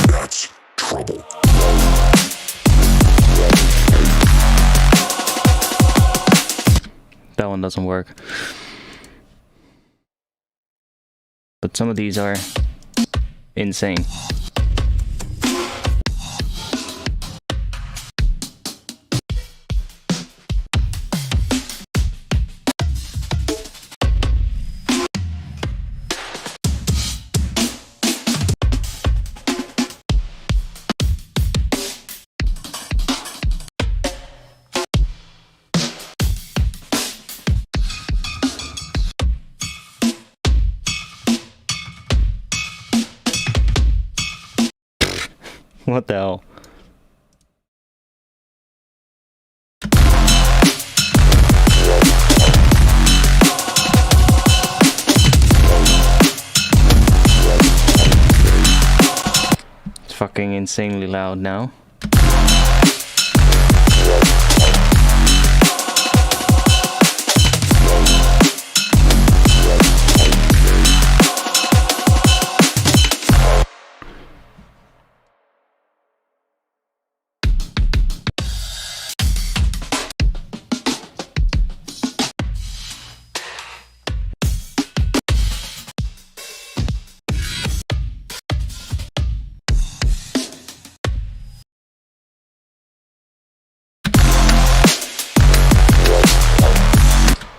That's trouble. That one doesn't work. But some of these are insane. What the hell? It's fucking insanely loud now.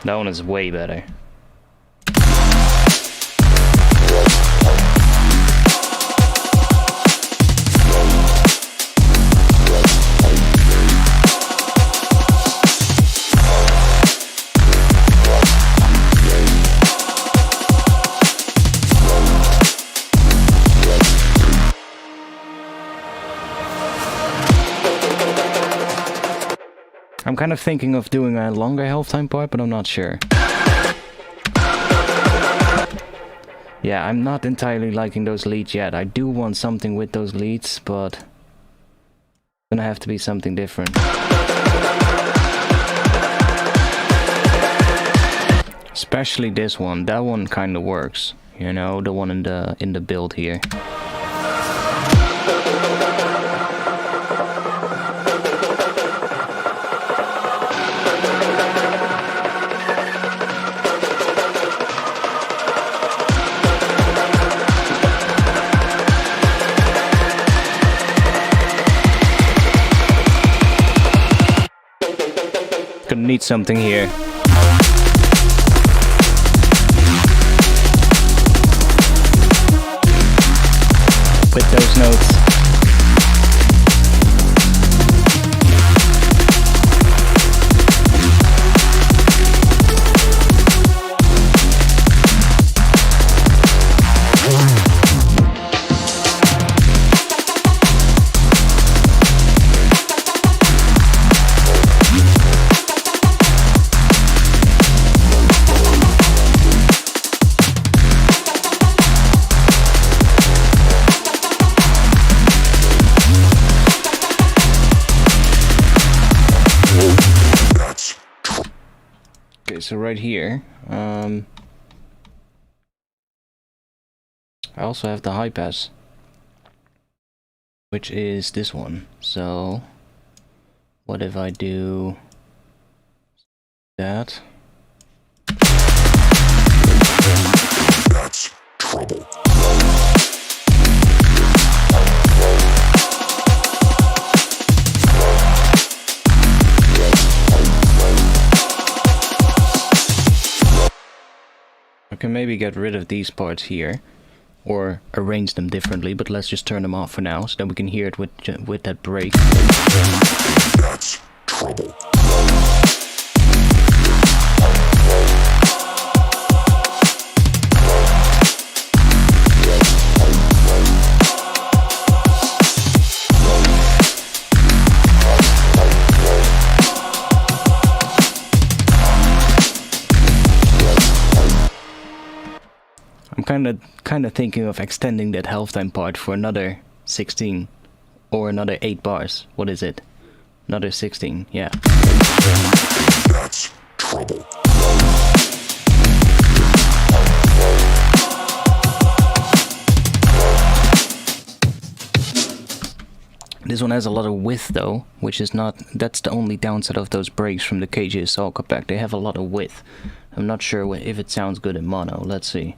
That one is way better. I'm kind of thinking of doing a longer health time part, but I'm not sure. Yeah, I'm not entirely liking those leads yet. I do want something with those leads, but it's gonna have to be something different. Especially this one. That one kind of works. You know, the one in the build here. Gonna need something here. With those notes. So right here, I also have the high pass, which is this one. So what if I do that? That's trouble. I can maybe get rid of these parts here, or arrange them differently, but let's just turn them off for now, so that we can hear it with that break. That's trouble. I'm kind of thinking of extending that health time part for another 16 or another 8 bars. What is it? Another 16, yeah. That's trouble. This one has a lot of width though, which is not, that's the only downside of those breaks from the KGSL compact. They have a lot of width. I'm not sure if it sounds good in mono. Let's see.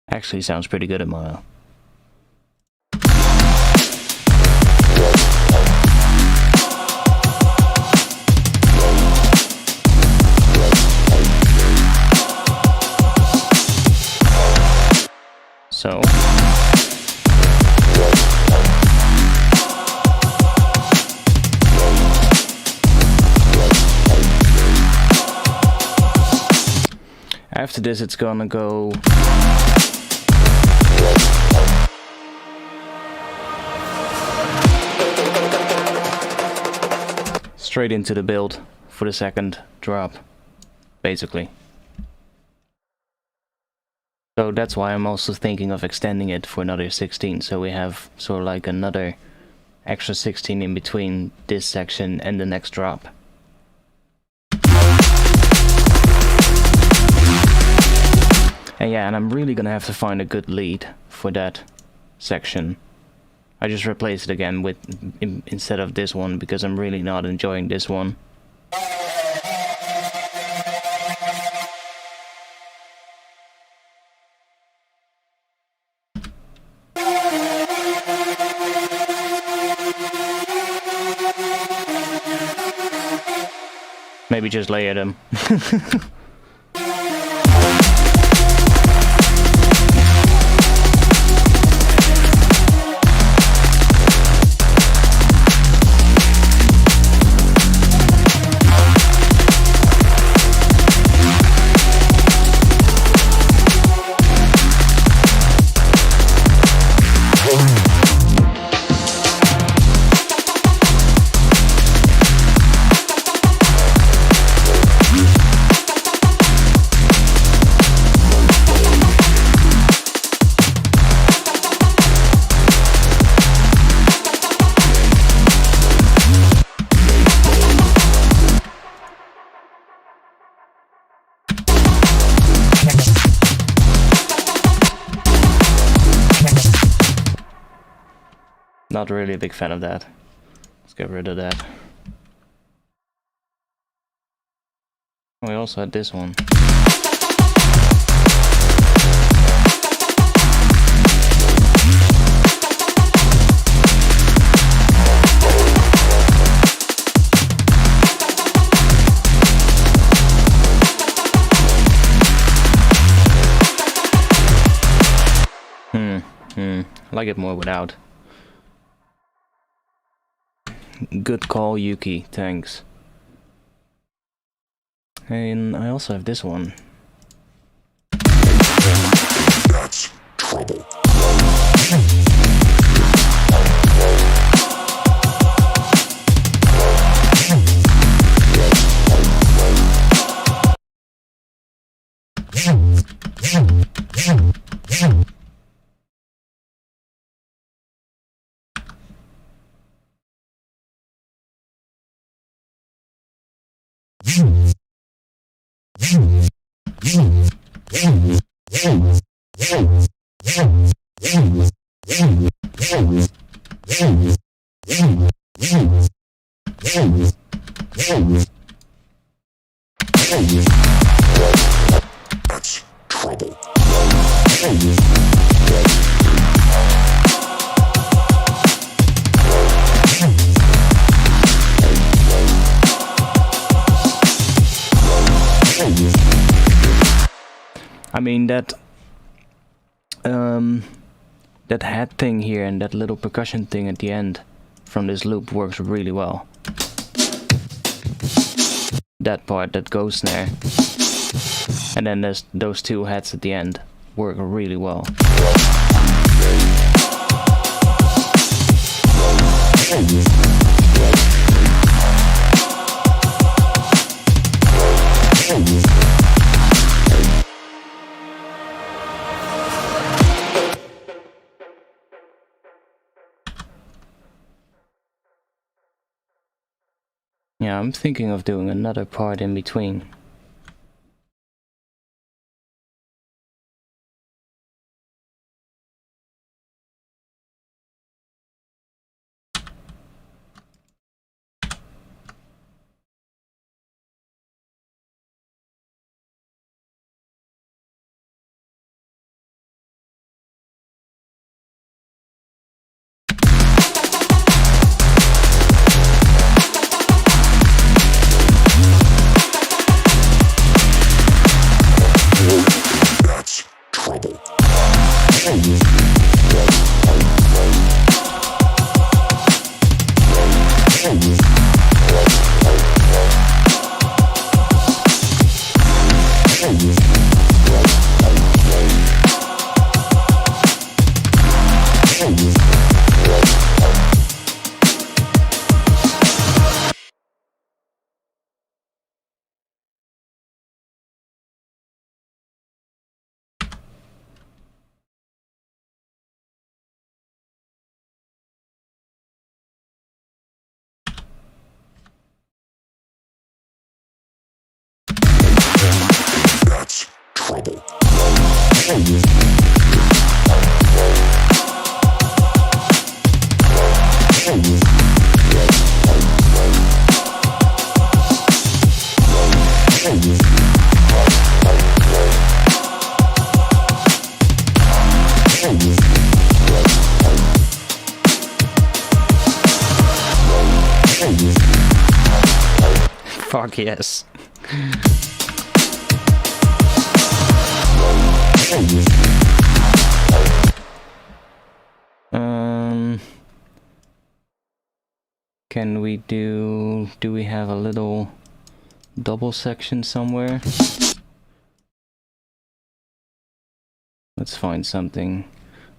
Actually sounds pretty good in mono. So After this, it's gonna go straight into the build for the second drop, basically. So that's why I'm also thinking of extending it for another 16, so we have sort of like another extra 16 in between this section and the next drop. And yeah, and I'm really gonna have to find a good lead for that section. I just replaced it again with instead of this one because I'm really not enjoying this one. Maybe just layer them. Not really a big fan of that. Let's get rid of that. We also had this one. I like it more without. Good call, Yuki, thanks. And I also have this one. That's trouble. That's trouble. I mean that that head thing here and that little percussion thing at the end from this loop works really well. That part, that ghost snare, and then there's those two heads at the end work really well. Yeah, I'm thinking of doing another part in between. trouble. Fuck yes. Can we do we have a little double section somewhere? Let's find something.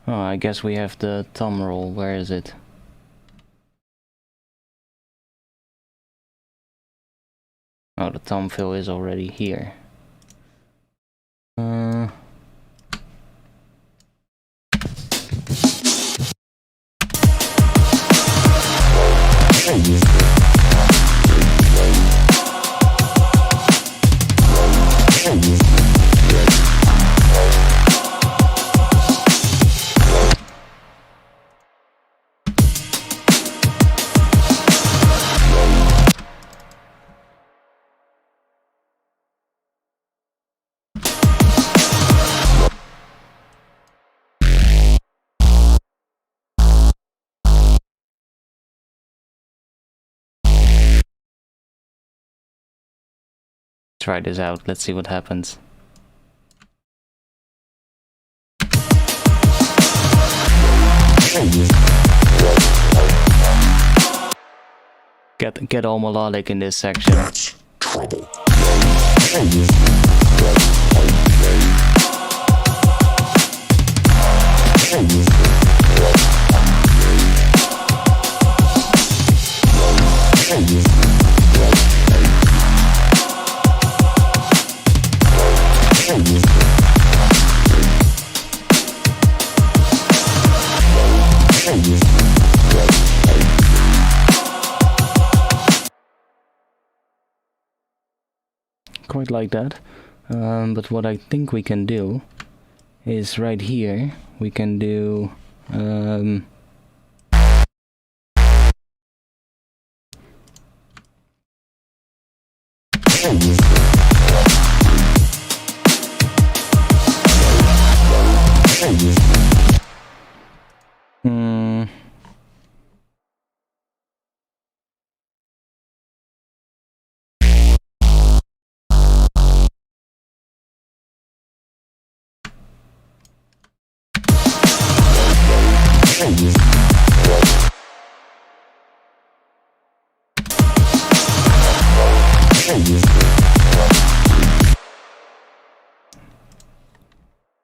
Oh, I guess we have the thumb roll. Where is it? Oh, the thumb fill is already here. Try this out. Let's see what happens. Get all melodic in this section. That's trouble. Quite like that. But what I think we can do is right here we can do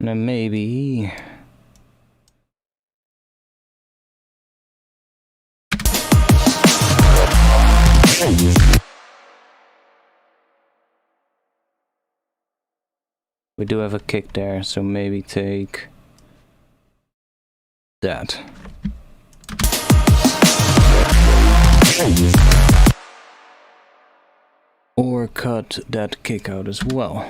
now maybe we do have a kick there, so maybe take that. Or cut that kick out as well.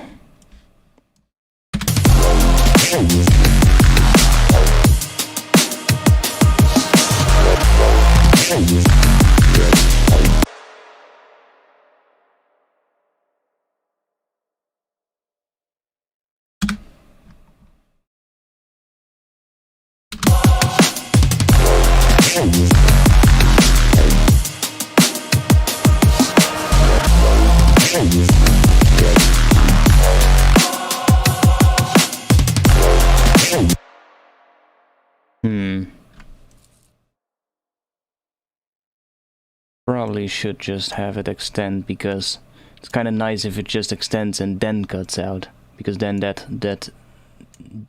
Probably should just have it extend, because it's kind of nice if it just extends and then cuts out, because then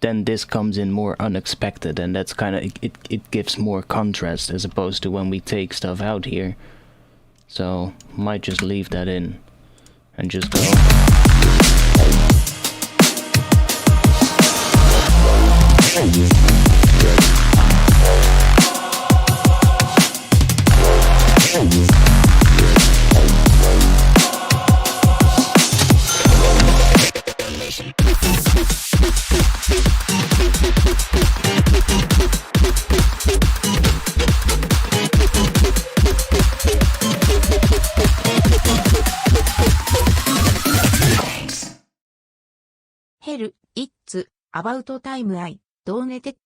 then this comes in more unexpected, and that's kind of it gives more contrast as opposed to when we take stuff out here. So might just leave that in and just go. Well, it's about time I donated.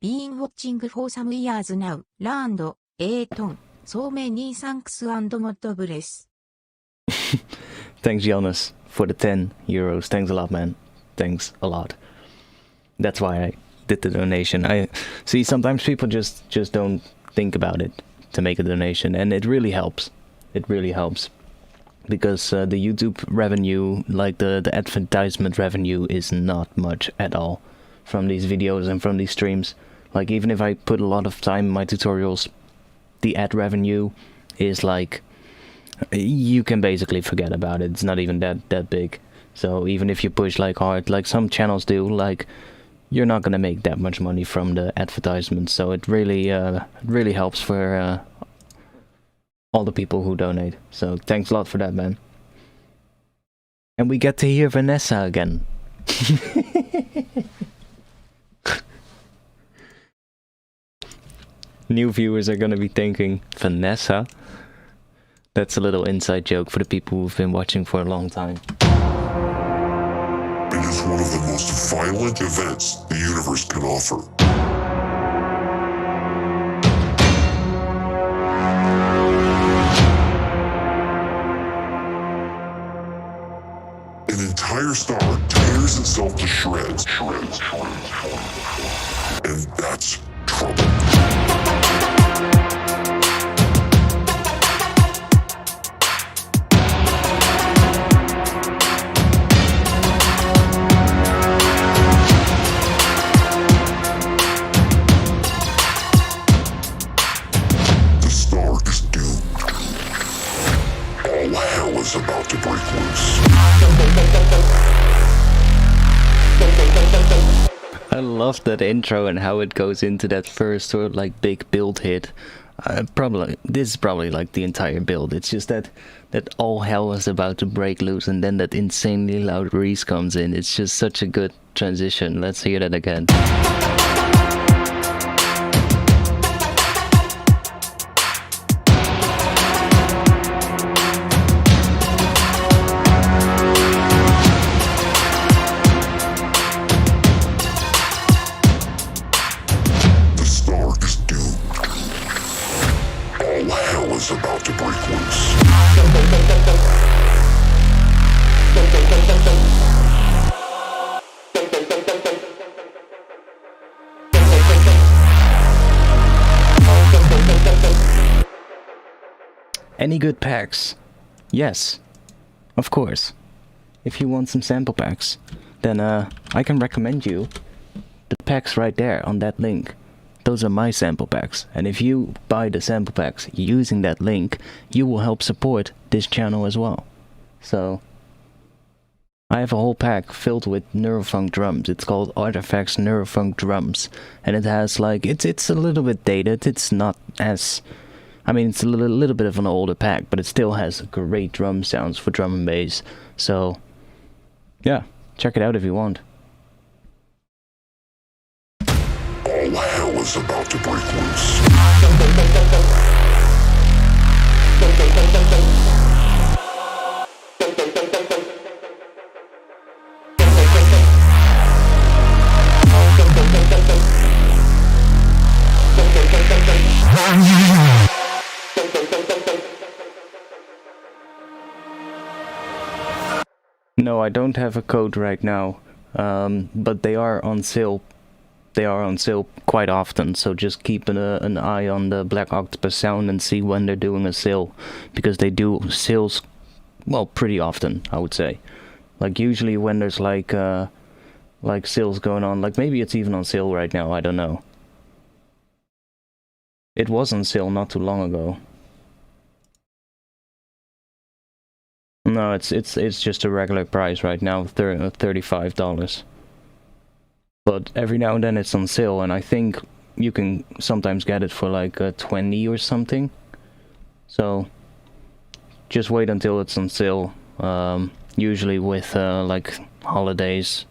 Been watching for some years now. Learned a ton. So many thanks and God bless. Thanks, Jonas, for the 10 euros. Thanks a lot, man. Thanks a lot. That's why I did the donation. I see sometimes people just don't think about it to make a donation, and it really helps. It really helps. Because the YouTube revenue, like the advertisement revenue, is not much at all from these videos and from these streams. Like, even if I put a lot of time in my tutorials, the ad revenue is like, you can basically forget about it. It's not even that big. So even if you push like hard, like some channels do, like, you're not gonna make that much money from the advertisements. So it really helps for all the people who donate. So thanks a lot for that, man. And we get to hear Vanessa again. New viewers are gonna be thinking, Vanessa? That's a little inside joke for the people who've been watching for a long time. It is one of the most violent events the universe can offer. An entire star tears itself to shreds. And that's trouble. The star is doomed. All hell is about to break loose. I love that intro and how it goes into that first sort of like big build hit. This is probably like the entire build. It's just that all hell is about to break loose, and then that insanely loud Reese comes in. It's just such a good transition. Let's hear that again. The star is doomed. All hell is about to break loose. Any good packs? Yes, of course. If you want some sample packs, then I can recommend you the packs right there on that link. Those are my sample packs, and if you buy the sample packs using that link, you will help support this channel as well. So, I have a whole pack filled with Neurofunk drums. It's called Artifacts Neurofunk Drums, and it has like, it's a little bit dated. It's not as, I mean, it's a little bit of an older pack, but it still has great drum sounds for drum and bass. So, yeah, check it out if you want. All hell is about to break loose. No, I don't have a code right now, but they are on sale. They are on sale quite often, so just keep an eye on the Black Octopus Sound and see when they're doing a sale, because they do sales, well, pretty often, I would say. Like usually when there's like sales going on, like maybe it's even on sale right now, I don't know. It was on sale not too long ago. No, it's just a regular price right now, $35. But every now and then it's on sale, and I think you can sometimes get it for like 20 or something. So just wait until it's on sale. Usually with like holidays,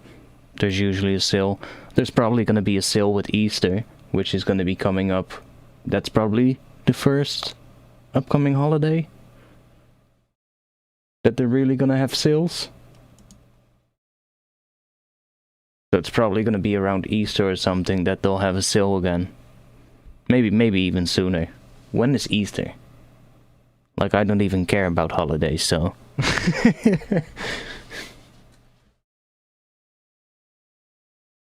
there's usually a sale. There's probably gonna be a sale with Easter, which is gonna be coming up. That's probably the first upcoming holiday that they're really gonna have sales. So it's probably gonna be around Easter or something that they'll have a sale again. Maybe even sooner. When is Easter? Like, I don't even care about holidays, so...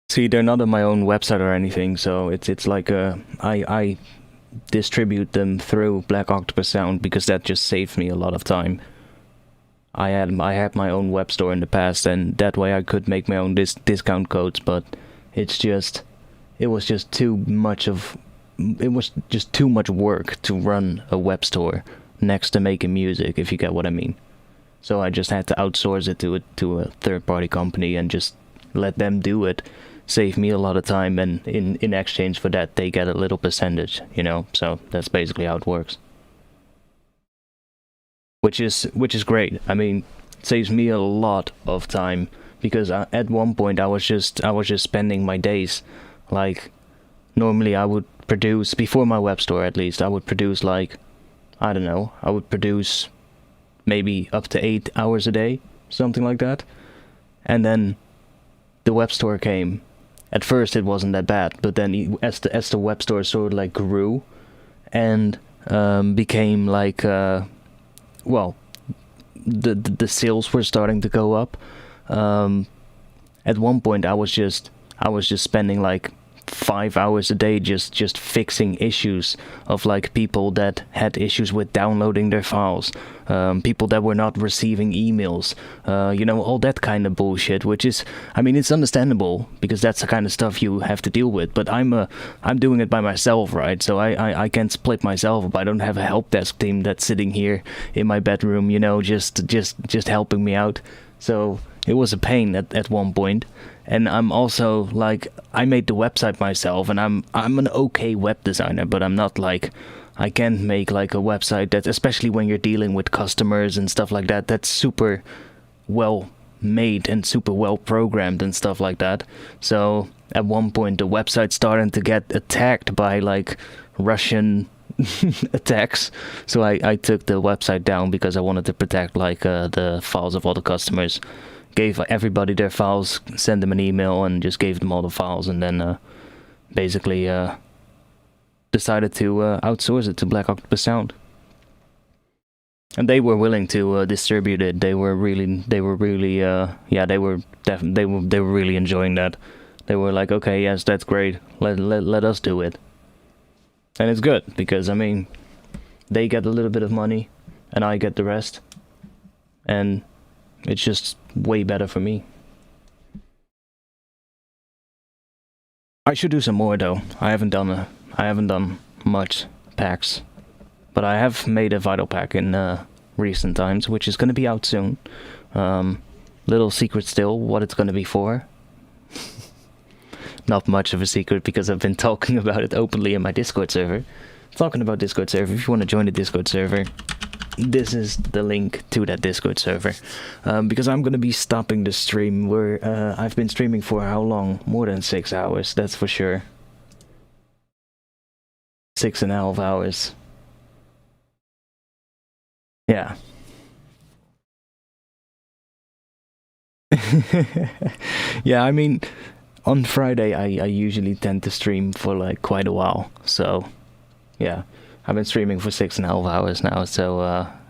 See, they're not on my own website or anything, so it's like I distribute them through Black Octopus Sound because that just saves me a lot of time. I had my own web store in the past, and that way I could make my own discount codes, but it was just too much work to run a web store next to making music, if you get what I mean. So I just had to outsource it to a third-party company and just let them do it. Save me a lot of time, and in exchange for that they get a little percentage, you know. So that's basically how it works. Which is great. I mean, it saves me a lot of time because at one point I was just spending my days, like, normally I would produce, before my web store at least, I would produce like, I don't know, I would produce maybe up to 8 hours a day, something like that. And then the web store came. At first it wasn't that bad, but then as the web store sort of like grew and became like well, the sales were starting to go up. At one point I was just spending like 5 hours a day just fixing issues of like people that had issues with downloading their files, people that were not receiving emails, you know, all that kind of bullshit, which is, I mean, it's understandable because that's the kind of stuff you have to deal with, but I'm doing it by myself, right? So I can't split myself up. I don't have a help desk team that's sitting here in my bedroom, you know, just helping me out. So it was a pain at one point. And I'm also like, I made the website myself, and I'm an okay web designer, but I'm not like, I can't make like a website that, especially when you're dealing with customers and stuff like that, that's super well made and super well programmed and stuff like that. So at one point the website started to get attacked by like Russian attacks, so I took the website down because I wanted to protect like the files of all the customers. Gave everybody their files, sent them an email, and just gave them all the files, and then basically decided to outsource it to Black Octopus Sound. And they were willing to distribute it. They were really enjoying that. They were like, okay, yes, that's great. Let us do it. And it's good because, I mean, they get a little bit of money, and I get the rest, and it's just way better for me. I should do some more though. I haven't done much packs, but I have made a vital pack in recent times, which is going to be out soon. Little secret still, what it's going to be for. Not much of a secret because I've been talking about it openly in my Discord server. Talking about Discord server, if you want to join the Discord server, this is the link to that Discord server. Because I'm gonna be stopping the stream where I've been streaming for how long? More than 6 hours, that's for sure. 6.5 hours. Yeah. Yeah, I mean, on Friday I usually tend to stream for like quite a while, so yeah. I've been streaming for 6.5 hours now, so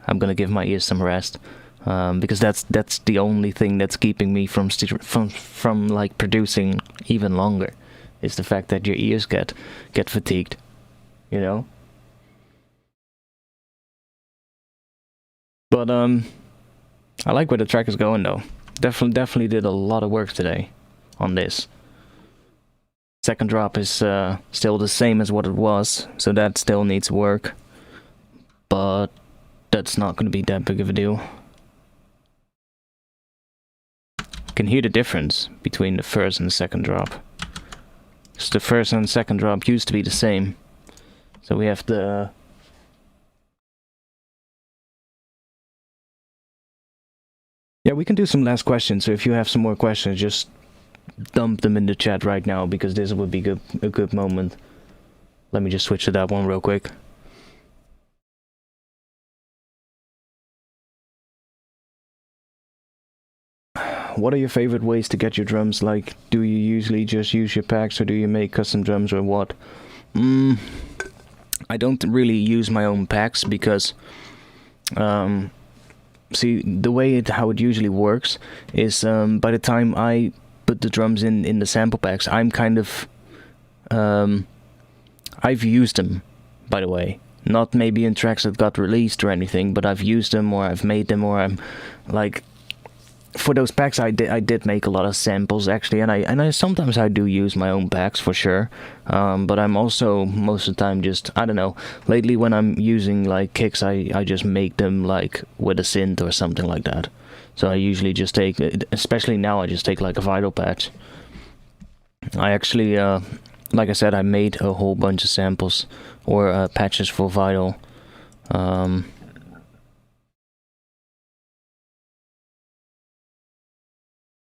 I'm gonna give my ears some rest, because that's the only thing that's keeping me from like producing even longer, is the fact that your ears get fatigued, you know. But I like where the track is going though. Definitely did a lot of work today on this. Second drop is still the same as what it was, so that still needs work, but that's not going to be that big of a deal. You can hear the difference between the first and the second drop. Because the first and second drop used to be the same, so we have the... Yeah, we can do some last questions, so if you have some more questions, just dump them in the chat right now, because this would be a good moment. Let me just switch to that one real quick. what are your favorite ways to get your drums? Like, do you usually just use your packs, or do you make custom drums, or what? I don't really use my own packs because, see, the way how it usually works is by the time I put the drums in the sample packs, I'm kind of, I've used them, by the way. Not maybe in tracks that got released or anything, but I've used them, or I've made them, or I'm like, for those packs I did make a lot of samples actually, and I sometimes I do use my own packs for sure, but I'm also most of the time just, I don't know, lately when I'm using like kicks, I just make them like with a synth or something like that. So I usually just take, especially now, I just take like a vinyl patch. I actually like I said, I made a whole bunch of samples or patches for vinyl.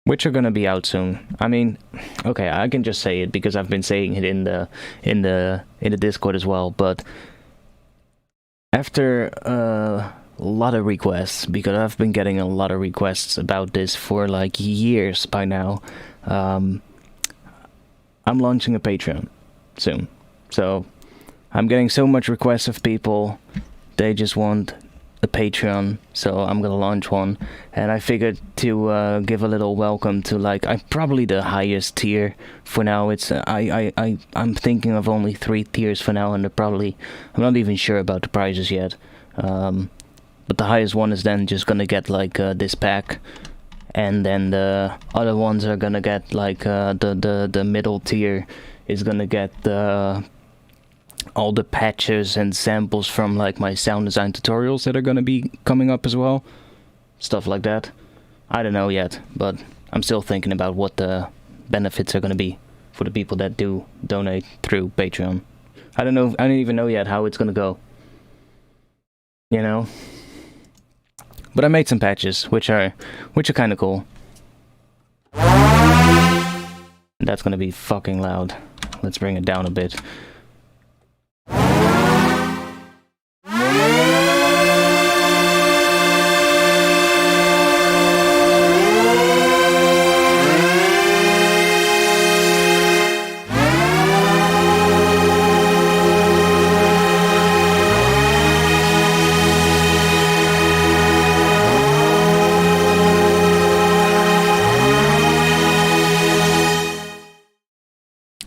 Which are gonna be out soon. I mean, okay, I can just say it because I've been saying it in the Discord as well. But after a lot of requests, because I've been getting a lot of requests about this for like years by now, I'm launching a Patreon soon. So I'm getting so much requests of people, they just want a Patreon, so I'm gonna launch one, and I figured to give a little welcome to, like, I'm probably the highest tier for now. It's I'm thinking of only 3 tiers for now, and I'm not even sure about the prices yet. But the highest one is then just gonna get like this pack, and then the other ones are gonna get like the middle tier is gonna get all the patches and samples from like my sound design tutorials that are gonna be coming up as well. Stuff like that. I don't know yet, but I'm still thinking about what the benefits are gonna be for the people that do donate through Patreon. I don't know, I don't even know yet how it's gonna go. You know? But I made some patches, which are kind of cool. That's gonna be fucking loud. Let's bring it down a bit.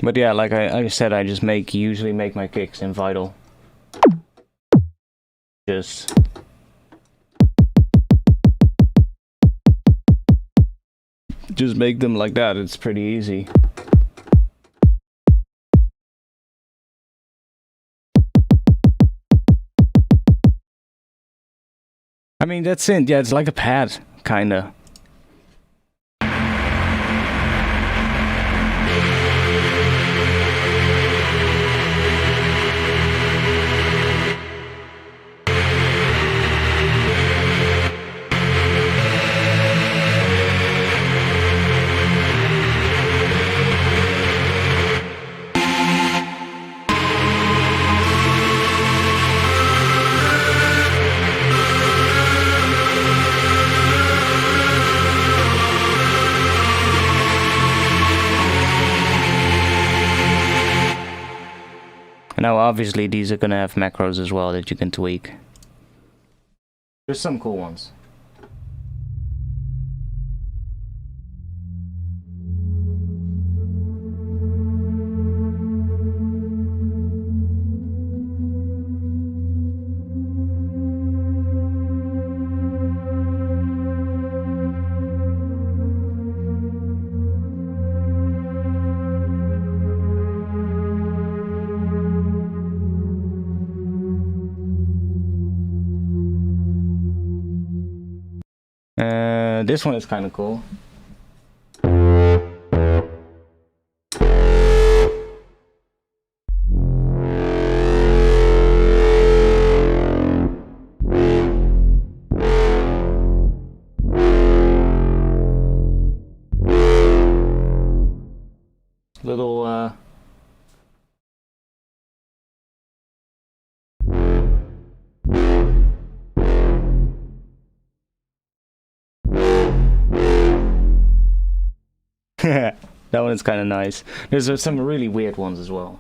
But yeah, like I said, I just usually make my kicks in Vital. Just make them like that. It's pretty easy. I mean, that's it. Yeah, it's like a pad, kinda. Now, obviously, these are gonna have macros as well that you can tweak. There's some cool ones. This one is kind of cool. Little That one is kind of nice. There's some really weird ones as well.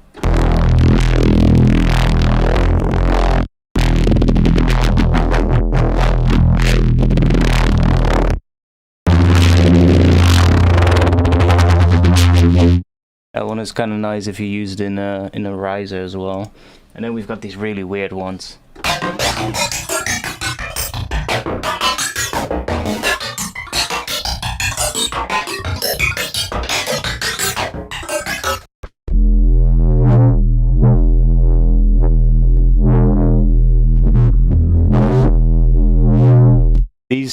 That one is kind of nice if you use it in a riser as well. And then we've got these really weird ones.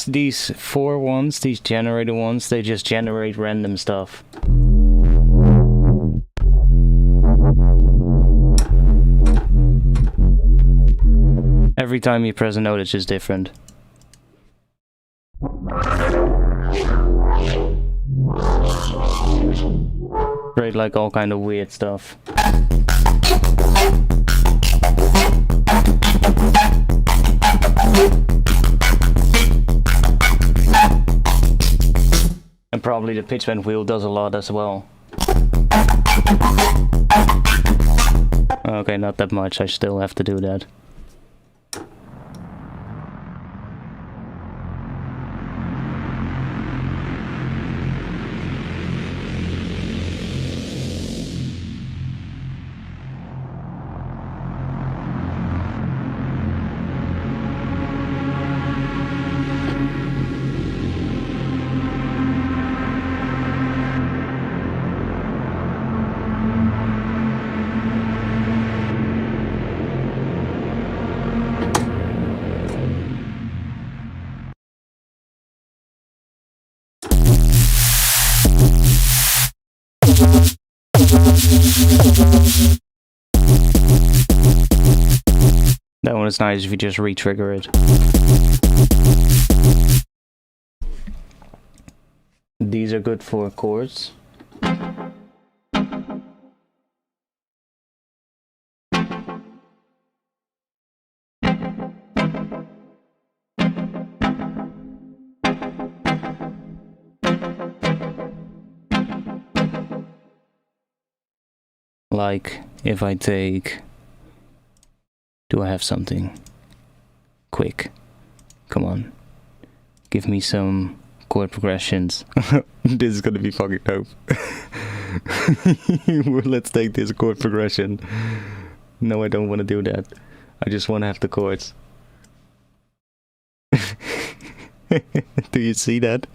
These four ones, these generator ones, they just generate random stuff. Every time you press a note, it's just different. Create like all kind of weird stuff. And probably the pitch bend wheel does a lot as well. Okay, not that much, I still have to do that. That one is nice if you just re-trigger it. These are good for chords. Like if I take... Do I have something? Quick. Come on. Give me some chord progressions. This is gonna be fucking dope. Let's take this chord progression. No, I don't want to do that. I just want to have the chords. Do you see that?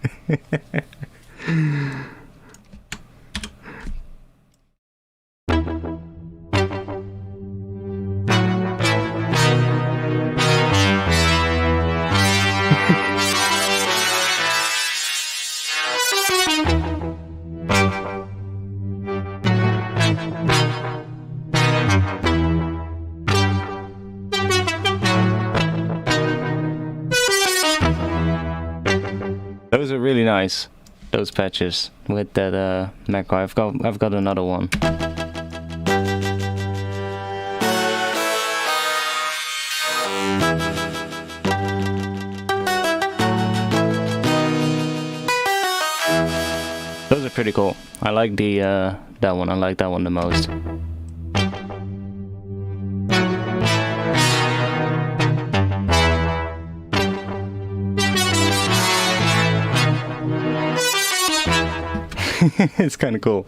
Those are really nice, those patches with that macro. I've got another one. Those are pretty cool. I like the that one. I like that one the most. It's kind of cool.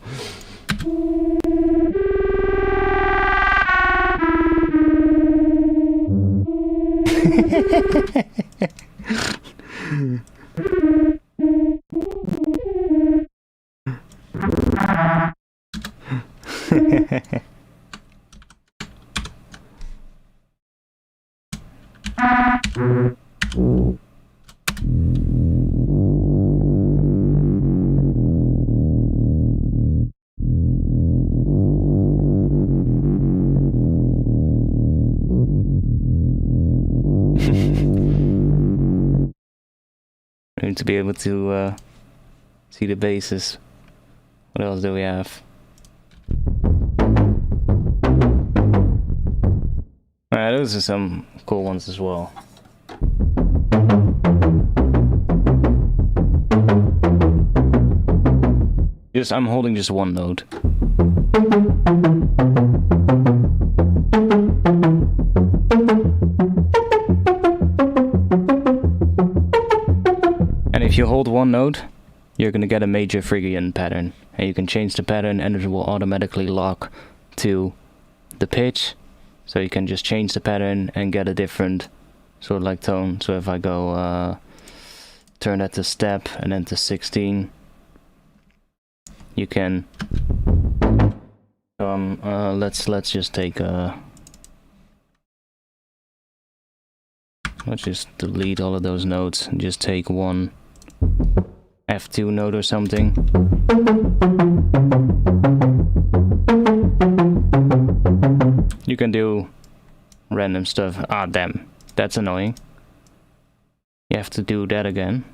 To be able to see the basses. What else do we have? Alright, those are some cool ones as well. I'm holding just one note. And if you hold one note, you're gonna get a major Phrygian pattern. And you can change the pattern and it will automatically lock to the pitch. So you can just change the pattern and get a different sort of like tone. So if I go turn that to step and then to 16, you can let's just take let's just delete all of those notes and just take one F2 note or something. You can do random stuff. Ah, damn, that's annoying. You have to do that again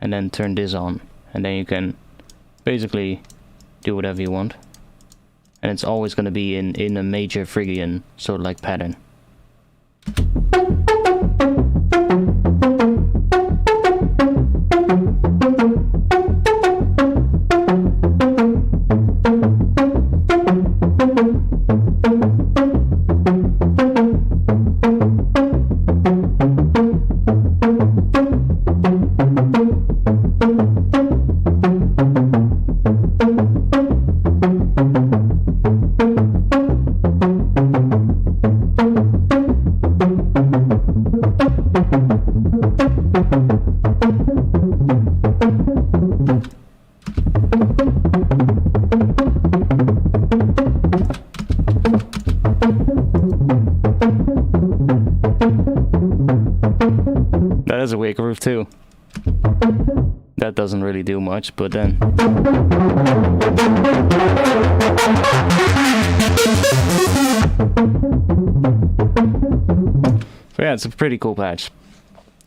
and then turn this on, and then you can basically do whatever you want, and it's always going to be in a major Phrygian sort of like pattern. That is a weak groove too. That doesn't really do much, but then... So yeah, it's a pretty cool patch.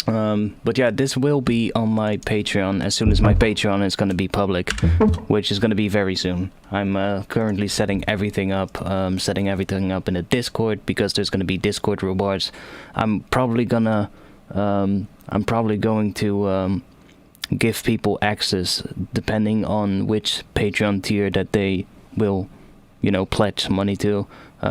But yeah, this will be on my Patreon as soon as my Patreon is going to be public, which is going to be very soon. I'm currently setting everything up in a Discord, because there's going to be Discord rewards. I'm probably going to give people access depending on which Patreon tier that they will, you know, pledge money to.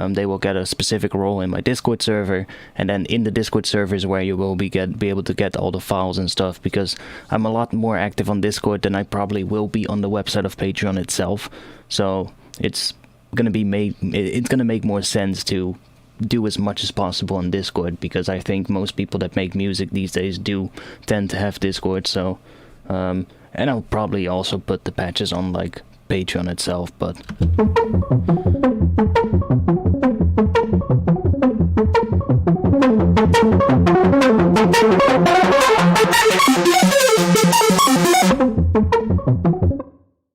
They will get a specific role in my Discord server, and then in the Discord server is where you will be able to get all the files and stuff, because I'm a lot more active on Discord than I probably will be on the website of Patreon itself. So it's gonna make more sense to do as much as possible on Discord, because I think most people that make music these days do tend to have Discord. So and I'll probably also put the patches on like Patreon itself, but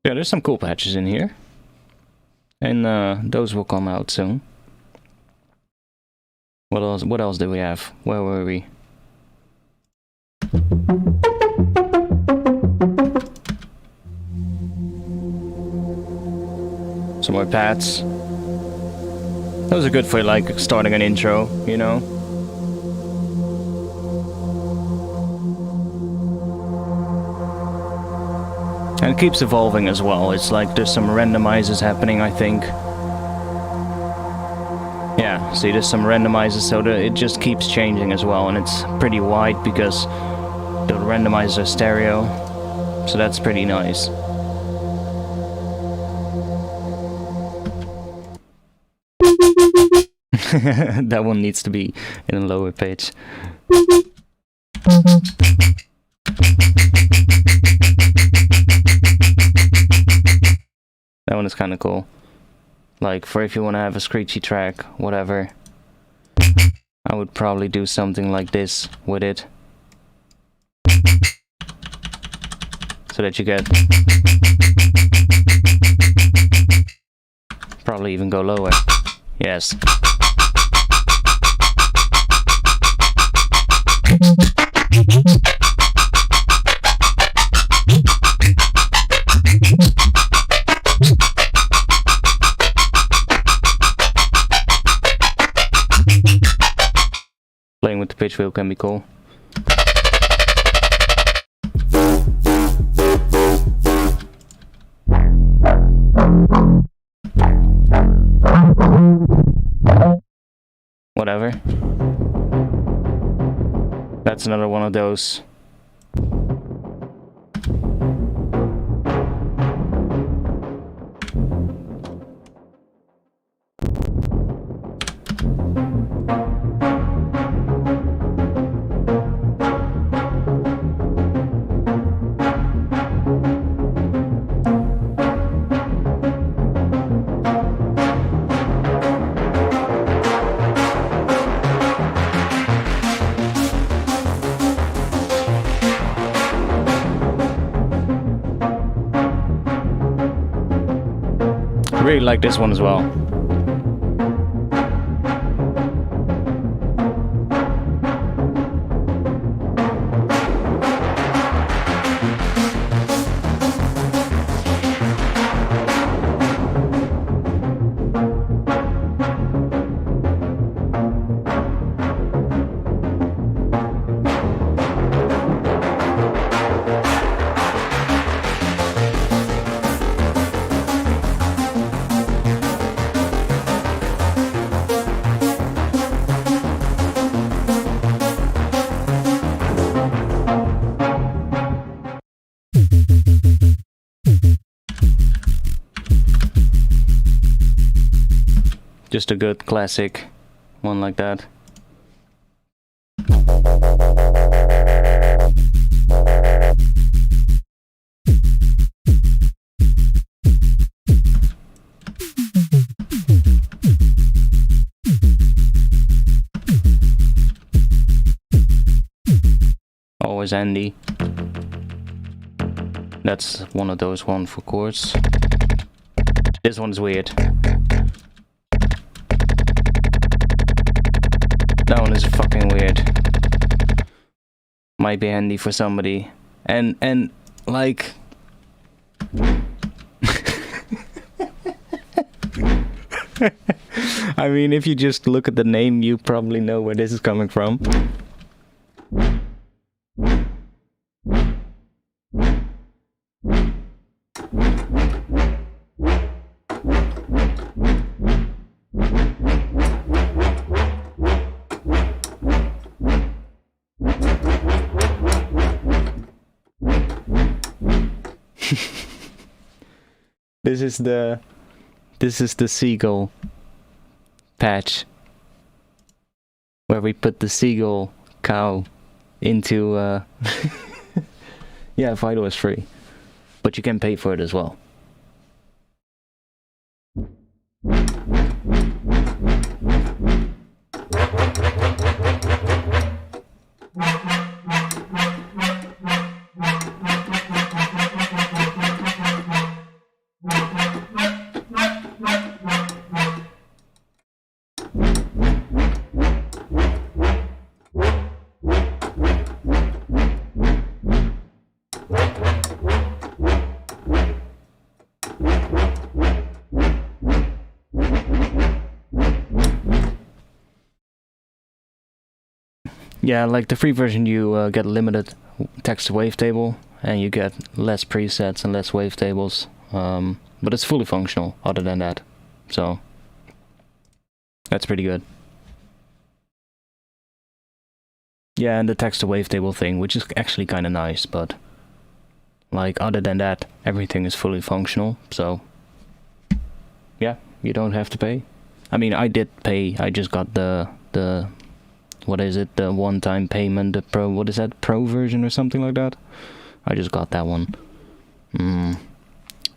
yeah, there's some cool patches in here, and those will come out soon. What else do we have? Where were we? Some more pads. Those are good for like starting an intro, you know? And it keeps evolving as well. It's like there's some randomizers happening, I think. Yeah, see, there's some randomizers, so it just keeps changing as well, and it's pretty wide because the randomizers are stereo, so that's pretty nice. That one needs to be in a lower pitch. That one is kind of cool. Like, for if you want to have a screechy track, whatever, I would probably do something like this with it. So that you get... Probably even go lower. Yes. Playing with the pitch wheel can be cool. whatever. That's another one of those. I really like this one as well. Just a good classic one like that. Always handy. That's one of those one for chords. This one's weird. That one is fucking weird. Might be handy for somebody. And like I mean, if you just look at the name, you probably know where this is coming from. This is the seagull patch where we put the seagull cow into yeah, Fido is free, but you can pay for it as well. Yeah, like the free version, you get a limited text to wavetable, and you get less presets and less wavetables. But it's fully functional other than that, so that's pretty good. Yeah, and the text to wavetable thing, which is actually kind of nice, but like other than that, everything is fully functional. So yeah, you don't have to pay. I mean, I did pay. I just got the what is it, the one-time payment, the pro, what is that, pro version or something like that? I just got that one.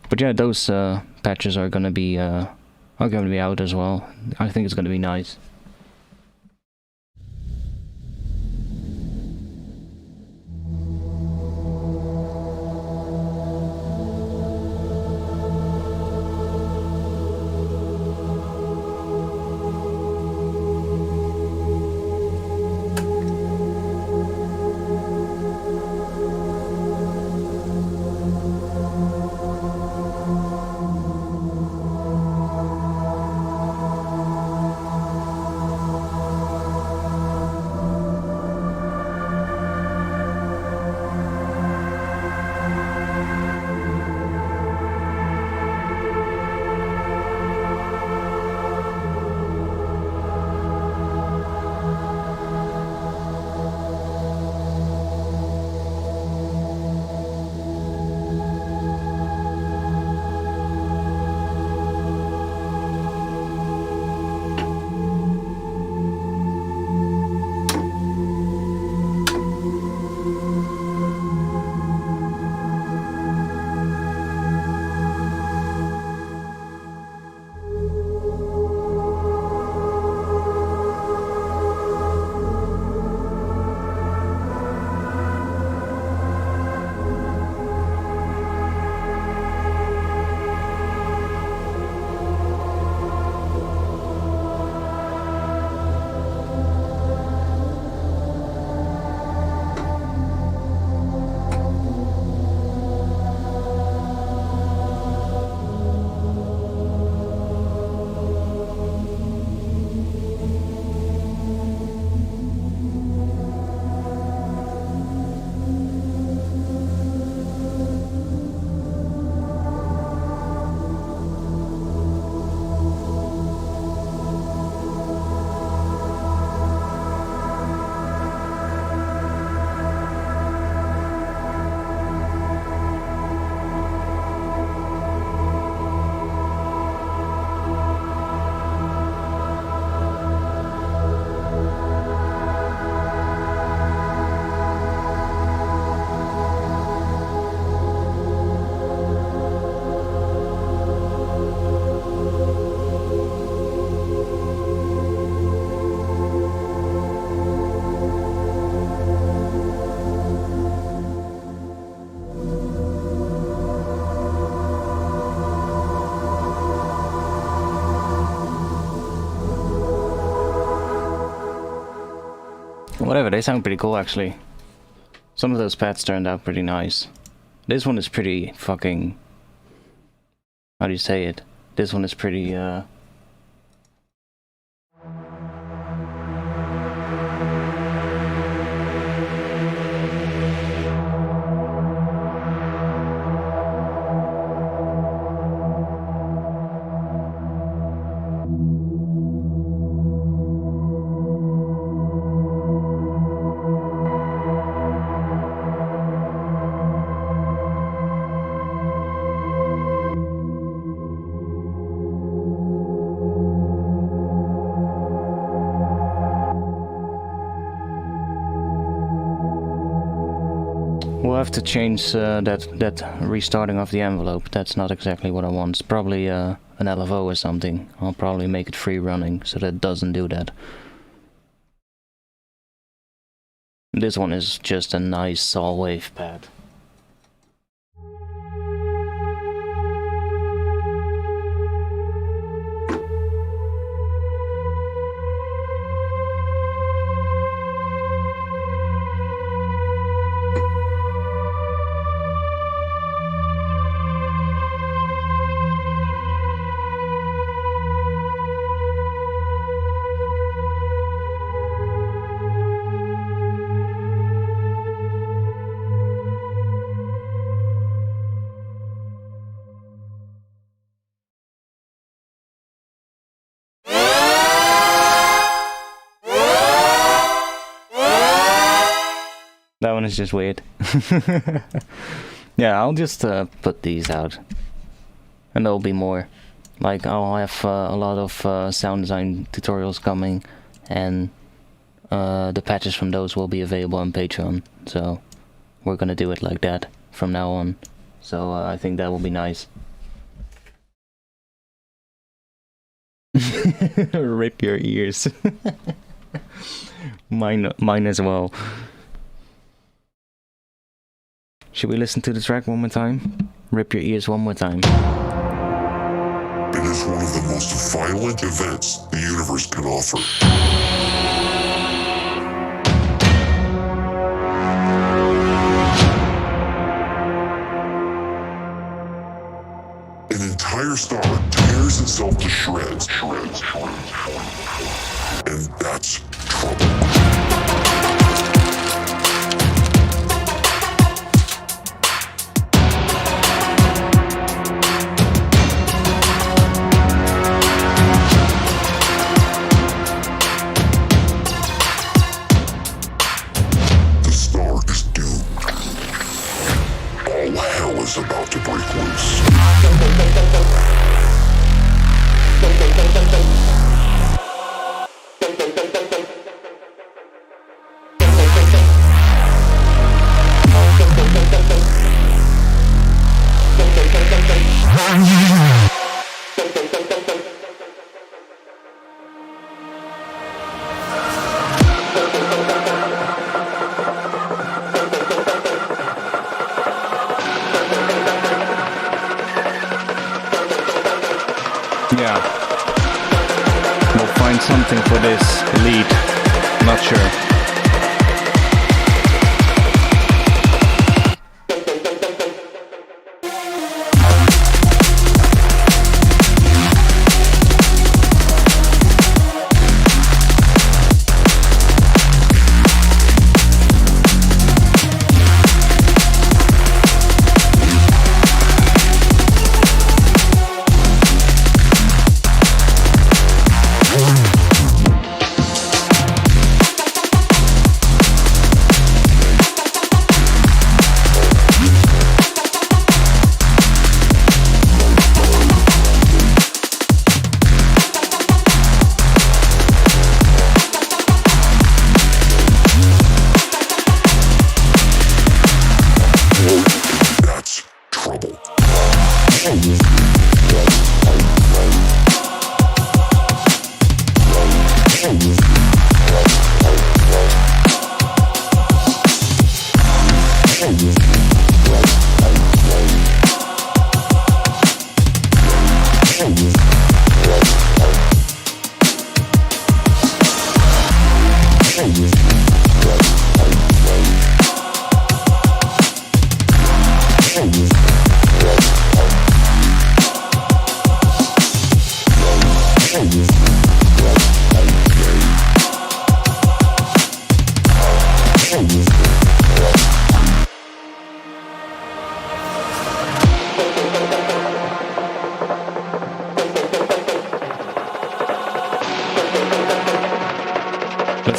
But yeah, those patches are gonna be out as well. I think it's gonna be nice. Whatever, they sound pretty cool actually. Some of those pads turned out pretty nice. This one is pretty fucking... How do you say it? This one is pretty, We'll have to change that restarting of the envelope. That's not exactly what I want. It's probably an LFO or something. I'll probably make it free running so that it doesn't do that. This one is just a nice saw wave pad. That one is just weird. Yeah, I'll just put these out. And there'll be more. Like, I'll have a lot of sound design tutorials coming. And the patches from those will be available on Patreon. So, we're gonna do it like that from now on. So, I think that will be nice. Rip your ears. Mine as well. Should we listen to the track one more time? Rip your ears one more time. It is one of the most violent events the universe can offer. An entire star tears itself to shreds. And that's trouble. Is about to break loose. Yeah. We'll find something for this lead. Not sure.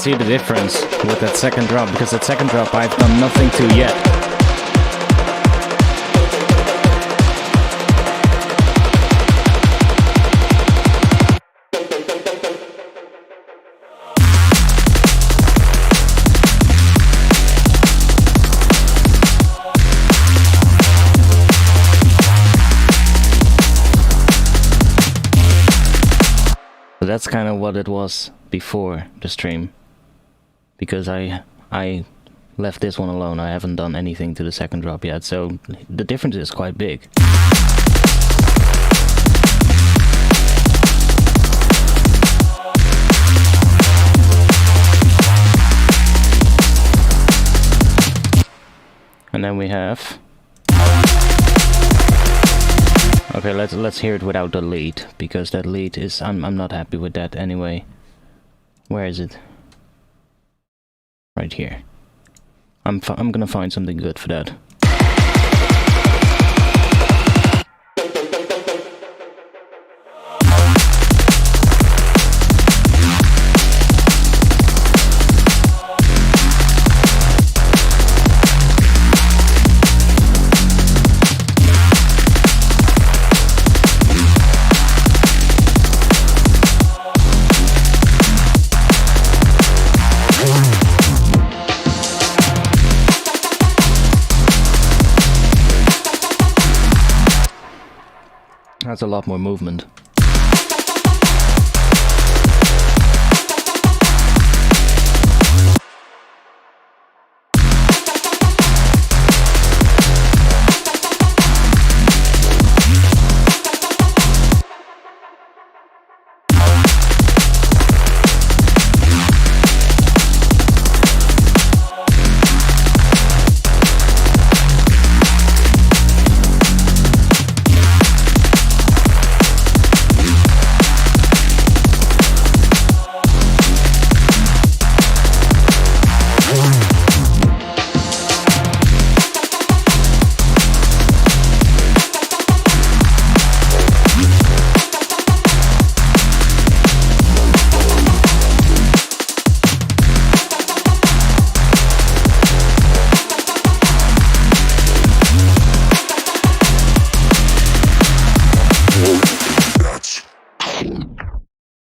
see the difference with that second drop, because that second drop I've done nothing to yet. So that's kind of what it was before the stream, because I left this one alone. I haven't done anything to the second drop yet, so the difference is quite big. And then we have... Okay, let's hear it without the lead, because that lead is... I'm not happy with that anyway. Where is it? Right here. I'm gonna find something good for that. That's a lot more movement.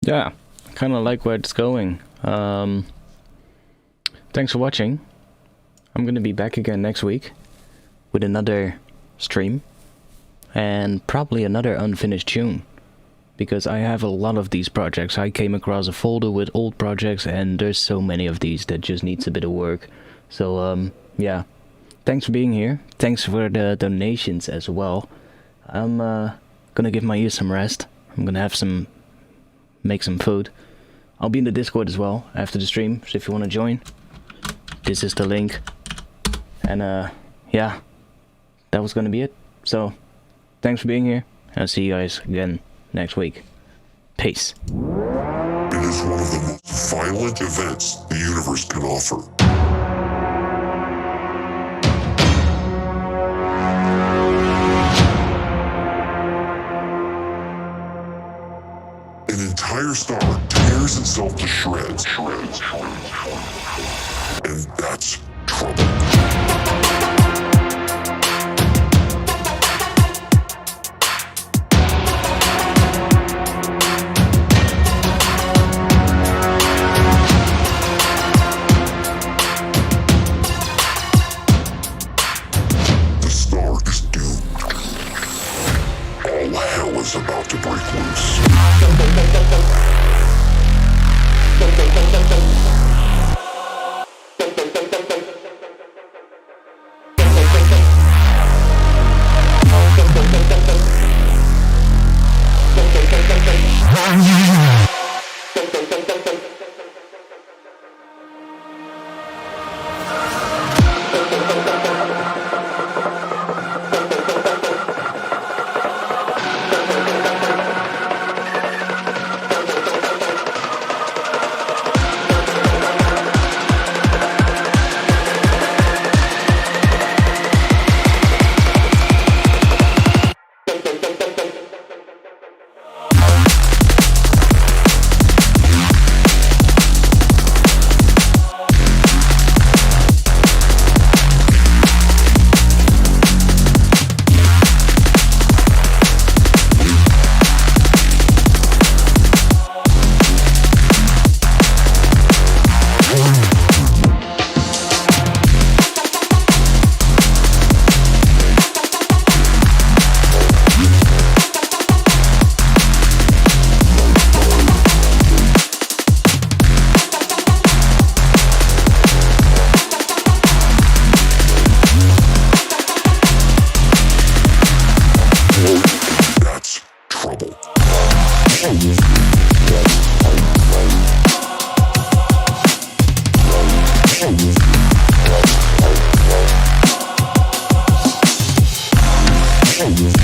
Yeah, kind of like where it's going. Thanks for watching. I'm gonna be back again next week with another stream and probably another unfinished tune, because I have a lot of these projects. I came across a folder with old projects and there's so many of these that just needs a bit of work. So yeah, thanks for being here. Thanks for the donations as well. I'm gonna give my ears some rest. I'm gonna have make some food. I'll be in the Discord as well after the stream, so if you want to join, this is the link. And yeah, that was gonna be it. So thanks for being here, and I'll see you guys again next week. Peace. It is one of the most violent events the universe can offer. An entire star tears itself to shreds. And that's trouble. The star is doomed. All hell is about to break loose. Oh,